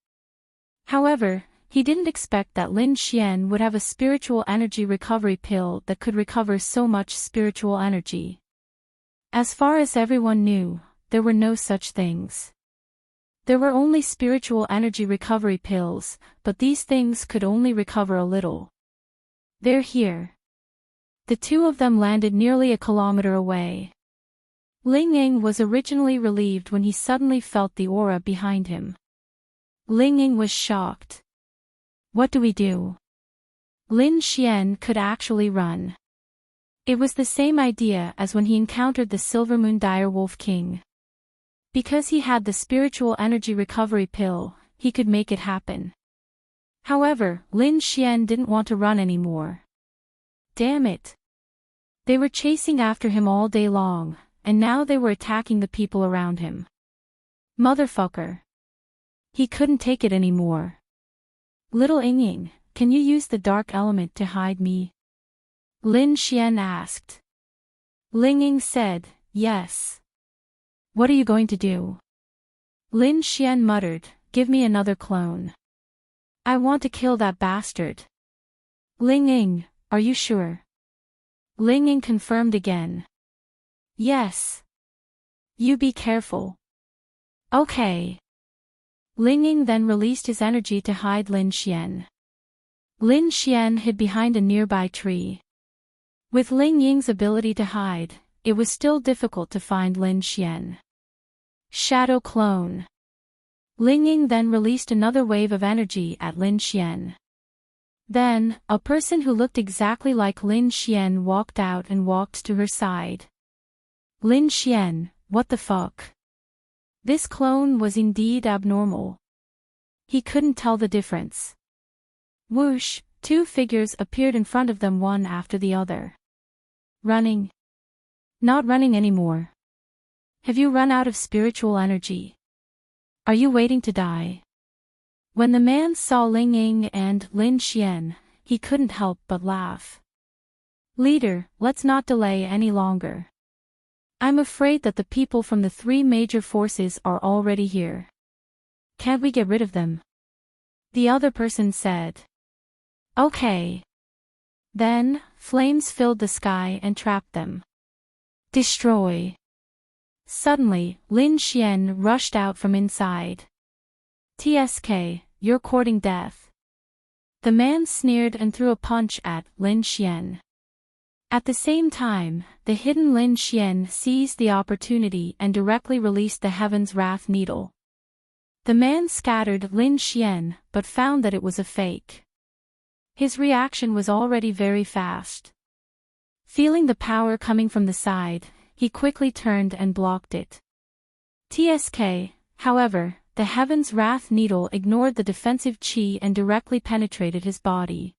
However, he didn't expect that Lin Xian would have a spiritual energy recovery pill that could recover so much spiritual energy. As far as everyone knew, there were no such things. There were only spiritual energy recovery pills, but these things could only recover a little. They're here. The two of them landed nearly a kilometer away. Ling Ying was originally relieved when he suddenly felt the aura behind him. Ling Ying was shocked. What do we do? Lin Xian could actually run. It was the same idea as when he encountered the Silver Moon Direwolf King. Because he had the spiritual energy recovery pill, he could make it happen. However, Lin Xian didn't want to run anymore. Damn it. They were chasing after him all day long, and now they were attacking the people around him. Motherfucker. He couldn't take it anymore. Little Ying, can you use the dark element to hide me? Lin Xian asked. Ling Ying said, yes. What are you going to do? Lin Xian muttered, give me another clone. I want to kill that bastard. Ling Ying, are you sure? Ling Ying confirmed again. Yes. You be careful. Okay. Ling Ying then released his energy to hide Lin Xian. Lin Xian hid behind a nearby tree. With Ling Ying's ability to hide, it was still difficult to find Lin Xian. Shadow clone. Ling Ying then released another wave of energy at Lin Xian. Then, a person who looked exactly like Lin Xian walked out and walked to her side. Lin Xian, what the fuck? This clone was indeed abnormal. He couldn't tell the difference. Whoosh, two figures appeared in front of them one after the other. Running. Not running anymore. Have you run out of spiritual energy? Are you waiting to die? When the man saw Ling Ying and Lin Xian, he couldn't help but laugh. Leader, let's not delay any longer. I'm afraid that the people from the three major forces are already here. Can't we get rid of them? The other person said. Okay. Then, flames filled the sky and trapped them. Destroy. Suddenly, Lin Xian rushed out from inside. TSK, you're courting death. The man sneered and threw a punch at Lin Xian. At the same time, the hidden Lin Xian seized the opportunity and directly released the Heaven's Wrath Needle. The man scattered Lin Xian, but found that it was a fake. His reaction was already very fast. Feeling the power coming from the side, he quickly turned and blocked it. TSK, however, the Heaven's Wrath Needle ignored the defensive chi and directly penetrated his body.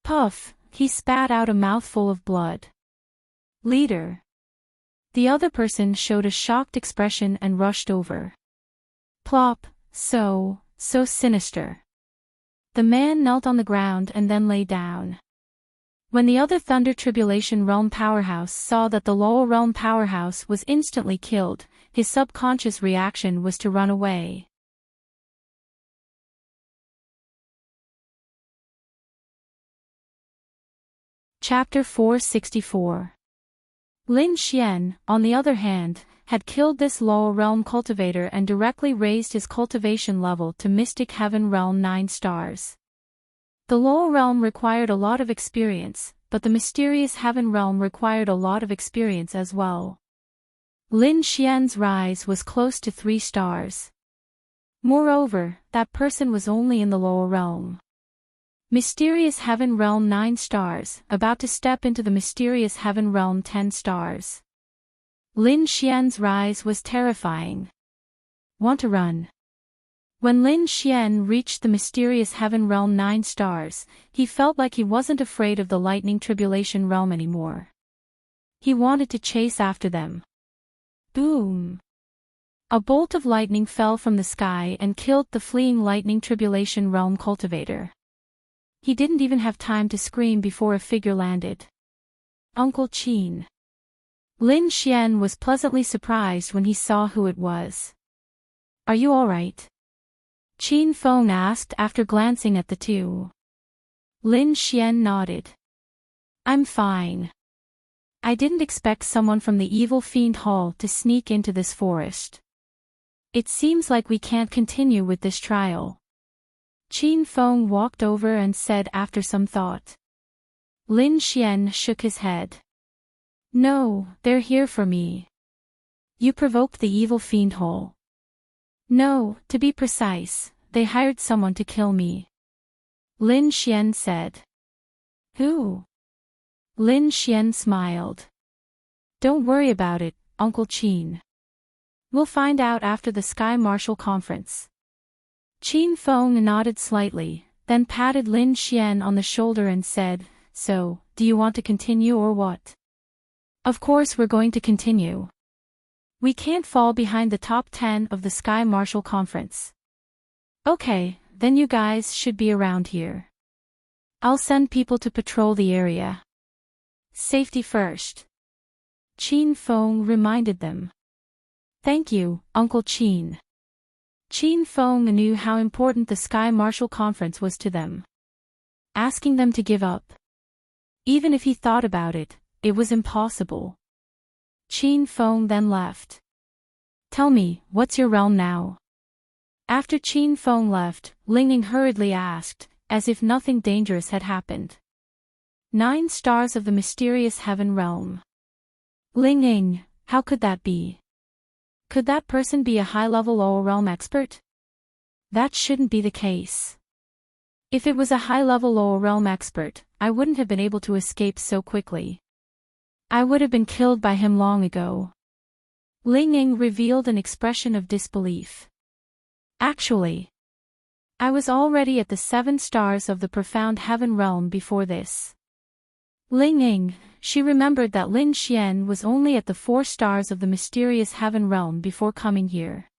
Puff, he spat out a mouthful of blood. Leader. The other person showed a shocked expression and rushed over. Plop, so sinister. The man knelt on the ground and then lay down. When the other Thunder Tribulation Realm powerhouse saw that the Lower Realm powerhouse was instantly killed, his subconscious reaction was to run away. Chapter 464. Lin Xian, on the other hand, had killed this Lower Realm cultivator and directly raised his cultivation level to Mystic Heaven Realm 9 stars. The Lower Realm required a lot of experience, but the Mysterious Heaven Realm required a lot of experience as well. Lin Xian's rise was close to 3 stars. Moreover, that person was only in the Lower Realm. Mysterious Heaven Realm 9 stars, about to step into the Mysterious Heaven Realm 10 stars. Lin Xian's rise was terrifying. Want to run? When Lin Xian reached the Mysterious Heaven Realm 9 stars, he felt like he wasn't afraid of the Lightning Tribulation Realm anymore. He wanted to chase after them. Boom! A bolt of lightning fell from the sky and killed the fleeing Lightning Tribulation Realm cultivator. He didn't even have time to scream before a figure landed. Uncle Qin. Lin Xian was pleasantly surprised when he saw who it was. Are you alright? Qin Feng asked after glancing at the two. Lin Xian nodded. I'm fine. I didn't expect someone from the evil fiend hall to sneak into this forest. It seems like we can't continue with this trial. Qin Feng walked over and said after some thought. Lin Xian shook his head. No, they're here for me. You provoked the evil fiend hole. No, to be precise, they hired someone to kill me. Lin Xian said. Who? Lin Xian smiled. Don't worry about it, Uncle Qin. We'll find out after the Sky Marshal Conference. Qin Feng nodded slightly, then patted Lin Xian on the shoulder and said, So, do you want to continue or what? Of course we're going to continue. We can't fall behind the top 10 of the Sky Marshal Conference. Okay, then you guys should be around here. I'll send people to patrol the area. Safety first. Qin Feng reminded them. Thank you, Uncle Qin. Qin Feng knew how important the Sky Marshal Conference was to them. Asking them to give up. Even if he thought about it, it was impossible. Qin Feng then left. Tell me, what's your realm now? After Qin Feng left, Ling Ying hurriedly asked, as if nothing dangerous had happened. 9 stars of the mysterious heaven realm. Ling Ying, how could that be? Could that person be a high-level lower realm expert? That shouldn't be the case. If it was a high-level lower realm expert, I wouldn't have been able to escape so quickly. I would have been killed by him long ago. Ling Ying revealed an expression of disbelief. Actually, I was already at the 7 stars of the profound heaven realm before this. Ling Ying, she remembered that Lin Xian was only at the 4 stars of the mysterious heaven realm before coming here.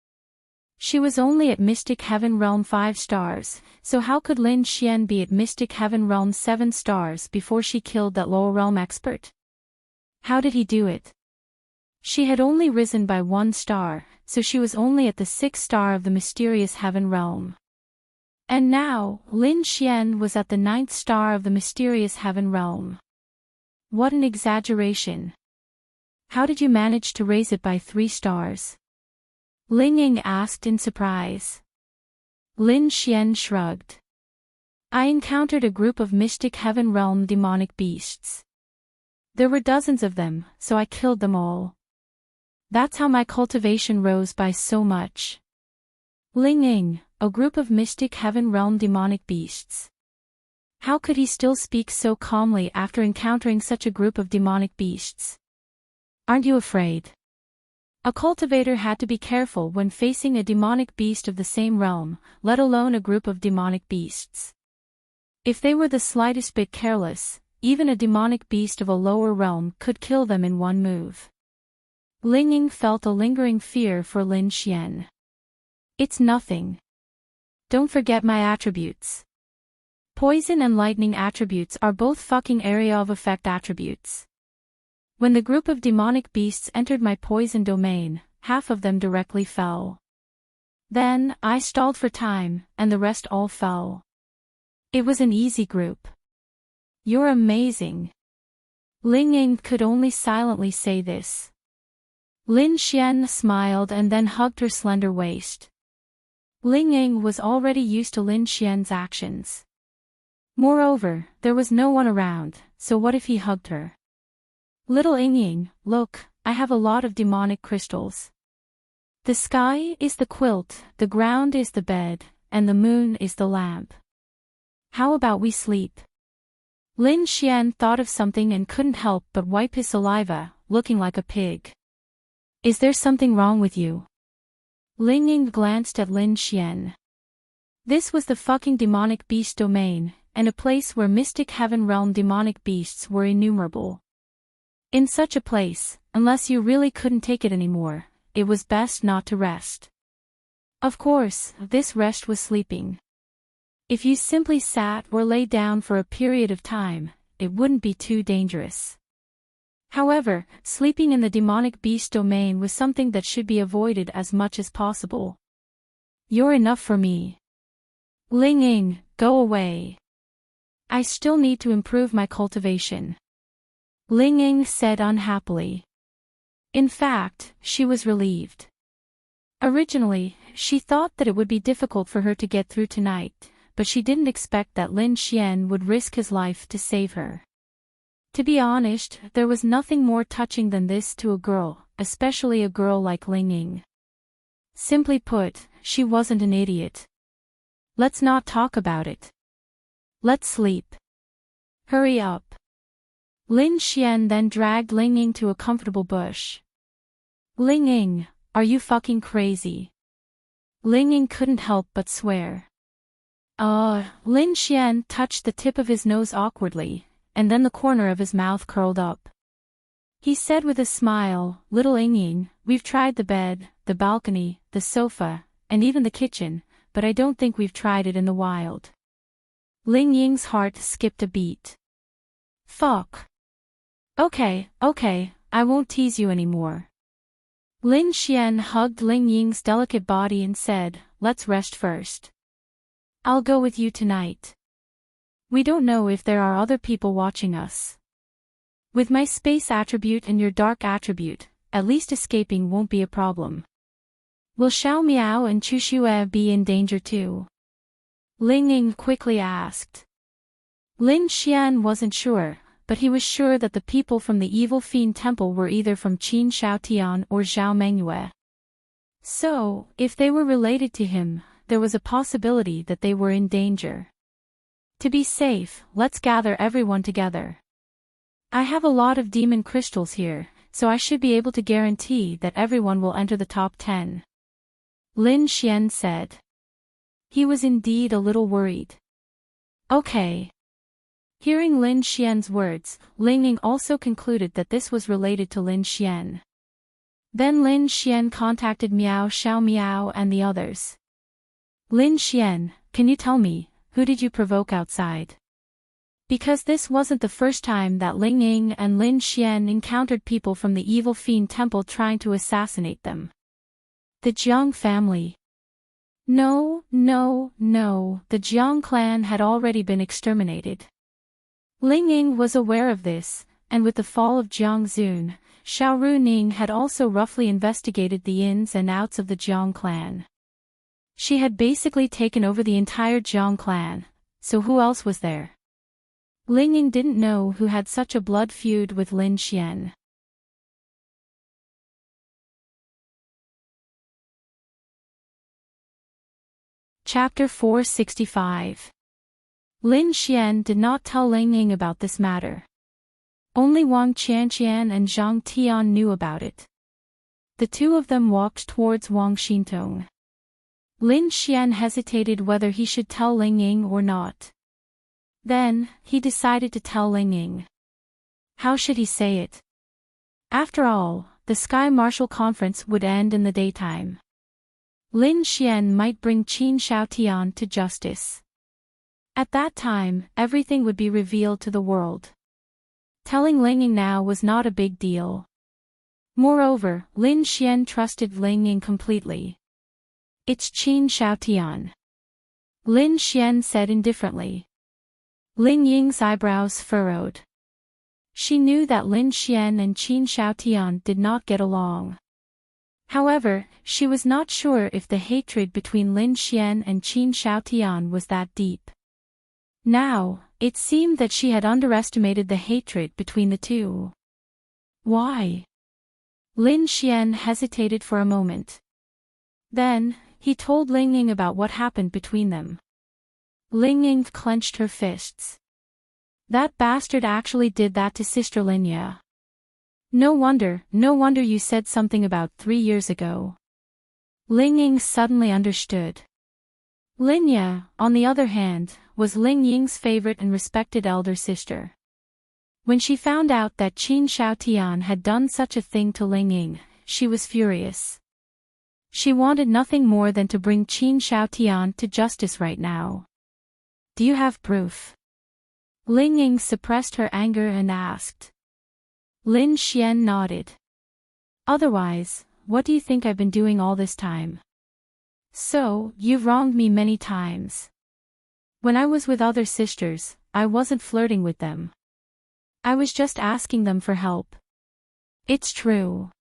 She was only at Mystic Heaven Realm 5 stars, so how could Lin Xian be at Mystic Heaven Realm 7 stars before she killed that lower realm expert? How did he do it? She had only risen by 1 star, so she was only at the 6th star of the mysterious heaven realm. And now, Lin Xian was at the 9th star of the mysterious heaven realm. What an exaggeration. How did you manage to raise it by 3 stars? Ling Ying asked in surprise. Lin Xian shrugged. I encountered a group of Mystic Heaven Realm demonic beasts. There were dozens of them, so I killed them all. That's how my cultivation rose by so much. Ling Ying, a group of Mystic Heaven Realm demonic beasts. How could he still speak so calmly after encountering such a group of demonic beasts? Aren't you afraid? A cultivator had to be careful when facing a demonic beast of the same realm, let alone a group of demonic beasts. If they were the slightest bit careless, even a demonic beast of a lower realm could kill them in one move. Ling Ying felt a lingering fear for Lin Xian. It's nothing. Don't forget my attributes. Poison and lightning attributes are both fucking area of effect attributes. When the group of demonic beasts entered my poison domain, half of them directly fell. Then, I stalled for time, and the rest all fell. It was an easy group. You're amazing. Ling Ying could only silently say this. Lin Xian smiled and then hugged her slender waist. Ling Ying was already used to Lin Xian's actions. Moreover, there was no one around, so what if he hugged her? Little Ying Ying, look, I have a lot of demonic crystals. The sky is the quilt, the ground is the bed, and the moon is the lamp. How about we sleep? Lin Xian thought of something and couldn't help but wipe his saliva, looking like a pig. Is there something wrong with you? Ling Ying glanced at Lin Xian. This was the fucking demonic beast domain, and a place where Mystic Heaven Realm demonic beasts were innumerable. In such a place, unless you really couldn't take it anymore, it was best not to rest. Of course, this rest was sleeping. If you simply sat or lay down for a period of time, it wouldn't be too dangerous. However, sleeping in the demonic beast domain was something that should be avoided as much as possible. You're enough for me. Ling Ying, go away. I still need to improve my cultivation. Ling Ying said unhappily. In fact, she was relieved. Originally, she thought that it would be difficult for her to get through tonight, but she didn't expect that Lin Xian would risk his life to save her. To be honest, there was nothing more touching than this to a girl, especially a girl like Ling Ying. Simply put, she wasn't an idiot. Let's not talk about it. Let's sleep. Hurry up. Lin Xian then dragged Ling Ying to a comfortable bush. Ling Ying, are you fucking crazy? Ling Ying couldn't help but swear. Lin Xian touched the tip of his nose awkwardly, and then the corner of his mouth curled up. He said with a smile, Little Ling Ying, we've tried the bed, the balcony, the sofa, and even the kitchen, but I don't think we've tried it in the wild. Ling Ying's heart skipped a beat. Fuck. Okay, I won't tease you anymore. Lin Xian hugged Ling Ying's delicate body and said, let's rest first. I'll go with you tonight. We don't know if there are other people watching us. With my space attribute and your dark attribute, at least escaping won't be a problem. Will Xiao Miao and Chu Xue be in danger too? Ling Ying quickly asked. Lin Xian wasn't sure, but he was sure that the people from the Evil Fiend Temple were either from Qin Shaotian or Zhao Mengyue. So, if they were related to him, there was a possibility that they were in danger. To be safe, let's gather everyone together. I have a lot of demon crystals here, so I should be able to guarantee that everyone will enter the top 10. Lin Xian said. He was indeed a little worried. Okay. Hearing Lin Xian's words, Ling Ying also concluded that this was related to Lin Xian. Then Lin Xian contacted Miao Xiao Miao and the others. Lin Xian, can you tell me, who did you provoke outside? Because this wasn't the first time that Ling Ying and Lin Xian encountered people from the Evil Fiend Temple trying to assassinate them. The Jiang family. No, the Jiang clan had already been exterminated. Ling Ying was aware of this, and with the fall of Jiang Zun, Xiao Runing had also roughly investigated the ins and outs of the Jiang clan. She had basically taken over the entire Jiang clan, so who else was there? Ling Ying didn't know who had such a blood feud with Lin Xian. Chapter 465. Lin Xian did not tell Ling Ying about this matter. Only Wang Qianqian and Zhang Tian knew about it. The two of them walked towards Wang Xintong. Lin Xian hesitated whether he should tell Ling Ying or not. Then, he decided to tell Ling Ying. How should he say it? After all, the Sky Martial Conference would end in the daytime. Lin Xian might bring Qin Shaotian to justice. At that time, everything would be revealed to the world. Telling Ling Ying now was not a big deal. Moreover, Lin Xian trusted Ling Ying completely. It's Qin Shaotian. Lin Xian said indifferently. Ling Ying's eyebrows furrowed. She knew that Lin Xian and Qin Shaotian did not get along. However, she was not sure if the hatred between Lin Xian and Qin Shaotian was that deep. Now, it seemed that she had underestimated the hatred between the two. Why? Lin Xian hesitated for a moment. Then, he told Ling Ying about what happened between them. Ling Ying clenched her fists. That bastard actually did that to Sister Linya. No wonder you said something about 3 years ago. Ling Ying suddenly understood. Linya, on the other hand, was Ling Ying's favorite and respected elder sister. When she found out that Qin Shaotian had done such a thing to Ling Ying, she was furious. She wanted nothing more than to bring Qin Shaotian to justice right now. Do you have proof? Ling Ying suppressed her anger and asked. Lin Xian nodded. Otherwise, what do you think I've been doing all this time? So, you've wronged me many times. When I was with other sisters, I wasn't flirting with them. I was just asking them for help. It's true.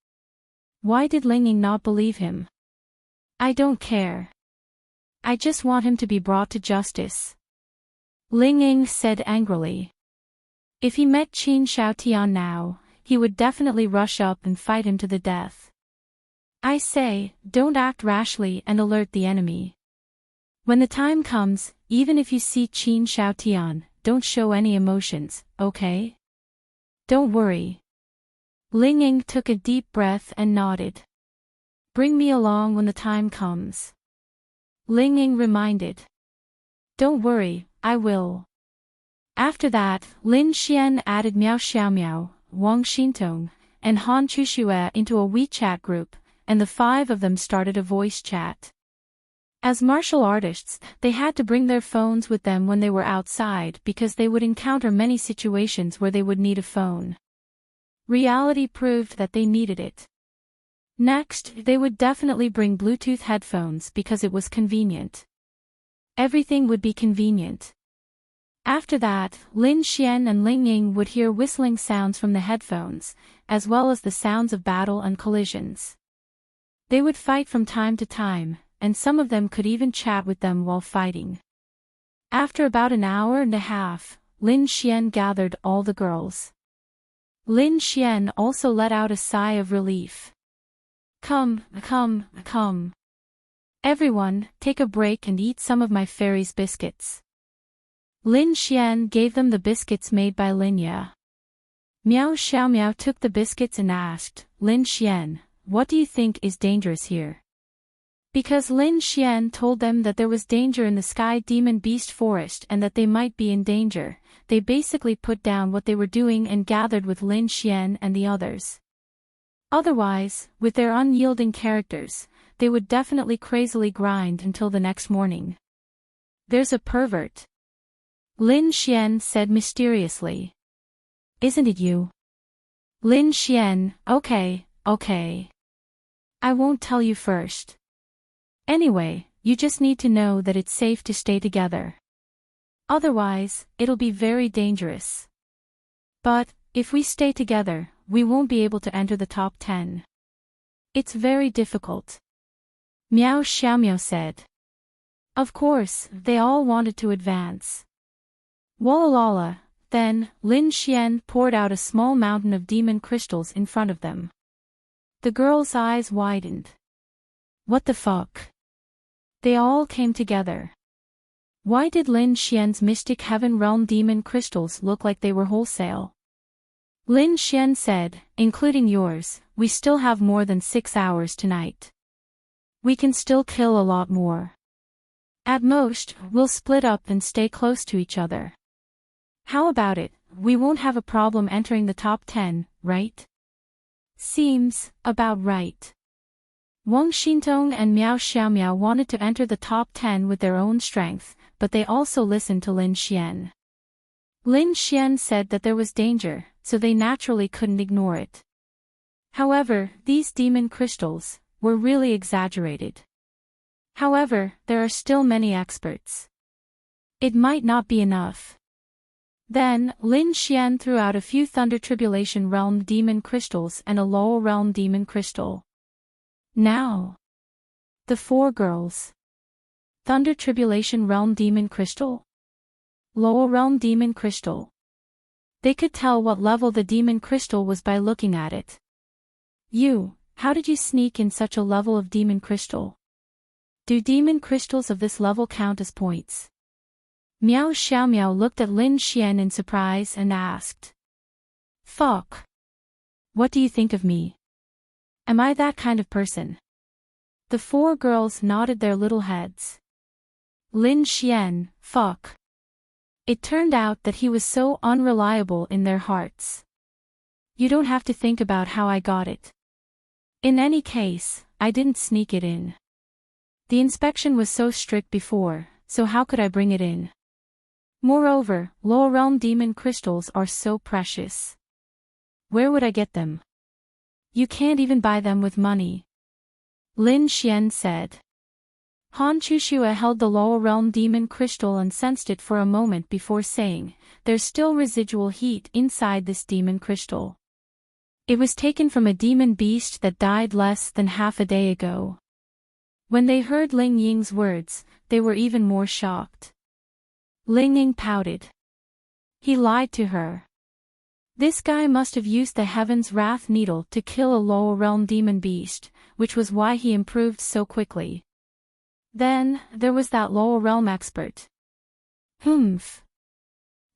Why did Lingying not believe him? I don't care. I just want him to be brought to justice. Lingying said angrily. If he met Qin Xiaotian now, he would definitely rush up and fight him to the death. I say, don't act rashly and alert the enemy. When the time comes, even if you see Qin Xiaotian, don't show any emotions, okay? Don't worry. Lingying took a deep breath and nodded. Bring me along when the time comes. Lingying reminded. Don't worry, I will. After that, Lin Xian added Miao Xiaomiao, Wang Xintong, and Han Chuxue into a WeChat group, and the 5 of them started a voice chat. As martial artists, they had to bring their phones with them when they were outside because they would encounter many situations where they would need a phone. Reality proved that they needed it. Next, they would definitely bring Bluetooth headphones because it was convenient. Everything would be convenient. After that, Lin Xian and Lingying would hear whistling sounds from the headphones, as well as the sounds of battle and collisions. They would fight from time to time, and some of them could even chat with them while fighting. After about an hour and a half, Lin Xian gathered all the girls. Lin Xian also let out a sigh of relief. Come. Everyone, take a break and eat some of my fairy's biscuits. Lin Xian gave them the biscuits made by Linya. Miao Xiaomiao took the biscuits and asked, Lin Xian, what do you think is dangerous here? Because Lin Xian told them that there was danger in the Sky Demon Beast Forest and that they might be in danger, they basically put down what they were doing and gathered with Lin Xian and the others. Otherwise, with their unyielding characters, they would definitely crazily grind until the next morning. There's a pervert. Lin Xian said mysteriously. Isn't it you? Lin Xian, okay. I won't tell you first. Anyway, you just need to know that it's safe to stay together. Otherwise, it'll be very dangerous. But, if we stay together, we won't be able to enter the top 10. It's very difficult. Miao Xiaomiao said. Of course, they all wanted to advance. Wallalala, then, Lin Xian poured out a small mountain of demon crystals in front of them. The girls' eyes widened. What the fuck? They all came together. Why did Lin Xian's Mystic Heaven Realm demon crystals look like they were wholesale? Lin Xian said, including yours, we still have more than 6 hours tonight. We can still kill a lot more. At most, we'll split up and stay close to each other. How about it, we won't have a problem entering the top 10, right? Seems about right. Wang Xintong and Miao Xiaomiao wanted to enter the top 10 with their own strength, but they also listened to Lin Xian. Lin Xian said that there was danger, so they naturally couldn't ignore it. However, these demon crystals were really exaggerated. However, there are still many experts. It might not be enough. Then, Lin Xian threw out a few Thunder Tribulation Realm demon crystals and a Lowell Realm demon crystal. Now. The 4 girls. Thunder Tribulation Realm demon crystal? Lowell Realm demon crystal. They could tell what level the demon crystal was by looking at it. How did you sneak in such a level of demon crystal? Do demon crystals of this level count as points? Miao Xiaomiao looked at Lin Xian in surprise and asked. Fuck. What do you think of me? Am I that kind of person? The 4 girls nodded their little heads. Lin Xian, fuck. It turned out that he was so unreliable in their hearts. You don't have to think about how I got it. In any case, I didn't sneak it in. The inspection was so strict before, so how could I bring it in? Moreover, Lower Realm demon crystals are so precious. Where would I get them? You can't even buy them with money. Lin Xian said. Han Chushue held the lower realm demon crystal and sensed it for a moment before saying, "There's still residual heat inside this demon crystal. It was taken from a demon beast that died less than half a day ago." When they heard Ling Ying's words, they were even more shocked. Ling Ying pouted. He lied to her. This guy must have used the Heaven's Wrath Needle to kill a lower realm demon beast, which was why he improved so quickly. Then, there was that lower realm expert. Humph.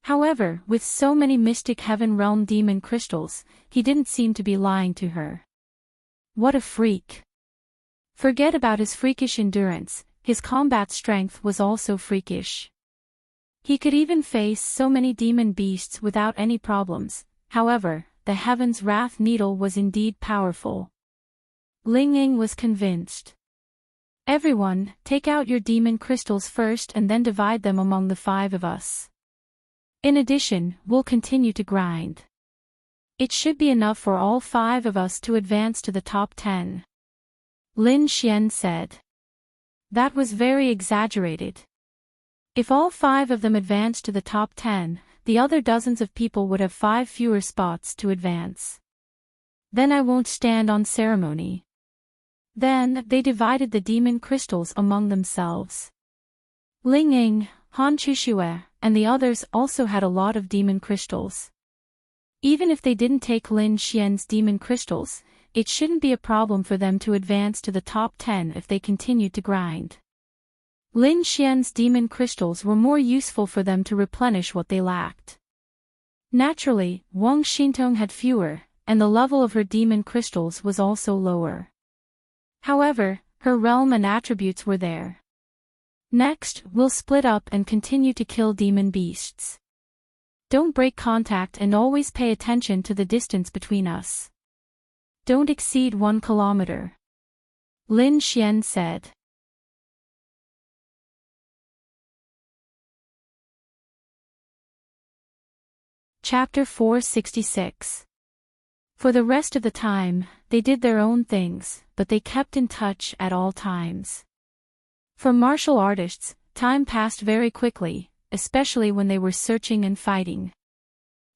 However, with so many mystic heaven realm demon crystals, he didn't seem to be lying to her. What a freak. Forget about his freakish endurance, his combat strength was also freakish. He could even face so many demon beasts without any problems. However, the Heaven's Wrath Needle was indeed powerful. Ling Ying was convinced. "Everyone, take out your demon crystals first and then divide them among the 5 of us. In addition, we'll continue to grind. It should be enough for all 5 of us to advance to the top 10. Lin Xian said. That was very exaggerated. If all 5 of them advanced to the top 10, the other dozens of people would have 5 fewer spots to advance. Then I won't stand on ceremony. Then, they divided the demon crystals among themselves. Ling Ying, Han Chushue, and the others also had a lot of demon crystals. Even if they didn't take Lin Xian's demon crystals, it shouldn't be a problem for them to advance to the top 10 if they continued to grind. Lin Xian's demon crystals were more useful for them to replenish what they lacked. Naturally, Wang Xintong had fewer, and the level of her demon crystals was also lower. However, her realm and attributes were there. Next, we'll split up and continue to kill demon beasts. Don't break contact and always pay attention to the distance between us. Don't exceed 1 kilometer. Lin Xian said. Chapter 466. For the rest of the time, they did their own things, but they kept in touch at all times. For martial artists, time passed very quickly, especially when they were searching and fighting.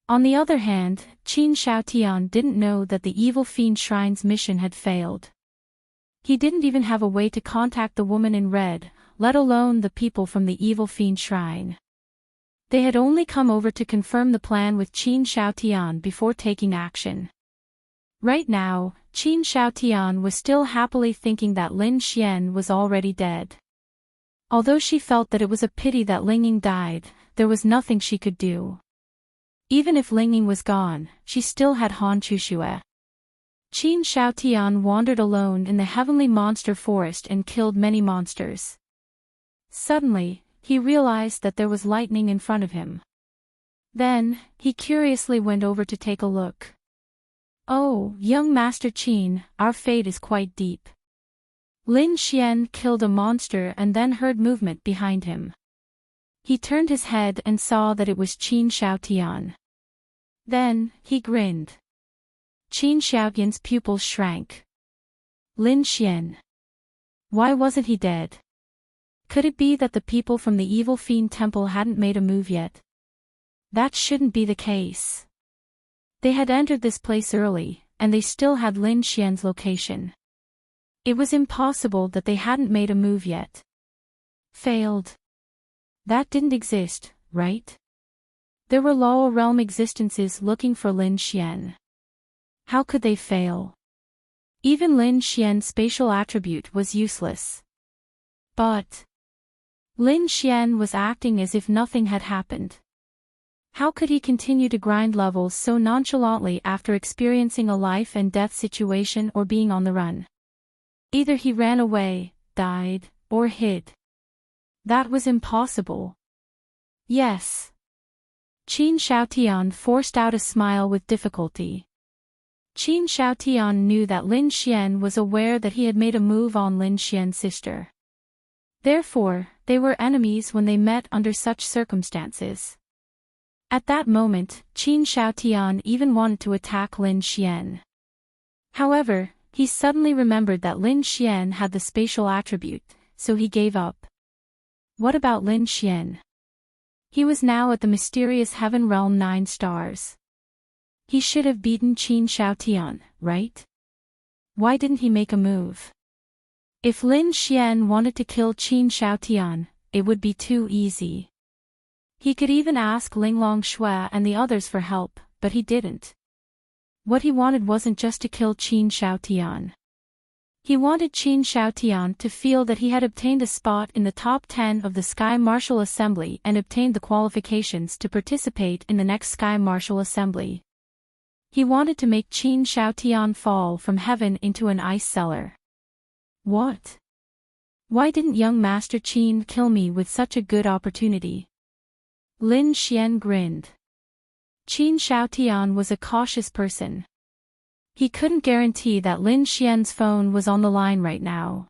On the other hand, Qin Shaotian didn't know that the Evil Fiend Shrine's mission had failed. He didn't even have a way to contact the woman in red, let alone the people from the Evil Fiend Shrine. They had only come over to confirm the plan with Qin Shaotian before taking action. Right now, Qin Shaotian was still happily thinking that Lin Xian was already dead. Although she felt that it was a pity that Ling Ying died, there was nothing she could do. Even if Ling Ying was gone, she still had Han Chushue. Qin Shaotian wandered alone in the heavenly monster forest and killed many monsters. Suddenly, he realized that there was lightning in front of him. Then, he curiously went over to take a look. Oh, young Master Qin, our fate is quite deep. Lin Xian killed a monster and then heard movement behind him. He turned his head and saw that it was Qin Shaotian. Then, he grinned. Qin Shaotian's pupils shrank. Lin Xian. Why wasn't he dead? Could it be that the people from the Evil Fiend Temple hadn't made a move yet? That shouldn't be the case. They had entered this place early, and they still had Lin Xian's location. It was impossible that they hadn't made a move yet. Failed. That didn't exist, right? There were lower realm existences looking for Lin Xian. How could they fail? Even Lin Xian's spatial attribute was useless. But Lin Xian was acting as if nothing had happened. How could he continue to grind levels so nonchalantly after experiencing a life and death situation or being on the run? Either he ran away, died, or hid. That was impossible. Yes. Qin Shaotian forced out a smile with difficulty. Qin Shaotian knew that Lin Xian was aware that he had made a move on Lin Xian's sister. Therefore, they were enemies when they met under such circumstances. At that moment, Qin Shaotian even wanted to attack Lin Xian. However, he suddenly remembered that Lin Xian had the spatial attribute, so he gave up. What about Lin Xian? He was now at the mysterious heaven realm 9 stars. He should have beaten Qin Xiaotian, right? Why didn't he make a move? If Lin Xian wanted to kill Qin Xiaotian, it would be too easy. He could even ask Ling Longshui and the others for help, but he didn't. What he wanted wasn't just to kill Qin Xiaotian. He wanted Qin Xiaotian to feel that he had obtained a spot in the top 10 of the Sky Martial Assembly and obtained the qualifications to participate in the next Sky Martial Assembly. He wanted to make Qin Xiaotian fall from heaven into an ice cellar. What? Why didn't young Master Qin kill me with such a good opportunity? Lin Xian grinned. Qin Xiaotian was a cautious person. He couldn't guarantee that Lin Xian's phone was on the line right now.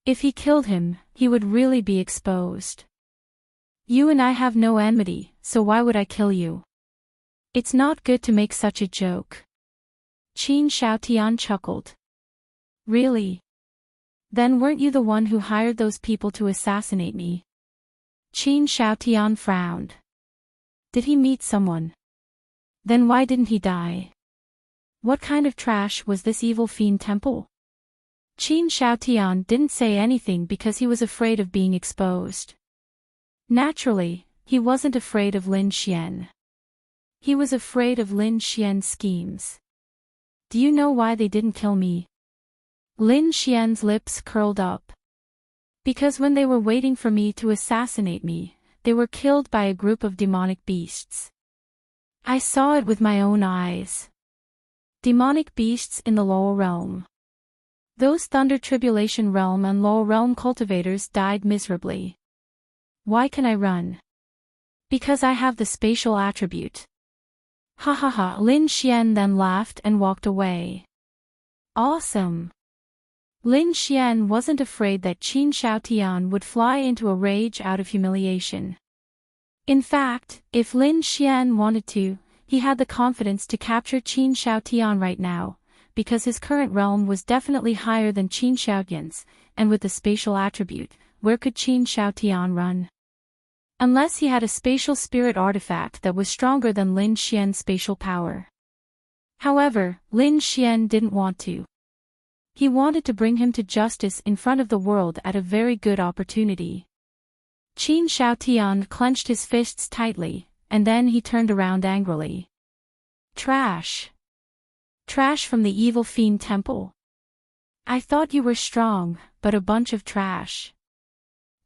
If he killed him, he would really be exposed. You and I have no enmity, so why would I kill you? It's not good to make such a joke. Qin Xiaotian chuckled. Really? Then weren't you the one who hired those people to assassinate me? Qin Xiaotian frowned. Did he meet someone? Then why didn't he die? What kind of trash was this evil fiend temple? Qin Xiaotian didn't say anything because he was afraid of being exposed. Naturally, he wasn't afraid of Lin Xian. He was afraid of Lin Xian's schemes. Do you know why they didn't kill me? Lin Xian's lips curled up. Because when they were waiting for me to assassinate me, they were killed by a group of demonic beasts. I saw it with my own eyes. Demonic beasts in the lower realm. Those Thunder Tribulation Realm and Lower Realm cultivators died miserably. Why can I run? Because I have the spatial attribute. Ha ha ha. Lin Xian then laughed and walked away. Awesome. Lin Xian wasn't afraid that Qin Xiaotian would fly into a rage out of humiliation. In fact, if Lin Xian wanted to, he had the confidence to capture Qin Xiaotian right now, because his current realm was definitely higher than Qin Xiaotian's, and with the spatial attribute, where could Qin Xiaotian run? Unless he had a spatial spirit artifact that was stronger than Lin Xian's spatial power. However, Lin Xian didn't want to. He wanted to bring him to justice in front of the world at a very good opportunity. Qin Xiaotian clenched his fists tightly, and then he turned around angrily. Trash. Trash from the evil fiend temple. I thought you were strong, but a bunch of trash.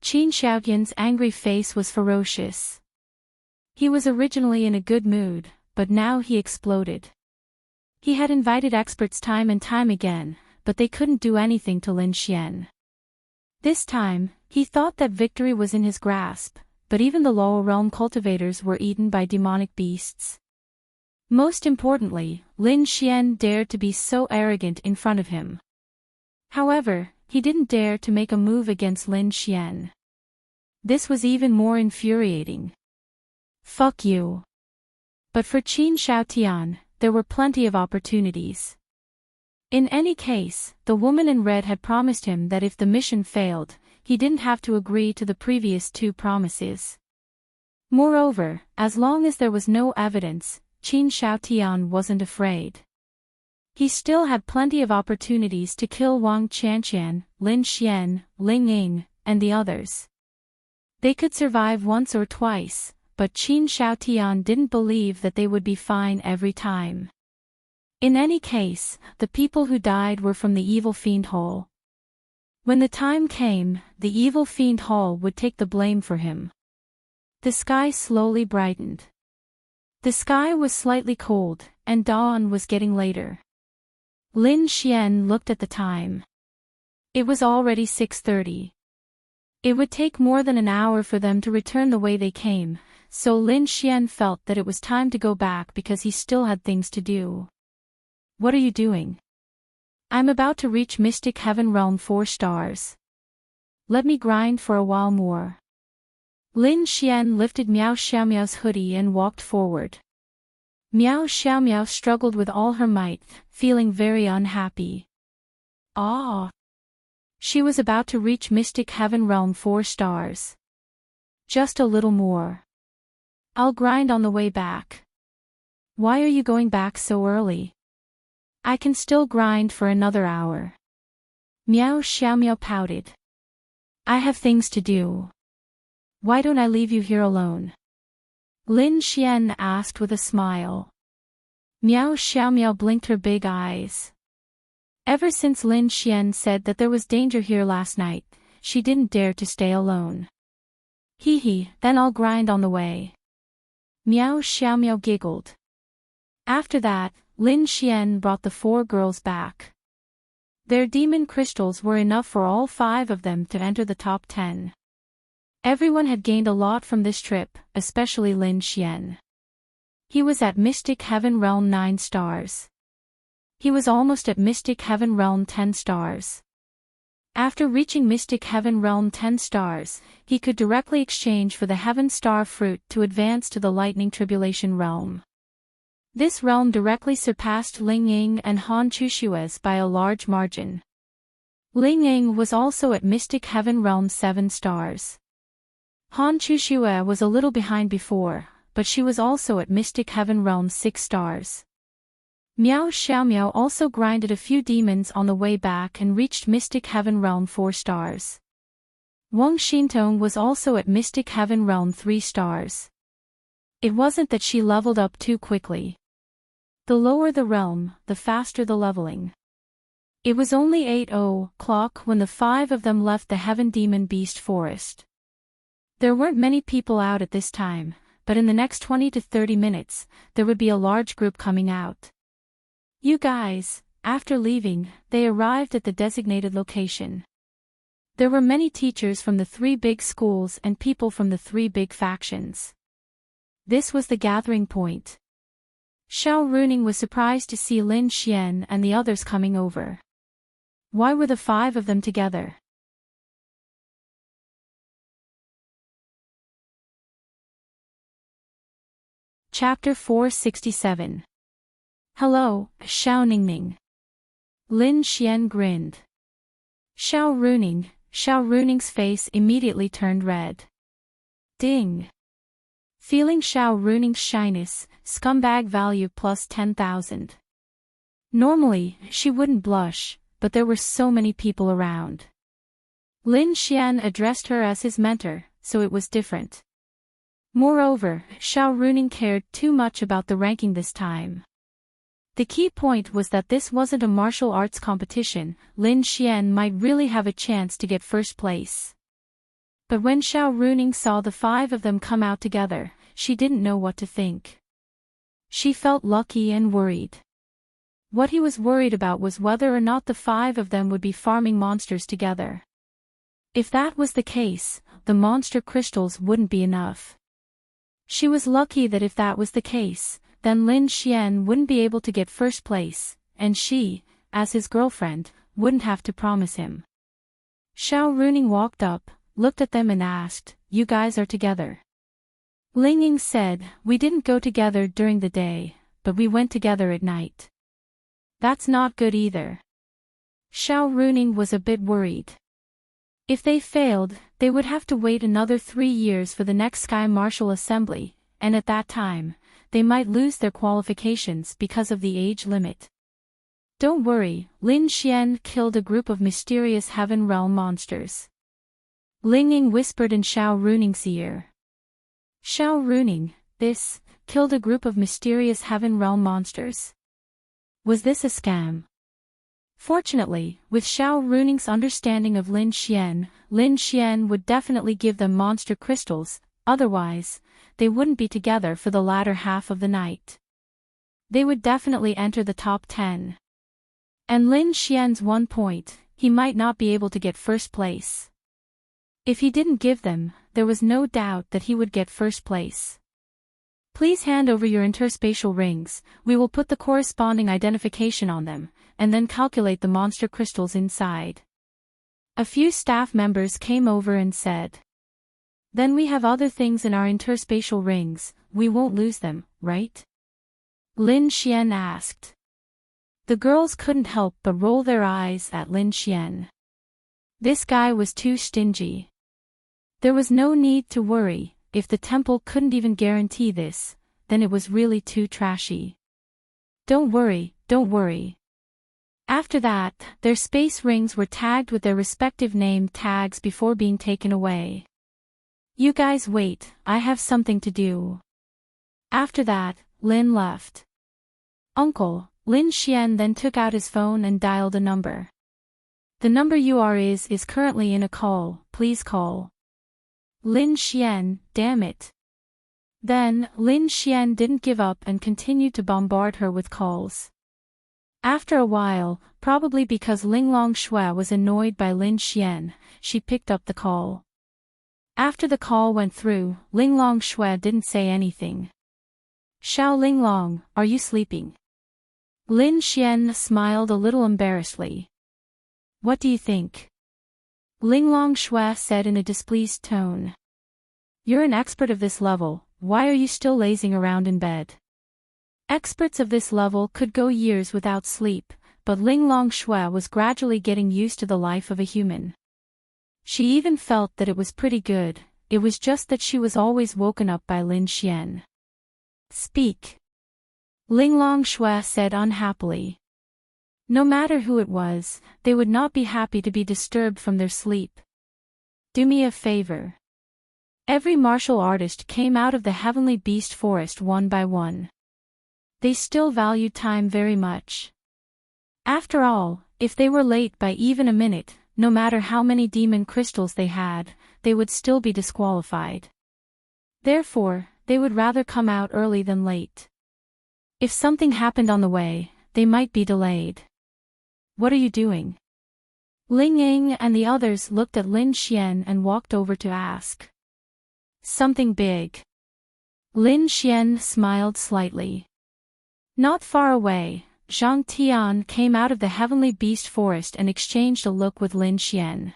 Qin Xiaotian's angry face was ferocious. He was originally in a good mood, but now he exploded. He had invited experts time and time again, but they couldn't do anything to Lin Xian. This time, he thought that victory was in his grasp, but even the lower realm cultivators were eaten by demonic beasts. Most importantly, Lin Xian dared to be so arrogant in front of him. However, he didn't dare to make a move against Lin Xian. This was even more infuriating. Fuck you. But for Qin Xiaotian, there were plenty of opportunities. In any case, the woman in red had promised him that if the mission failed, he didn't have to agree to the previous 2 promises. Moreover, as long as there was no evidence, Qin Xiaotian wasn't afraid. He still had plenty of opportunities to kill Wang Qianqian, Lin Xian, Ling Ying, and the others. They could survive once or twice, but Qin Xiaotian didn't believe that they would be fine every time. In any case, the people who died were from the evil fiend hall. When the time came, the evil fiend hall would take the blame for him. The sky slowly brightened. The sky was slightly cold, and dawn was getting later. Lin Xian looked at the time. It was already 6:30. It would take more than an hour for them to return the way they came, so Lin Xian felt that it was time to go back because he still had things to do. What are you doing? I'm about to reach Mystic Heaven Realm 4 stars. Let me grind for a while more. Lin Xian lifted Miao Xiaomiao's hoodie and walked forward. Miao Xiaomiao struggled with all her might, feeling very unhappy. Ah! She was about to reach Mystic Heaven Realm 4 stars. Just a little more. I'll grind on the way back. Why are you going back so early? I can still grind for another hour. Meow Xiaomiao pouted. I have things to do. Why don't I leave you here alone? Lin Xian asked with a smile. Meow Xiaomiao blinked her big eyes. Ever since Lin Xian said that there was danger here last night, she didn't dare to stay alone. Hee hee, then I'll grind on the way. Meow Xiaomiao giggled. After that, Lin Xian brought the 4 girls back. Their demon crystals were enough for all 5 of them to enter the top 10. Everyone had gained a lot from this trip, especially Lin Xian. He was at Mystic Heaven Realm 9 stars. He was almost at Mystic Heaven Realm 10 stars. After reaching Mystic Heaven Realm 10 stars, he could directly exchange for the Heaven Star Fruit to advance to the Lightning Tribulation Realm. This realm directly surpassed Ling Ying and Han Chushue's by a large margin. Ling Ying was also at Mystic Heaven Realm 7 stars. Han Chushue was a little behind before, but she was also at Mystic Heaven Realm 6 stars. Meow Xiaomiao also grinded a few demons on the way back and reached Mystic Heaven Realm 4 stars. Wang Xintong was also at Mystic Heaven Realm 3 stars. It wasn't that she leveled up too quickly. The lower the realm, the faster the leveling. It was only 8:00 when the 5 of them left the Heaven Demon Beast Forest. There weren't many people out at this time, but in the next 20 to 30 minutes, there would be a large group coming out. You guys, after leaving, they arrived at the designated location. There were many teachers from the 3 big schools and people from the 3 big factions. This was the gathering point. Xiao Runing was surprised to see Lin Xian and the others coming over. Why were the 5 of them together? Chapter 467. Hello, Xiao Ningning. Lin Xian grinned. Xiao Runing's face immediately turned red. Ding. Feeling Xiao Runing's shyness, scumbag value plus 10,000. Normally, she wouldn't blush, but there were so many people around. Lin Xian addressed her as his mentor, so it was different. Moreover, Xiao Runing cared too much about the ranking this time. The key point was that this wasn't a martial arts competition. Lin Xian might really have a chance to get first place. But when Xiao Runing saw the 5 of them come out together, she didn't know what to think. She felt lucky and worried. What he was worried about was whether or not the 5 of them would be farming monsters together. If that was the case, the monster crystals wouldn't be enough. She was lucky that if that was the case, then Lin Xian wouldn't be able to get first place, and she, as his girlfriend, wouldn't have to promise him. Xiao Runing walked up, looked at them and asked, "You guys are together?" Ling Ying said, "We didn't go together during the day, but we went together at night." That's not good either. Xiao Runing was a bit worried. If they failed, they would have to wait another 3 years for the next Sky Martial Assembly, and at that time, they might lose their qualifications because of the age limit. Don't worry, Lin Xian killed a group of mysterious Heaven Realm monsters. Ling Ying whispered in Xiao Runing's ear. Xiao Runing, this, killed a group of mysterious Heaven Realm monsters. Was this a scam? Fortunately, with Xiao Runing's understanding of Lin Xian would definitely give them monster crystals, otherwise, they wouldn't be together for the latter half of the night. They would definitely enter the top 10. And Lin Xian's 1 point, he might not be able to get first place. If he didn't give them, there was no doubt that he would get first place. Please hand over your interspatial rings, we will put the corresponding identification on them, and then calculate the monster crystals inside. A few staff members came over and said. Then we have other things in our interspatial rings, we won't lose them, right? Lin Xian asked. The girls couldn't help but roll their eyes at Lin Xian. This guy was too stingy. There was no need to worry. If the temple couldn't even guarantee this, then it was really too trashy. Don't worry, don't worry. After that, their space rings were tagged with their respective name tags before being taken away. You guys wait, I have something to do. After that, Lin left. Uncle, Lin Xian then took out his phone and dialed a number. The number you are is currently in a call, please call. Lin Xian, damn it. Then, Lin Xian didn't give up and continued to bombard her with calls. After a while, probably because Linglong Shui was annoyed by Lin Xian, she picked up the call. After the call went through, Linglong Shui didn't say anything. Xiao Linglong, are you sleeping? Lin Xian smiled a little embarrassedly. What do you think? Linglong Shui said in a displeased tone. You're an expert of this level, why are you still lazing around in bed? Experts of this level could go years without sleep, but Linglong Shui was gradually getting used to the life of a human. She even felt that it was pretty good, it was just that she was always woken up by Lin Xian. Speak. Linglong Shui said unhappily. No matter who it was, they would not be happy to be disturbed from their sleep. Do me a favor. Every martial artist came out of the heavenly beast forest one by one. They still valued time very much. After all, if they were late by even a minute, no matter how many demon crystals they had, they would still be disqualified. Therefore, they would rather come out early than late. If something happened on the way, they might be delayed. What are you doing? Ling Ying and the others looked at Lin Xian and walked over to ask. Something big. Lin Xian smiled slightly. Not far away, Zhang Tian came out of the heavenly beast forest and exchanged a look with Lin Xian.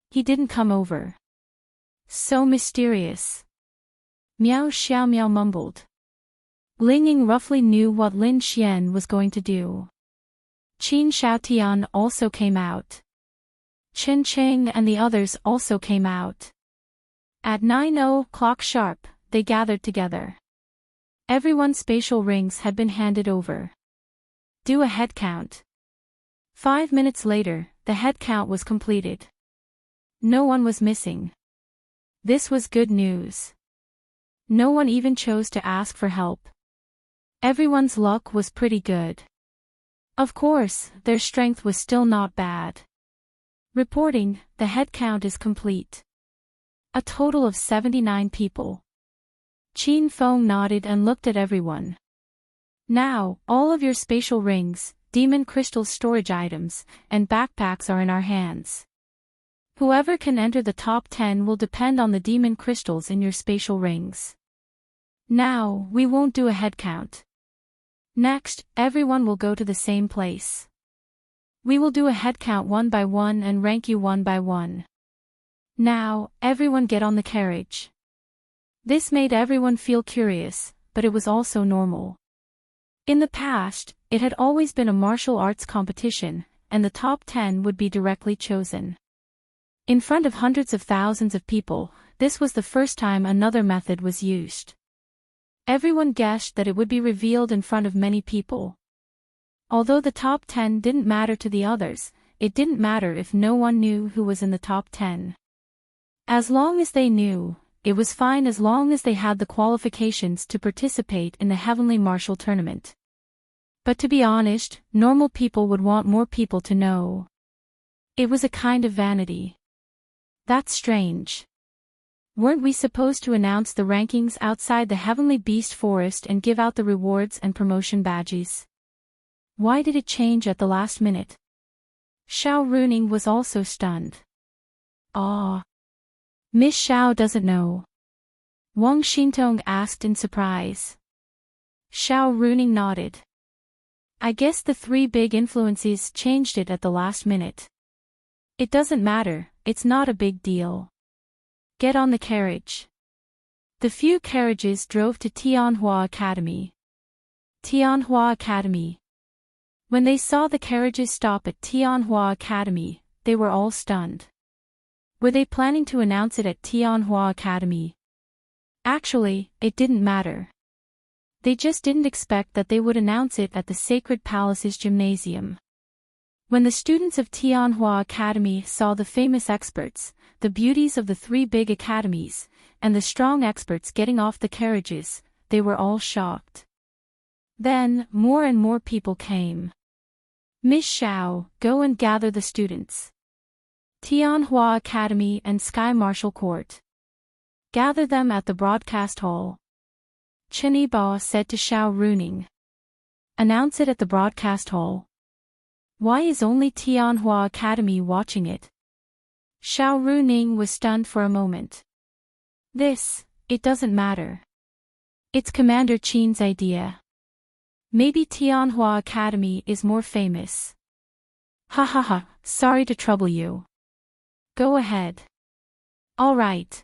He didn't come over. So mysterious. Miao Xiaomiao mumbled. Ling Ying roughly knew what Lin Xian was going to do. Qin Xiaotian also came out. Chen Cheng and the others also came out. At 9 o'clock sharp, they gathered together. Everyone's spatial rings had been handed over. Do a head count. 5 minutes later, the head count was completed. No one was missing. This was good news. No one even chose to ask for help. Everyone's luck was pretty good. Of course, their strength was still not bad. Reporting, the head count is complete. A total of 79 people. Qin Feng nodded and looked at everyone. Now, all of your spatial rings, demon crystal storage items, and backpacks are in our hands. Whoever can enter the top 10 will depend on the demon crystals in your spatial rings. Now, we won't do a head count. Next, everyone will go to the same place. We will do a head count one by one and rank you one by one. Now, everyone get on the carriage. This made everyone feel curious, but it was also normal. In the past, it had always been a martial arts competition, and the top 10 would be directly chosen. In front of hundreds of thousands of people, this was the first time another method was used. Everyone guessed that it would be revealed in front of many people. Although the top 10 didn't matter to the others, it didn't matter if no one knew who was in the top 10. As long as they knew, it was fine as long as they had the qualifications to participate in the Heavenly Martial Tournament. But to be honest, normal people would want more people to know. It was a kind of vanity. That's strange. Weren't we supposed to announce the rankings outside the Heavenly Beast Forest and give out the rewards and promotion badges? Why did it change at the last minute? Xiao Runing was also stunned. Ah. Miss Xiao doesn't know. Wang Xintong asked in surprise. Xiao Runing nodded. I guess the three big influences changed it at the last minute. It doesn't matter, it's not a big deal. Get on the carriage. The few carriages drove to Tianhua Academy. Tianhua Academy. When they saw the carriages stop at Tianhua Academy, they were all stunned. Were they planning to announce it at Tianhua Academy? Actually, it didn't matter. They just didn't expect that they would announce it at the Sacred Palace's gymnasium. When the students of Tianhua Academy saw the famous experts, the beauties of the three big academies, and the strong experts getting off the carriages, they were all shocked. Then, more and more people came. Miss Xiao, go and gather the students. Tianhua Academy and Sky Martial Court. Gather them at the broadcast hall. Chen Yibo said to Xiao Runing. Announce it at the broadcast hall. Why is only Tianhua Academy watching it? Xiao Runing was stunned for a moment. It doesn't matter. It's Commander Qin's idea. Maybe Tianhua Academy is more famous. Ha ha ha, sorry to trouble you. Go ahead. All right.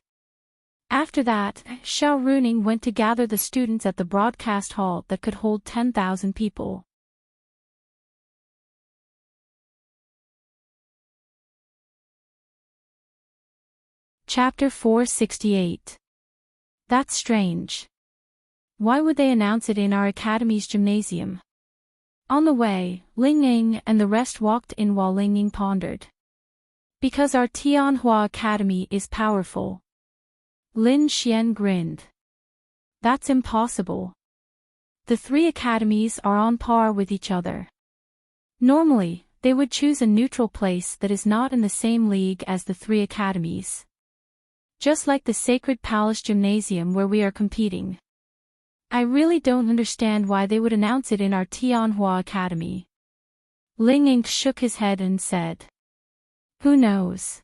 After that, Xiao Runing went to gather the students at the broadcast hall that could hold 10,000 people. Chapter 468. That's strange. Why would they announce it in our academy's gymnasium? On the way, Ling Ying and the rest walked in while Ling Ying pondered. Because our Tianhua Academy is powerful. Lin Xian grinned. That's impossible. The three academies are on par with each other. Normally, they would choose a neutral place that is not in the same league as the three academies. Just like the Sacred Palace Gymnasium where we are competing. I really don't understand why they would announce it in our Tianhua Academy. Ling Ying shook his head and said. Who knows?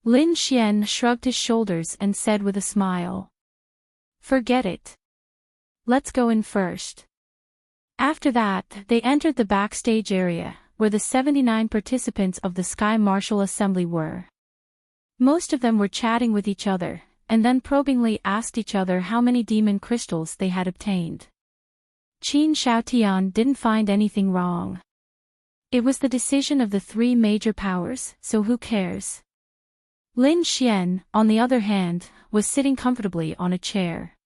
Lin Xian shrugged his shoulders and said with a smile. Forget it. Let's go in first. After that, they entered the backstage area, where the 79 participants of the Sky Martial Assembly were. Most of them were chatting with each other, and then probingly asked each other how many demon crystals they had obtained. Qin Shaotian didn't find anything wrong. It was the decision of the three major powers, so who cares? Lin Xian, on the other hand, was sitting comfortably on a chair.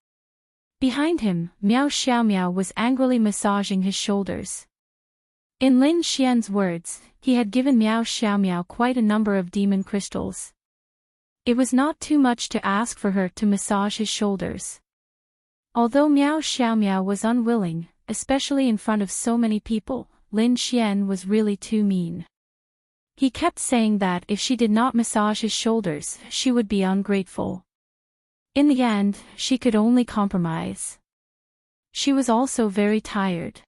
Behind him, Miao Xiaomiao was angrily massaging his shoulders. In Lin Xian's words, he had given Miao Xiaomiao quite a number of demon crystals. It was not too much to ask for her to massage his shoulders. Although Miao Xiaomiao was unwilling, especially in front of so many people, Lin Xian was really too mean. He kept saying that if she did not massage his shoulders, she would be ungrateful. In the end, she could only compromise. She was also very tired.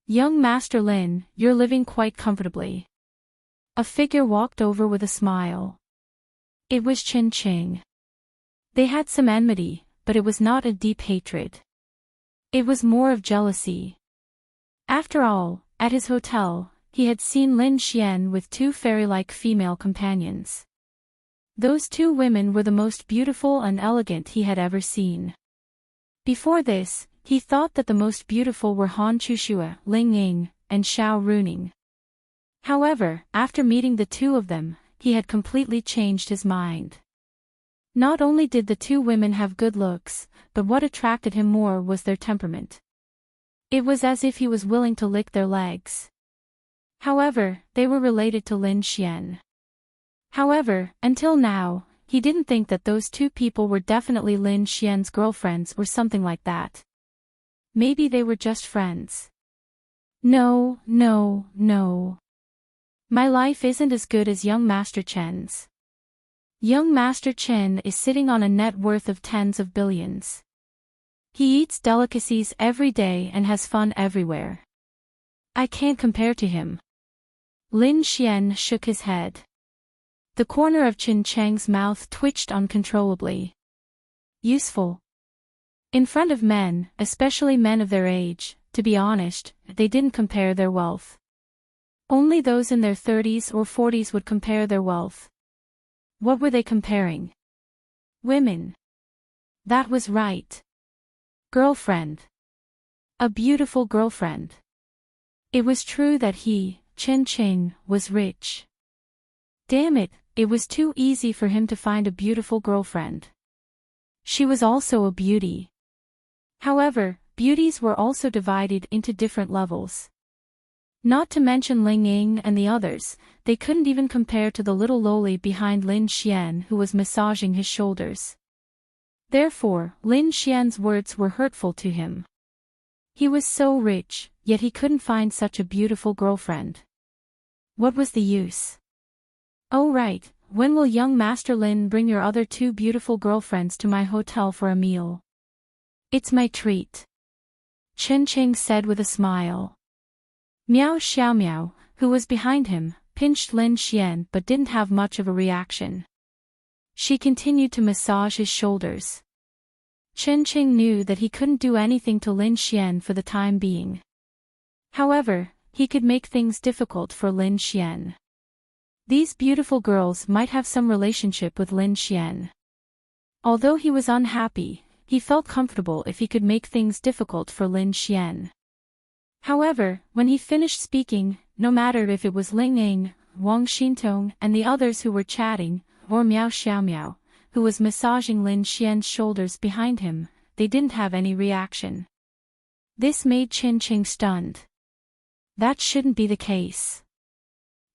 Young Master Lin, you're living quite comfortably. A figure walked over with a smile. It was Qin Qing. They had some enmity, but it was not a deep hatred. It was more of jealousy. After all, at his hotel, he had seen Lin Xian with two fairy-like female companions. Those two women were the most beautiful and elegant he had ever seen. Before this, he thought that the most beautiful were Han Chushue, Ling Ying, and Xiao Runing. However, after meeting the two of them, he had completely changed his mind. Not only did the two women have good looks, but what attracted him more was their temperament. It was as if he was willing to lick their legs. However, they were related to Lin Xian. However, until now, he didn't think that those two people were definitely Lin Xian's girlfriends or something like that. Maybe they were just friends. No. My life isn't as good as young Master Chen's. Young Master Chen is sitting on a net worth of tens of billions. He eats delicacies every day and has fun everywhere. I can't compare to him. Lin Xian shook his head. The corner of Qin Cheng's mouth twitched uncontrollably. Useful. In front of men, especially men of their age, to be honest, they didn't compare their wealth. Only those in their 30s or 40s would compare their wealth. What were they comparing? Women. That was right. Girlfriend. A beautiful girlfriend. It was true that he, Qin Qing, was rich. Damn it, it was too easy for him to find a beautiful girlfriend. She was also a beauty. However, beauties were also divided into different levels. Not to mention Ling Ying and the others, they couldn't even compare to the little loli behind Lin Xian who was massaging his shoulders. Therefore, Lin Xian's words were hurtful to him. He was so rich, yet he couldn't find such a beautiful girlfriend. What was the use? Oh right, when will young Master Lin bring your other two beautiful girlfriends to my hotel for a meal? It's my treat. Chen Qing said with a smile. Miao Xiaomiao, who was behind him, pinched Lin Xian but didn't have much of a reaction. She continued to massage his shoulders. Chen Qing knew that he couldn't do anything to Lin Xian for the time being. However, he could make things difficult for Lin Xian. These beautiful girls might have some relationship with Lin Xian. Although he was unhappy, he felt comfortable if he could make things difficult for Lin Xian. However, when he finished speaking, no matter if it was Ling Ying, Wang Xintong and the others who were chatting, or Miao Xiaomiao, who was massaging Lin Xian's shoulders behind him, they didn't have any reaction. This made Chen Qing stunned. That shouldn't be the case.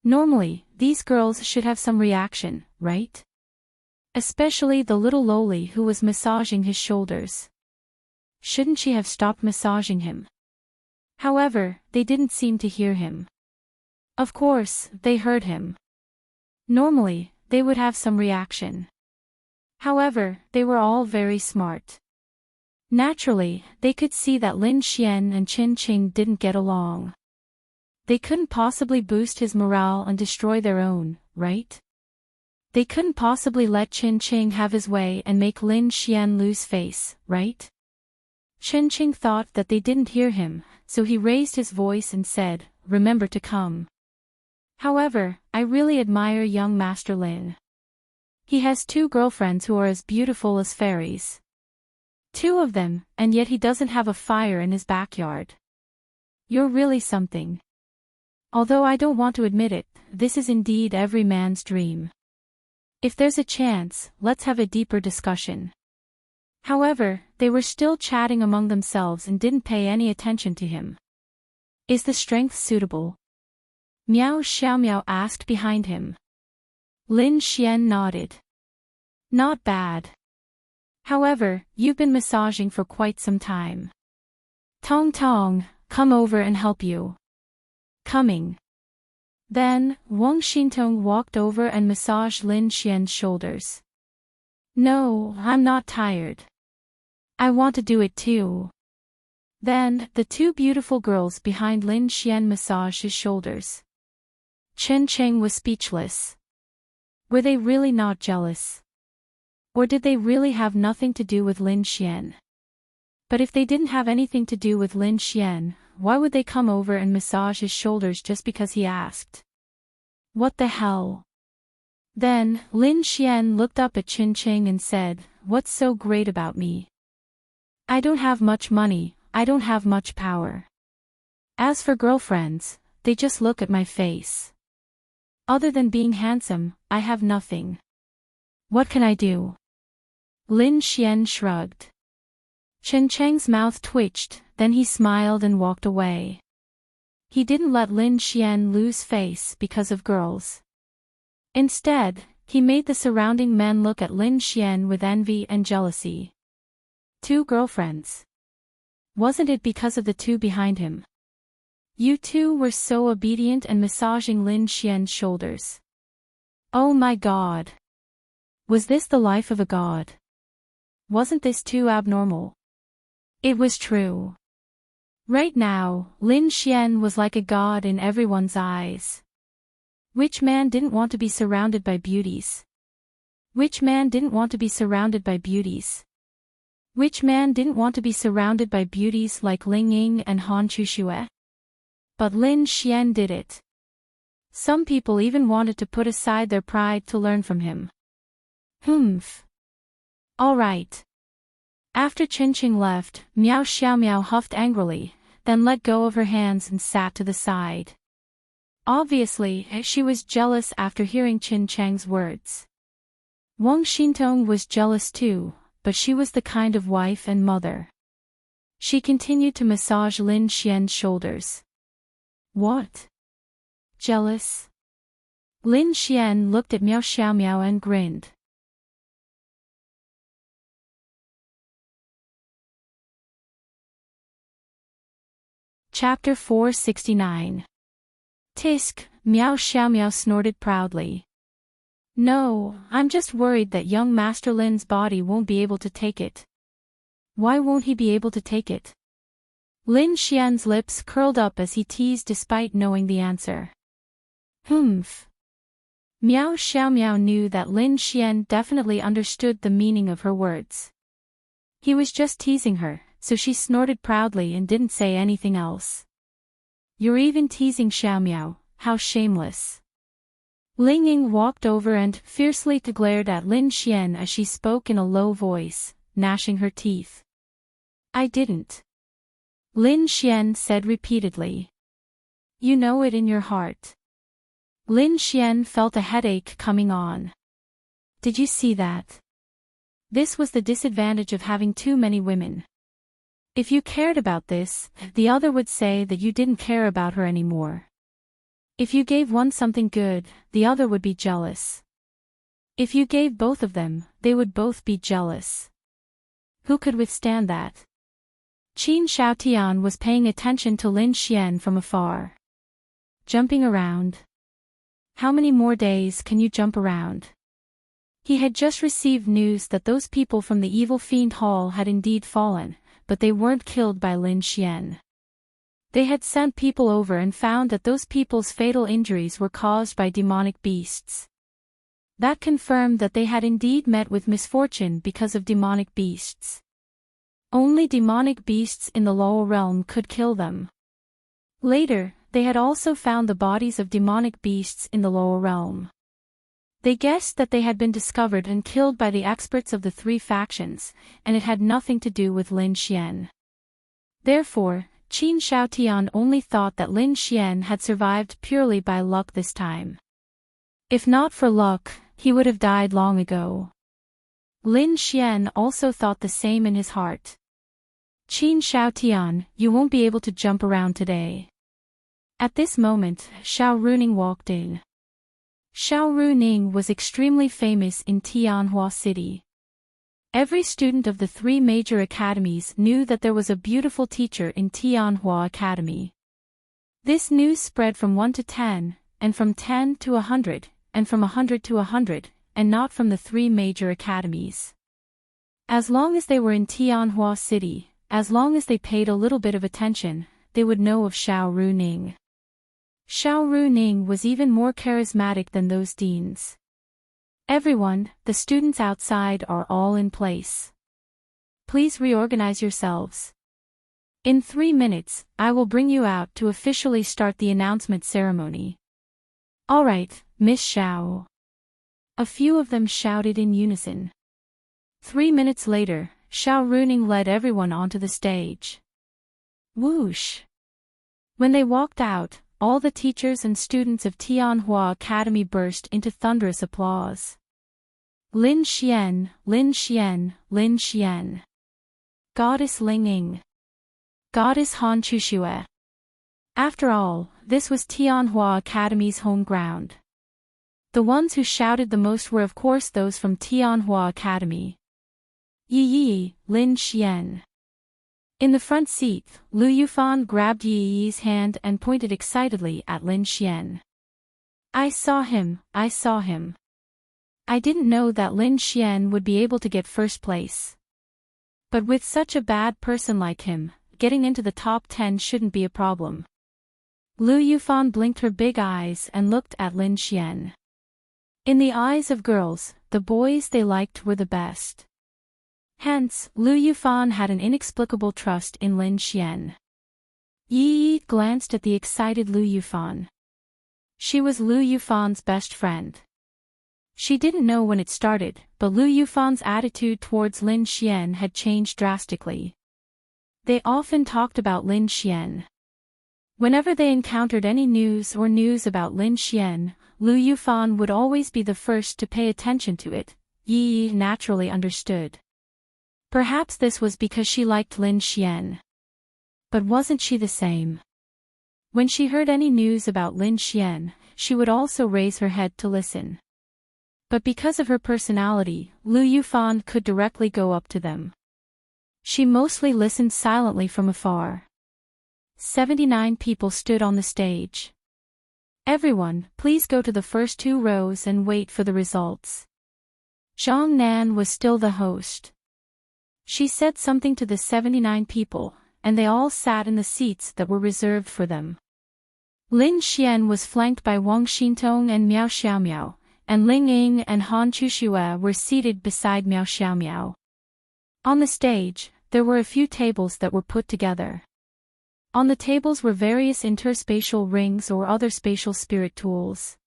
Normally, these girls should have some reaction, right? Especially the little loli who was massaging his shoulders. Shouldn't she have stopped massaging him? However, they didn't seem to hear him. Of course, they heard him. Normally, they would have some reaction. However, they were all very smart. Naturally, they could see that Lin Xian and Chen Qing didn't get along. They couldn't possibly boost his morale and destroy their own, right? They couldn't possibly let Chen Qing have his way and make Lin Xian lose face, right? Chen Qing thought that they didn't hear him, so he raised his voice and said, "Remember to come. However, I really admire young Master Lin. He has two girlfriends who are as beautiful as fairies. Two of them, and yet he doesn't have a fire in his backyard. You're really something. Although I don't want to admit it, this is indeed every man's dream. If there's a chance, let's have a deeper discussion." However, they were still chatting among themselves and didn't pay any attention to him. "Is the strength suitable?" Miao Xiaomiao asked behind him. Lin Xian nodded. "Not bad. However, you've been massaging for quite some time. Tong Tong, come over and help you." "Coming." Then, Wang Xintong walked over and massaged Lin Xian's shoulders. "No, I'm not tired. I want to do it too." Then, the two beautiful girls behind Lin Xian massaged his shoulders. Chen Qing was speechless. Were they really not jealous? Or did they really have nothing to do with Lin Xian? But if they didn't have anything to do with Lin Xian, why would they come over and massage his shoulders just because he asked? What the hell? Then, Lin Xian looked up at Chen Qing and said, "What's so great about me? I don't have much money, I don't have much power. As for girlfriends, they just look at my face. Other than being handsome, I have nothing. What can I do?" Lin Xian shrugged. Chen Cheng's mouth twitched, then he smiled and walked away. He didn't let Lin Xian lose face because of girls. Instead, he made the surrounding men look at Lin Xian with envy and jealousy. Two girlfriends. Wasn't it because of the two behind him? You two were so obedient and massaging Lin Xian's shoulders. Oh my god. Was this the life of a god? Wasn't this too abnormal? It was true. Right now, Lin Xian was like a god in everyone's eyes. Which man didn't want to be surrounded by beauties? Which man didn't want to be surrounded by beauties? Which man didn't want to be surrounded by beauties like Ling Ying and Han Chuxue? But Lin Xian did it. Some people even wanted to put aside their pride to learn from him. Humph. All right. After Chen Qing left, Miao Xiaomiao huffed angrily, then let go of her hands and sat to the side. Obviously, she was jealous after hearing Qin Chang's words. Wang Xintong was jealous too, but she was the kind of wife and mother. She continued to massage Lin Xian's shoulders. What? Jealous? Lin Xian looked at Miao Xiaomiao and grinned. Chapter 469. Tisk, Miao Xiaomiao snorted proudly. No, I'm just worried that young Master Lin's body won't be able to take it. Why won't he be able to take it? Lin Xian's lips curled up as he teased despite knowing the answer. Humph. Miao Xiaomiao knew that Lin Xian definitely understood the meaning of her words. He was just teasing her, so she snorted proudly and didn't say anything else. You're even teasing Xiaomiao, how shameless. Ling Ying walked over and fiercely glared at Lin Xian as she spoke in a low voice, gnashing her teeth. I didn't. Lin Xian said repeatedly. You know it in your heart. Lin Xian felt a headache coming on. Did you see that? This was the disadvantage of having too many women. If you cared about this, the other would say that you didn't care about her anymore. If you gave one something good, the other would be jealous. If you gave both of them, they would both be jealous. Who could withstand that? Qin Shaotian was paying attention to Lin Xian from afar. Jumping around. How many more days can you jump around? He had just received news that those people from the evil fiend hall had indeed fallen, but they weren't killed by Lin Xian. They had sent people over and found that those people's fatal injuries were caused by demonic beasts. That confirmed that they had indeed met with misfortune because of demonic beasts. Only demonic beasts in the lower realm could kill them. Later, they had also found the bodies of demonic beasts in the lower realm. They guessed that they had been discovered and killed by the experts of the three factions, and it had nothing to do with Lin Xian. Therefore, Qin Shaotian only thought that Lin Xian had survived purely by luck this time. If not for luck, he would have died long ago. Lin Xian also thought the same in his heart. Qin Shaotian, you won't be able to jump around today. At this moment, Xiao Runing walked in. Xiao Runing was extremely famous in Tianhua City. Every student of the three major academies knew that there was a beautiful teacher in Tianhua Academy. This news spread from 1 to 10, and from 10 to 100, and from 100 to 100, and not from the three major academies. As long as they were in Tianhua City, as long as they paid a little bit of attention, they would know of Xiao Runing. Xiao Runing was even more charismatic than those deans. Everyone, the students outside are all in place. Please reorganize yourselves. In 3 minutes, I will bring you out to officially start the announcement ceremony. All right, Miss Xiao. A few of them shouted in unison. 3 minutes later, Xiao Runing led everyone onto the stage. Whoosh! When they walked out, all the teachers and students of Tianhua Academy burst into thunderous applause. Lin Xian, Lin Xian, Lin Xian. Goddess Ling Ying. Goddess Han Chuxue. After all, this was Tianhua Academy's home ground. The ones who shouted the most were of course those from Tianhua Academy. Yi Yi, Lin Xian. In the front seat, Lu Yufan grabbed Yi Yi's hand and pointed excitedly at Lin Xian. I saw him, I saw him. I didn't know that Lin Xian would be able to get first place. But with such a bad person like him, getting into the top 10 shouldn't be a problem. Lu Yufan blinked her big eyes and looked at Lin Xian. In the eyes of girls, the boys they liked were the best. Hence, Lu Yufan had an inexplicable trust in Lin Xian. Yi Yi glanced at the excited Lu Yufan. She was Lu Yufan's best friend. She didn't know when it started, but Lu Yufan's attitude towards Lin Xian had changed drastically. They often talked about Lin Xian. Whenever they encountered any news about Lin Xian, Lu Yufan would always be the first to pay attention to it. Yi naturally understood. Perhaps this was because she liked Lin Xian. But wasn't she the same? When she heard any news about Lin Xian, she would also raise her head to listen. But because of her personality, Lu Yufan could directly go up to them. She mostly listened silently from afar. 79 people stood on the stage. Everyone, please go to the first 2 rows and wait for the results. Zhang Nan was still the host. She said something to the 79 people, and they all sat in the seats that were reserved for them. Lin Xian was flanked by Wang Xintong and Miao Xiaomiao, and Ling Ying and Han Chuxue were seated beside Miao Xiaomiao. On the stage, there were a few tables that were put together. On the tables were various interspatial rings or other spatial spirit tools.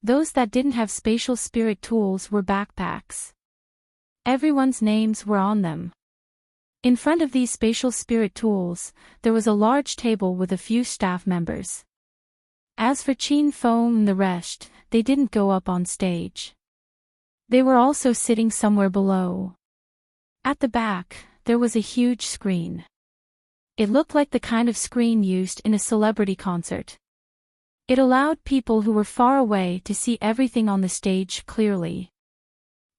Those that didn't have spatial spirit tools were backpacks. Everyone's names were on them. In front of these spatial spirit tools, there was a large table with a few staff members. As for Qin Feng and the rest, they didn't go up on stage. They were also sitting somewhere below. At the back, there was a huge screen. It looked like the kind of screen used in a celebrity concert. It allowed people who were far away to see everything on the stage clearly.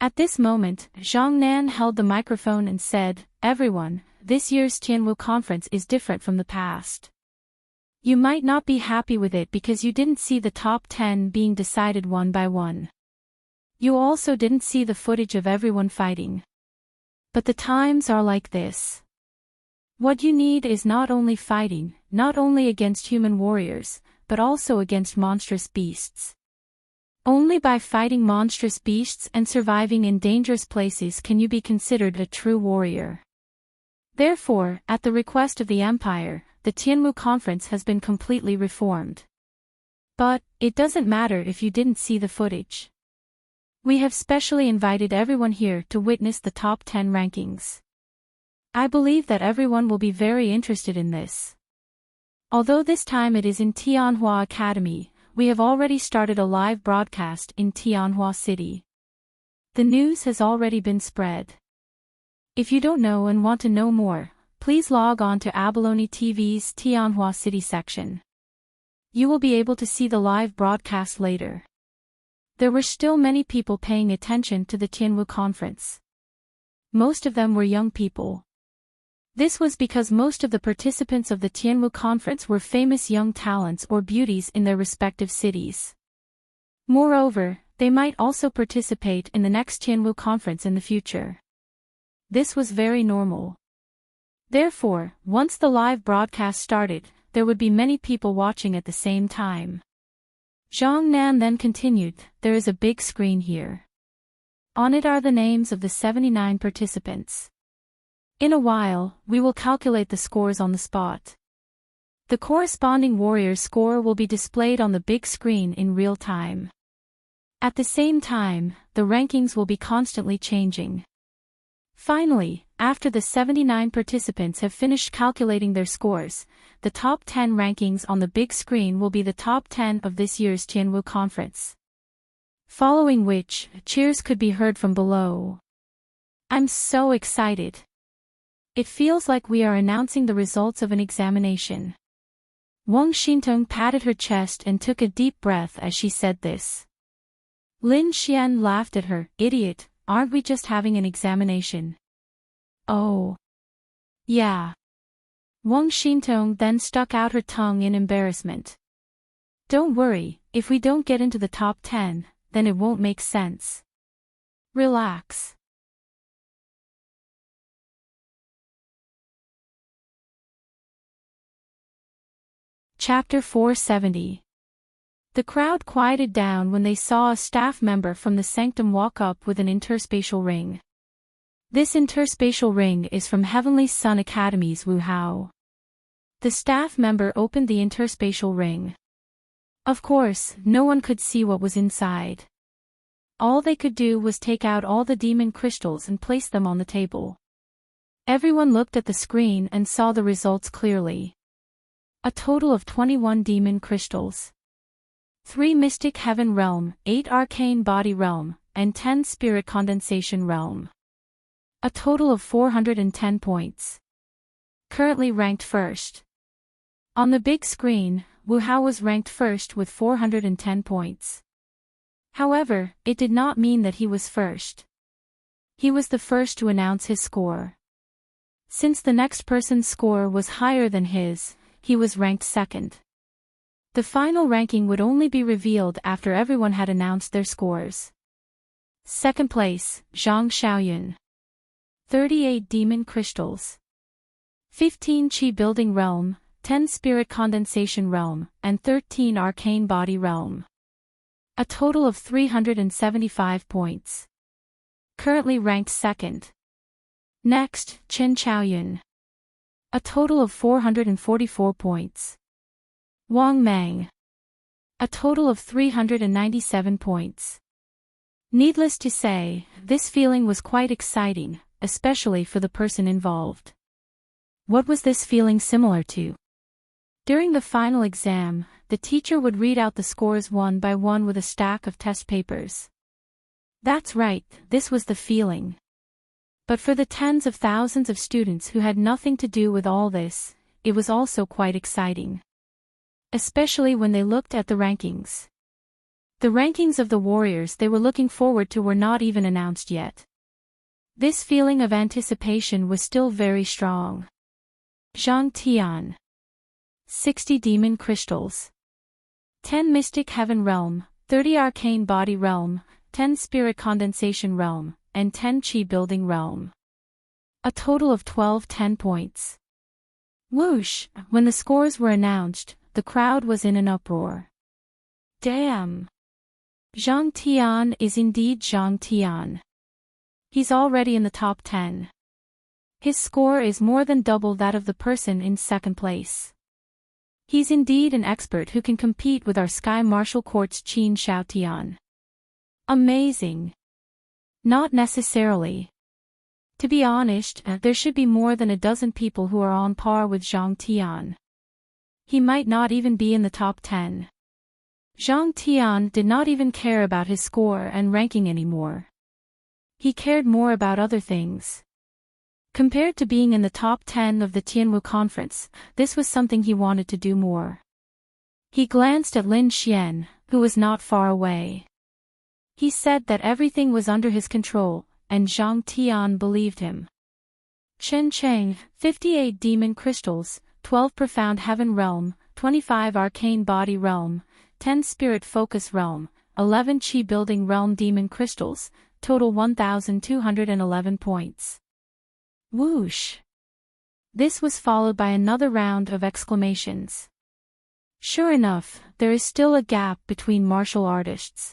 At this moment, Zhang Nan held the microphone and said, "Everyone, this year's Tianwu conference is different from the past. You might not be happy with it because you didn't see the top 10 being decided one by one. You also didn't see the footage of everyone fighting. But the times are like this. What you need is not only fighting, not only against human warriors, but also against monstrous beasts. Only by fighting monstrous beasts and surviving in dangerous places can you be considered a true warrior. Therefore, at the request of the Empire, the Tianwu conference has been completely reformed. But, it doesn't matter if you didn't see the footage. We have specially invited everyone here to witness the top 10 rankings. I believe that everyone will be very interested in this. Although this time it is in Tianhua Academy, we have already started a live broadcast in Tianhua City. The news has already been spread. If you don't know and want to know more, please log on to Abalone TV's Tianhua City section. You will be able to see the live broadcast later. There were still many people paying attention to the Tianwu conference. Most of them were young people. This was because most of the participants of the Tianwu conference were famous young talents or beauties in their respective cities. Moreover, they might also participate in the next Tianwu conference in the future. This was very normal. Therefore, once the live broadcast started, there would be many people watching at the same time. Zhang Nan then continued, "There is a big screen here. On it are the names of the 79 participants. In a while, we will calculate the scores on the spot. The corresponding warrior's score will be displayed on the big screen in real time. At the same time, the rankings will be constantly changing. Finally, after the 79 participants have finished calculating their scores, the top 10 rankings on the big screen will be the top 10 of this year's Tianwu conference. Following which, cheers could be heard from below. I'm so excited. It feels like we are announcing the results of an examination." Wang Xintong patted her chest and took a deep breath as she said this. Lin Xian laughed at her, "Idiot, aren't we just having an examination?" "Oh. Yeah." Wang Xintong then stuck out her tongue in embarrassment. "Don't worry, if we don't get into the top 10, then it won't make sense. Relax." Chapter 470. The crowd quieted down when they saw a staff member from the sanctum walk up with an interspatial ring. This interspatial ring is from Heavenly Sun Academy's Wu Hao. The staff member opened the interspatial ring. Of course, no one could see what was inside. All they could do was take out all the demon crystals and place them on the table. Everyone looked at the screen and saw the results clearly. A total of 21 demon crystals. 3 Mystic Heaven Realm, 8 Arcane Body Realm, and 10 Spirit Condensation Realm. A total of 410 points. Currently ranked first. On the big screen, Wu Hao was ranked first with 410 points. However, it did not mean that he was first. He was the first to announce his score. Since the next person's score was higher than his, he was ranked second. The final ranking would only be revealed after everyone had announced their scores. Second place, Zhang Xiaoyun. 38 Demon Crystals. 15 Qi Building Realm, 10 Spirit Condensation Realm, and 13 Arcane Body Realm. A total of 375 points. Currently ranked second. Next, Chen Chaoyun. A total of 444 points. Wang Meng. A total of 397 points. Needless to say, this feeling was quite exciting, especially for the person involved. What was this feeling similar to? During the final exam, the teacher would read out the scores one by one with a stack of test papers. That's right, this was the feeling. But for the tens of thousands of students who had nothing to do with all this, it was also quite exciting. Especially when they looked at the rankings. The rankings of the warriors they were looking forward to were not even announced yet. This feeling of anticipation was still very strong. Zhang Tian. 60 Demon Crystals. 10 Mystic Heaven Realm, 30 Arcane Body Realm, 10 Spirit Condensation Realm, and 10 Qi Building Realm. A total of 10 points. Whoosh! When the scores were announced, the crowd was in an uproar. Damn! Zhang Tian is indeed Zhang Tian. He's already in the top 10. His score is more than double that of the person in second place. He's indeed an expert who can compete with our Sky Martial Court's Qin Xiaotian. Amazing. Not necessarily. To be honest, there should be more than a dozen people who are on par with Zhang Tian. He might not even be in the top 10. Zhang Tian did not even care about his score and ranking anymore. He cared more about other things. Compared to being in the top 10 of the Tianwu conference, this was something he wanted to do more. He glanced at Lin Xian, who was not far away. He said that everything was under his control, and Zhang Tian believed him. Chen Cheng, 58 Demon Crystals, 12 Profound Heaven Realm, 25 Arcane Body Realm, 10 Spirit Focus Realm, 11 Qi Building Realm Demon Crystals, total 1,211 points. Whoosh! This was followed by another round of exclamations. Sure enough, there is still a gap between martial artists.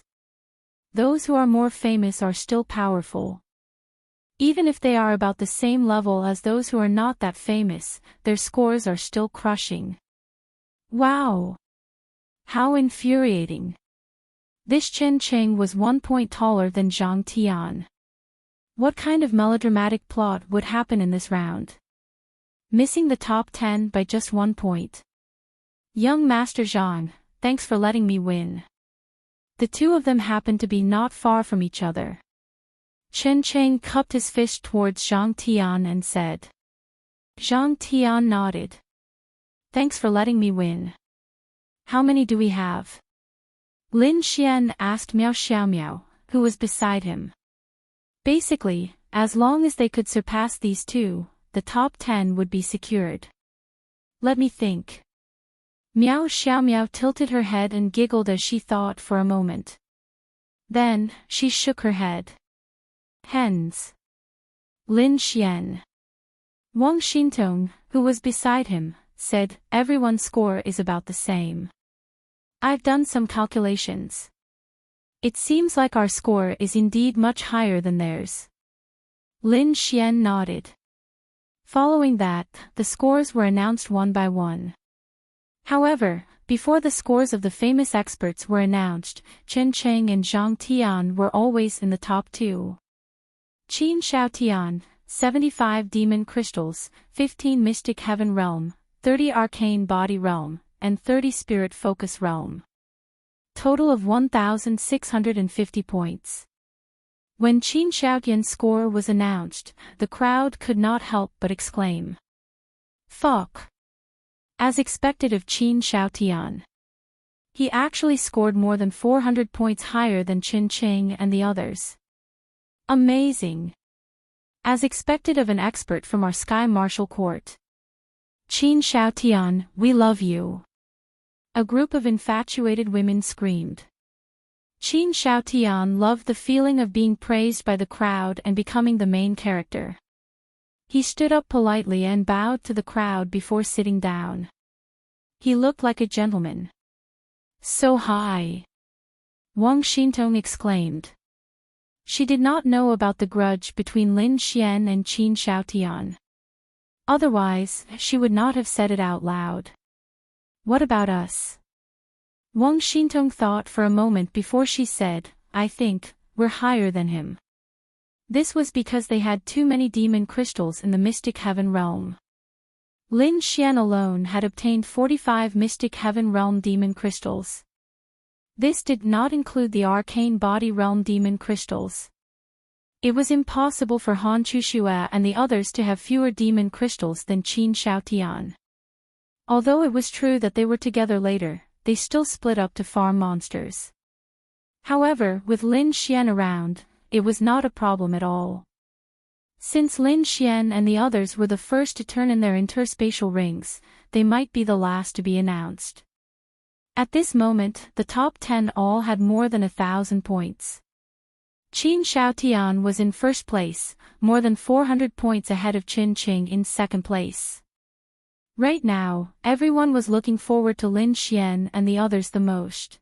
Those who are more famous are still powerful. Even if they are about the same level as those who are not that famous, their scores are still crushing. Wow! How infuriating! This Chen Cheng was 1 point taller than Zhang Tian. What kind of melodramatic plot would happen in this round? Missing the top 10 by just 1 point. Young Master Zhang, thanks for letting me win. The two of them happened to be not far from each other. Chen Cheng cupped his fist towards Zhang Tian and said. Zhang Tian nodded. Thanks for letting me win. How many do we have? Lin Xian asked Miao Xiaomiao, who was beside him. Basically, as long as they could surpass these two, the top 10 would be secured. Let me think. Miao Xiaomiao tilted her head and giggled as she thought for a moment. Then, she shook her head. Hens. Lin Xian. Wang Xintong, who was beside him, said, everyone's score is about the same. I've done some calculations. It seems like our score is indeed much higher than theirs. Lin Xian nodded. Following that, the scores were announced one by one. However, before the scores of the famous experts were announced, Chen Cheng and Zhang Tian were always in the top 2. Qin Xiaotian, 75 Demon Crystals, 15 Mystic Heaven Realm, 30 Arcane Body Realm, and 30 Spirit Focus Realm. Total of 1,650 points. When Qin Xiaotian's score was announced, the crowd could not help but exclaim, "Fuck!" As expected of Qin Xiaotian. He actually scored more than 400 points higher than Qin Qing and the others. Amazing! As expected of an expert from our Sky Martial Court. Qin Xiaotian, we love you. A group of infatuated women screamed. Qin Xiaotian loved the feeling of being praised by the crowd and becoming the main character. He stood up politely and bowed to the crowd before sitting down. He looked like a gentleman. So high! Wang Xintong exclaimed. She did not know about the grudge between Lin Xian and Qin Xiaotian. Otherwise, she would not have said it out loud. What about us? Wang Xintong thought for a moment before she said, I think, we're higher than him. This was because they had too many demon crystals in the Mystic Heaven Realm. Lin Xian alone had obtained 45 Mystic Heaven Realm demon crystals. This did not include the Arcane Body Realm demon crystals. It was impossible for Han Chuxue and the others to have fewer demon crystals than Qin Xiaotian. Although it was true that they were together later, they still split up to farm monsters. However, with Lin Xian around, it was not a problem at all. Since Lin Xian and the others were the first to turn in their interspatial rings, they might be the last to be announced. At this moment, the top 10 all had more than 1,000 points. Qin Xiaotian was in first place, more than 400 points ahead of Qin Qing in second place. Right now, everyone was looking forward to Lin Xian and the others the most.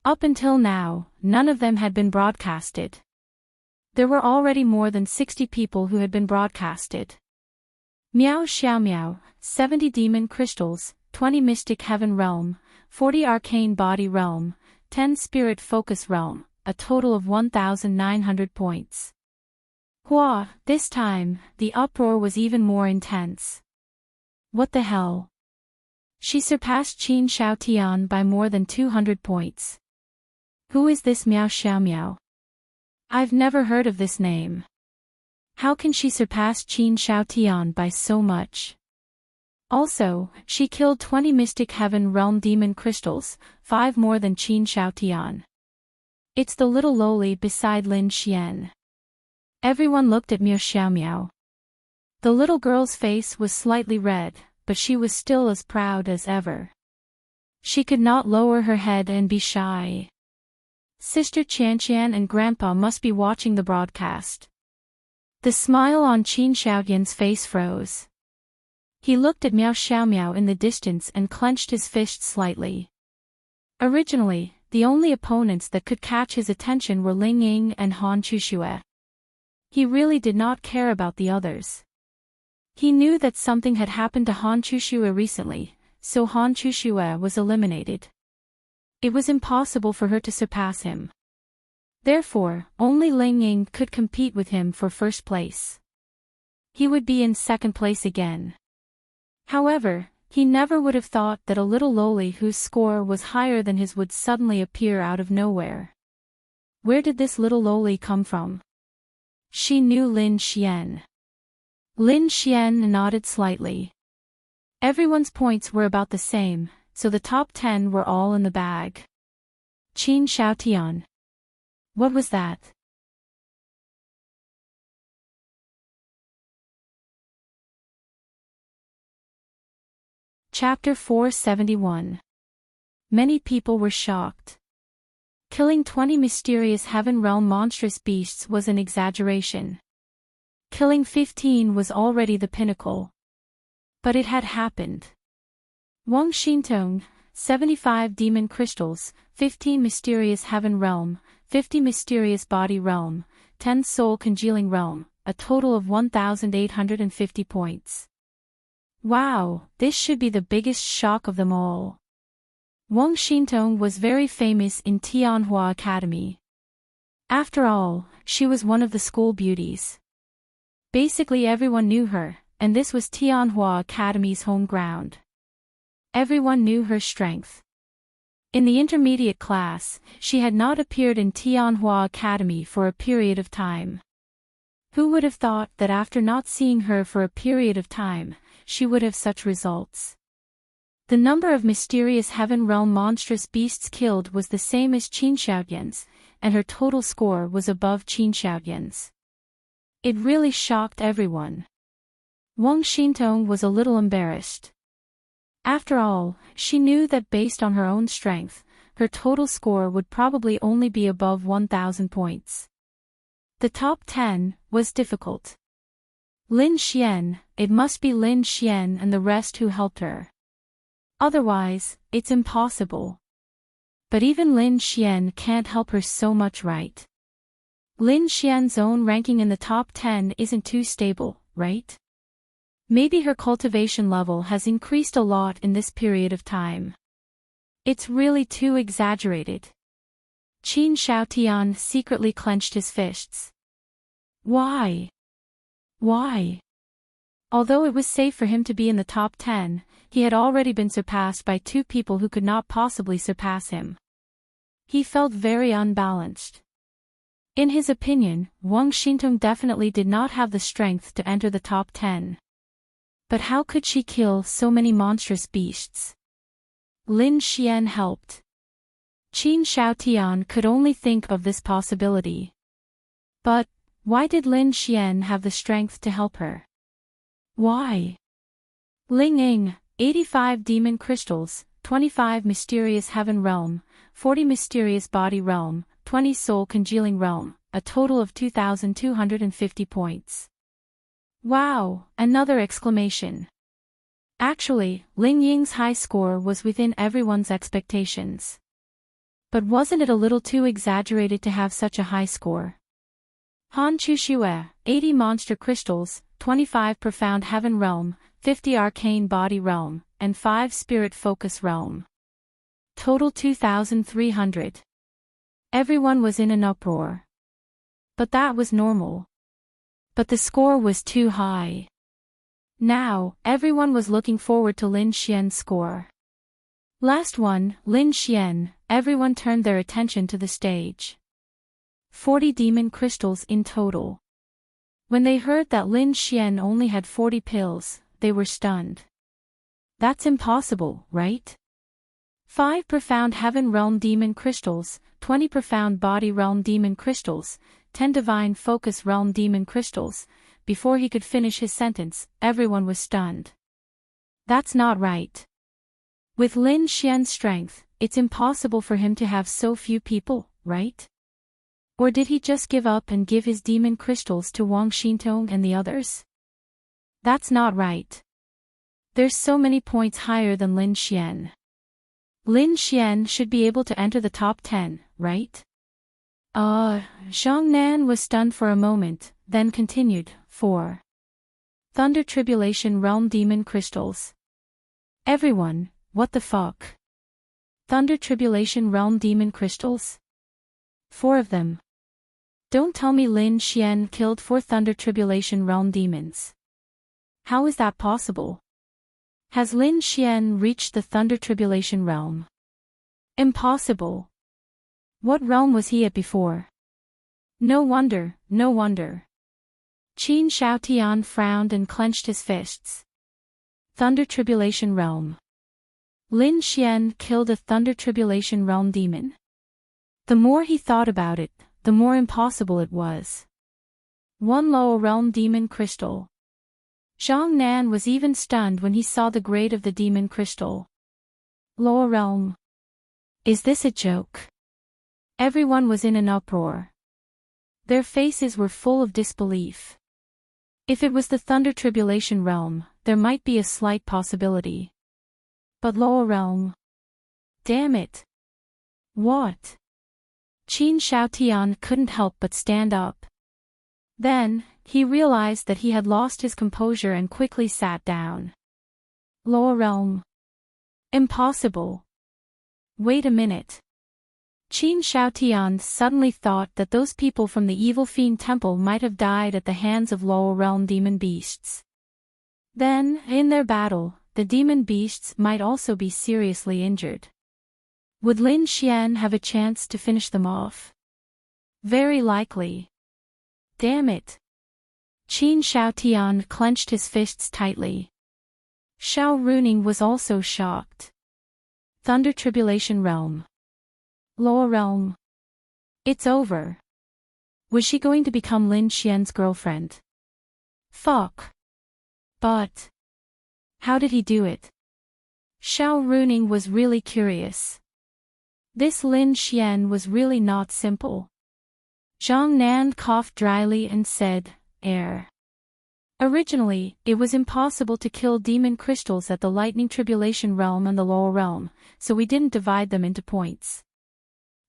Up until now, none of them had been broadcasted. There were already more than 60 people who had been broadcasted. Miao Xiaomiao, 70 Demon Crystals, 20 Mystic Heaven Realm, 40 Arcane Body Realm, 10 Spirit Focus Realm, a total of 1,900 points. Hua, this time, the uproar was even more intense. What the hell? She surpassed Qin Xiaotian by more than 200 points. Who is this Miao Xiaomiao? I've never heard of this name. How can she surpass Qin Xiaotian by so much? Also, she killed 20 Mystic Heaven Realm Demon Crystals, 5 more than Qin Xiaotian. It's the little lowly beside Lin Xian. Everyone looked at Miao Xiaomiao. The little girl's face was slightly red, but she was still as proud as ever. She could not lower her head and be shy. Sister Qianqian and Grandpa must be watching the broadcast. The smile on Qin Xiaotian's face froze. He looked at Miao Xiaomiao in the distance and clenched his fist slightly. Originally, the only opponents that could catch his attention were Ling Ying and Han Chuxue. He really did not care about the others. He knew that something had happened to Han Chuxue recently, so Han Chuxue was eliminated. It was impossible for her to surpass him. Therefore, only Ling Ying could compete with him for first place. He would be in second place again. However, he never would have thought that a little lowly whose score was higher than his would suddenly appear out of nowhere. Where did this little lowly come from? She knew Lin Xian. Lin Xian nodded slightly. Everyone's points were about the same, so the top 10 were all in the bag. Qin Xiaotian. What was that? Chapter 471. Many people were shocked. Killing 20 mysterious Heaven Realm monstrous beasts was an exaggeration. Killing 15 was already the pinnacle. But it had happened. Wang Xintong, 75 Demon Crystals, 15 Mysterious Heaven Realm, 50 Mysterious Body Realm, 10 Soul Congealing Realm, a total of 1,850 points. Wow, this should be the biggest shock of them all. Wang Xintong was very famous in Tianhua Academy. After all, she was one of the school beauties. Basically everyone knew her, and this was Tianhua Academy's home ground. Everyone knew her strength. In the intermediate class, she had not appeared in Tianhua Academy for a period of time. Who would have thought that after not seeing her for a period of time, she would have such results? The number of mysterious heaven realm monstrous beasts killed was the same as Qin Xiaoyan's, and her total score was above Qin Xiaoyan's. It really shocked everyone. Wang Xintong was a little embarrassed. After all, she knew that based on her own strength, her total score would probably only be above 1,000 points. The top 10 was difficult. Lin Xian, it must be Lin Xian and the rest who helped her. Otherwise, it's impossible. But even Lin Xian can't help her so much, right? Lin Xian's own ranking in the top 10 isn't too stable, right? Maybe her cultivation level has increased a lot in this period of time. It's really too exaggerated. Qin Xiaotian secretly clenched his fists. Why? Why? Although it was safe for him to be in the top 10, he had already been surpassed by two people who could not possibly surpass him. He felt very unbalanced. In his opinion, Wang Xintong definitely did not have the strength to enter the top 10. But how could she kill so many monstrous beasts? Lin Xian helped. Qin Xiaotian could only think of this possibility. But, why did Lin Xian have the strength to help her? Why? Ling Ying, 85 demon crystals, 25 mysterious heaven realm, 40 mysterious body realm, 20 soul congealing realm, a total of 2,250 points. Wow, another exclamation. Actually, Ling Ying's high score was within everyone's expectations. But wasn't it a little too exaggerated to have such a high score? Han Chuxue, 80 monster crystals, 25 profound heaven realm, 50 arcane body realm, and 5 spirit focus realm. Total 2,300. Everyone was in an uproar. But that was normal. But the score was too high. Now, everyone was looking forward to Lin Xian's score. Last one, Lin Xian, everyone turned their attention to the stage. 40 demon crystals in total. When they heard that Lin Xian only had 40 pills, they were stunned. That's impossible, right? 5 profound heaven realm demon crystals, 20 profound body realm demon crystals, 10 divine focus realm demon crystals. Before he could finish his sentence, everyone was stunned. That's not right. With Lin Xian's strength, it's impossible for him to have so few people, right? Or did he just give up and give his demon crystals to Wang Xintong and the others? That's not right. There's so many points higher than Lin Xian. Lin Xian should be able to enter the top 10, right? Zhang Nan was stunned for a moment, then continued, 4. Thunder Tribulation Realm Demon Crystals. Everyone, what the fuck? Thunder Tribulation Realm Demon Crystals? 4 of them. Don't tell me Lin Xian killed 4 Thunder Tribulation Realm demons. How is that possible? Has Lin Xian reached the Thunder Tribulation Realm? Impossible. What realm was he at before? No wonder, no wonder. Qin Xiaotian frowned and clenched his fists. Thunder Tribulation Realm. Lin Xian killed a Thunder Tribulation Realm demon. The more he thought about it, the more impossible it was. 1 Lower Realm Demon Crystal. Zhang Nan was even stunned when he saw the grade of the demon crystal. Lower Realm. Is this a joke? Everyone was in an uproar. Their faces were full of disbelief. If it was the Thunder Tribulation Realm, there might be a slight possibility. But Lower Realm? Damn it. What? Qin Xiaotian couldn't help but stand up. Then, he realized that he had lost his composure and quickly sat down. Lower Realm. Impossible. Wait a minute. Qin Xiaotian suddenly thought that those people from the Evil Fiend Temple might have died at the hands of Lower Realm demon beasts. Then, in their battle, the demon beasts might also be seriously injured. Would Lin Xian have a chance to finish them off? Very likely. Damn it. Qin Shaotian clenched his fists tightly. Xiao Runing was also shocked. Thunder Tribulation Realm. Lower Realm. It's over. Was she going to become Lin Xian's girlfriend? Fuck. But how did he do it? Xiao Runing was really curious. This Lin Xian was really not simple. Zhang Nan coughed dryly and said, "Air." Originally, it was impossible to kill demon crystals at the Lightning Tribulation Realm and the Lower Realm, so we didn't divide them into points.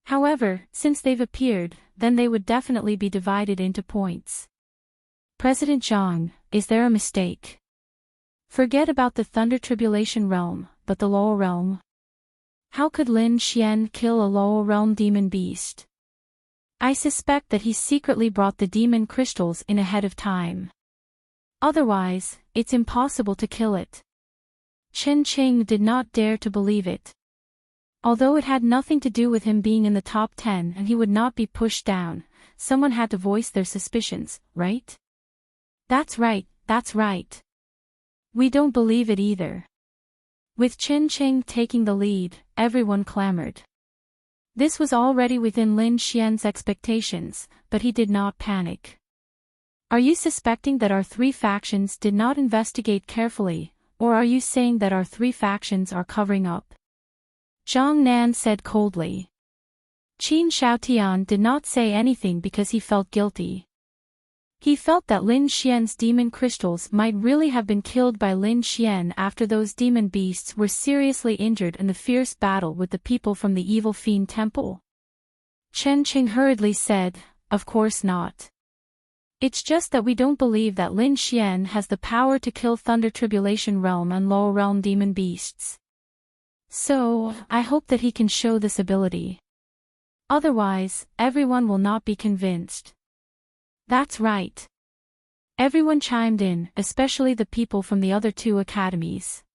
However, since they've appeared, then they would definitely be divided into points. President Zhang, is there a mistake? Forget about the Thunder Tribulation Realm, but the Lower Realm? How could Lin Xian kill a Lower Realm demon beast? I suspect that he secretly brought the demon crystals in ahead of time. Otherwise, it's impossible to kill it. Chen Qing did not dare to believe it. Although it had nothing to do with him being in the top 10 and he would not be pushed down, someone had to voice their suspicions, right? That's right, that's right. We don't believe it either. With Chen Qing taking the lead, everyone clamored. This was already within Lin Xian's expectations, but he did not panic. Are you suspecting that our three factions did not investigate carefully, or are you saying that our three factions are covering up? Zhang Nan said coldly. Qin Shaotian did not say anything because he felt guilty. He felt that Lin Xian's demon crystals might really have been killed by Lin Xian after those demon beasts were seriously injured in the fierce battle with the people from the Evil Fiend Temple. Chen Qing hurriedly said, "Of course not. It's just that we don't believe that Lin Xian has the power to kill Thunder Tribulation Realm and Lower Realm demon beasts. So, I hope that he can show this ability. Otherwise, everyone will not be convinced." That's right. Everyone chimed in, especially the people from the other two academies.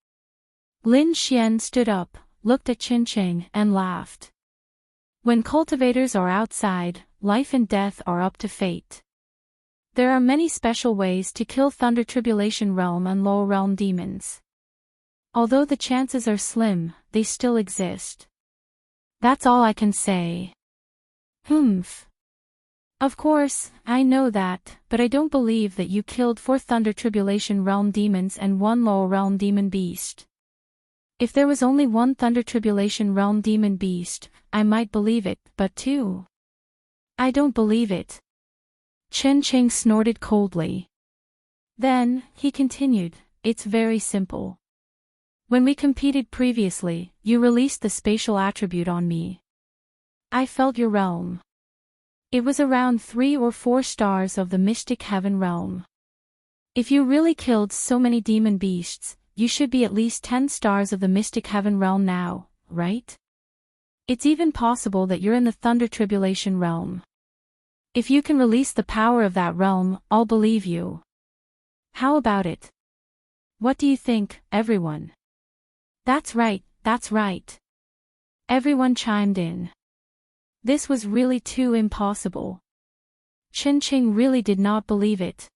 Lin Xian stood up, looked at Qin Qing, and laughed. When cultivators are outside, life and death are up to fate. There are many special ways to kill Thunder Tribulation Realm and Lower Realm demons. Although the chances are slim, they still exist. That's all I can say. Humph. Of course, I know that, but I don't believe that you killed 4 Thunder Tribulation Realm demons and 1 Lower Realm demon beast. If there was only 1 Thunder Tribulation Realm demon beast, I might believe it, but 2? I don't believe it. Chen Qing snorted coldly. Then, he continued, "It's very simple. When we competed previously, you released the spatial attribute on me. I felt your realm. It was around 3 or 4 stars of the Mystic Heaven realm. If you really killed so many demon beasts, you should be at least 10 stars of the Mystic Heaven realm now, right? It's even possible that you're in the Thunder Tribulation realm. If you can release the power of that realm, I'll believe you. How about it? What do you think, everyone?" That's right, that's right. Everyone chimed in. This was really too impossible. Chen Qing really did not believe it.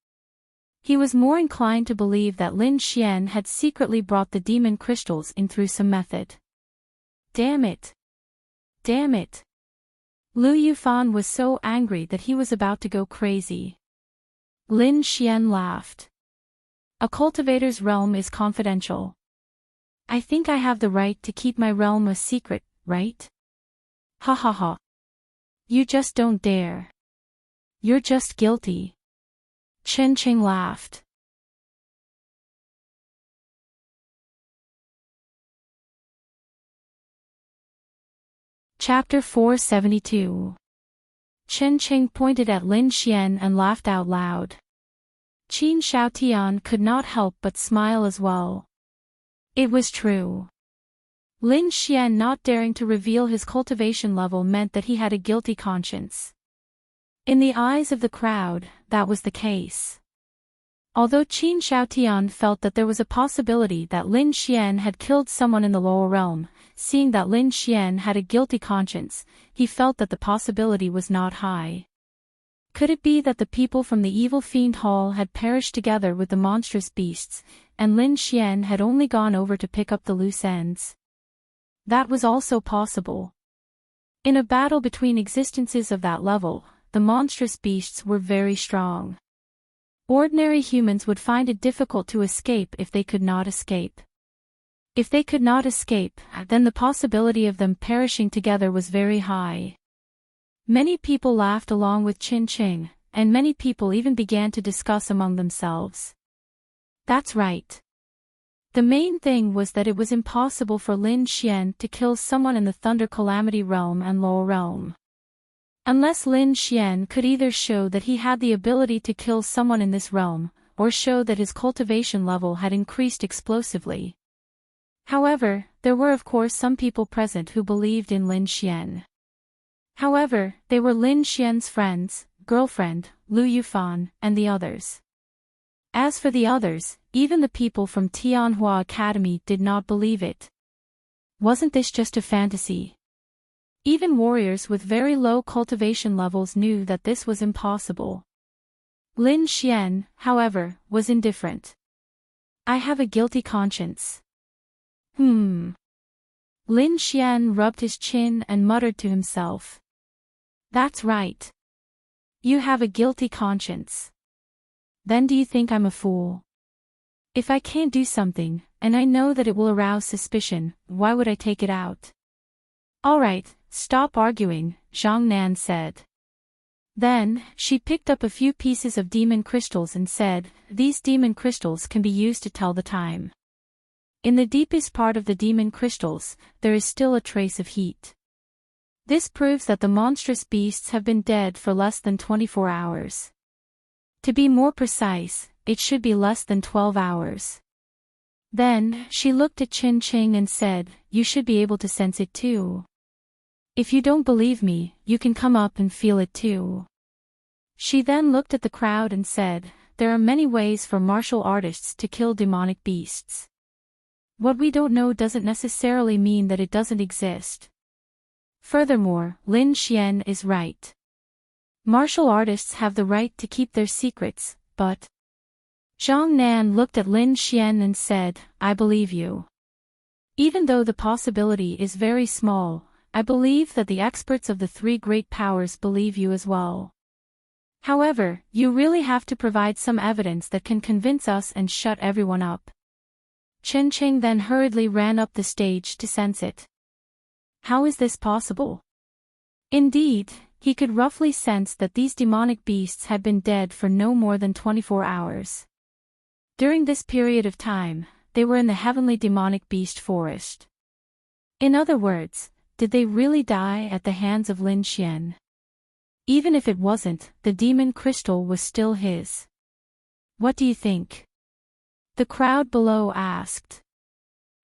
He was more inclined to believe that Lin Xian had secretly brought the demon crystals in through some method. Damn it. Damn it. Lu Yufan was so angry that he was about to go crazy. Lin Xian laughed. "A cultivator's realm is confidential. I think I have the right to keep my realm a secret, right? Ha ha ha. You just don't dare. You're just guilty." Chen Qing laughed. Chapter 472. Chen Qing pointed at Lin Xian and laughed out loud. Qin Shaotian could not help but smile as well. It was true. Lin Xian not daring to reveal his cultivation level meant that he had a guilty conscience. In the eyes of the crowd, that was the case. Although Qin Xiaotian felt that there was a possibility that Lin Xian had killed someone in the lower realm, seeing that Lin Xian had a guilty conscience, he felt that the possibility was not high. Could it be that the people from the evil fiend hall had perished together with the monstrous beasts, and Lin Xian had only gone over to pick up the loose ends? That was also possible. In a battle between existences of that level, the monstrous beasts were very strong. Ordinary humans would find it difficult to escape if they could not escape. If they could not escape, then the possibility of them perishing together was very high. Many people laughed along with Qin Qing, and many people even began to discuss among themselves. That's right. The main thing was that it was impossible for Lin Xian to kill someone in the Thunder Calamity realm and Lower realm. Unless Lin Xian could either show that he had the ability to kill someone in this realm, or show that his cultivation level had increased explosively. However, there were of course some people present who believed in Lin Xian. However, they were Lin Xian's friends, girlfriend, Lu Yufan, and the others. As for the others, even the people from Tianhua Academy did not believe it. Wasn't this just a fantasy? Even warriors with very low cultivation levels knew that this was impossible. Lin Xian, however, was indifferent. I have a guilty conscience. Lin Xian rubbed his chin and muttered to himself. That's right. You have a guilty conscience. Then do you think I'm a fool? If I can't do something, and I know that it will arouse suspicion, why would I take it out? All right, stop arguing, Zhang Nan said. Then, she picked up a few pieces of demon crystals and said, these demon crystals can be used to tell the time. In the deepest part of the demon crystals, there is still a trace of heat. This proves that the monstrous beasts have been dead for less than 24 hours. To be more precise, it should be less than 12 hours. Then, she looked at Qin Qing and said, you should be able to sense it too. If you don't believe me, you can come up and feel it too. She then looked at the crowd and said, there are many ways for martial artists to kill demonic beasts. What we don't know doesn't necessarily mean that it doesn't exist. Furthermore, Lin Xian is right. Martial artists have the right to keep their secrets, but... Zhang Nan looked at Lin Xian and said, I believe you. Even though the possibility is very small, I believe that the experts of the three great powers believe you as well. However, you really have to provide some evidence that can convince us and shut everyone up. Qin Qing then hurriedly ran up the stage to sense it. How is this possible? Indeed, he could roughly sense that these demonic beasts had been dead for no more than 24 hours. During this period of time, they were in the heavenly demonic beast forest. In other words, did they really die at the hands of Lin Xian? Even if it wasn't, the demon crystal was still his. What do you think? The crowd below asked.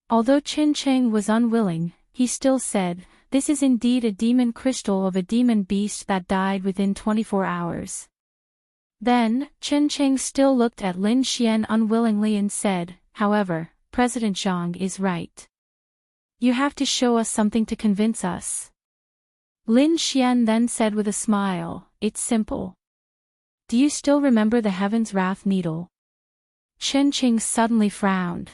Although Qin Qing was unwilling, he still said, this is indeed a demon crystal of a demon beast that died within 24 hours. Then, Qin Qing still looked at Lin Xian unwillingly and said, however, President Zhang is right. You have to show us something to convince us. Lin Xian then said with a smile, it's simple. Do you still remember the Heaven's Wrath Needle? Qin Qing suddenly frowned.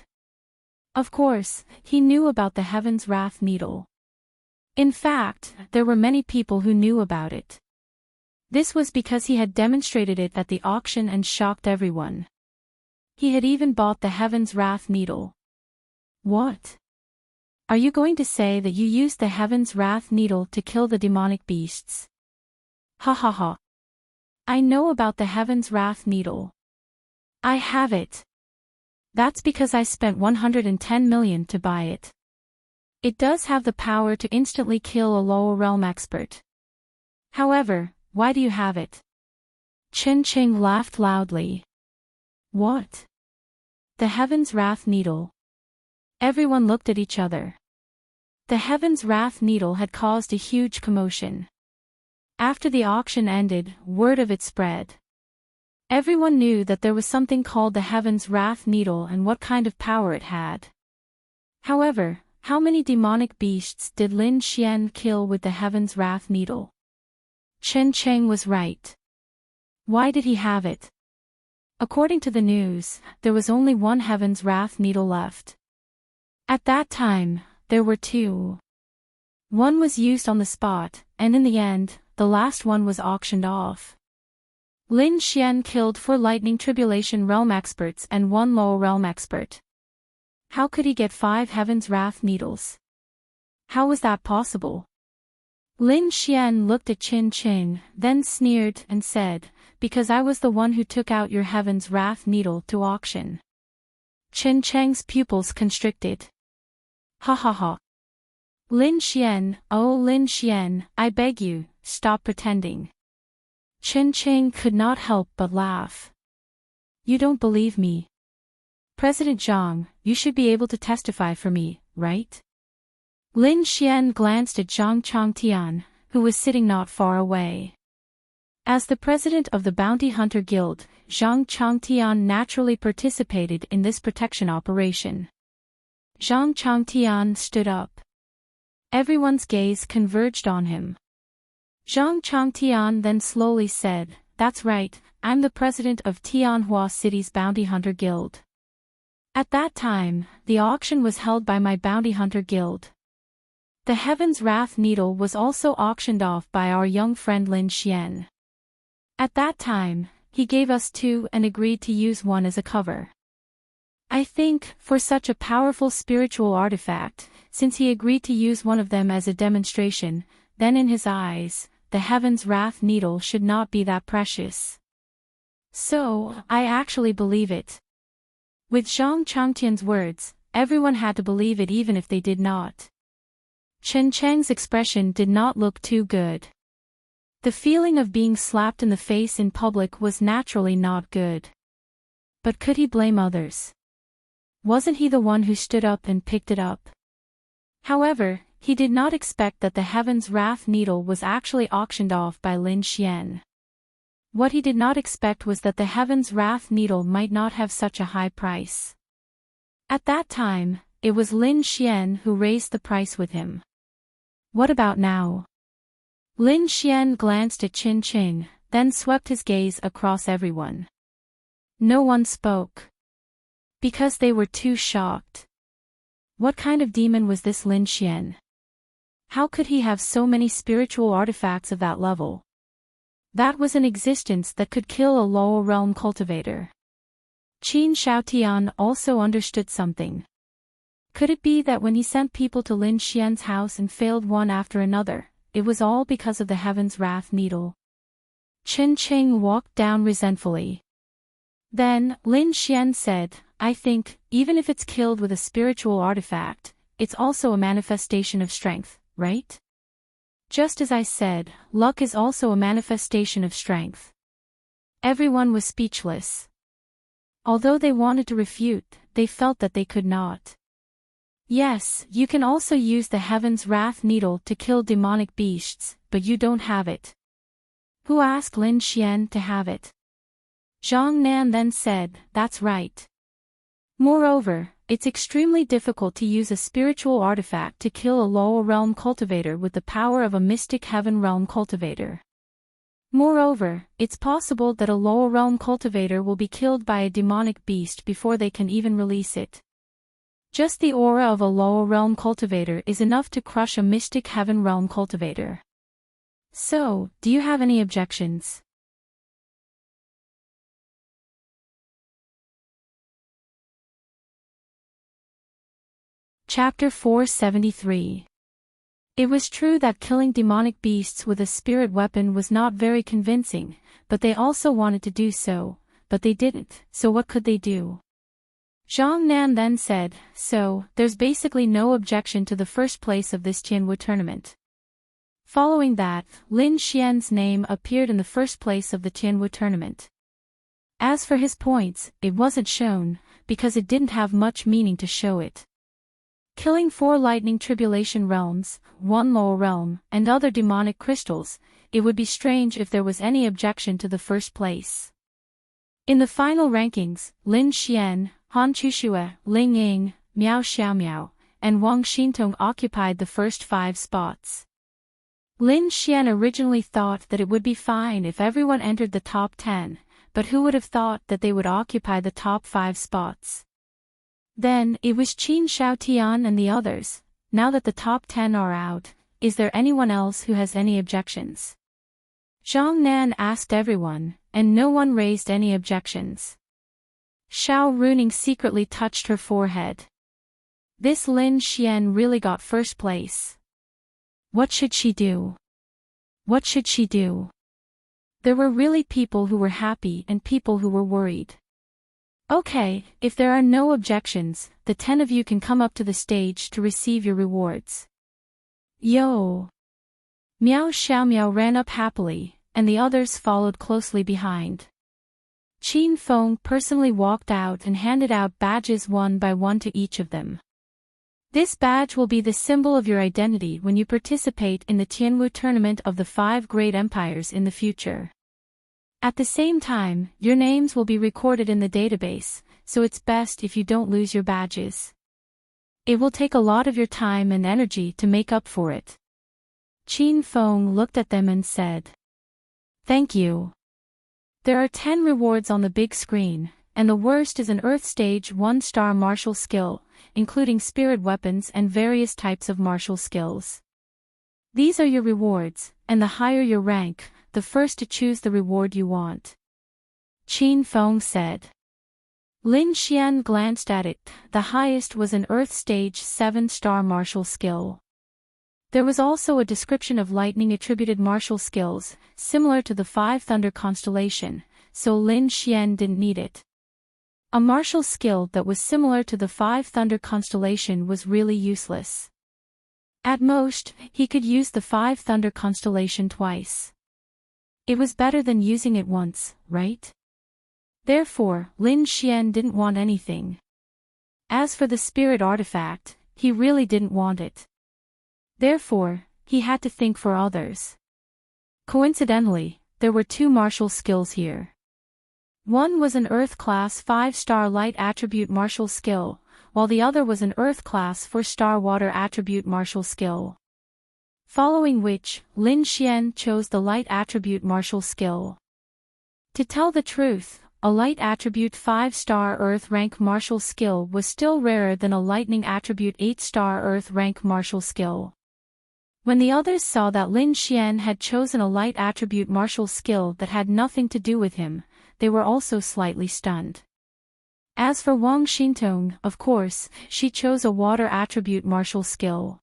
Of course, he knew about the Heaven's Wrath Needle. In fact, there were many people who knew about it. This was because he had demonstrated it at the auction and shocked everyone. He had even bought the Heaven's Wrath Needle. What? Are you going to say that you used the Heaven's Wrath Needle to kill the demonic beasts? Ha ha ha. I know about the Heaven's Wrath Needle. I have it. That's because I spent 110 million to buy it. It does have the power to instantly kill a lower realm expert. However, why do you have it? Qin Qing laughed loudly. What? The Heaven's Wrath Needle. Everyone looked at each other. The Heaven's Wrath Needle had caused a huge commotion. After the auction ended, word of it spread. Everyone knew that there was something called the Heaven's Wrath Needle and what kind of power it had. However, how many demonic beasts did Lin Xian kill with the Heaven's Wrath Needle? Chen Cheng was right. Why did he have it? According to the news, there was only one Heaven's Wrath Needle left. At that time, there were two. One was used on the spot, and in the end, the last one was auctioned off. Lin Xian killed 4 Lightning Tribulation Realm experts and 1 Lower Realm expert. How could he get 5 Heaven's Wrath Needles? How was that possible? Lin Xian looked at Qin Qing, then sneered and said, "Because I was the one who took out your Heaven's Wrath Needle to auction." Qin Cheng's pupils constricted. Ha ha ha. Lin Xian, oh Lin Xian, I beg you, stop pretending. Qin Qing could not help but laugh. You don't believe me. President Zhang, you should be able to testify for me, right? Lin Xian glanced at Zhang Changtian, who was sitting not far away. As the president of the Bounty Hunter Guild, Zhang Changtian naturally participated in this protection operation. Zhang Changtian stood up. Everyone's gaze converged on him. Zhang Changtian then slowly said, "That's right, I'm the president of Tianhua City's Bounty Hunter Guild. At that time, the auction was held by my Bounty Hunter Guild. The Heaven's Wrath Needle was also auctioned off by our young friend Lin Xian. At that time, he gave us 2 and agreed to use 1 as a cover. I think, for such a powerful spiritual artifact, since he agreed to use one of them as a demonstration, then in his eyes, the Heaven's Wrath Needle should not be that precious. So, I actually believe it." With Zhang Changtian's words, everyone had to believe it even if they did not. Chen Cheng's expression did not look too good. The feeling of being slapped in the face in public was naturally not good. But could he blame others? Wasn't he the one who stood up and picked it up? However, he did not expect that the Heaven's Wrath Needle was actually auctioned off by Lin Xian. What he did not expect was that the Heaven's Wrath Needle might not have such a high price. At that time, it was Lin Xian who raised the price with him. What about now? Lin Xian glanced at Qin Qing, then swept his gaze across everyone. No one spoke. Because they were too shocked. What kind of demon was this Lin Xian? How could he have so many spiritual artifacts of that level? That was an existence that could kill a lower realm cultivator. Qin Shaotian also understood something. Could it be that when he sent people to Lin Xian's house and failed one after another, it was all because of the Heaven's Wrath Needle? Qin Qing walked down resentfully. Then, Lin Xian said, "I think, even if it's killed with a spiritual artifact, it's also a manifestation of strength, right? Just as I said, luck is also a manifestation of strength." Everyone was speechless. Although they wanted to refute, they felt that they could not. Yes, you can also use the Heaven's Wrath Needle to kill demonic beasts, but you don't have it. Who asked Lin Xian to have it? Zhang Nan then said, "That's right. Moreover, it's extremely difficult to use a spiritual artifact to kill a lower realm cultivator with the power of a mystic heaven realm cultivator. Moreover, it's possible that a lower realm cultivator will be killed by a demonic beast before they can even release it. Just the aura of a lower realm cultivator is enough to crush a mystic heaven realm cultivator. So, do you have any objections?" Chapter 473. It was true that killing demonic beasts with a spirit weapon was not very convincing, but they also wanted to do so, but they didn't, so what could they do? Zhang Nan then said, "So, there's basically no objection to the first place of this Tianwu tournament." Following that, Lin Xian's name appeared in the first place of the Tianwu tournament. As for his points, it wasn't shown, because it didn't have much meaning to show it. Killing 4 lightning tribulation realms, 1 lower realm, and other demonic crystals, it would be strange if there was any objection to the first place. In the final rankings, Lin Xian, Han Chuxue, Ling Ying, Miao Xiaomiao, and Wang Xintong occupied the first 5 spots. Lin Xian originally thought that it would be fine if everyone entered the top 10, but who would have thought that they would occupy the top 5 spots? Then, it was Qin Shaotian and the others. Now that the top 10 are out, is there anyone else who has any objections? Zhang Nan asked everyone, and no one raised any objections. Xiao Runing secretly touched her forehead. This Lin Xian really got first place. What should she do? What should she do? There were really people who were happy and people who were worried. Okay, if there are no objections, the 10 of you can come up to the stage to receive your rewards. Yo! Miao Xiaomiao ran up happily, and the others followed closely behind. Qin Feng personally walked out and handed out badges one by one to each of them. This badge will be the symbol of your identity when you participate in the Tianwu tournament of the 5 great empires in the future. At the same time, your names will be recorded in the database, so it's best if you don't lose your badges. It will take a lot of your time and energy to make up for it. Qin Feng looked at them and said, "Thank you. There are 10 rewards on the big screen, and the worst is an Earth Stage 1-star martial skill, including spirit weapons and various types of martial skills. These are your rewards, and the higher your rank, the first to choose the reward you want." Qin Feng said. Lin Xian glanced at it. The highest was an Earth Stage 7-star martial skill. There was also a description of lightning-attributed martial skills, similar to the 5 Thunder constellation, so Lin Xian didn't need it. A martial skill that was similar to the 5 Thunder constellation was really useless. At most, he could use the 5 Thunder constellation twice. It was better than using it once, right? Therefore, Lin Xian didn't want anything. As for the spirit artifact, he really didn't want it. Therefore, he had to think for others. Coincidentally, there were 2 martial skills here. One was an Earth-class 5-star light attribute martial skill, while the other was an Earth-class 4-star water attribute martial skill. Following which, Lin Xian chose the light attribute martial skill. To tell the truth, a light attribute 5-star Earth rank martial skill was still rarer than a lightning attribute 8-star Earth rank martial skill. When the others saw that Lin Xian had chosen a light attribute martial skill that had nothing to do with him, they were also slightly stunned. As for Wang Xintong, of course, she chose a water attribute martial skill.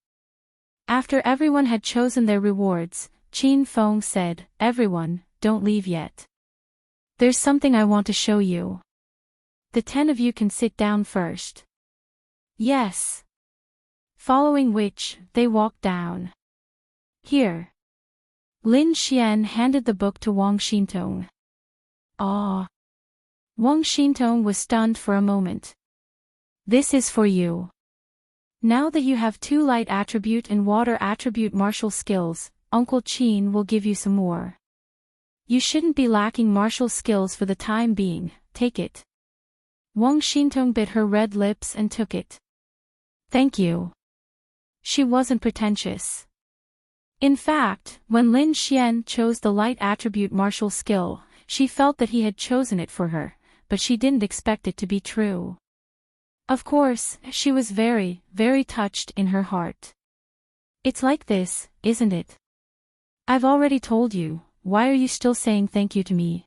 After everyone had chosen their rewards, Qin Feng said, "Everyone, don't leave yet. There's something I want to show you. The 10 of you can sit down first." "Yes." Following which, they walked down. "Here." Lin Xian handed the book to Wang Xintong. "Ah." Wang Xintong was stunned for a moment. "This is for you. Now that you have 2 light attribute and water attribute martial skills, Uncle Qin will give you some more. You shouldn't be lacking martial skills for the time being, take it." Wang Xintong bit her red lips and took it. "Thank you." She wasn't pretentious. In fact, when Lin Xian chose the light attribute martial skill, she felt that he had chosen it for her, but she didn't expect it to be true. Of course, she was very, very touched in her heart. "It's like this, isn't it? I've already told you, why are you still saying thank you to me?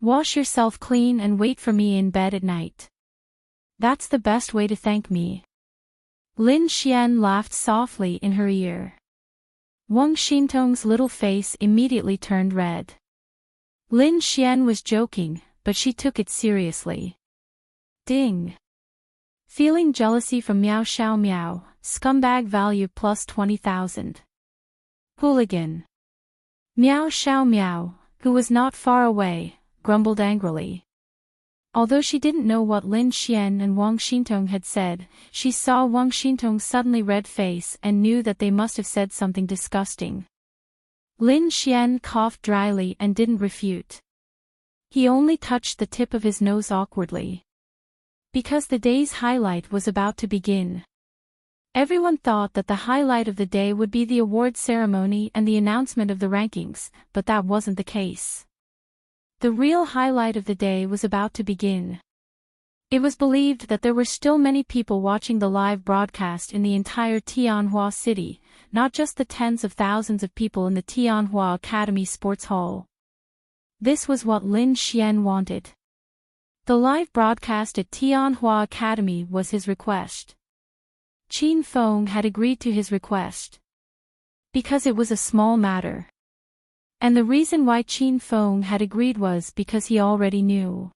Wash yourself clean and wait for me in bed at night. That's the best way to thank me." Lin Xian laughed softly in her ear. Wang Xintong's little face immediately turned red. Lin Xian was joking, but she took it seriously. Ding! Feeling jealousy from Miao Xiaomiao, scumbag value plus 20,000. Hooligan. Miao Xiaomiao, who was not far away, grumbled angrily. Although she didn't know what Lin Xian and Wang Xintong had said, she saw Wang Xintong's suddenly red face and knew that they must have said something disgusting. Lin Xian coughed dryly and didn't refute. He only touched the tip of his nose awkwardly. Because the day's highlight was about to begin. Everyone thought that the highlight of the day would be the awards ceremony and the announcement of the rankings, but that wasn't the case. The real highlight of the day was about to begin. It was believed that there were still many people watching the live broadcast in the entire Tianhua city, not just the tens of thousands of people in the Tianhua Academy Sports Hall. This was what Lin Xian wanted. The live broadcast at Tianhua Academy was his request. Qin Feng had agreed to his request. Because it was a small matter. And the reason why Qin Feng had agreed was because he already knew.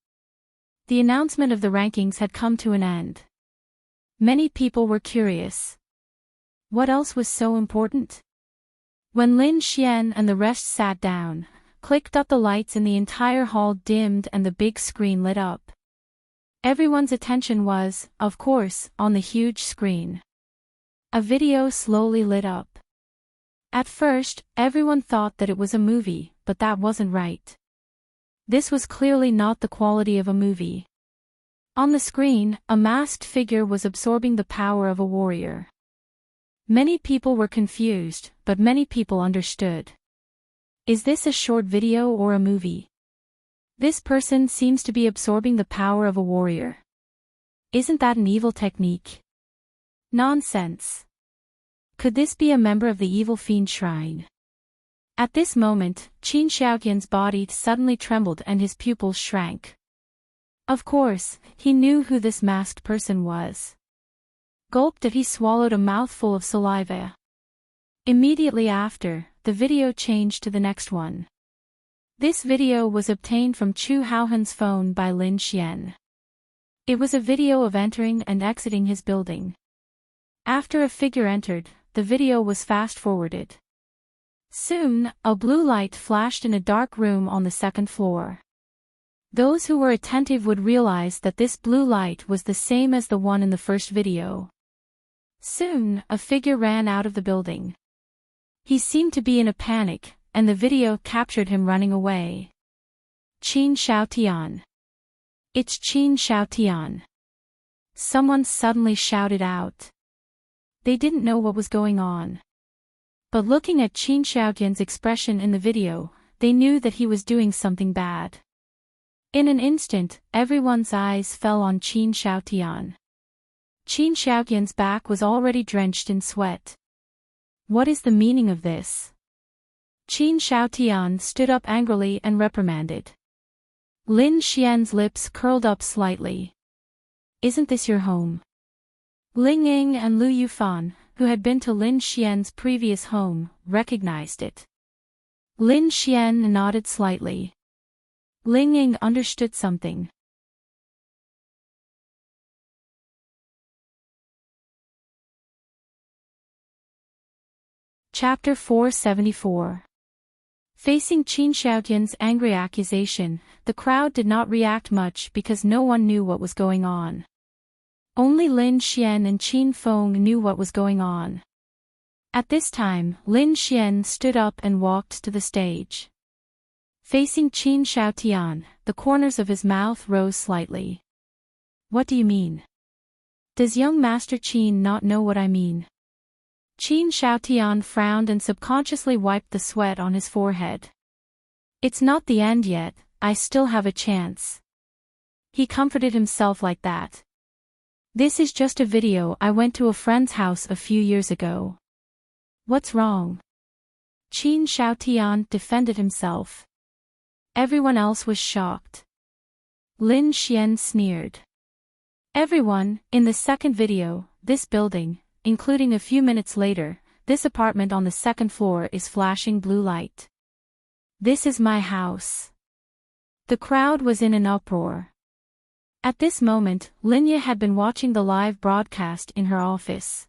The announcement of the rankings had come to an end. Many people were curious. What else was so important? When Lin Xian and the rest sat down, clicked up the lights in the entire hall dimmed and the big screen lit up. Everyone's attention was, of course, on the huge screen. A video slowly lit up. At first, everyone thought that it was a movie, but that wasn't right. This was clearly not the quality of a movie. On the screen, a masked figure was absorbing the power of a warrior. Many people were confused, but many people understood. Is this a short video or a movie? This person seems to be absorbing the power of a warrior. Isn't that an evil technique? Nonsense. Could this be a member of the evil fiend shrine? At this moment, Qin Xiaoqian's body suddenly trembled and his pupils shrank. Of course, he knew who this masked person was. Gulped as he swallowed a mouthful of saliva. Immediately after, the video changed to the next one. This video was obtained from Chu Haohan's phone by Lin Xian. It was a video of entering and exiting his building. After a figure entered, the video was fast-forwarded. Soon, a blue light flashed in a dark room on the second floor. Those who were attentive would realize that this blue light was the same as the one in the first video. Soon, a figure ran out of the building. He seemed to be in a panic, and the video captured him running away. Qin Xiaotian. It's Qin Xiaotian. Someone suddenly shouted out. They didn't know what was going on. But looking at Qin Xiaoqian's expression in the video, they knew that he was doing something bad. In an instant, everyone's eyes fell on Qin Xiaotian. Qin Xiaoqian's back was already drenched in sweat. What is the meaning of this? Qin Xiaotian stood up angrily and reprimanded. Lin Xian's lips curled up slightly. Isn't this your home? Ling Ying and Lu Yufan, who had been to Lin Xian's previous home, recognized it. Lin Xian nodded slightly. Ling Ying understood something. Chapter 474. Facing Qin Xiaoqian's angry accusation, the crowd did not react much because no one knew what was going on. Only Lin Xian and Qin Feng knew what was going on. At this time, Lin Xian stood up and walked to the stage. Facing Qin Xiaotian, the corners of his mouth rose slightly. What do you mean? Does young Master Qin not know what I mean? Qin Xiaotian frowned and subconsciously wiped the sweat on his forehead. It's not the end yet, I still have a chance. He comforted himself like that. This is just a video. I went to a friend's house a few years ago. What's wrong? Qin Xiaotian defended himself. Everyone else was shocked. Lin Xian sneered. Everyone, in the second video, this building, including a few minutes later, this apartment on the second floor is flashing blue light. This is my house. The crowd was in an uproar. At this moment, Linya had been watching the live broadcast in her office.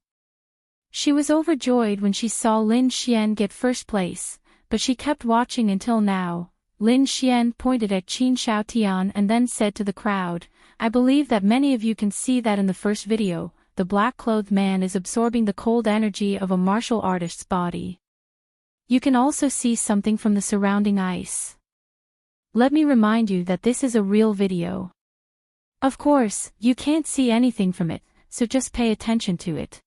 She was overjoyed when she saw Lin Xian get first place, but she kept watching until now. Lin Xian pointed at Qin Xiaotian and then said to the crowd, I believe that many of you can see that in the first video, the black-clothed man is absorbing the cold energy of a martial artist's body. You can also see something from the surrounding ice. Let me remind you that this is a real video. Of course, you can't see anything from it, so just pay attention to it.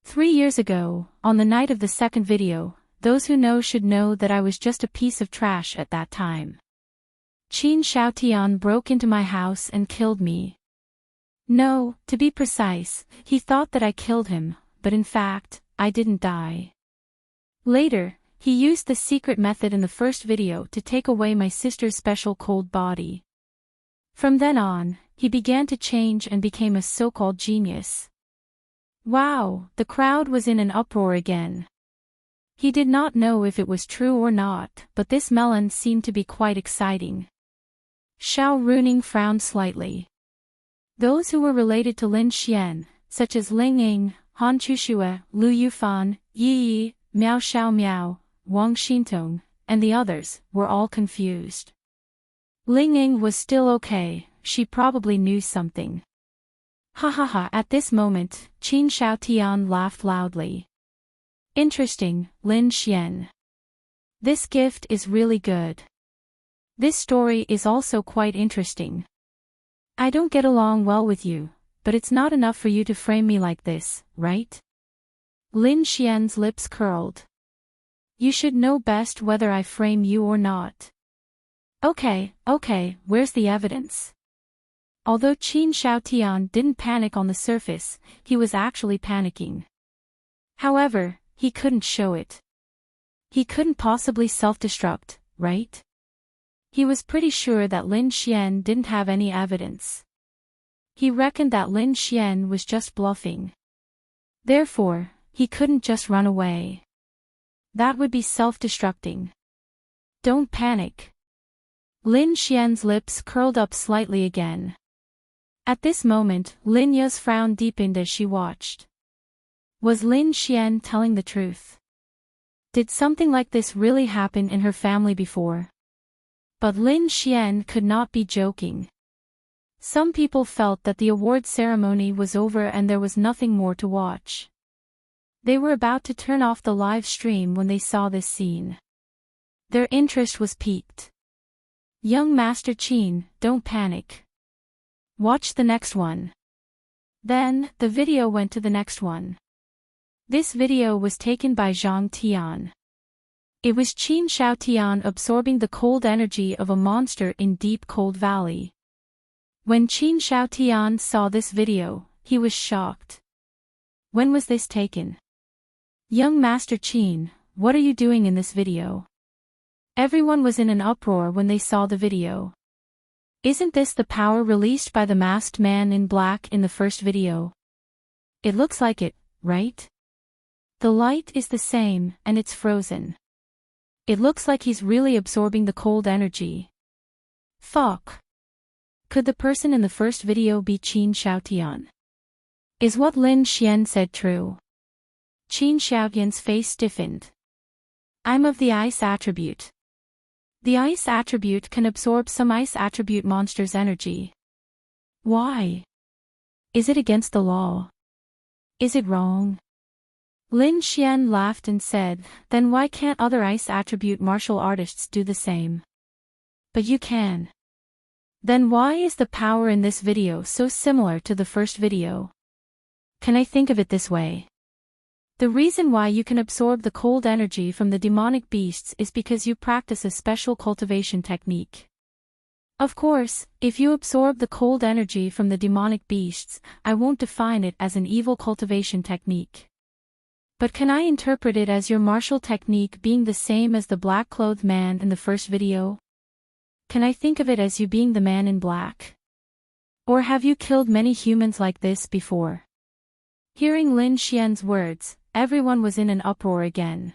3 years ago, on the night of the second video, those who know should know that I was just a piece of trash at that time. Qin Xiaotian broke into my house and killed me. No, to be precise, he thought that I killed him, but in fact, I didn't die. Later, he used the secret method in the first video to take away my sister's special cold body. From then on, he began to change and became a so-called genius. Wow, the crowd was in an uproar again. He did not know if it was true or not, but this melon seemed to be quite exciting. Xiao Runing frowned slightly. Those who were related to Lin Xian, such as Ling Ying, Han Chuxue, Lu Yufan, Yi Yi, Miao Xiao Miao, Wang Xintong, and the others, were all confused. Ling Ying was still okay, she probably knew something. Ha ha ha, at this moment, Qin Xiaotian laughed loudly. Interesting, Lin Xian. This gift is really good. This story is also quite interesting. I don't get along well with you, but it's not enough for you to frame me like this, right? Lin Xian's lips curled. You should know best whether I frame you or not. Okay, where's the evidence? Although Qin Xiaotian didn't panic on the surface, he was actually panicking. However, he couldn't show it. He couldn't possibly self-destruct, right? He was pretty sure that Lin Xian didn't have any evidence. He reckoned that Lin Xian was just bluffing. Therefore, he couldn't just run away. That would be self-destructing. Don't panic. Lin Xian's lips curled up slightly again. At this moment, Lin Ya's frown deepened as she watched. Was Lin Xian telling the truth? Did something like this really happen in her family before? But Lin Xian could not be joking. Some people felt that the award ceremony was over and there was nothing more to watch. They were about to turn off the live stream when they saw this scene. Their interest was piqued. Young Master Qin, don't panic. Watch the next one. Then, the video went to the next one. This video was taken by Zhang Tian. It was Qin Xiaotian absorbing the cold energy of a monster in deep cold valley. When Qin Xiaotian saw this video, he was shocked. When was this taken? Young Master Qin, what are you doing in this video? Everyone was in an uproar when they saw the video. Isn't this the power released by the masked man in black in the first video? It looks like it, right? The light is the same, and it's frozen. It looks like he's really absorbing the cold energy. Fuck. Could the person in the first video be Qin Xiaotian? Is what Lin Xian said true? Qin Xiaotian's face stiffened. I'm of the ice attribute. The ice attribute can absorb some ice attribute monster's energy. Why? Is it against the law? Is it wrong? Lin Xian laughed and said, then why can't other ice attribute martial artists do the same? But you can. Then why is the power in this video so similar to the first video? Can I think of it this way? The reason why you can absorb the cold energy from the demonic beasts is because you practice a special cultivation technique. Of course, if you absorb the cold energy from the demonic beasts, I won't define it as an evil cultivation technique. But can I interpret it as your martial technique being the same as the black-clothed man in the first video? Can I think of it as you being the man in black? Or have you killed many humans like this before? Hearing Lin Xian's words, everyone was in an uproar again.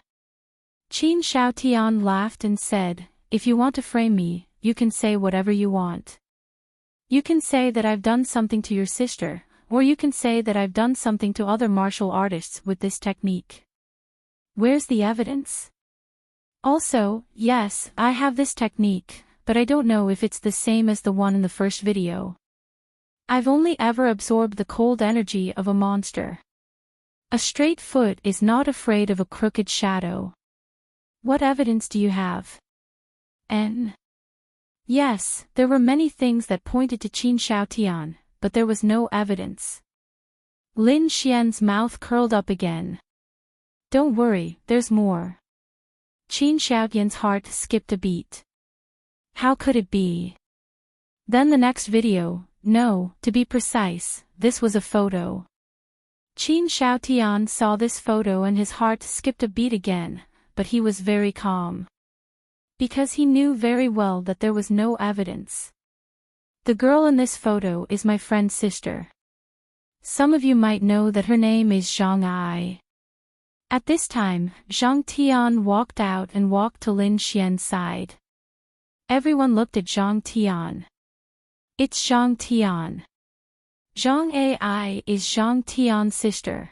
Qin Xiaotian laughed and said, if you want to frame me, you can say whatever you want. You can say that I've done something to your sister, or you can say that I've done something to other martial artists with this technique. Where's the evidence? Also, yes, I have this technique, but I don't know if it's the same as the one in the first video. I've only ever absorbed the cold energy of a monster. A straight foot is not afraid of a crooked shadow. What evidence do you have? N. Yes, there were many things that pointed to Qin Xiaotian, but there was no evidence. Lin Xian's mouth curled up again. Don't worry, there's more. Qin Xiaotian's heart skipped a beat. How could it be? Then the next video, no, to be precise, this was a photo. Qin Xiaotian saw this photo and his heart skipped a beat again, but he was very calm. Because he knew very well that there was no evidence. The girl in this photo is my friend's sister. Some of you might know that her name is Zhang Ai. At this time, Zhang Tian walked out and walked to Lin Xian's side. Everyone looked at Zhang Tian. It's Zhang Tian. Zhang Ai is Zhang Tian's sister.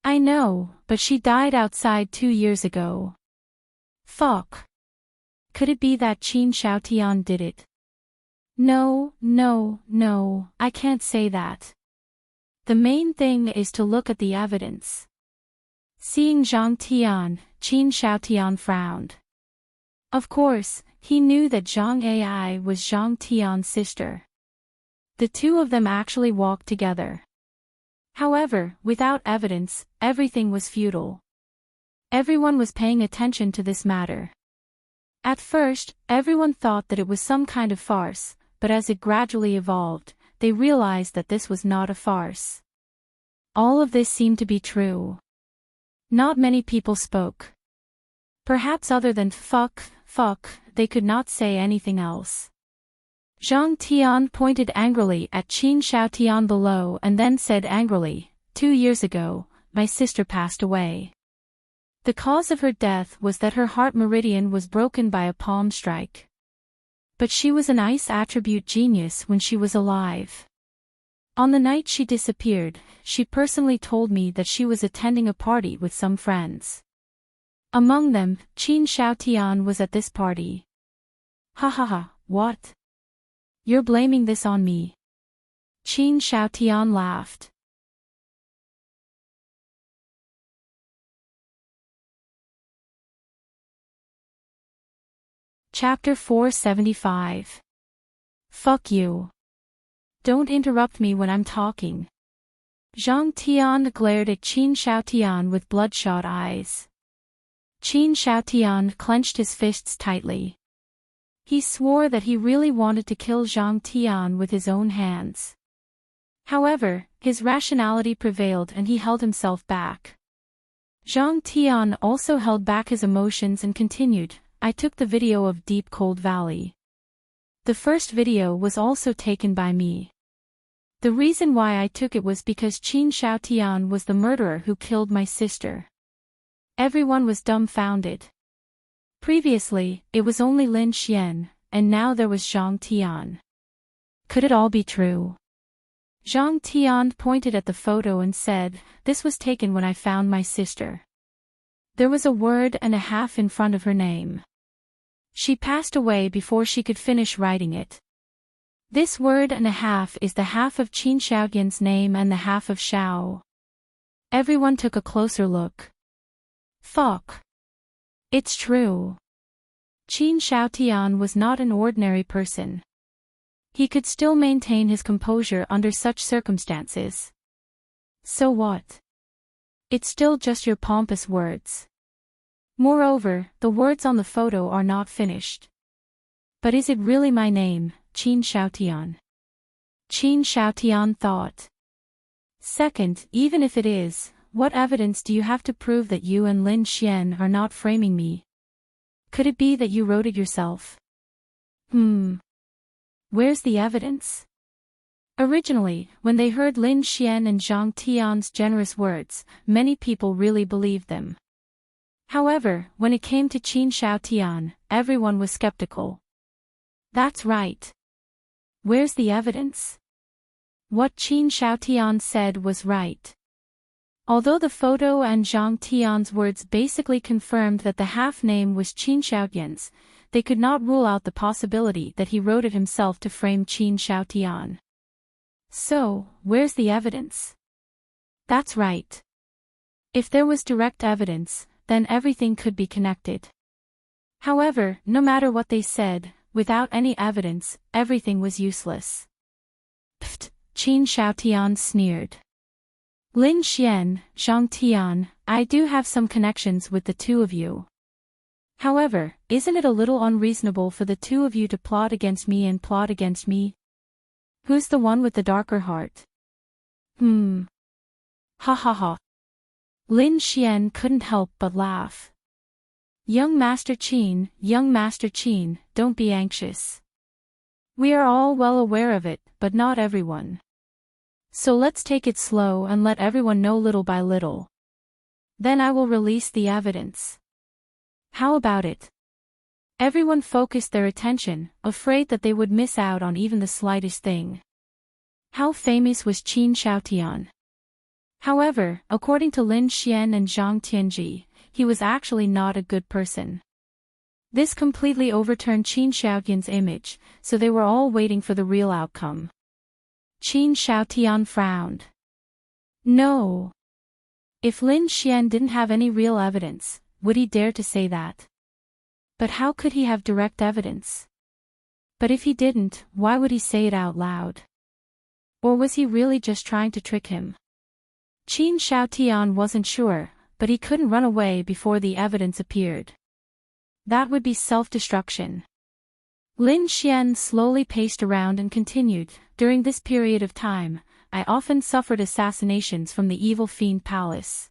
I know, but she died outside 2 years ago. Fuck. Could it be that Qin Xiaotian did it? No, I can't say that. The main thing is to look at the evidence. Seeing Zhang Tian, Qin Xiaotian frowned. Of course, he knew that Zhang Ai was Zhang Tian's sister. The two of them actually walked together. However, without evidence, everything was futile. Everyone was paying attention to this matter. At first, everyone thought that it was some kind of farce, but as it gradually evolved, they realized that this was not a farce. All of this seemed to be true. Not many people spoke. Perhaps other than fuck, they could not say anything else. Zhang Tian pointed angrily at Qin Xiaotian below and then said angrily, 2 years ago, my sister passed away. The cause of her death was that her heart meridian was broken by a palm strike. But she was an ice attribute genius when she was alive. On the night she disappeared, she personally told me that she was attending a party with some friends. Among them, Qin Xiaotian was at this party. Ha, what? You're blaming this on me? Qin Xiaotian laughed. Chapter 475. Fuck you. Don't interrupt me when I'm talking. Zhang Tian glared at Qin Xiaotian with bloodshot eyes. Qin Xiaotian clenched his fists tightly. He swore that he really wanted to kill Zhang Tian with his own hands. However, his rationality prevailed and he held himself back. Zhang Tian also held back his emotions and continued, I took the video of Deep Cold Valley. The first video was also taken by me. The reason why I took it was because Qin Xiaotian was the murderer who killed my sister. Everyone was dumbfounded. Previously, it was only Lin Xian, and now there was Zhang Tian. Could it all be true? Zhang Tian pointed at the photo and said, this was taken when I found my sister. There was a word and a half in front of her name. She passed away before she could finish writing it. This word and a half is the half of Qin Xiaotian's name and the half of Xiao. Everyone took a closer look. Fuck. It's true. Qin Xiaotian was not an ordinary person. He could still maintain his composure under such circumstances. So what? It's still just your pompous words. Moreover, the words on the photo are not finished. But is it really my name, Qin Xiaotian? Qin Xiaotian thought. Second, even if it is, what evidence do you have to prove that you and Lin Xian are not framing me? Could it be that you wrote it yourself? Where's the evidence? Originally, when they heard Lin Xian and Zhang Tian's generous words, many people really believed them. However, when it came to Qin Xiaotian, everyone was skeptical. That's right. Where's the evidence? What Qin Xiaotian said was right. Although the photo and Zhang Tian's words basically confirmed that the half name was Qin Xiaotian's, they could not rule out the possibility that he wrote it himself to frame Qin Xiaotian. So, where's the evidence? That's right. If there was direct evidence, then everything could be connected. However, no matter what they said, without any evidence, everything was useless. Pfft, Qin Xiaotian sneered. Lin Xian, Zhang Tian, I do have some connections with the two of you. However, isn't it a little unreasonable for the two of you to plot against me and plot against me? Who's the one with the darker heart? Ha ha ha. Lin Xian couldn't help but laugh. Young Master Qin, don't be anxious. We are all well aware of it, but not everyone. So let's take it slow and let everyone know little by little. Then I will release the evidence. How about it? Everyone focused their attention, afraid that they would miss out on even the slightest thing. How famous was Qin Xiaotian? However, according to Lin Xian and Zhang Tianji, he was actually not a good person. This completely overturned Qin Xiaotian's image, so they were all waiting for the real outcome. Qin Xiaotian frowned. No. If Lin Xian didn't have any real evidence, would he dare to say that? But how could he have direct evidence? But if he didn't, why would he say it out loud? Or was he really just trying to trick him? Qin Xiaotian wasn't sure, but he couldn't run away before the evidence appeared. That would be self-destruction. Lin Xian slowly paced around and continued, during this period of time, I often suffered assassinations from the evil fiend palace.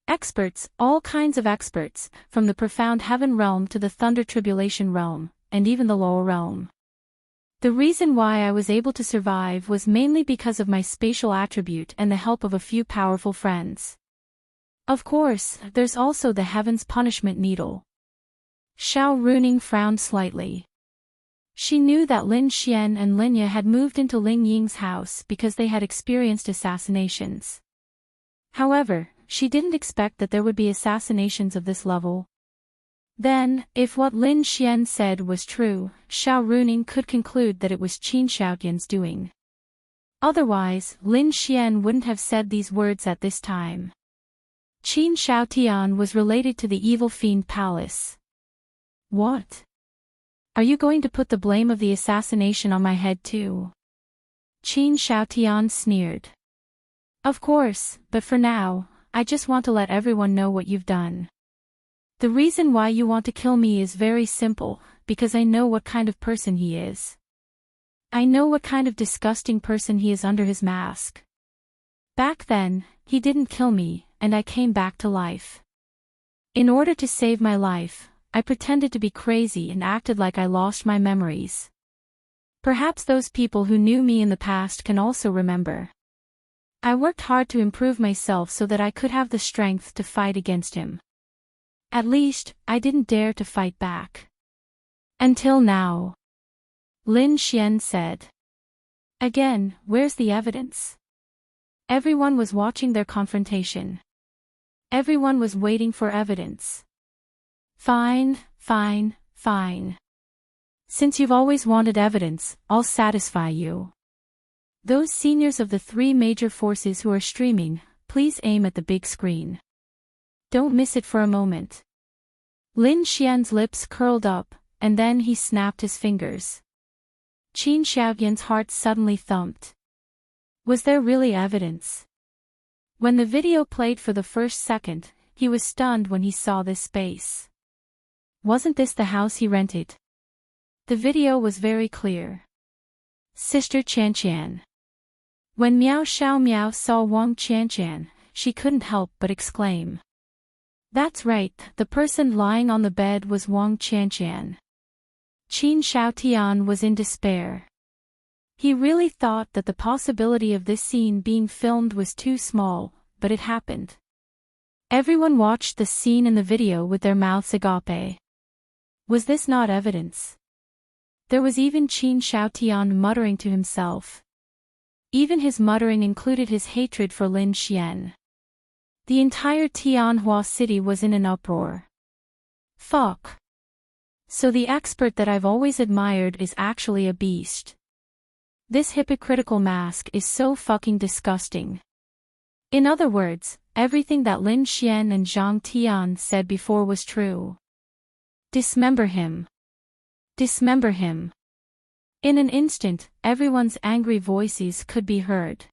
Experts, all kinds of experts, from the profound heaven realm to the thunder tribulation realm, and even the lower realm. The reason why I was able to survive was mainly because of my spatial attribute and the help of a few powerful friends. Of course, there's also the heaven's punishment needle. Xiao Runing frowned slightly. She knew that Lin Xian and Linya had moved into Ling Ying's house because they had experienced assassinations. However, she didn't expect that there would be assassinations of this level. Then, if what Lin Xian said was true, Xiao Runing could conclude that it was Qin Xiaotian's doing. Otherwise, Lin Xian wouldn't have said these words at this time. Qin Xiaotian was related to the evil fiend palace. What? Are you going to put the blame of the assassination on my head too? Qin Xiaotian sneered. Of course, but for now, I just want to let everyone know what you've done. The reason why you want to kill me is very simple, because I know what kind of person he is. I know what kind of disgusting person he is under his mask. Back then, he didn't kill me, and I came back to life. In order to save my life, I pretended to be crazy and acted like I lost my memories. Perhaps those people who knew me in the past can also remember. I worked hard to improve myself so that I could have the strength to fight against him. At least, I didn't dare to fight back. Until now. Lin Xian said. Again, where's the evidence? Everyone was watching their confrontation. Everyone was waiting for evidence. Fine. Since you've always wanted evidence, I'll satisfy you. Those seniors of the three major forces who are streaming, please aim at the big screen. Don't miss it for a moment. Lin Xian's lips curled up, and then he snapped his fingers. Qin Xiaotian's heart suddenly thumped. Was there really evidence? When the video played for the first second, he was stunned when he saw this space. Wasn't this the house he rented? The video was very clear. Sister Qianqian. When Miao Xiao saw Wang Qianqian, she couldn't help but exclaim. That's right, the person lying on the bed was Wang Qianqian. Qin Xiaotian was in despair. He really thought that the possibility of this scene being filmed was too small, but it happened. Everyone watched the scene in the video with their mouths agape. Was this not evidence? There was even Qin Xiaotian muttering to himself. Even his muttering included his hatred for Lin Xian. The entire Tianhua city was in an uproar. Fuck. So the expert that I've always admired is actually a beast. This hypocritical mask is so fucking disgusting. In other words, everything that Lin Xian and Zhang Tian said before was true. Dismember him. Dismember him. In an instant, everyone's angry voices could be heard.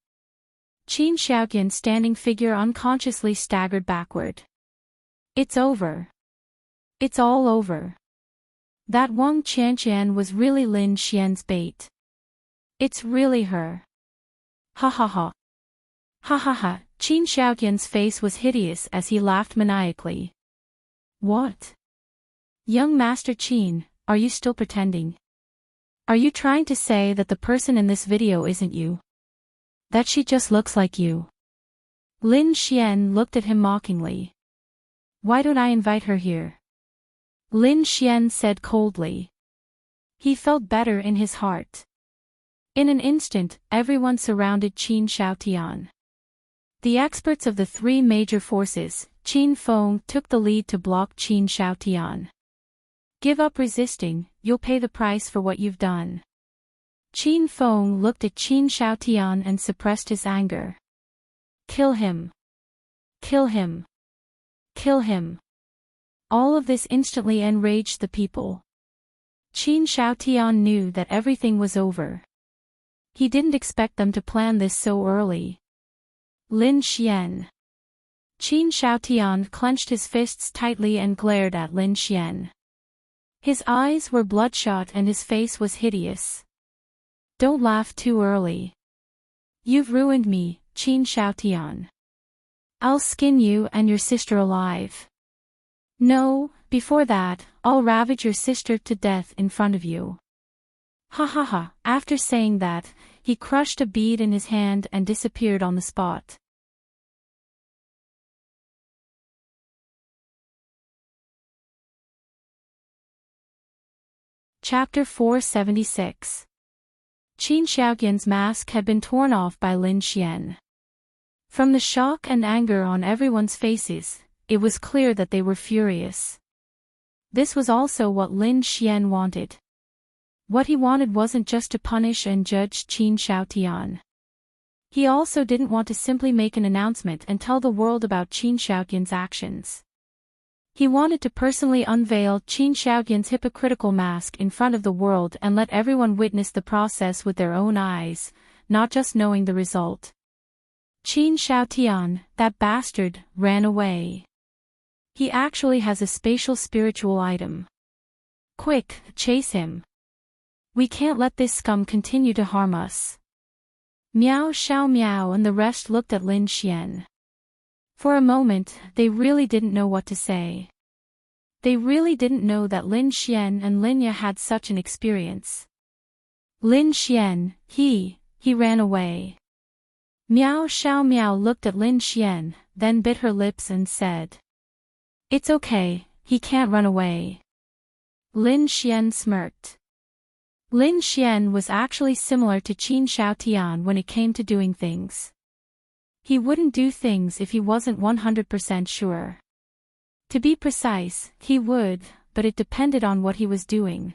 Qin Xiaoqian's standing figure unconsciously staggered backward. It's over. It's all over. That Wang Qianqian was really Lin Xian's bait. It's really her. Ha ha ha. Ha ha ha. Qin Xiaoqian's face was hideous as he laughed maniacally. What? Young Master Qin, are you still pretending? Are you trying to say that the person in this video isn't you? That she just looks like you? Lin Xian looked at him mockingly. Why don't I invite her here? Lin Xian said coldly. He felt better in his heart. In an instant, everyone surrounded Qin Xiaotian. The experts of the three major forces, Qin Feng, took the lead to block Qin Xiaotian. Give up resisting, you'll pay the price for what you've done. Qin Feng looked at Qin Xiaotian and suppressed his anger. Kill him. Kill him. Kill him. All of this instantly enraged the people. Qin Xiaotian knew that everything was over. He didn't expect them to plan this so early. Lin Xian. Qin Xiaotian clenched his fists tightly and glared at Lin Xian. His eyes were bloodshot and his face was hideous. Don't laugh too early. You've ruined me, Qin Xiaotian. I'll skin you and your sister alive. No, before that, I'll ravage your sister to death in front of you. Ha ha ha. After saying that, he crushed a bead in his hand and disappeared on the spot. Chapter 476. Qin Xiaoqian's mask had been torn off by Lin Xian. From the shock and anger on everyone's faces, it was clear that they were furious. This was also what Lin Xian wanted. What he wanted wasn't just to punish and judge Qin Xiaotian. He also didn't want to simply make an announcement and tell the world about Qin Xiaoqian's actions. He wanted to personally unveil Qin Xiaoqian's hypocritical mask in front of the world and let everyone witness the process with their own eyes, not just knowing the result. Qin Xiaotian, that bastard, ran away. He actually has a spatial spiritual item. Quick, chase him. We can't let this scum continue to harm us. Miao Xiao Miao and the rest looked at Lin Xian. For a moment, they really didn't know what to say. They really didn't know that Lin Xian and Linya had such an experience. Lin Xian, he ran away. Miao Xiao Miao looked at Lin Xian, then bit her lips and said. It's okay, he can't run away. Lin Xian smirked. Lin Xian was actually similar to Qin Xiaotian when it came to doing things. He wouldn't do things if he wasn't 100% sure. To be precise, he would, but it depended on what he was doing.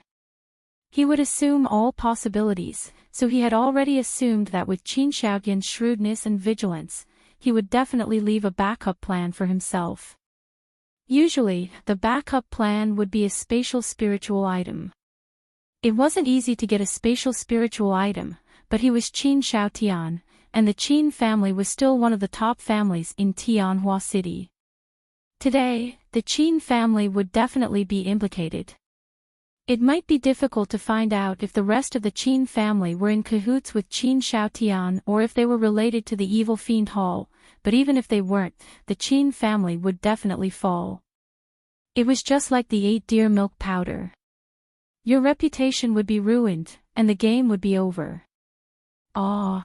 He would assume all possibilities, so he had already assumed that with Qin Xiaoqian's shrewdness and vigilance, he would definitely leave a backup plan for himself. Usually, the backup plan would be a spatial spiritual item. It wasn't easy to get a spatial spiritual item, but he was Qin Xiaotian, and the Qin family was still one of the top families in Tianhua City. Today, the Qin family would definitely be implicated. It might be difficult to find out if the rest of the Qin family were in cahoots with Qin Xiaotian or if they were related to the evil fiend Hall, but even if they weren't, the Qin family would definitely fall. It was just like the 8-deer milk powder. Your reputation would be ruined, and the game would be over. Ah.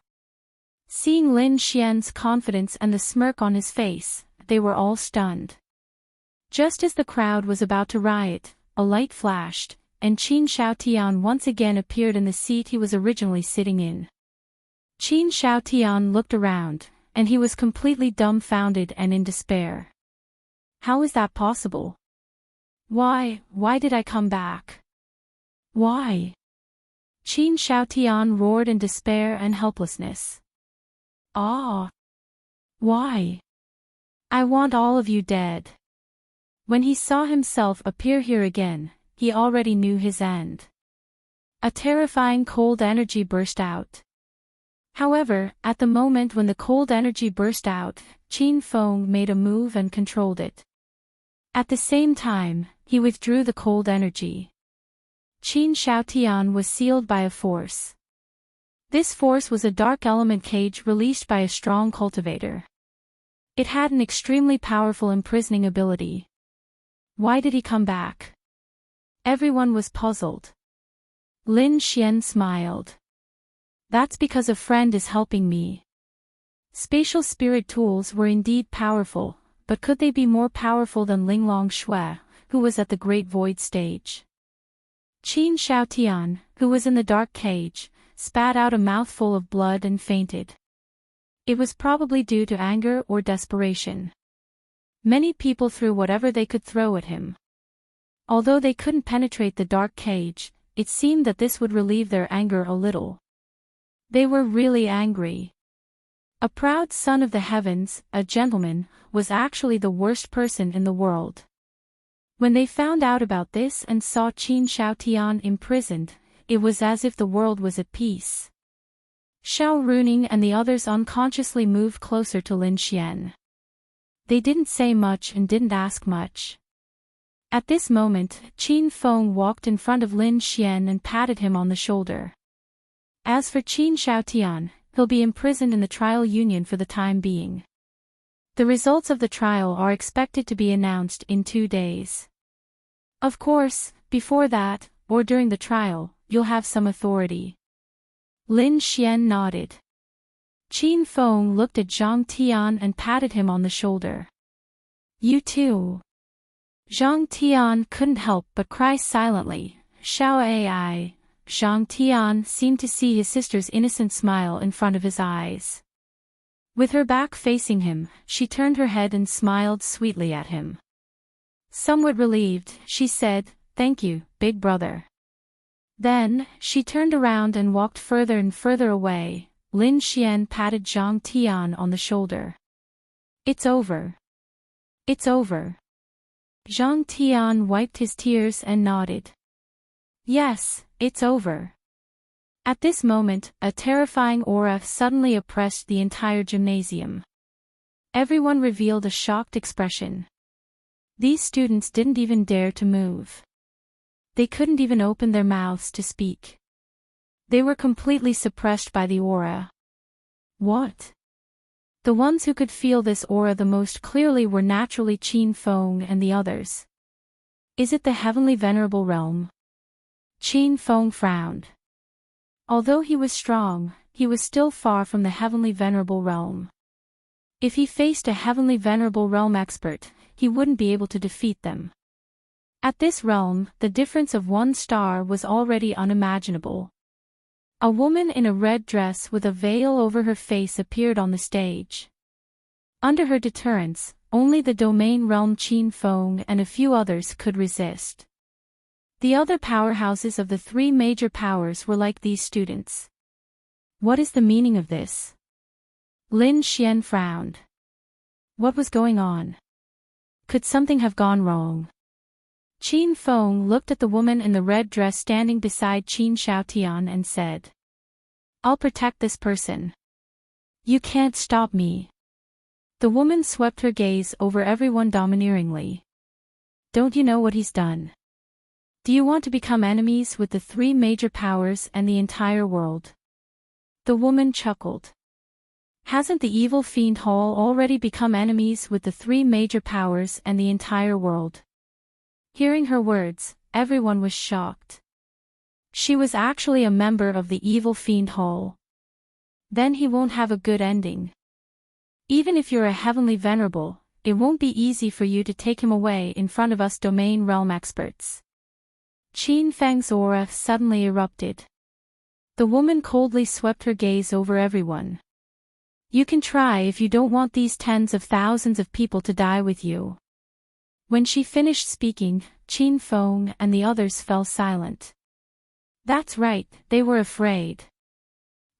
Seeing Lin Xian's confidence and the smirk on his face, they were all stunned. Just as the crowd was about to riot, a light flashed, and Qin Xiaotian once again appeared in the seat he was originally sitting in. Qin Xiaotian looked around, and he was completely dumbfounded and in despair. How is that possible? Why did I come back? Why? Qin Xiaotian roared in despair and helplessness. Ah! Why? I want all of you dead. When he saw himself appear here again, he already knew his end. A terrifying cold energy burst out. However, at the moment when the cold energy burst out, Qin Feng made a move and controlled it. At the same time, he withdrew the cold energy. Qin Xiaotian was sealed by a force. This force was a dark element cage released by a strong cultivator. It had an extremely powerful imprisoning ability. Why did he come back? Everyone was puzzled. Lin Xian smiled. That's because a friend is helping me. Spatial spirit tools were indeed powerful, but could they be more powerful than Linglong Shui, who was at the Great Void stage? Qin Xiaotian, who was in the dark cage, spat out a mouthful of blood and fainted. It was probably due to anger or desperation. Many people threw whatever they could throw at him. Although they couldn't penetrate the dark cage, it seemed that this would relieve their anger a little. They were really angry. A proud son of the heavens, a gentleman, was actually the worst person in the world. When they found out about this and saw Qin Xiaotian imprisoned, it was as if the world was at peace. Xiao Runing and the others unconsciously moved closer to Lin Xian. They didn't say much and didn't ask much. At this moment, Qin Feng walked in front of Lin Xian and patted him on the shoulder. As for Qin Xiaotian, he'll be imprisoned in the trial union for the time being. The results of the trial are expected to be announced in 2 days. Of course, before that, or during the trial, you'll have some authority. Lin Xian nodded. Qin Feng looked at Zhang Tian and patted him on the shoulder. You too. Zhang Tian couldn't help but cry silently. Xiao Ai. Zhang Tian seemed to see his sister's innocent smile in front of his eyes. With her back facing him, she turned her head and smiled sweetly at him. Somewhat relieved, she said, "Thank you, big brother." Then, she turned around and walked further and further away. Lin Xian patted Zhang Tian on the shoulder. It's over. It's over. Zhang Tian wiped his tears and nodded. Yes, it's over. At this moment, a terrifying aura suddenly oppressed the entire gymnasium. Everyone revealed a shocked expression. These students didn't even dare to move. They couldn't even open their mouths to speak. They were completely suppressed by the aura. What? The ones who could feel this aura the most clearly were naturally Qin Feng and the others. Is it the heavenly venerable realm? Qin Feng frowned. Although he was strong, he was still far from the heavenly venerable realm. If he faced a heavenly venerable realm expert, he wouldn't be able to defeat them. At this realm, the difference of 1 star was already unimaginable. A woman in a red dress with a veil over her face appeared on the stage. Under her deterrence, only the domain realm Qin Feng and a few others could resist. The other powerhouses of the 3 major powers were like these students. What is the meaning of this? Lin Xian frowned. What was going on? Could something have gone wrong? Qin Feng looked at the woman in the red dress standing beside Qin Xiaotian and said, "I'll protect this person. You can't stop me." The woman swept her gaze over everyone domineeringly. Don't you know what he's done? Do you want to become enemies with the 3 major powers and the entire world? The woman chuckled. Hasn't the evil fiend Hall already become enemies with the 3 major powers and the entire world? Hearing her words, everyone was shocked. She was actually a member of the evil fiend Hall. Then he won't have a good ending. Even if you're a heavenly venerable, it won't be easy for you to take him away in front of us domain realm experts. Qin Feng's aura suddenly erupted. The woman coldly swept her gaze over everyone. You can try if you don't want these tens of thousands of people to die with you. When she finished speaking, Qin Feng and the others fell silent. That's right, they were afraid.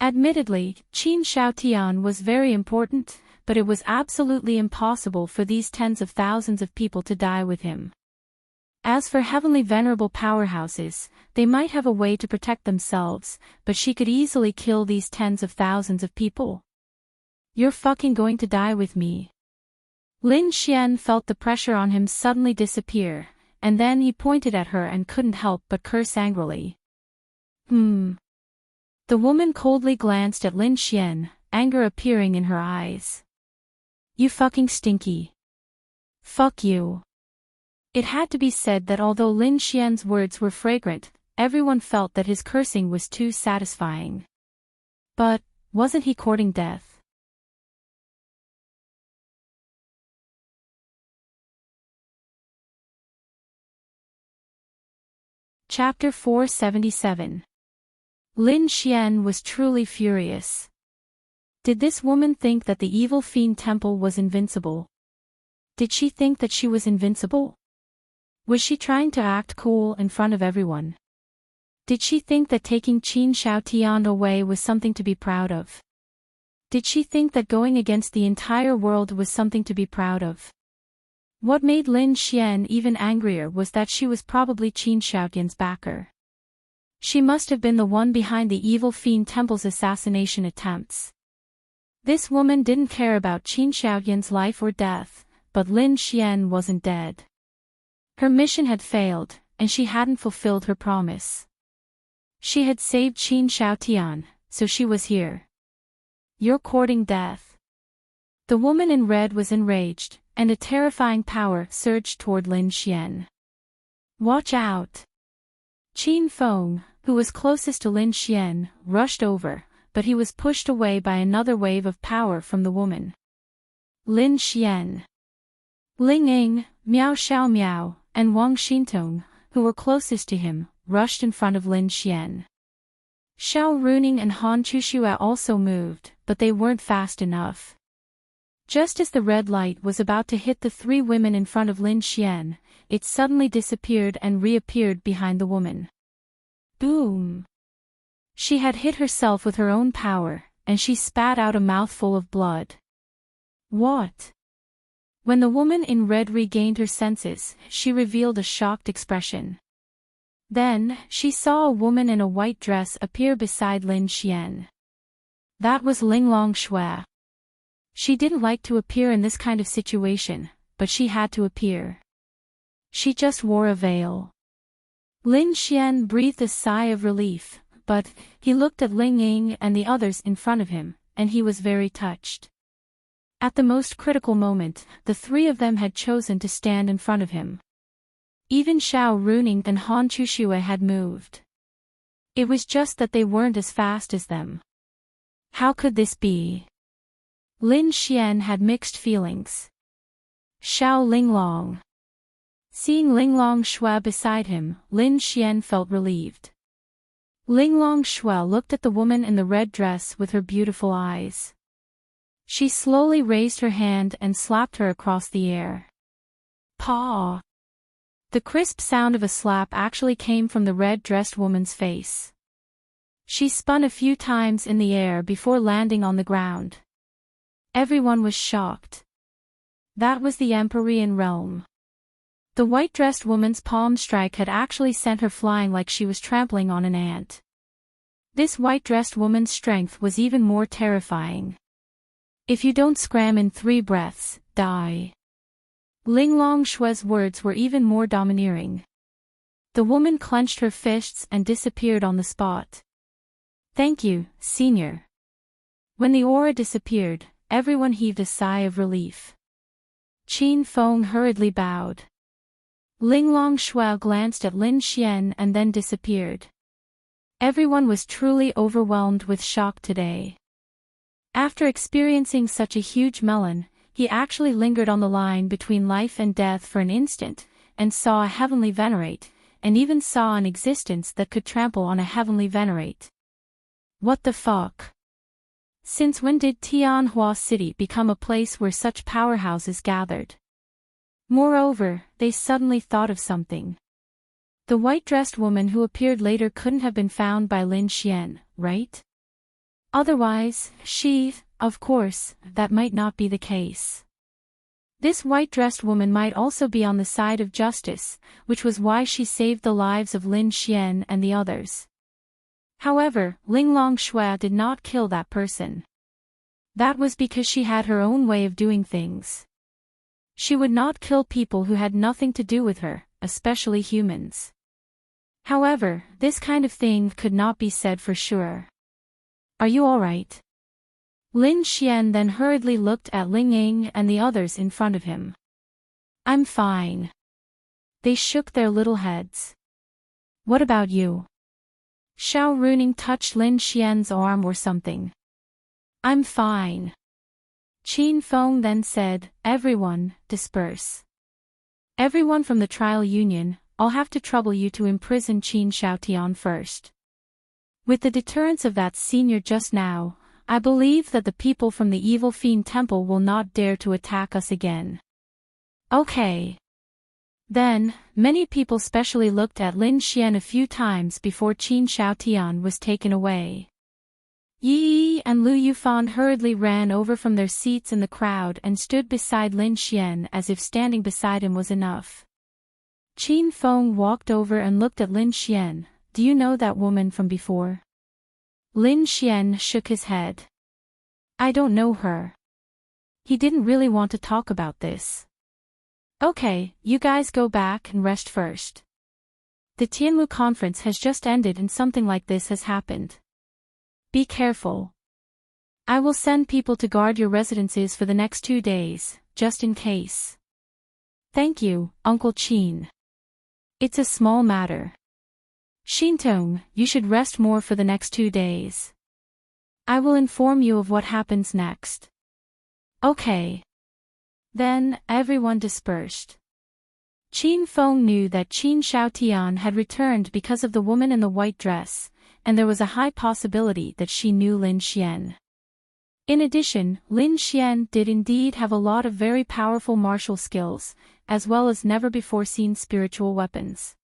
Admittedly, Qin Xiaotian was very important, but it was absolutely impossible for these tens of thousands of people to die with him. As for heavenly venerable powerhouses, they might have a way to protect themselves, but she could easily kill these tens of thousands of people. You're fucking going to die with me. Lin Xian felt the pressure on him suddenly disappear, and then he pointed at her and couldn't help but curse angrily. The woman coldly glanced at Lin Xian, anger appearing in her eyes. You fucking stinky. Fuck you. It had to be said that although Lin Xian's words were fragrant, everyone felt that his cursing was too satisfying. But, wasn't he courting death? Chapter 477. Lin Xian was truly furious. Did this woman think that the evil fiend temple was invincible? Did she think that she was invincible? Was she trying to act cool in front of everyone? Did she think that taking Qin Shaotian away was something to be proud of? Did she think that going against the entire world was something to be proud of? What made Lin Xian even angrier was that she was probably Qin Shaotian's backer. She must have been the one behind the evil fiend temple's assassination attempts. This woman didn't care about Qin Shaotian's life or death, but Lin Xian wasn't dead. Her mission had failed, and she hadn't fulfilled her promise. She had saved Qin Shaotian, so she was here. You're courting death. The woman in red was enraged, and a terrifying power surged toward Lin Xian. Watch out! Qin Feng, who was closest to Lin Xian, rushed over, but he was pushed away by another wave of power from the woman. Lin Xian. Ling Ying, Miao Xiao Miao, and Wang Xintong, who were closest to him, rushed in front of Lin Xian. Xiao Runing and Han Chuxue also moved, but they weren't fast enough. Just as the red light was about to hit the three women in front of Lin Xian, it suddenly disappeared and reappeared behind the woman. Boom! She had hit herself with her own power, and she spat out a mouthful of blood. What? When the woman in red regained her senses, she revealed a shocked expression. Then, she saw a woman in a white dress appear beside Lin Xian. That was Linglong Shui. She didn't like to appear in this kind of situation, but she had to appear. She just wore a veil. Lin Xian breathed a sigh of relief, but he looked at Ling Ying and the others in front of him, and he was very touched. At the most critical moment, the three of them had chosen to stand in front of him. Even Xiao Runing and Han Chuxue had moved. It was just that they weren't as fast as them. How could this be? Lin Xian had mixed feelings. Xiao Linglong. Seeing Linglong Shui beside him, Lin Xian felt relieved. Linglong Shui looked at the woman in the red dress with her beautiful eyes. She slowly raised her hand and slapped her across the air. Paw! The crisp sound of a slap actually came from the red-dressed woman's face. She spun a few times in the air before landing on the ground. Everyone was shocked. That was the Empyrean realm. The white-dressed woman's palm strike had actually sent her flying like she was trampling on an ant. This white-dressed woman's strength was even more terrifying. If you don't scram in 3 breaths, die. Linglong Shui's words were even more domineering. The woman clenched her fists and disappeared on the spot. Thank you, senior. When the aura disappeared, everyone heaved a sigh of relief. Qin Feng hurriedly bowed. Linglong Shui glanced at Lin Xian and then disappeared. Everyone was truly overwhelmed with shock today. After experiencing such a huge melon, he actually lingered on the line between life and death for an instant, and saw a heavenly venerate, and even saw an existence that could trample on a heavenly venerate. What the fuck? Since when did Tianhua City become a place where such powerhouses gathered? Moreover, they suddenly thought of something. The white-dressed woman who appeared later couldn't have been found by Lin Xian, right? Otherwise, of course, that might not be the case. This white-dressed woman might also be on the side of justice, which was why she saved the lives of Lin Xian and the others. However, Linglong Shui did not kill that person. That was because she had her own way of doing things. She would not kill people who had nothing to do with her, especially humans. However, this kind of thing could not be said for sure. Are you alright? Lin Xian then hurriedly looked at Ling Ying and the others in front of him. I'm fine. They shook their little heads. What about you? Xiao Runing touched Lin Xian's arm or something. I'm fine. Qin Feng then said, everyone, disperse. Everyone from the trial union, I'll have to trouble you to imprison Qin Shaotian first. With the deterrence of that senior just now, I believe that the people from the Evil Fiend Temple will not dare to attack us again. Okay. Then, many people specially looked at Lin Xian a few times before Qin Shaotian was taken away. Yi and Lu Yufan hurriedly ran over from their seats in the crowd and stood beside Lin Xian as if standing beside him was enough. Qin Feng walked over and looked at Lin Xian. Do you know that woman from before? Lin Xian shook his head. I don't know her. He didn't really want to talk about this. Okay, you guys go back and rest first. The Tianwu conference has just ended and something like this has happened. Be careful. I will send people to guard your residences for the next 2 days, just in case. Thank you, Uncle Qin. It's a small matter. Xintong, you should rest more for the next 2 days. I will inform you of what happens next. Okay. Then, everyone dispersed. Qin Feng knew that Qin Shaotian had returned because of the woman in the white dress, and there was a high possibility that she knew Lin Xian. In addition, Lin Xian did indeed have a lot of very powerful martial skills, as well as never-before-seen spiritual weapons.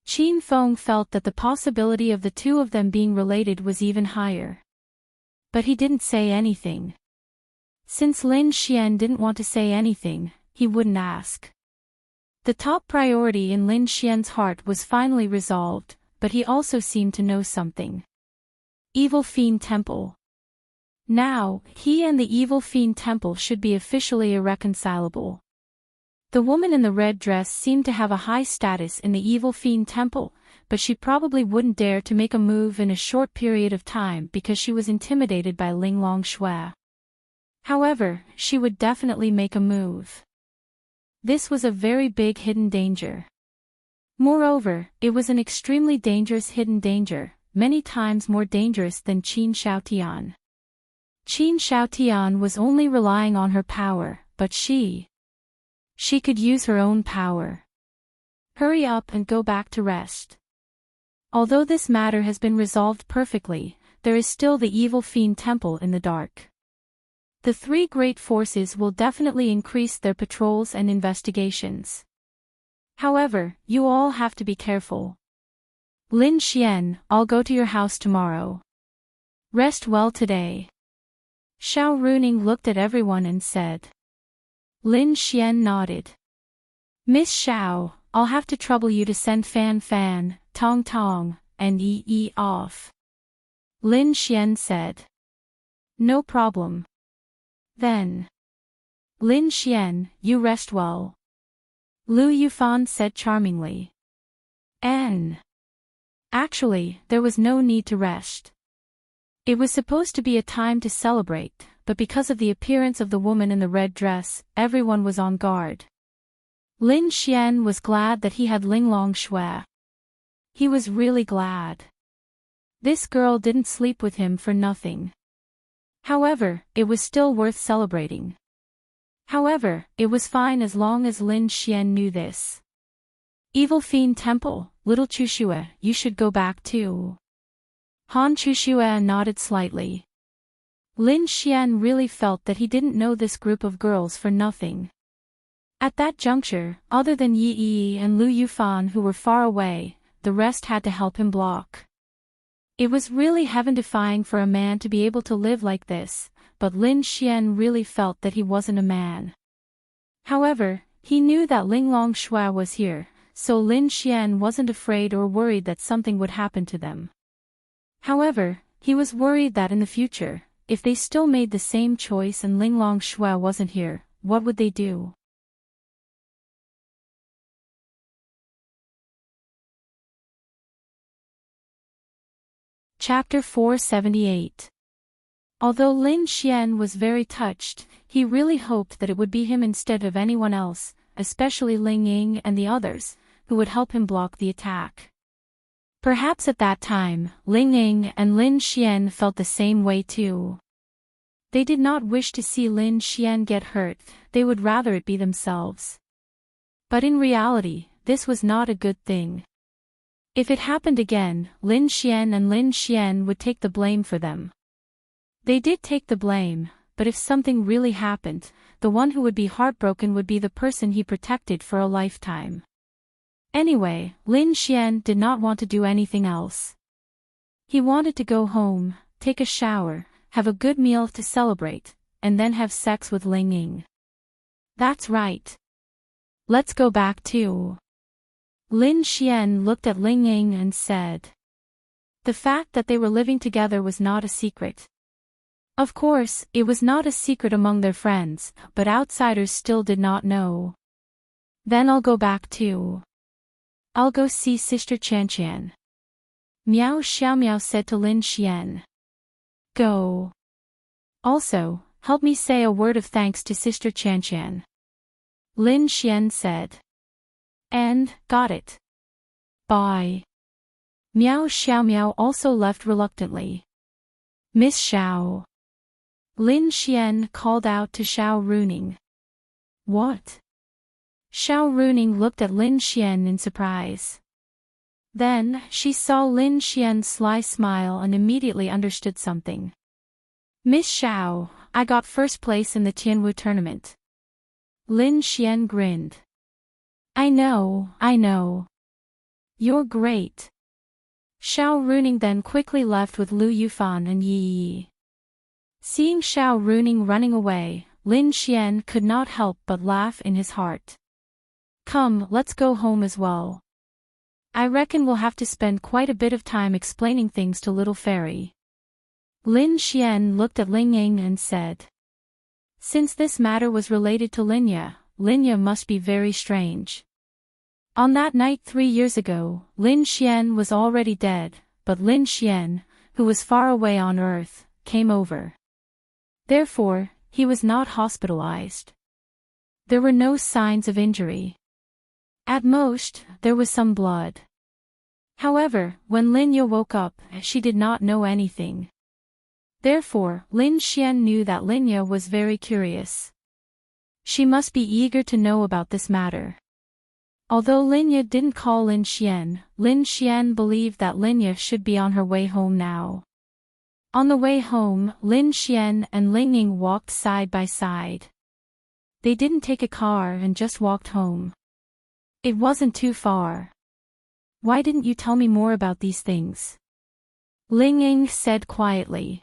Qin Feng felt that the possibility of the two of them being related was even higher. But he didn't say anything. Since Lin Xian didn't want to say anything, he wouldn't ask. The top priority in Lin Xian's heart was finally resolved, but he also seemed to know something. Evil Fiend Temple. Now, he and the Evil Fiend Temple should be officially irreconcilable. The woman in the red dress seemed to have a high status in the Evil Fiend Temple, but she probably wouldn't dare to make a move in a short period of time because she was intimidated by Linglong Shui. However, she would definitely make a move. This was a very big hidden danger. Moreover, it was an extremely dangerous hidden danger, many times more dangerous than Qin Shaotian. Qin Shaotian was only relying on her power, but she could use her own power. Hurry up and go back to rest. Although this matter has been resolved perfectly, there is still the Evil Fiend Temple in the dark. The 3 great forces will definitely increase their patrols and investigations. However, you all have to be careful. Lin Xian, I'll go to your house tomorrow. Rest well today. Xiao Runing looked at everyone and said. Lin Xian nodded. Miss Xiao, I'll have to trouble you to send Fan Fan, Tong Tong, and Yi off. Lin Xian said. No problem. Then. Lin Xian, you rest well. Lu Yufan said charmingly. Actually, there was no need to rest. It was supposed to be a time to celebrate, but because of the appearance of the woman in the red dress, everyone was on guard. Lin Xian was glad that he had Linglong Shui. He was really glad. This girl didn't sleep with him for nothing. However, it was still worth celebrating. However, it was fine as long as Lin Xian knew this. Evil Fiend Temple, little Chushue, you should go back too. Han Chushue nodded slightly. Lin Xian really felt that he didn't know this group of girls for nothing. At that juncture, other than Yi Yi and Lu Yufan who were far away, the rest had to help him block. It was really heaven-defying for a man to be able to live like this, but Lin Xian really felt that he wasn't a man. However, he knew that Ling Longshui was here, so Lin Xian wasn't afraid or worried that something would happen to them. However, he was worried that in the future, if they still made the same choice and Ling Longshui wasn't here, what would they do? Chapter 478. Although Lin Xian was very touched, he really hoped that it would be him instead of anyone else, especially Ling Ying and the others, who would help him block the attack. Perhaps at that time, Ling Ying and Lin Xian felt the same way too. They did not wish to see Lin Xian get hurt, they would rather it be themselves. But in reality, this was not a good thing. If it happened again, Lin Xian and Lin Xian would take the blame for them. They did take the blame, but if something really happened, the one who would be heartbroken would be the person he protected for a lifetime. Anyway, Lin Xian did not want to do anything else. He wanted to go home, take a shower, have a good meal to celebrate, and then have sex with Ling Ying. That's right. Let's go back too. Lin Xian looked at Ling Ying and said. The fact that they were living together was not a secret. Of course, it was not a secret among their friends, but outsiders still did not know. Then I'll go back too. I'll go see Sister Qian. Miao Xiaomiao said to Lin Xian. Go. Also, help me say a word of thanks to Sister Qian. Lin Xian said. And, got it. Bye. Miao Xiaomiao also left reluctantly. Miss Xiao. Lin Xian called out to Xiao Runing. What? Xiao Runing looked at Lin Xian in surprise. Then, she saw Lin Xian's sly smile and immediately understood something. Miss Xiao, I got first place in the Tianwu tournament. Lin Xian grinned. I know. You're great. Xiao Runing then quickly left with Lu Yufan and Yi Yi. Seeing Xiao Runing running away, Lin Xian could not help but laugh in his heart. Come, let's go home as well. I reckon we'll have to spend quite a bit of time explaining things to little fairy. Lin Xian looked at Ling Ying and said. Since this matter was related to Linya must be very strange. On that night 3 years ago, Lin Xian was already dead, but Lin Xian, who was far away on Earth, came over. Therefore, he was not hospitalized. There were no signs of injury. At most, there was some blood. However, when Linya woke up, she did not know anything. Therefore, Lin Xian knew that Linya was very curious. She must be eager to know about this matter. Although Linya didn't call Lin Xian believed that Linya should be on her way home now. On the way home, Lin Xian and Ling Ying walked side by side. They didn't take a car and just walked home. It wasn't too far. Why didn't you tell me more about these things? Ling Ying said quietly.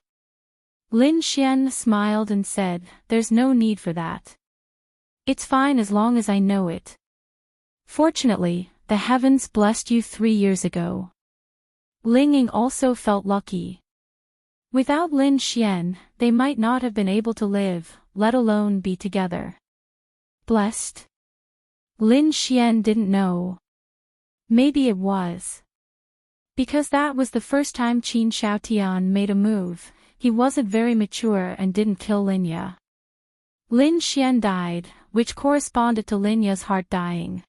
Lin Xian smiled and said, there's no need for that. It's fine as long as I know it. Fortunately, the heavens blessed you 3 years ago. Ling Ying also felt lucky. Without Lin Xian, they might not have been able to live, let alone be together. Blessed? Lin Xian didn't know. Maybe it was. Because that was the first time Qin Xiaotian made a move, he wasn't very mature and didn't kill Linya. Lin Xian died, which corresponded to Linya's heart dying.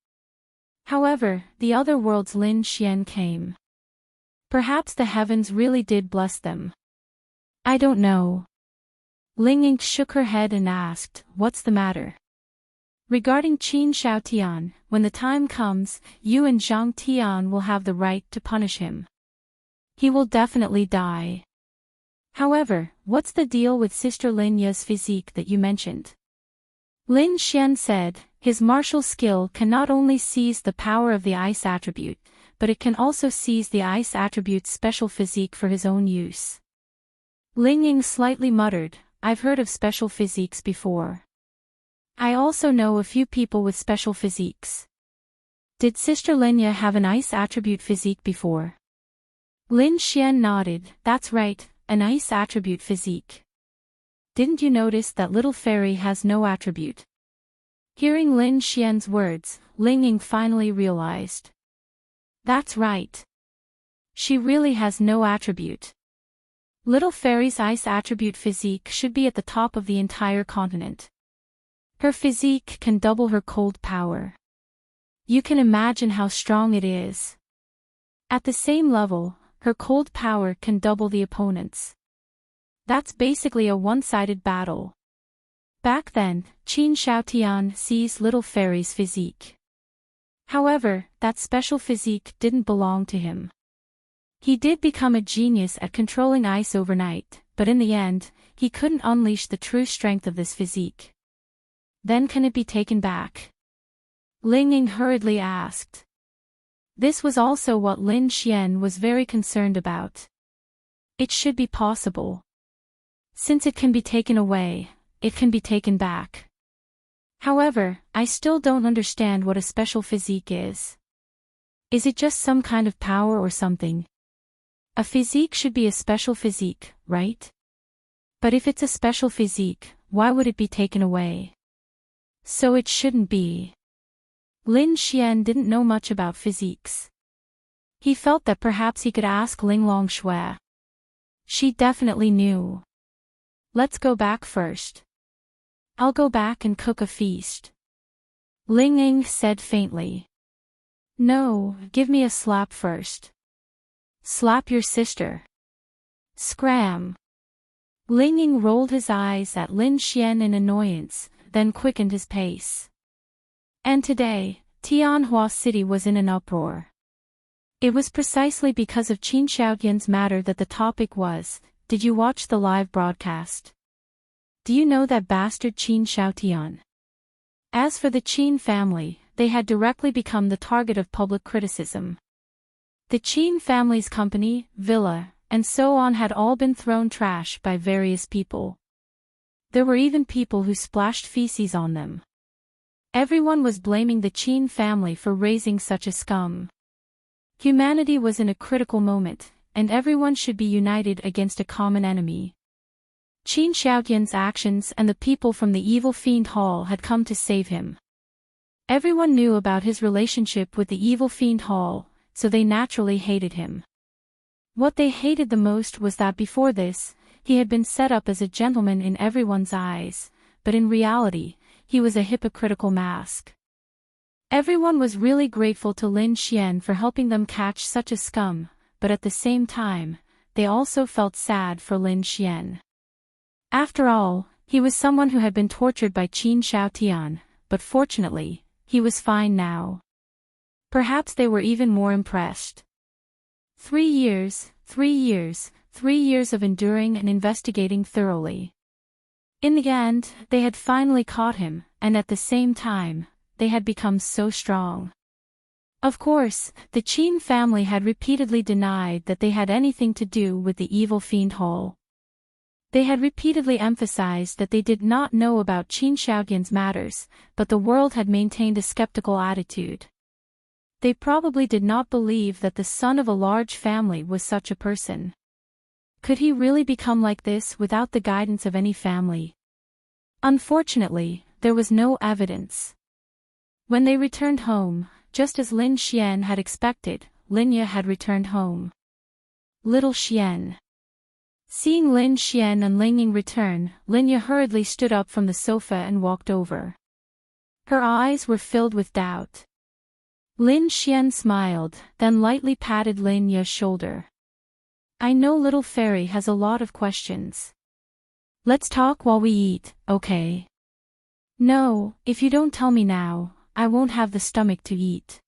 However, the other world's Lin Xian came. Perhaps the heavens really did bless them. I don't know. Ling Ying shook her head and asked, what's the matter? Regarding Qin Xiaotian, when the time comes, you and Zhang Tian will have the right to punish him. He will definitely die. However, what's the deal with Sister Linya's physique that you mentioned? Lin Xian said, his martial skill can not only seize the power of the ice attribute, but it can also seize the ice attribute's special physique for his own use. Ling Ying slightly muttered, I've heard of special physiques before. I also know a few people with special physiques. Did Sister Linya have an ice attribute physique before? Lin Xian nodded. That's right, an ice attribute physique. Didn't you notice that little fairy has no attribute? Hearing Lin Xian's words, Ling Ying finally realized. That's right. She really has no attribute. Little fairy's ice attribute physique should be at the top of the entire continent. Her physique can double her cold power. You can imagine how strong it is. At the same level, her cold power can double the opponent's. That's basically a one-sided battle. Back then, Qin Shaotian seized little fairy's physique. However, that special physique didn't belong to him. He did become a genius at controlling ice overnight, but in the end, he couldn't unleash the true strength of this physique. Then can it be taken back? Ling Ying hurriedly asked. This was also what Lin Xian was very concerned about. It should be possible. Since it can be taken away, it can be taken back. However, I still don't understand what a special physique is. Is it just some kind of power or something? A physique should be a special physique, right? But if it's a special physique, why would it be taken away? So it shouldn't be. Lin Xian didn't know much about physiques. He felt that perhaps he could ask Ling Longshui. She definitely knew. Let's go back first. I'll go back and cook a feast. Ling Ying said faintly. No, give me a slap first. Slap your sister. Scram. Ling Ying rolled his eyes at Lin Xian in annoyance, then quickened his pace. And today, Tianhua City was in an uproar. It was precisely because of Qin Shaotian's matter that the topic was, did you watch the live broadcast? Do you know that bastard Qin Shaotian? As for the Qin family, they had directly become the target of public criticism. The Qin family's company, villa, and so on had all been thrown trash by various people. There were even people who splashed feces on them. Everyone was blaming the Qin family for raising such a scum. Humanity was in a critical moment, and everyone should be united against a common enemy. Qin Shaotian's actions and the people from the evil fiend hall had come to save him. Everyone knew about his relationship with the evil fiend hall, so they naturally hated him. What they hated the most was that before this, he had been set up as a gentleman in everyone's eyes, but in reality, he was a hypocritical mask. Everyone was really grateful to Lin Xian for helping them catch such a scum, but at the same time, they also felt sad for Lin Xian. After all, he was someone who had been tortured by Qin Shaotian, but fortunately, he was fine now. Perhaps they were even more impressed. 3 years, 3 years, 3 years of enduring and investigating thoroughly. In the end, they had finally caught him, and at the same time, they had become so strong. Of course, the Qin family had repeatedly denied that they had anything to do with the evil fiend hall. They had repeatedly emphasized that they did not know about Qin Shaotian's matters, but the world had maintained a skeptical attitude. They probably did not believe that the son of a large family was such a person. Could he really become like this without the guidance of any family? Unfortunately, there was no evidence. When they returned home, just as Lin Xian had expected, Linya had returned home. Little Xian. Seeing Lin Xian and Ling Ying return, Linya hurriedly stood up from the sofa and walked over. Her eyes were filled with doubt. Lin Xian smiled, then lightly patted Linya's shoulder. I know little fairy has a lot of questions. Let's talk while we eat, okay? No, if you don't tell me now, I won't have the stomach to eat.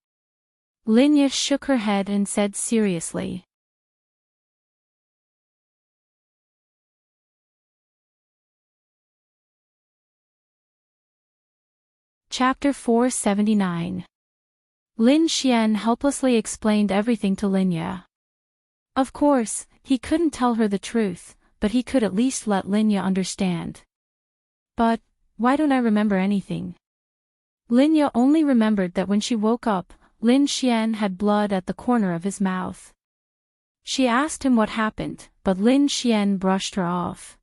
Linya shook her head and said seriously. Chapter 479. Lin Xian helplessly explained everything to Linya. Of course, he couldn't tell her the truth, but he could at least let Linya understand. But why don't I remember anything? Lin Ye only remembered that when she woke up, Lin Xian had blood at the corner of his mouth. She asked him what happened, but Lin Xian brushed her off.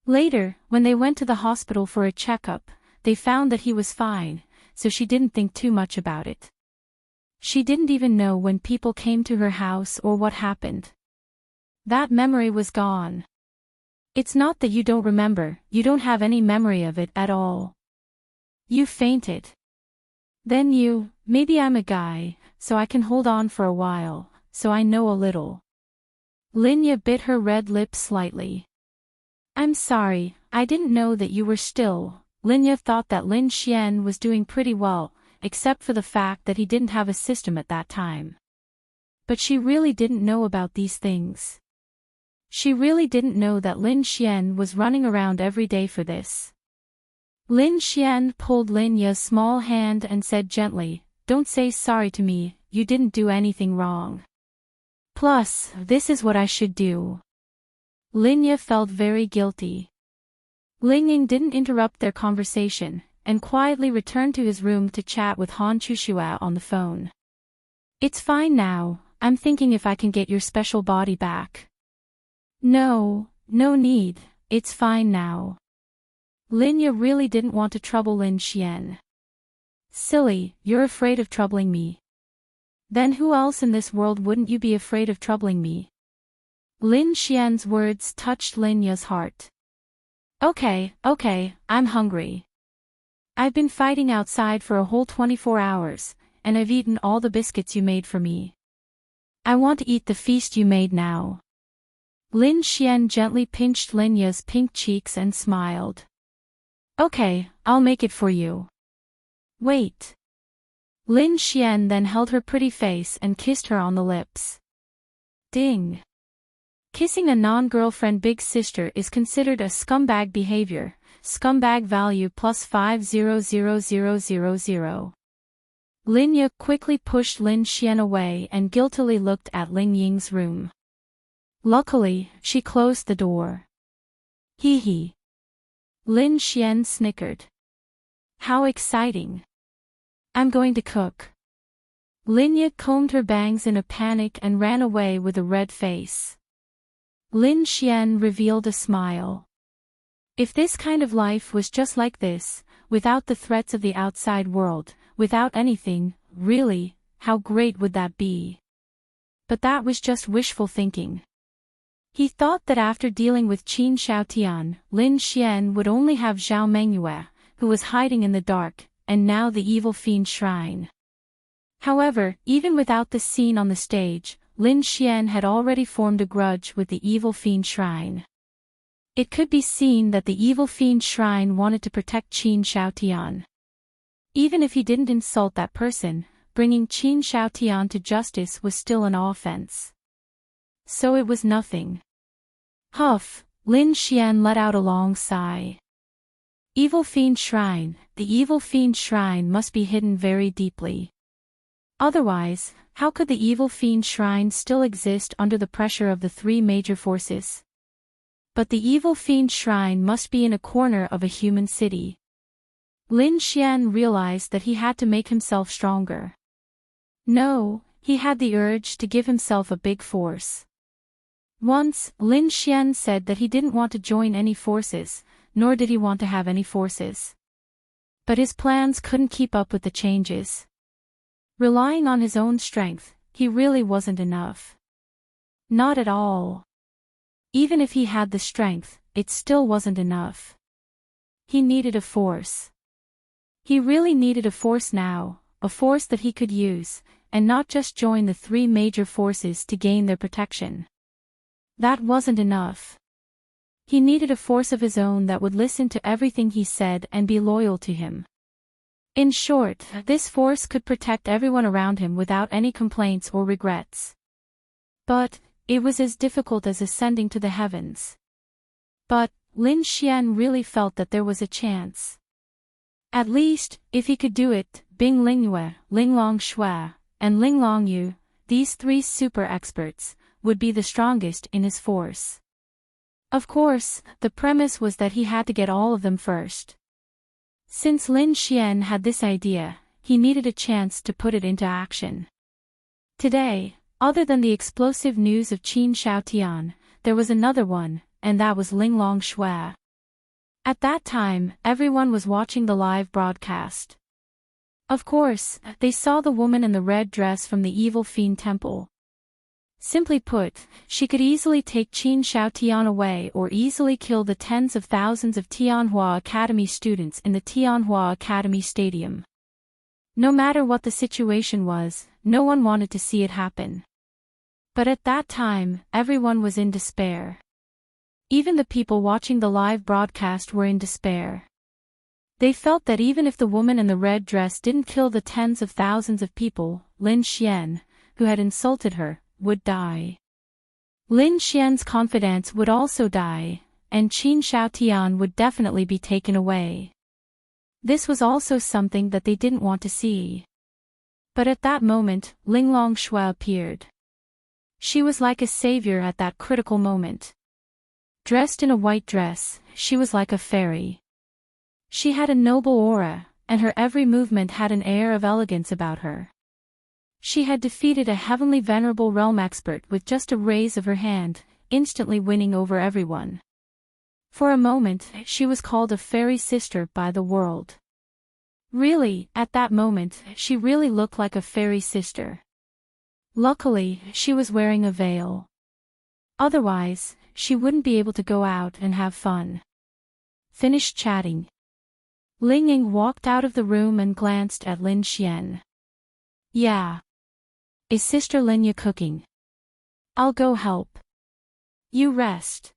Later, when they went to the hospital for a checkup, they found that he was fine, so she didn't think too much about it. She didn't even know when people came to her house or what happened. That memory was gone. It's not that you don't remember, you don't have any memory of it at all. You fainted. Then maybe I'm a guy, so I can hold on for a while, so I know a little. Lin Ye bit her red lips slightly. I'm sorry, I didn't know that you were still. Lin Ye thought that Lin Xian was doing pretty well, except for the fact that he didn't have a system at that time. But she really didn't know about these things. She really didn't know that Lin Xian was running around every day for this. Lin Xian pulled Lin Ye's small hand and said gently, "Don't say sorry to me, you didn't do anything wrong. Plus, this is what I should do." Lin Ye felt very guilty. Ling Ying didn't interrupt their conversation, and quietly returned to his room to chat with Han Chushua on the phone. "It's fine now, I'm thinking if I can get your special body back." No need, it's fine now." Lin Ye really didn't want to trouble Lin Xian. "Silly, you're afraid of troubling me. Then who else in this world wouldn't you be afraid of troubling me?" Lin Xian's words touched Lin Ye's heart. Okay, I'm hungry. I've been fighting outside for a whole 24 hours, and I've eaten all the biscuits you made for me. I want to eat the feast you made now." Lin Xian gently pinched Lin Ye's pink cheeks and smiled. "Okay, I'll make it for you. Wait." Lin Xian then held her pretty face and kissed her on the lips. Ding. Kissing a non-girlfriend big sister is considered a scumbag behavior. Scumbag value plus 500000. Lin Ye quickly pushed Lin Xian away and guiltily looked at Ling Ying's room. Luckily, she closed the door. Hee hee. Lin Xian snickered. How exciting. I'm going to cook. Lin Ye combed her bangs in a panic and ran away with a red face. Lin Xian revealed a smile. If this kind of life was just like this, without the threats of the outside world, without anything, really, how great would that be? But that was just wishful thinking. He thought that after dealing with Qin Shaotian, Lin Xian would only have Zhao Mengyue, who was hiding in the dark, and now the evil fiend shrine. However, even without the scene on the stage, Lin Xian had already formed a grudge with the evil fiend shrine. It could be seen that the evil fiend shrine wanted to protect Qin Shaotian. Even if he didn't insult that person, bringing Qin Shaotian to justice was still an offense. So it was nothing. Huff, Lin Xian let out a long sigh. Evil fiend shrine, the evil fiend shrine must be hidden very deeply. Otherwise, how could the evil fiend shrine still exist under the pressure of the three major forces? But the evil fiend shrine must be in a corner of a human city. Lin Xian realized that he had to make himself stronger. No, he had the urge to give himself a big force. Once, Lin Xian said that he didn't want to join any forces, nor did he want to have any forces. But his plans couldn't keep up with the changes. Relying on his own strength, he really wasn't enough. Not at all. Even if he had the strength, it still wasn't enough. He needed a force. He really needed a force now, a force that he could use, and not just join the three major forces to gain their protection. That wasn't enough. He needed a force of his own that would listen to everything he said and be loyal to him. In short, this force could protect everyone around him without any complaints or regrets. But it was as difficult as ascending to the heavens. But Lin Xian really felt that there was a chance. At least, if he could do it, Bing Lingyue, Linglong Shui, and Linglong Yu, these three super experts, would be the strongest in his force. Of course, the premise was that he had to get all of them first. Since Lin Xian had this idea, he needed a chance to put it into action. Today, other than the explosive news of Qin Shaotian, there was another one, and that was Linglong Shui. At that time, everyone was watching the live broadcast. Of course, they saw the woman in the red dress from the evil fiend temple. Simply put, she could easily take Qin Shaotian away or easily kill the tens of thousands of Tianhua Academy students in the Tianhua Academy Stadium. No matter what the situation was, no one wanted to see it happen. But at that time, everyone was in despair. Even the people watching the live broadcast were in despair. They felt that even if the woman in the red dress didn't kill the tens of thousands of people, Lin Xian, who had insulted her, would die. Lin Xian's confidants would also die, and Qin Shaotian would definitely be taken away. This was also something that they didn't want to see. But at that moment, Linglong Shui appeared. She was like a savior at that critical moment. Dressed in a white dress, she was like a fairy. She had a noble aura, and her every movement had an air of elegance about her. She had defeated a heavenly venerable realm expert with just a raise of her hand, instantly winning over everyone. For a moment, she was called a fairy sister by the world. Really, at that moment, she really looked like a fairy sister. Luckily, she was wearing a veil. Otherwise, she wouldn't be able to go out and have fun. Finished chatting. Ling Ying walked out of the room and glanced at Lin Xian. Yeah. Is Sister Linya cooking? I'll go help. You rest.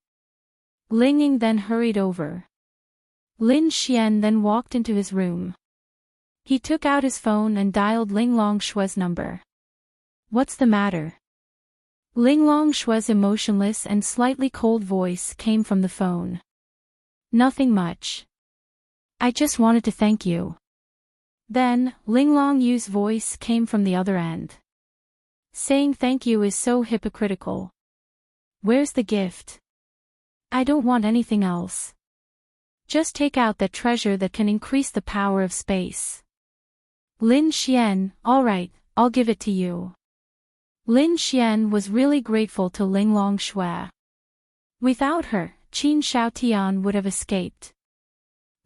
Ling Ying then hurried over. Lin Xian then walked into his room. He took out his phone and dialed Linglong Shui's number. What's the matter? Linglong Shui's emotionless and slightly cold voice came from the phone. Nothing much. I just wanted to thank you. Then, Linglong Yu's voice came from the other end. Saying thank you is so hypocritical. Where's the gift? I don't want anything else. Just take out that treasure that can increase the power of space. Lin Xian, alright, I'll give it to you. Lin Xian was really grateful to Linglong Shui. Without her, Qin Shaotian would have escaped.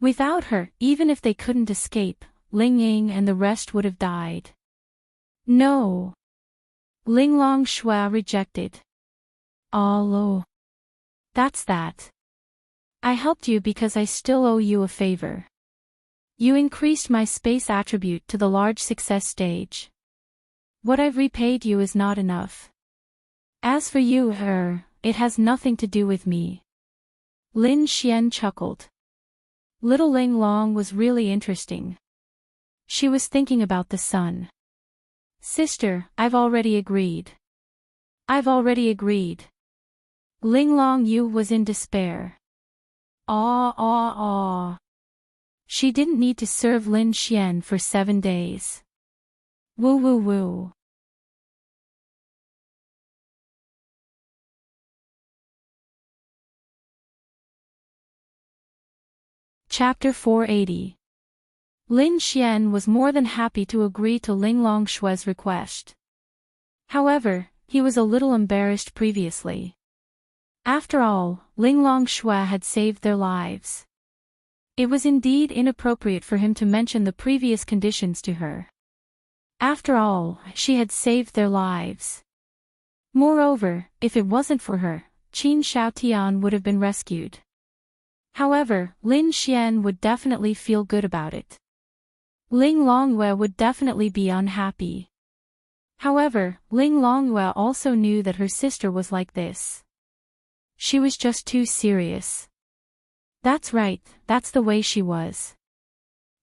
Without her, even if they couldn't escape, Ling Ying and the rest would have died. No. Linglong Shui rejected. Oh. That's that. I helped you because I still owe you a favor. You increased my space attribute to the large success stage. What I've repaid you is not enough. As for you, it has nothing to do with me. Lin Xian chuckled. Little Ling Long was really interesting. She was thinking about the sun. Sister, I've already agreed. I've already agreed. Linglong Yu was in despair. She didn't need to serve Lin Xian for 7 days. Woo woo woo. Chapter 480. Lin Xian was more than happy to agree to Linglong Shui's request. However, he was a little embarrassed previously. After all, Linglong Shui had saved their lives. It was indeed inappropriate for him to mention the previous conditions to her. After all, she had saved their lives. Moreover, if it wasn't for her, Qin Shaotian would have been rescued. However, Lin Xian would definitely feel good about it. Ling Longyue would definitely be unhappy. However, Ling Longyue also knew that her sister was like this. She was just too serious. That's right, that's the way she was.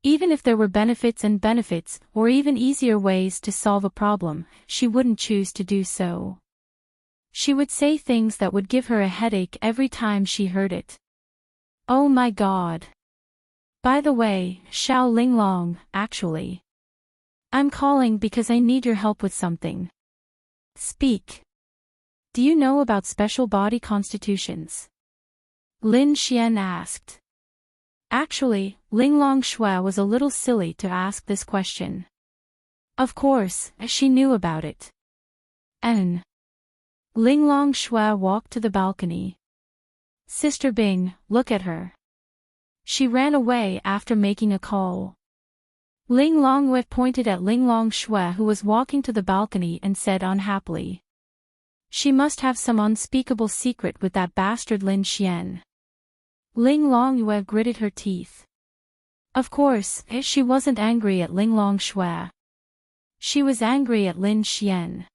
Even if there were benefits, or even easier ways to solve a problem, she wouldn't choose to do so. She would say things that would give her a headache every time she heard it. Oh my God. By the way, Xiao Linglong, actually. I'm calling because I need your help with something. Speak. Do you know about special body constitutions? Lin Xian asked. Actually, Linglong Shui was a little silly to ask this question. Of course, she knew about it. And Linglong Shui walked to the balcony. Sister Bing, look at her. She ran away after making a call. Linglong Wei pointed at Linglong Shui, who was walking to the balcony, and said unhappily. She must have some unspeakable secret with that bastard Lin Xian. Linglong Yue gritted her teeth. Of course, she wasn't angry at Linglong Shui. She was angry at Lin Xian.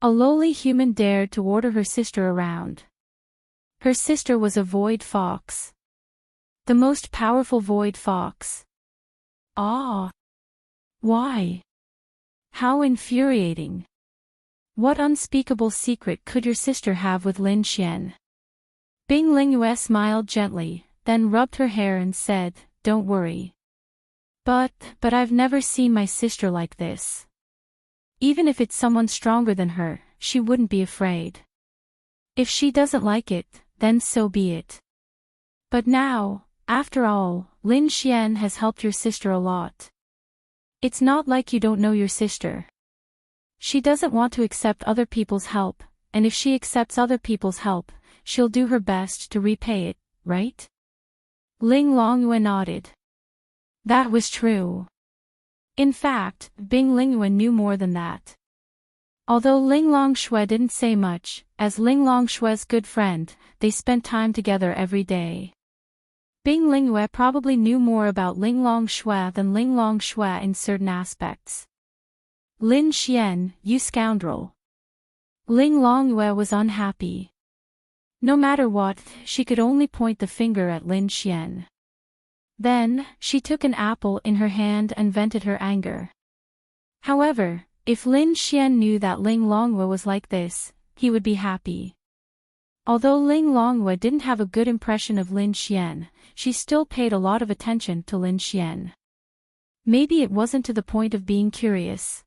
A lowly human dared to order her sister around. Her sister was a void fox. The most powerful void fox. Ah! Why? How infuriating. What unspeakable secret could your sister have with Lin Xian? Bing Lingyue smiled gently, then rubbed her hair and said, Don't worry. But I've never seen my sister like this. Even if it's someone stronger than her, she wouldn't be afraid. If she doesn't like it, then so be it. But now, after all, Lin Xian has helped your sister a lot. It's not like you don't know your sister. She doesn't want to accept other people's help, and if she accepts other people's help, she'll do her best to repay it, right? Linglong Yue nodded. That was true. In fact, Bing Lingyue knew more than that. Although Linglong Shui didn't say much, as Linglong Shui's good friend, they spent time together every day. Bing Lingyue probably knew more about Linglong Shui than Linglong Shui in certain aspects. Lin Xian, you scoundrel. Linglong Yue was unhappy. No matter what, she could only point the finger at Lin Xian. Then, she took an apple in her hand and vented her anger. However, if Lin Xian knew that Linglong Yue was like this, he would be happy. Although Linglong Yue didn't have a good impression of Lin Xian, she still paid a lot of attention to Lin Xian. Maybe it wasn't to the point of being curious.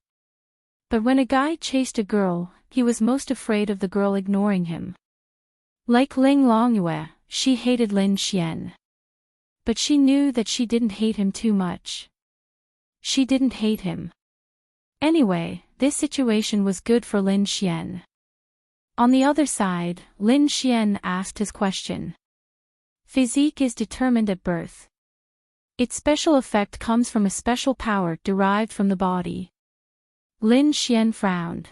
But when a guy chased a girl, he was most afraid of the girl ignoring him. Like Linglong Yue, she hated Lin Xian. But she knew that she didn't hate him too much. She didn't hate him. Anyway, this situation was good for Lin Xian. On the other side, Lin Xian asked his question. Physique is determined at birth. Its special effect comes from a special power derived from the body. Lin Xian frowned.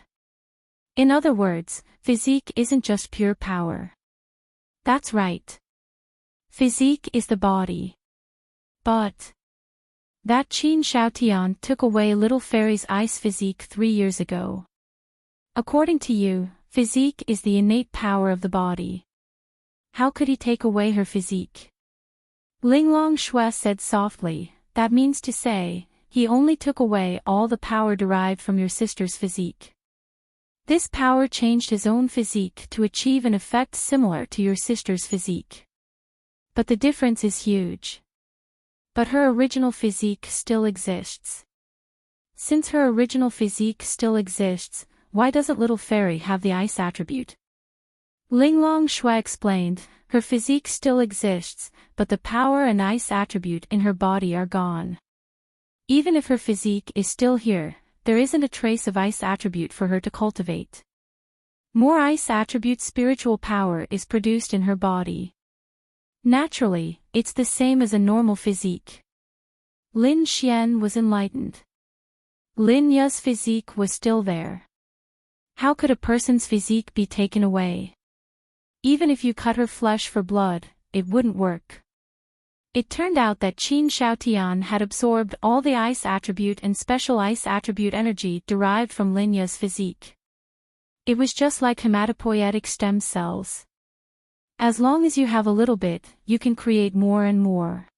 In other words, physique isn't just pure power. That's right. Physique is the body. But that Qin Shaotian took away little fairy's ice physique 3 years ago. According to you, physique is the innate power of the body. How could he take away her physique? Linglong Shui said softly, that means to say, he only took away all the power derived from your sister's physique. This power changed his own physique to achieve an effect similar to your sister's physique. But the difference is huge. But her original physique still exists. Since her original physique still exists, why doesn't little fairy have the ice attribute? Linglong Shui explained, her physique still exists, but the power and ice attribute in her body are gone. Even if her physique is still here, there isn't a trace of ice attribute for her to cultivate. More ice attribute spiritual power is produced in her body. Naturally, it's the same as a normal physique. Lin Xian was enlightened. Lin Yu's physique was still there. How could a person's physique be taken away? Even if you cut her flesh for blood, it wouldn't work. It turned out that Qin Shaotian had absorbed all the ice attribute and special ice attribute energy derived from Lin Yu's physique. It was just like hematopoietic stem cells. As long as you have a little bit, you can create more and more.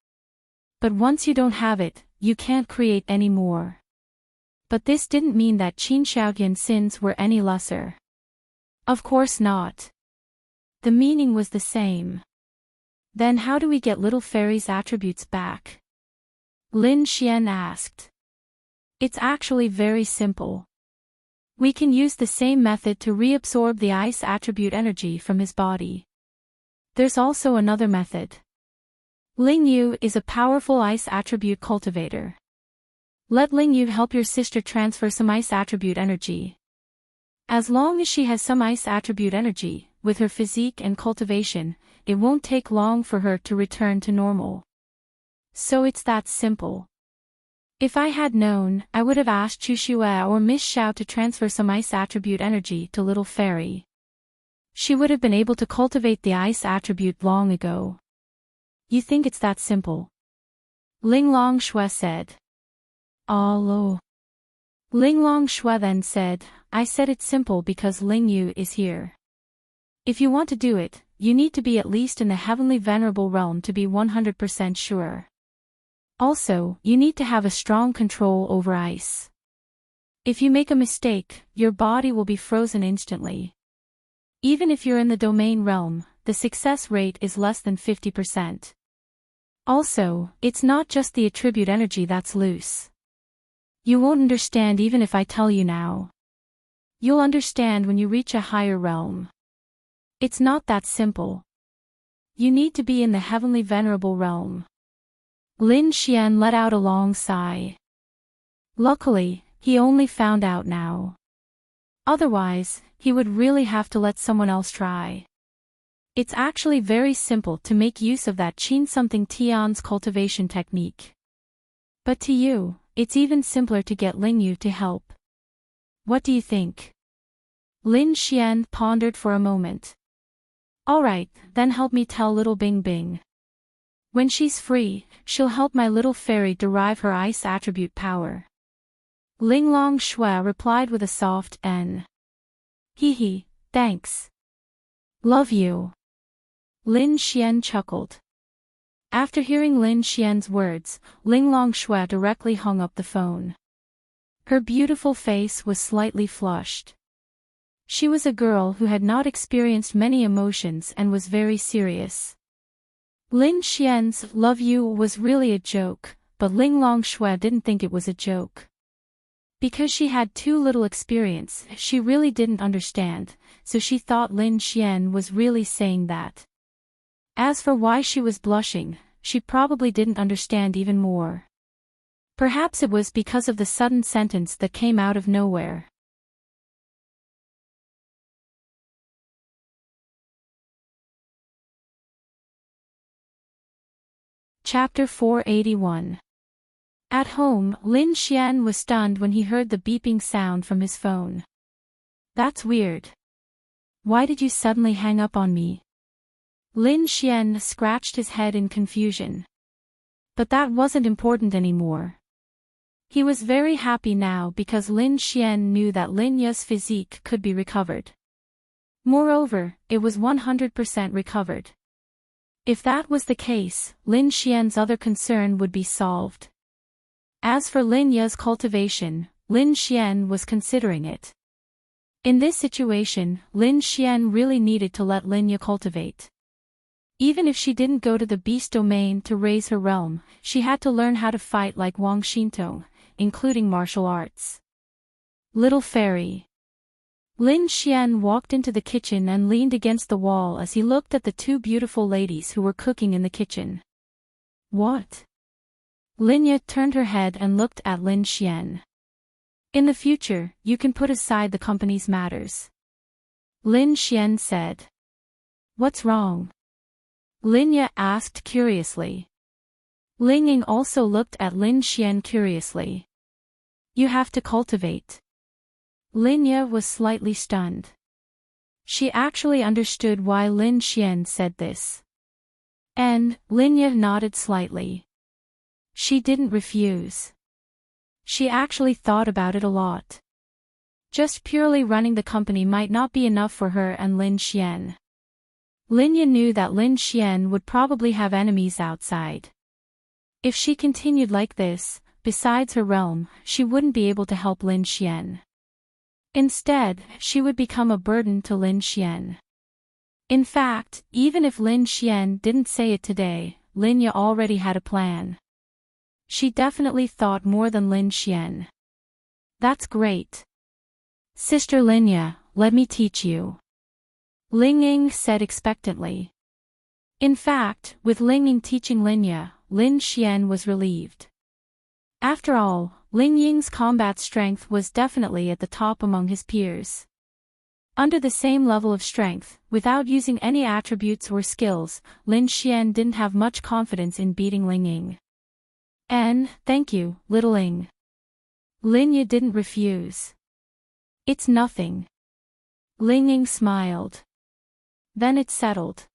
But once you don't have it, you can't create any more. But this didn't mean that Qin Shaotian's sins were any lesser. Of course not. The meaning was the same. Then how do we get little fairy's attributes back? Lin Xian asked. It's actually very simple. We can use the same method to reabsorb the ice attribute energy from his body. There's also another method. Ling Yu is a powerful ice attribute cultivator. Let Ling Yu help your sister transfer some ice attribute energy. As long as she has some ice attribute energy, with her physique and cultivation, it won't take long for her to return to normal. So it's that simple. If I had known, I would have asked Chu Xue or Miss Xiao to transfer some ice attribute energy to Little Fairy. She would have been able to cultivate the ice attribute long ago. You think it's that simple? Ling Long Shui said. Oh. Ling Long Shui then said, I said it's simple because Ling Yu is here. If you want to do it, you need to be at least in the heavenly venerable realm to be 100% sure. Also, you need to have a strong control over ice. If you make a mistake, your body will be frozen instantly. Even if you're in the domain realm, the success rate is less than 50%. Also, it's not just the attribute energy that's loose. You won't understand even if I tell you now. You'll understand when you reach a higher realm. It's not that simple. You need to be in the heavenly venerable realm. Lin Xian let out a long sigh. Luckily, he only found out now. Otherwise, he would really have to let someone else try. It's actually very simple to make use of that Qin something Tian's cultivation technique. But to you, it's even simpler to get Ling Yu to help. What do you think? Lin Xian pondered for a moment. Alright, then help me tell little Bing Bing. When she's free, she'll help my little fairy derive her ice attribute power. Ling Long Shui replied with a soft N. Hee, thanks. Love you. Lin Xian chuckled. After hearing Lin Xian's words, Ling Long Shui directly hung up the phone. Her beautiful face was slightly flushed. She was a girl who had not experienced many emotions and was very serious. Lin Xian's love you was really a joke, but Ling Long Shui didn't think it was a joke. Because she had too little experience, she really didn't understand, so she thought Lin Xian was really saying that. As for why she was blushing, she probably didn't understand even more. Perhaps it was because of the sudden sentence that came out of nowhere. Chapter 481. At home, Lin Xian was stunned when he heard the beeping sound from his phone. That's weird. Why did you suddenly hang up on me? Lin Xian scratched his head in confusion. But that wasn't important anymore. He was very happy now because Lin Xian knew that Lin Ya's physique could be recovered. Moreover, it was 100% recovered. If that was the case, Lin Xian's other concern would be solved. As for Lin Ya's cultivation, Lin Xian was considering it. In this situation, Lin Xian really needed to let Lin Ya cultivate. Even if she didn't go to the beast domain to raise her realm, she had to learn how to fight like Wang Xintong, including martial arts. Little Fairy. Lin Xian walked into the kitchen and leaned against the wall as he looked at the two beautiful ladies who were cooking in the kitchen. What? Lin Ya turned her head and looked at Lin Xian. In the future, you can put aside the company's matters. Lin Xian said. What's wrong? Lin Ya asked curiously. Ling Ying also looked at Lin Xian curiously. You have to cultivate. Lin Ya was slightly stunned. She actually understood why Lin Xian said this. And Lin Ya nodded slightly. She didn't refuse. She actually thought about it a lot. Just purely running the company might not be enough for her and Lin Xian. Lin Ya knew that Lin Xian would probably have enemies outside. If she continued like this, besides her realm, she wouldn't be able to help Lin Xian. Instead, she would become a burden to Lin Xian. In fact, even if Lin Xian didn't say it today, Lin Ya already had a plan. She definitely thought more than Lin Xian. That's great. Sister Lin Ya, let me teach you. Ling Ying said expectantly. In fact, with Ling Ying teaching Linya, Lin Xian was relieved. After all, Ling Ying's combat strength was definitely at the top among his peers. Under the same level of strength, without using any attributes or skills, Lin Xian didn't have much confidence in beating Ling Ying. Thank you, little Ling. Linya didn't refuse. It's nothing. Ling Ying smiled. Then it settled.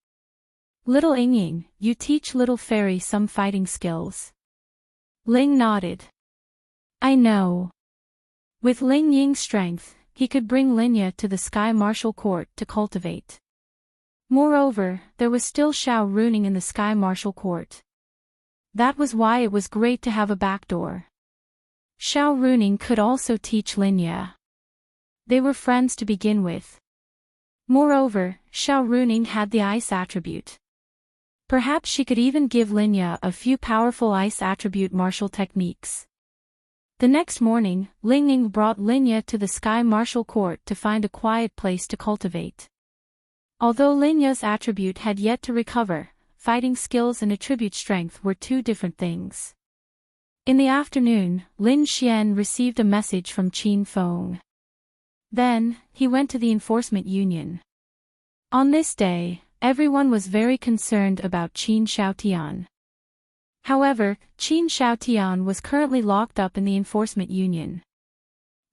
Little Ying, you teach little fairy some fighting skills. Ling nodded. I know. With Ling Ying's strength, he could bring Linya to the Sky Martial Court to cultivate. Moreover, there was still Heartwarming in the Sky Martial Court. That was why it was great to have a backdoor. Heartwarming could also teach Linya. They were friends to begin with. Moreover, Heartwarming had the ice attribute. Perhaps she could even give Linya a few powerful ice attribute martial techniques. The next morning, Ling Ying brought Linya to the Sky Martial Court to find a quiet place to cultivate. Although Linya's attribute had yet to recover, fighting skills and attribute strength were two different things. In the afternoon, Lin Xian received a message from Qin Feng. Then, he went to the enforcement union. On this day, everyone was very concerned about Qin Xiaotian. However, Qin Xiaotian was currently locked up in the enforcement union.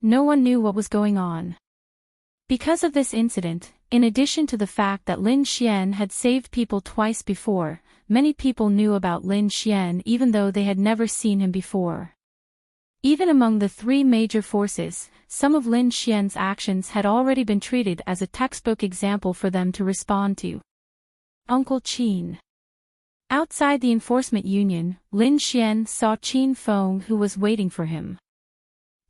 No one knew what was going on. Because of this incident, in addition to the fact that Lin Xian had saved people twice before, many people knew about Lin Xian even though they had never seen him before. Even among the three major forces, some of Lin Xian's actions had already been treated as a textbook example for them to respond to. Uncle Qin. Outside the enforcement union, Lin Xian saw Qin Feng who was waiting for him.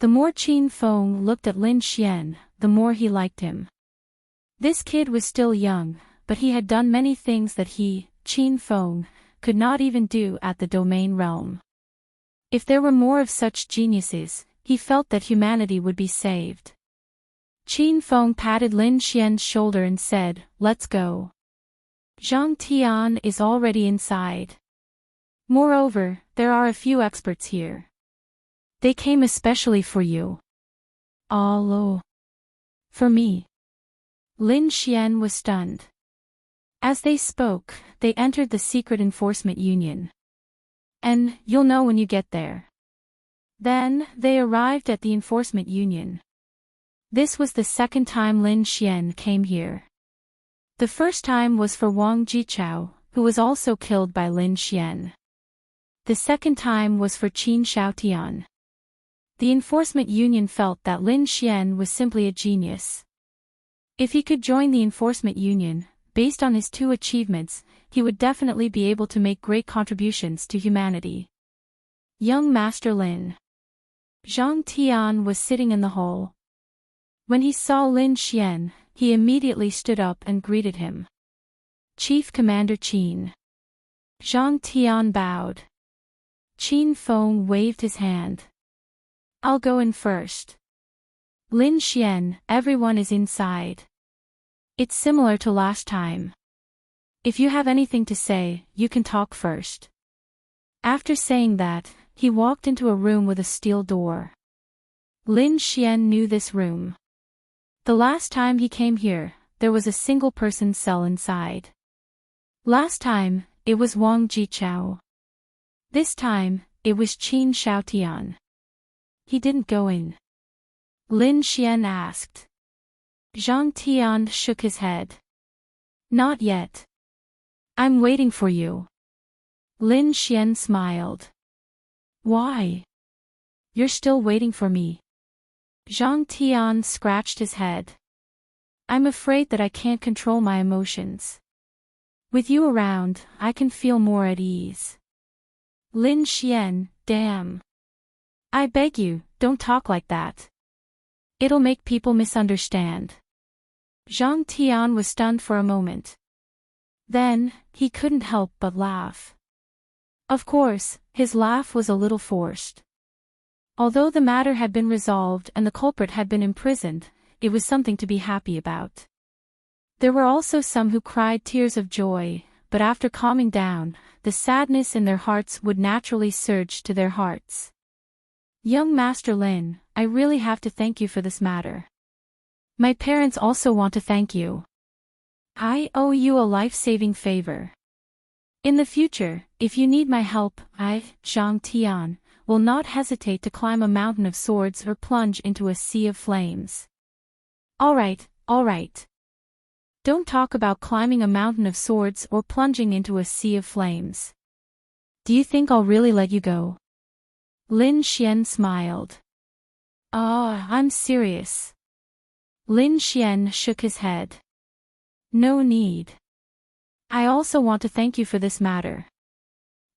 The more Qin Feng looked at Lin Xian, the more he liked him. This kid was still young, but he had done many things that he, Qin Feng, could not even do at the domain realm. If there were more of such geniuses, he felt that humanity would be saved. Qin Feng patted Lin Xian's shoulder and said, "Let's go. Zhang Tian is already inside. Moreover, there are a few experts here. They came especially for you." "Oh. For me?" Lin Xian was stunned. As they spoke, they entered the secret enforcement union. "And you'll know when you get there." Then, they arrived at the enforcement union. This was the second time Lin Xian came here. The first time was for Wang Jichao, who was also killed by Lin Xian. The second time was for Qin Xiaotian. The enforcement union felt that Lin Xian was simply a genius. If he could join the enforcement union, based on his two achievements, he would definitely be able to make great contributions to humanity. Young Master Lin. Zhang Tian was sitting in the hall. When he saw Lin Xian, he immediately stood up and greeted him. "Chief Commander Qin." Zhang Tian bowed. Qin Feng waved his hand. "I'll go in first." "Lin Xian, everyone is inside. It's similar to last time. If you have anything to say, you can talk first." After saying that, he walked into a room with a steel door. Lin Xian knew this room. The last time he came here, there was a single-person cell inside. Last time, it was Wang Jichao. This time, it was Qin Xiaotian. He didn't go in. Lin Xian asked. Zhang Tian shook his head. "Not yet. I'm waiting for you." Lin Xian smiled. "Why? You're still waiting for me?" Zhang Tian scratched his head. "I'm afraid that I can't control my emotions. With you around, I can feel more at ease." Lin Xian, damn. "I beg you, don't talk like that. It'll make people misunderstand." Zhang Tian was stunned for a moment. Then, he couldn't help but laugh. Of course, his laugh was a little forced. Although the matter had been resolved and the culprit had been imprisoned, it was something to be happy about. There were also some who cried tears of joy, but after calming down, the sadness in their hearts would naturally surge to their hearts. Young Master Lin, I really have to thank you for this matter. My parents also want to thank you. I owe you a life-saving favor. In the future, if you need my help, I, Zhang Tian, will not hesitate to climb a mountain of swords or plunge into a sea of flames. Alright. Don't talk about climbing a mountain of swords or plunging into a sea of flames. Do you think I'll really let you go? Lin Xian smiled. I'm serious. Lin Xian shook his head. No need. I also want to thank you for this matter.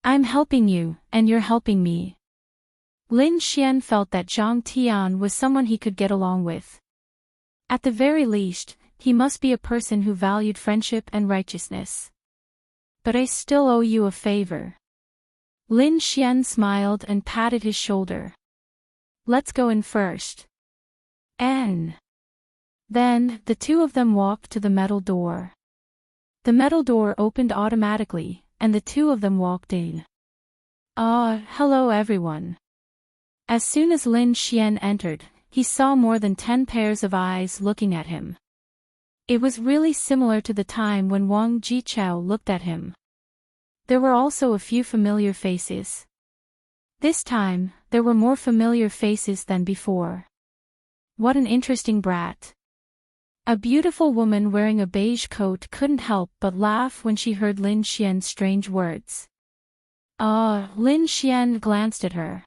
I'm helping you, and you're helping me. Lin Xian felt that Zhang Tian was someone he could get along with. At the very least, he must be a person who valued friendship and righteousness. But I still owe you a favor. Lin Xian smiled and patted his shoulder. Let's go in first. Then, the two of them walked to the metal door. The metal door opened automatically, and the two of them walked in. Hello everyone. As soon as Lin Xian entered, he saw more than 10 pairs of eyes looking at him. It was really similar to the time when Wang Jichao looked at him. There were also a few familiar faces. This time, there were more familiar faces than before. What an interesting brat. A beautiful woman wearing a beige coat couldn't help but laugh when she heard Lin Xian's strange words. Lin Xian glanced at her.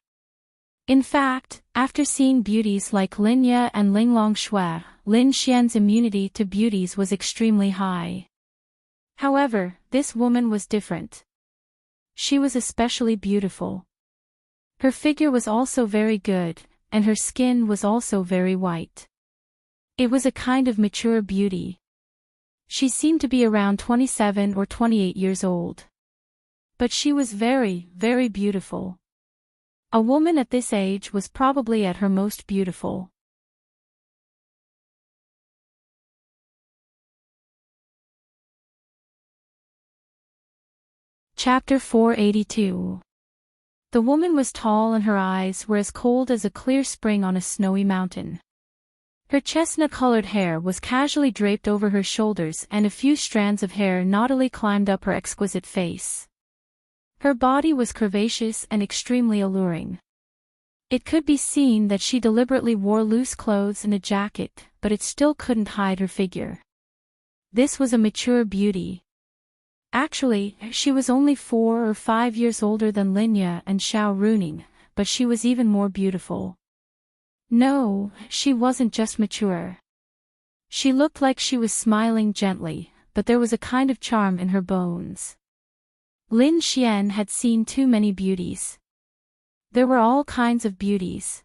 In fact, after seeing beauties like Lin Ye and Linglong Shui, Lin Xian's immunity to beauties was extremely high. However, this woman was different. She was especially beautiful. Her figure was also very good, and her skin was also very white. It was a kind of mature beauty. She seemed to be around 27 or 28 years old. But she was very, very beautiful. A woman at this age was probably at her most beautiful. Chapter 482. The woman was tall and her eyes were as cold as a clear spring on a snowy mountain. Her chestnut-colored hair was casually draped over her shoulders and a few strands of hair naughtily climbed up her exquisite face. Her body was curvaceous and extremely alluring. It could be seen that she deliberately wore loose clothes and a jacket, but it still couldn't hide her figure. This was a mature beauty. Actually, she was only 4 or 5 years older than Linya and Xiao Runing, but she was even more beautiful. No, she wasn't just mature. She looked like she was smiling gently, but there was a kind of charm in her bones. Lin Xian had seen too many beauties. There were all kinds of beauties.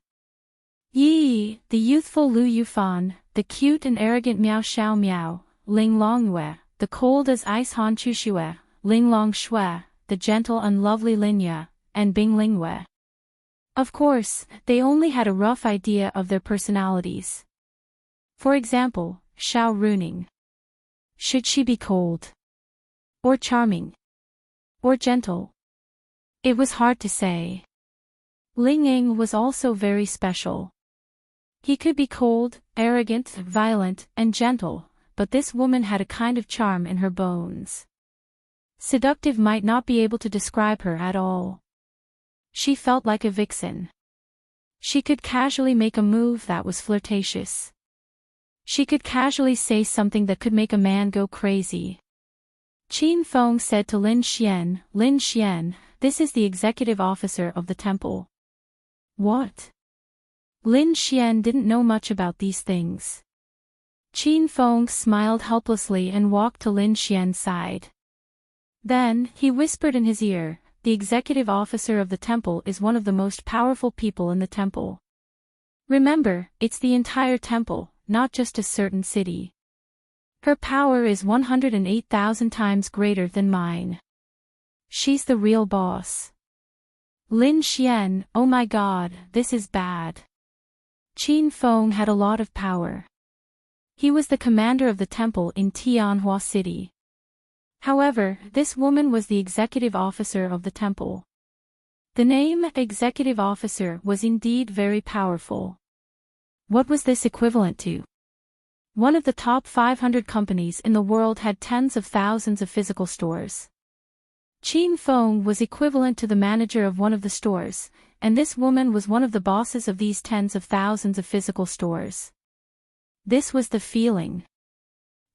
Yi, the youthful Lu Yufan, the cute and arrogant Miao Xiao Miao, Ling Longyue, the cold as ice Han Chuxue, Ling Long Shui, the gentle and lovely Linya, and Bing Lingwei. Of course, they only had a rough idea of their personalities. For example, Xiao Runing. Should she be cold? Or charming? Or gentle? It was hard to say. Ling Ying was also very special. He could be cold, arrogant, violent, and gentle, but this woman had a kind of charm in her bones. Seductive might not be able to describe her at all. She felt like a vixen. She could casually make a move that was flirtatious. She could casually say something that could make a man go crazy. Qin Feng said to Lin Xian, this is the executive officer of the temple. What? Lin Xian didn't know much about these things. Qin Feng smiled helplessly and walked to Lin Xian's side. Then, he whispered in his ear, the executive officer of the temple is one of the most powerful people in the temple. Remember, it's the entire temple, not just a certain city. Her power is 108,000 times greater than mine. She's the real boss. Lin Xian, oh my god, this is bad. Qin Feng had a lot of power. He was the commander of the temple in Tianhua City. However, this woman was the executive officer of the temple. The name executive officer was indeed very powerful. What was this equivalent to? One of the top 500 companies in the world had tens of thousands of physical stores. Qin Feng was equivalent to the manager of one of the stores, and this woman was one of the bosses of these tens of thousands of physical stores. This was the feeling.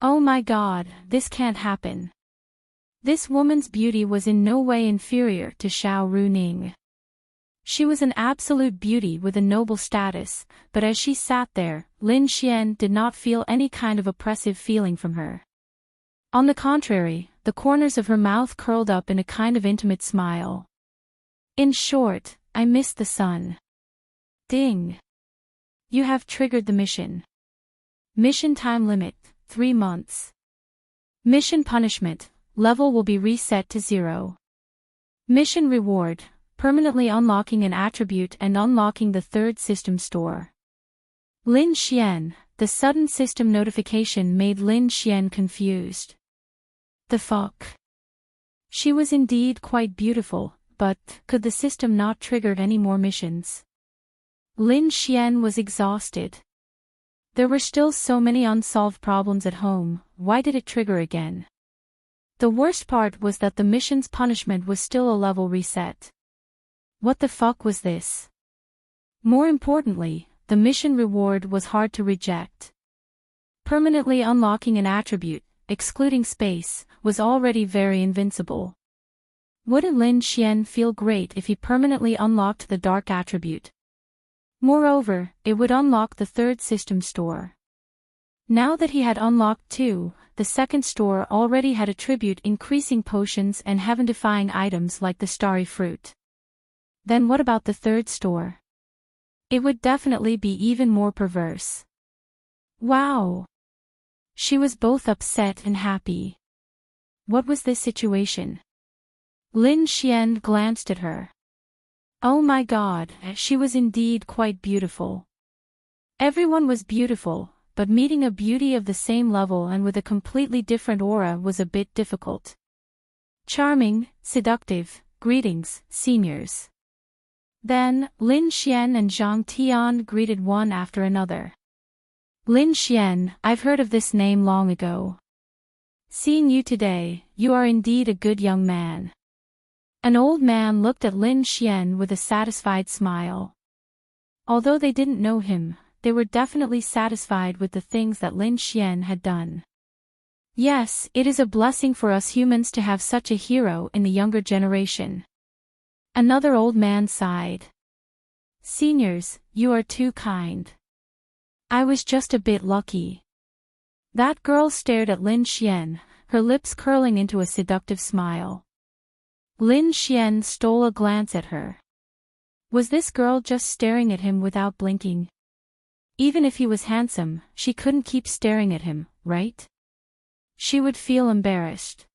Oh my God, this can't happen. This woman's beauty was in no way inferior to Xiao Runing. She was an absolute beauty with a noble status, but as she sat there, Lin Xian did not feel any kind of oppressive feeling from her. On the contrary, the corners of her mouth curled up in a kind of intimate smile. In short, I missed the sun. Ding. You have triggered the mission. Mission time limit, 3 months. Mission punishment, level will be reset to 0. Mission reward, permanently unlocking an attribute and unlocking the third system store. Lin Xian, the sudden system notification made Lin Xian confused. The fuck? She was indeed quite beautiful, but could the system not trigger any more missions? Lin Xian was exhausted. There were still so many unsolved problems at home, why did it trigger again? The worst part was that the mission's punishment was still a level reset. What the fuck was this? More importantly, the mission reward was hard to reject. Permanently unlocking an attribute, excluding space, was already very invincible. Wouldn't Lin Xian feel great if he permanently unlocked the dark attribute? Moreover, it would unlock the third system store. Now that he had unlocked 2, the second store already had attribute increasing potions and heaven-defying items like the starry fruit. Then what about the third store? It would definitely be even more perverse. Wow! She was both upset and happy. What was this situation? Lin Xian glanced at her. Oh my God, she was indeed quite beautiful. Everyone was beautiful, but meeting a beauty of the same level and with a completely different aura was a bit difficult. Charming, seductive, greetings, seniors. Then, Lin Xian and Zhang Tian greeted one after another. Lin Xian, I've heard of this name long ago. Seeing you today, you are indeed a good young man. An old man looked at Lin Xian with a satisfied smile. Although they didn't know him, they were definitely satisfied with the things that Lin Xian had done. Yes, it is a blessing for us humans to have such a hero in the younger generation. Another old man sighed. Seniors, you are too kind. I was just a bit lucky. That girl stared at Lin Xian, her lips curling into a seductive smile. Lin Xian stole a glance at her. Was this girl just staring at him without blinking? Even if he was handsome, she couldn't keep staring at him, right? She would feel embarrassed.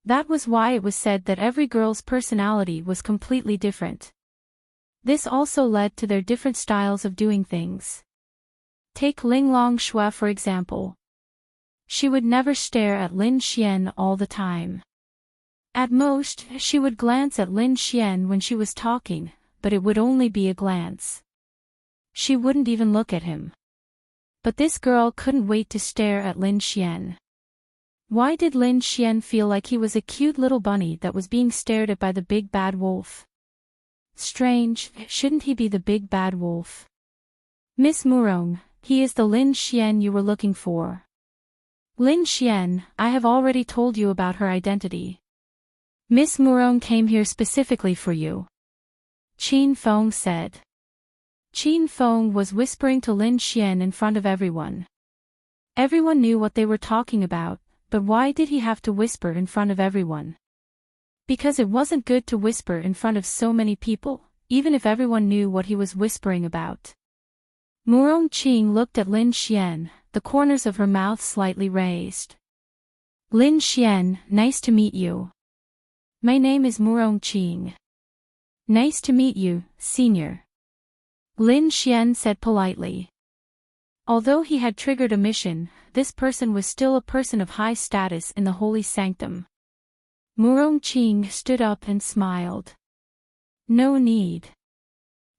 That was why it was said that every girl's personality was completely different. This also led to their different styles of doing things. Take Linglong Xue for example. She would never stare at Lin Xian all the time. At most, she would glance at Lin Xian when she was talking, but it would only be a glance. She wouldn't even look at him. But this girl couldn't wait to stare at Lin Xian. Why did Lin Xian feel like he was a cute little bunny that was being stared at by the big bad wolf? Strange, shouldn't he be the big bad wolf? Miss Murong, he is the Lin Xian you were looking for. Lin Xian, I have already told you about her identity. Miss Murong came here specifically for you. Qin Feng said. Qin Feng was whispering to Lin Xian in front of everyone. Everyone knew what they were talking about, but why did he have to whisper in front of everyone? Because it wasn't good to whisper in front of so many people, even if everyone knew what he was whispering about. Murong Qing looked at Lin Xian, the corners of her mouth slightly raised. Lin Xian, nice to meet you. My name is Murong Qing. Nice to meet you, senior. Lin Xian said politely. Although he had triggered a mission, this person was still a person of high status in the holy sanctum. Murongqing stood up and smiled. No need.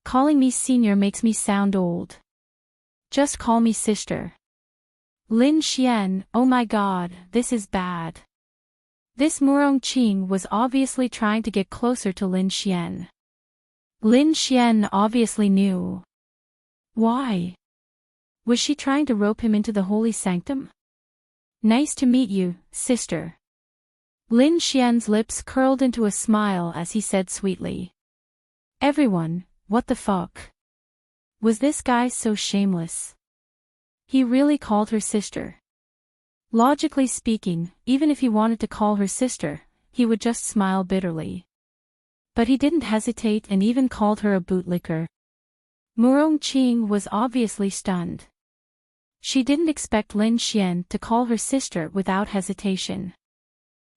Calling me senior makes me sound old. Just call me sister. Lin Xian, oh my god, this is bad. This Murongqing was obviously trying to get closer to Lin Xian. Lin Xian obviously knew. Why? Was she trying to rope him into the holy sanctum? Nice to meet you, sister. Lin Xian's lips curled into a smile as he said sweetly. Everyone, what the fuck? Was this guy so shameless? He really called her sister. Logically speaking, even if he wanted to call her sister, he would just smile bitterly. But he didn't hesitate and even called her a bootlicker. Murongqing was obviously stunned. She didn't expect Lin Xian to call her sister without hesitation.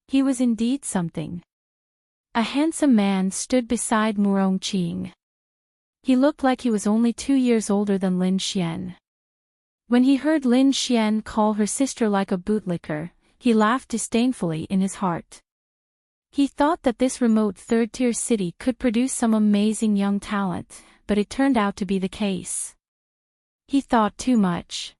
He was indeed something. A handsome man stood beside Murongqing. He looked like he was only 2 years older than Lin Xian. When he heard Lin Xian call her sister like a bootlicker, he laughed disdainfully in his heart. He thought that this remote third-tier city could produce some amazing young talent, but it turned out to be the case. He thought too much.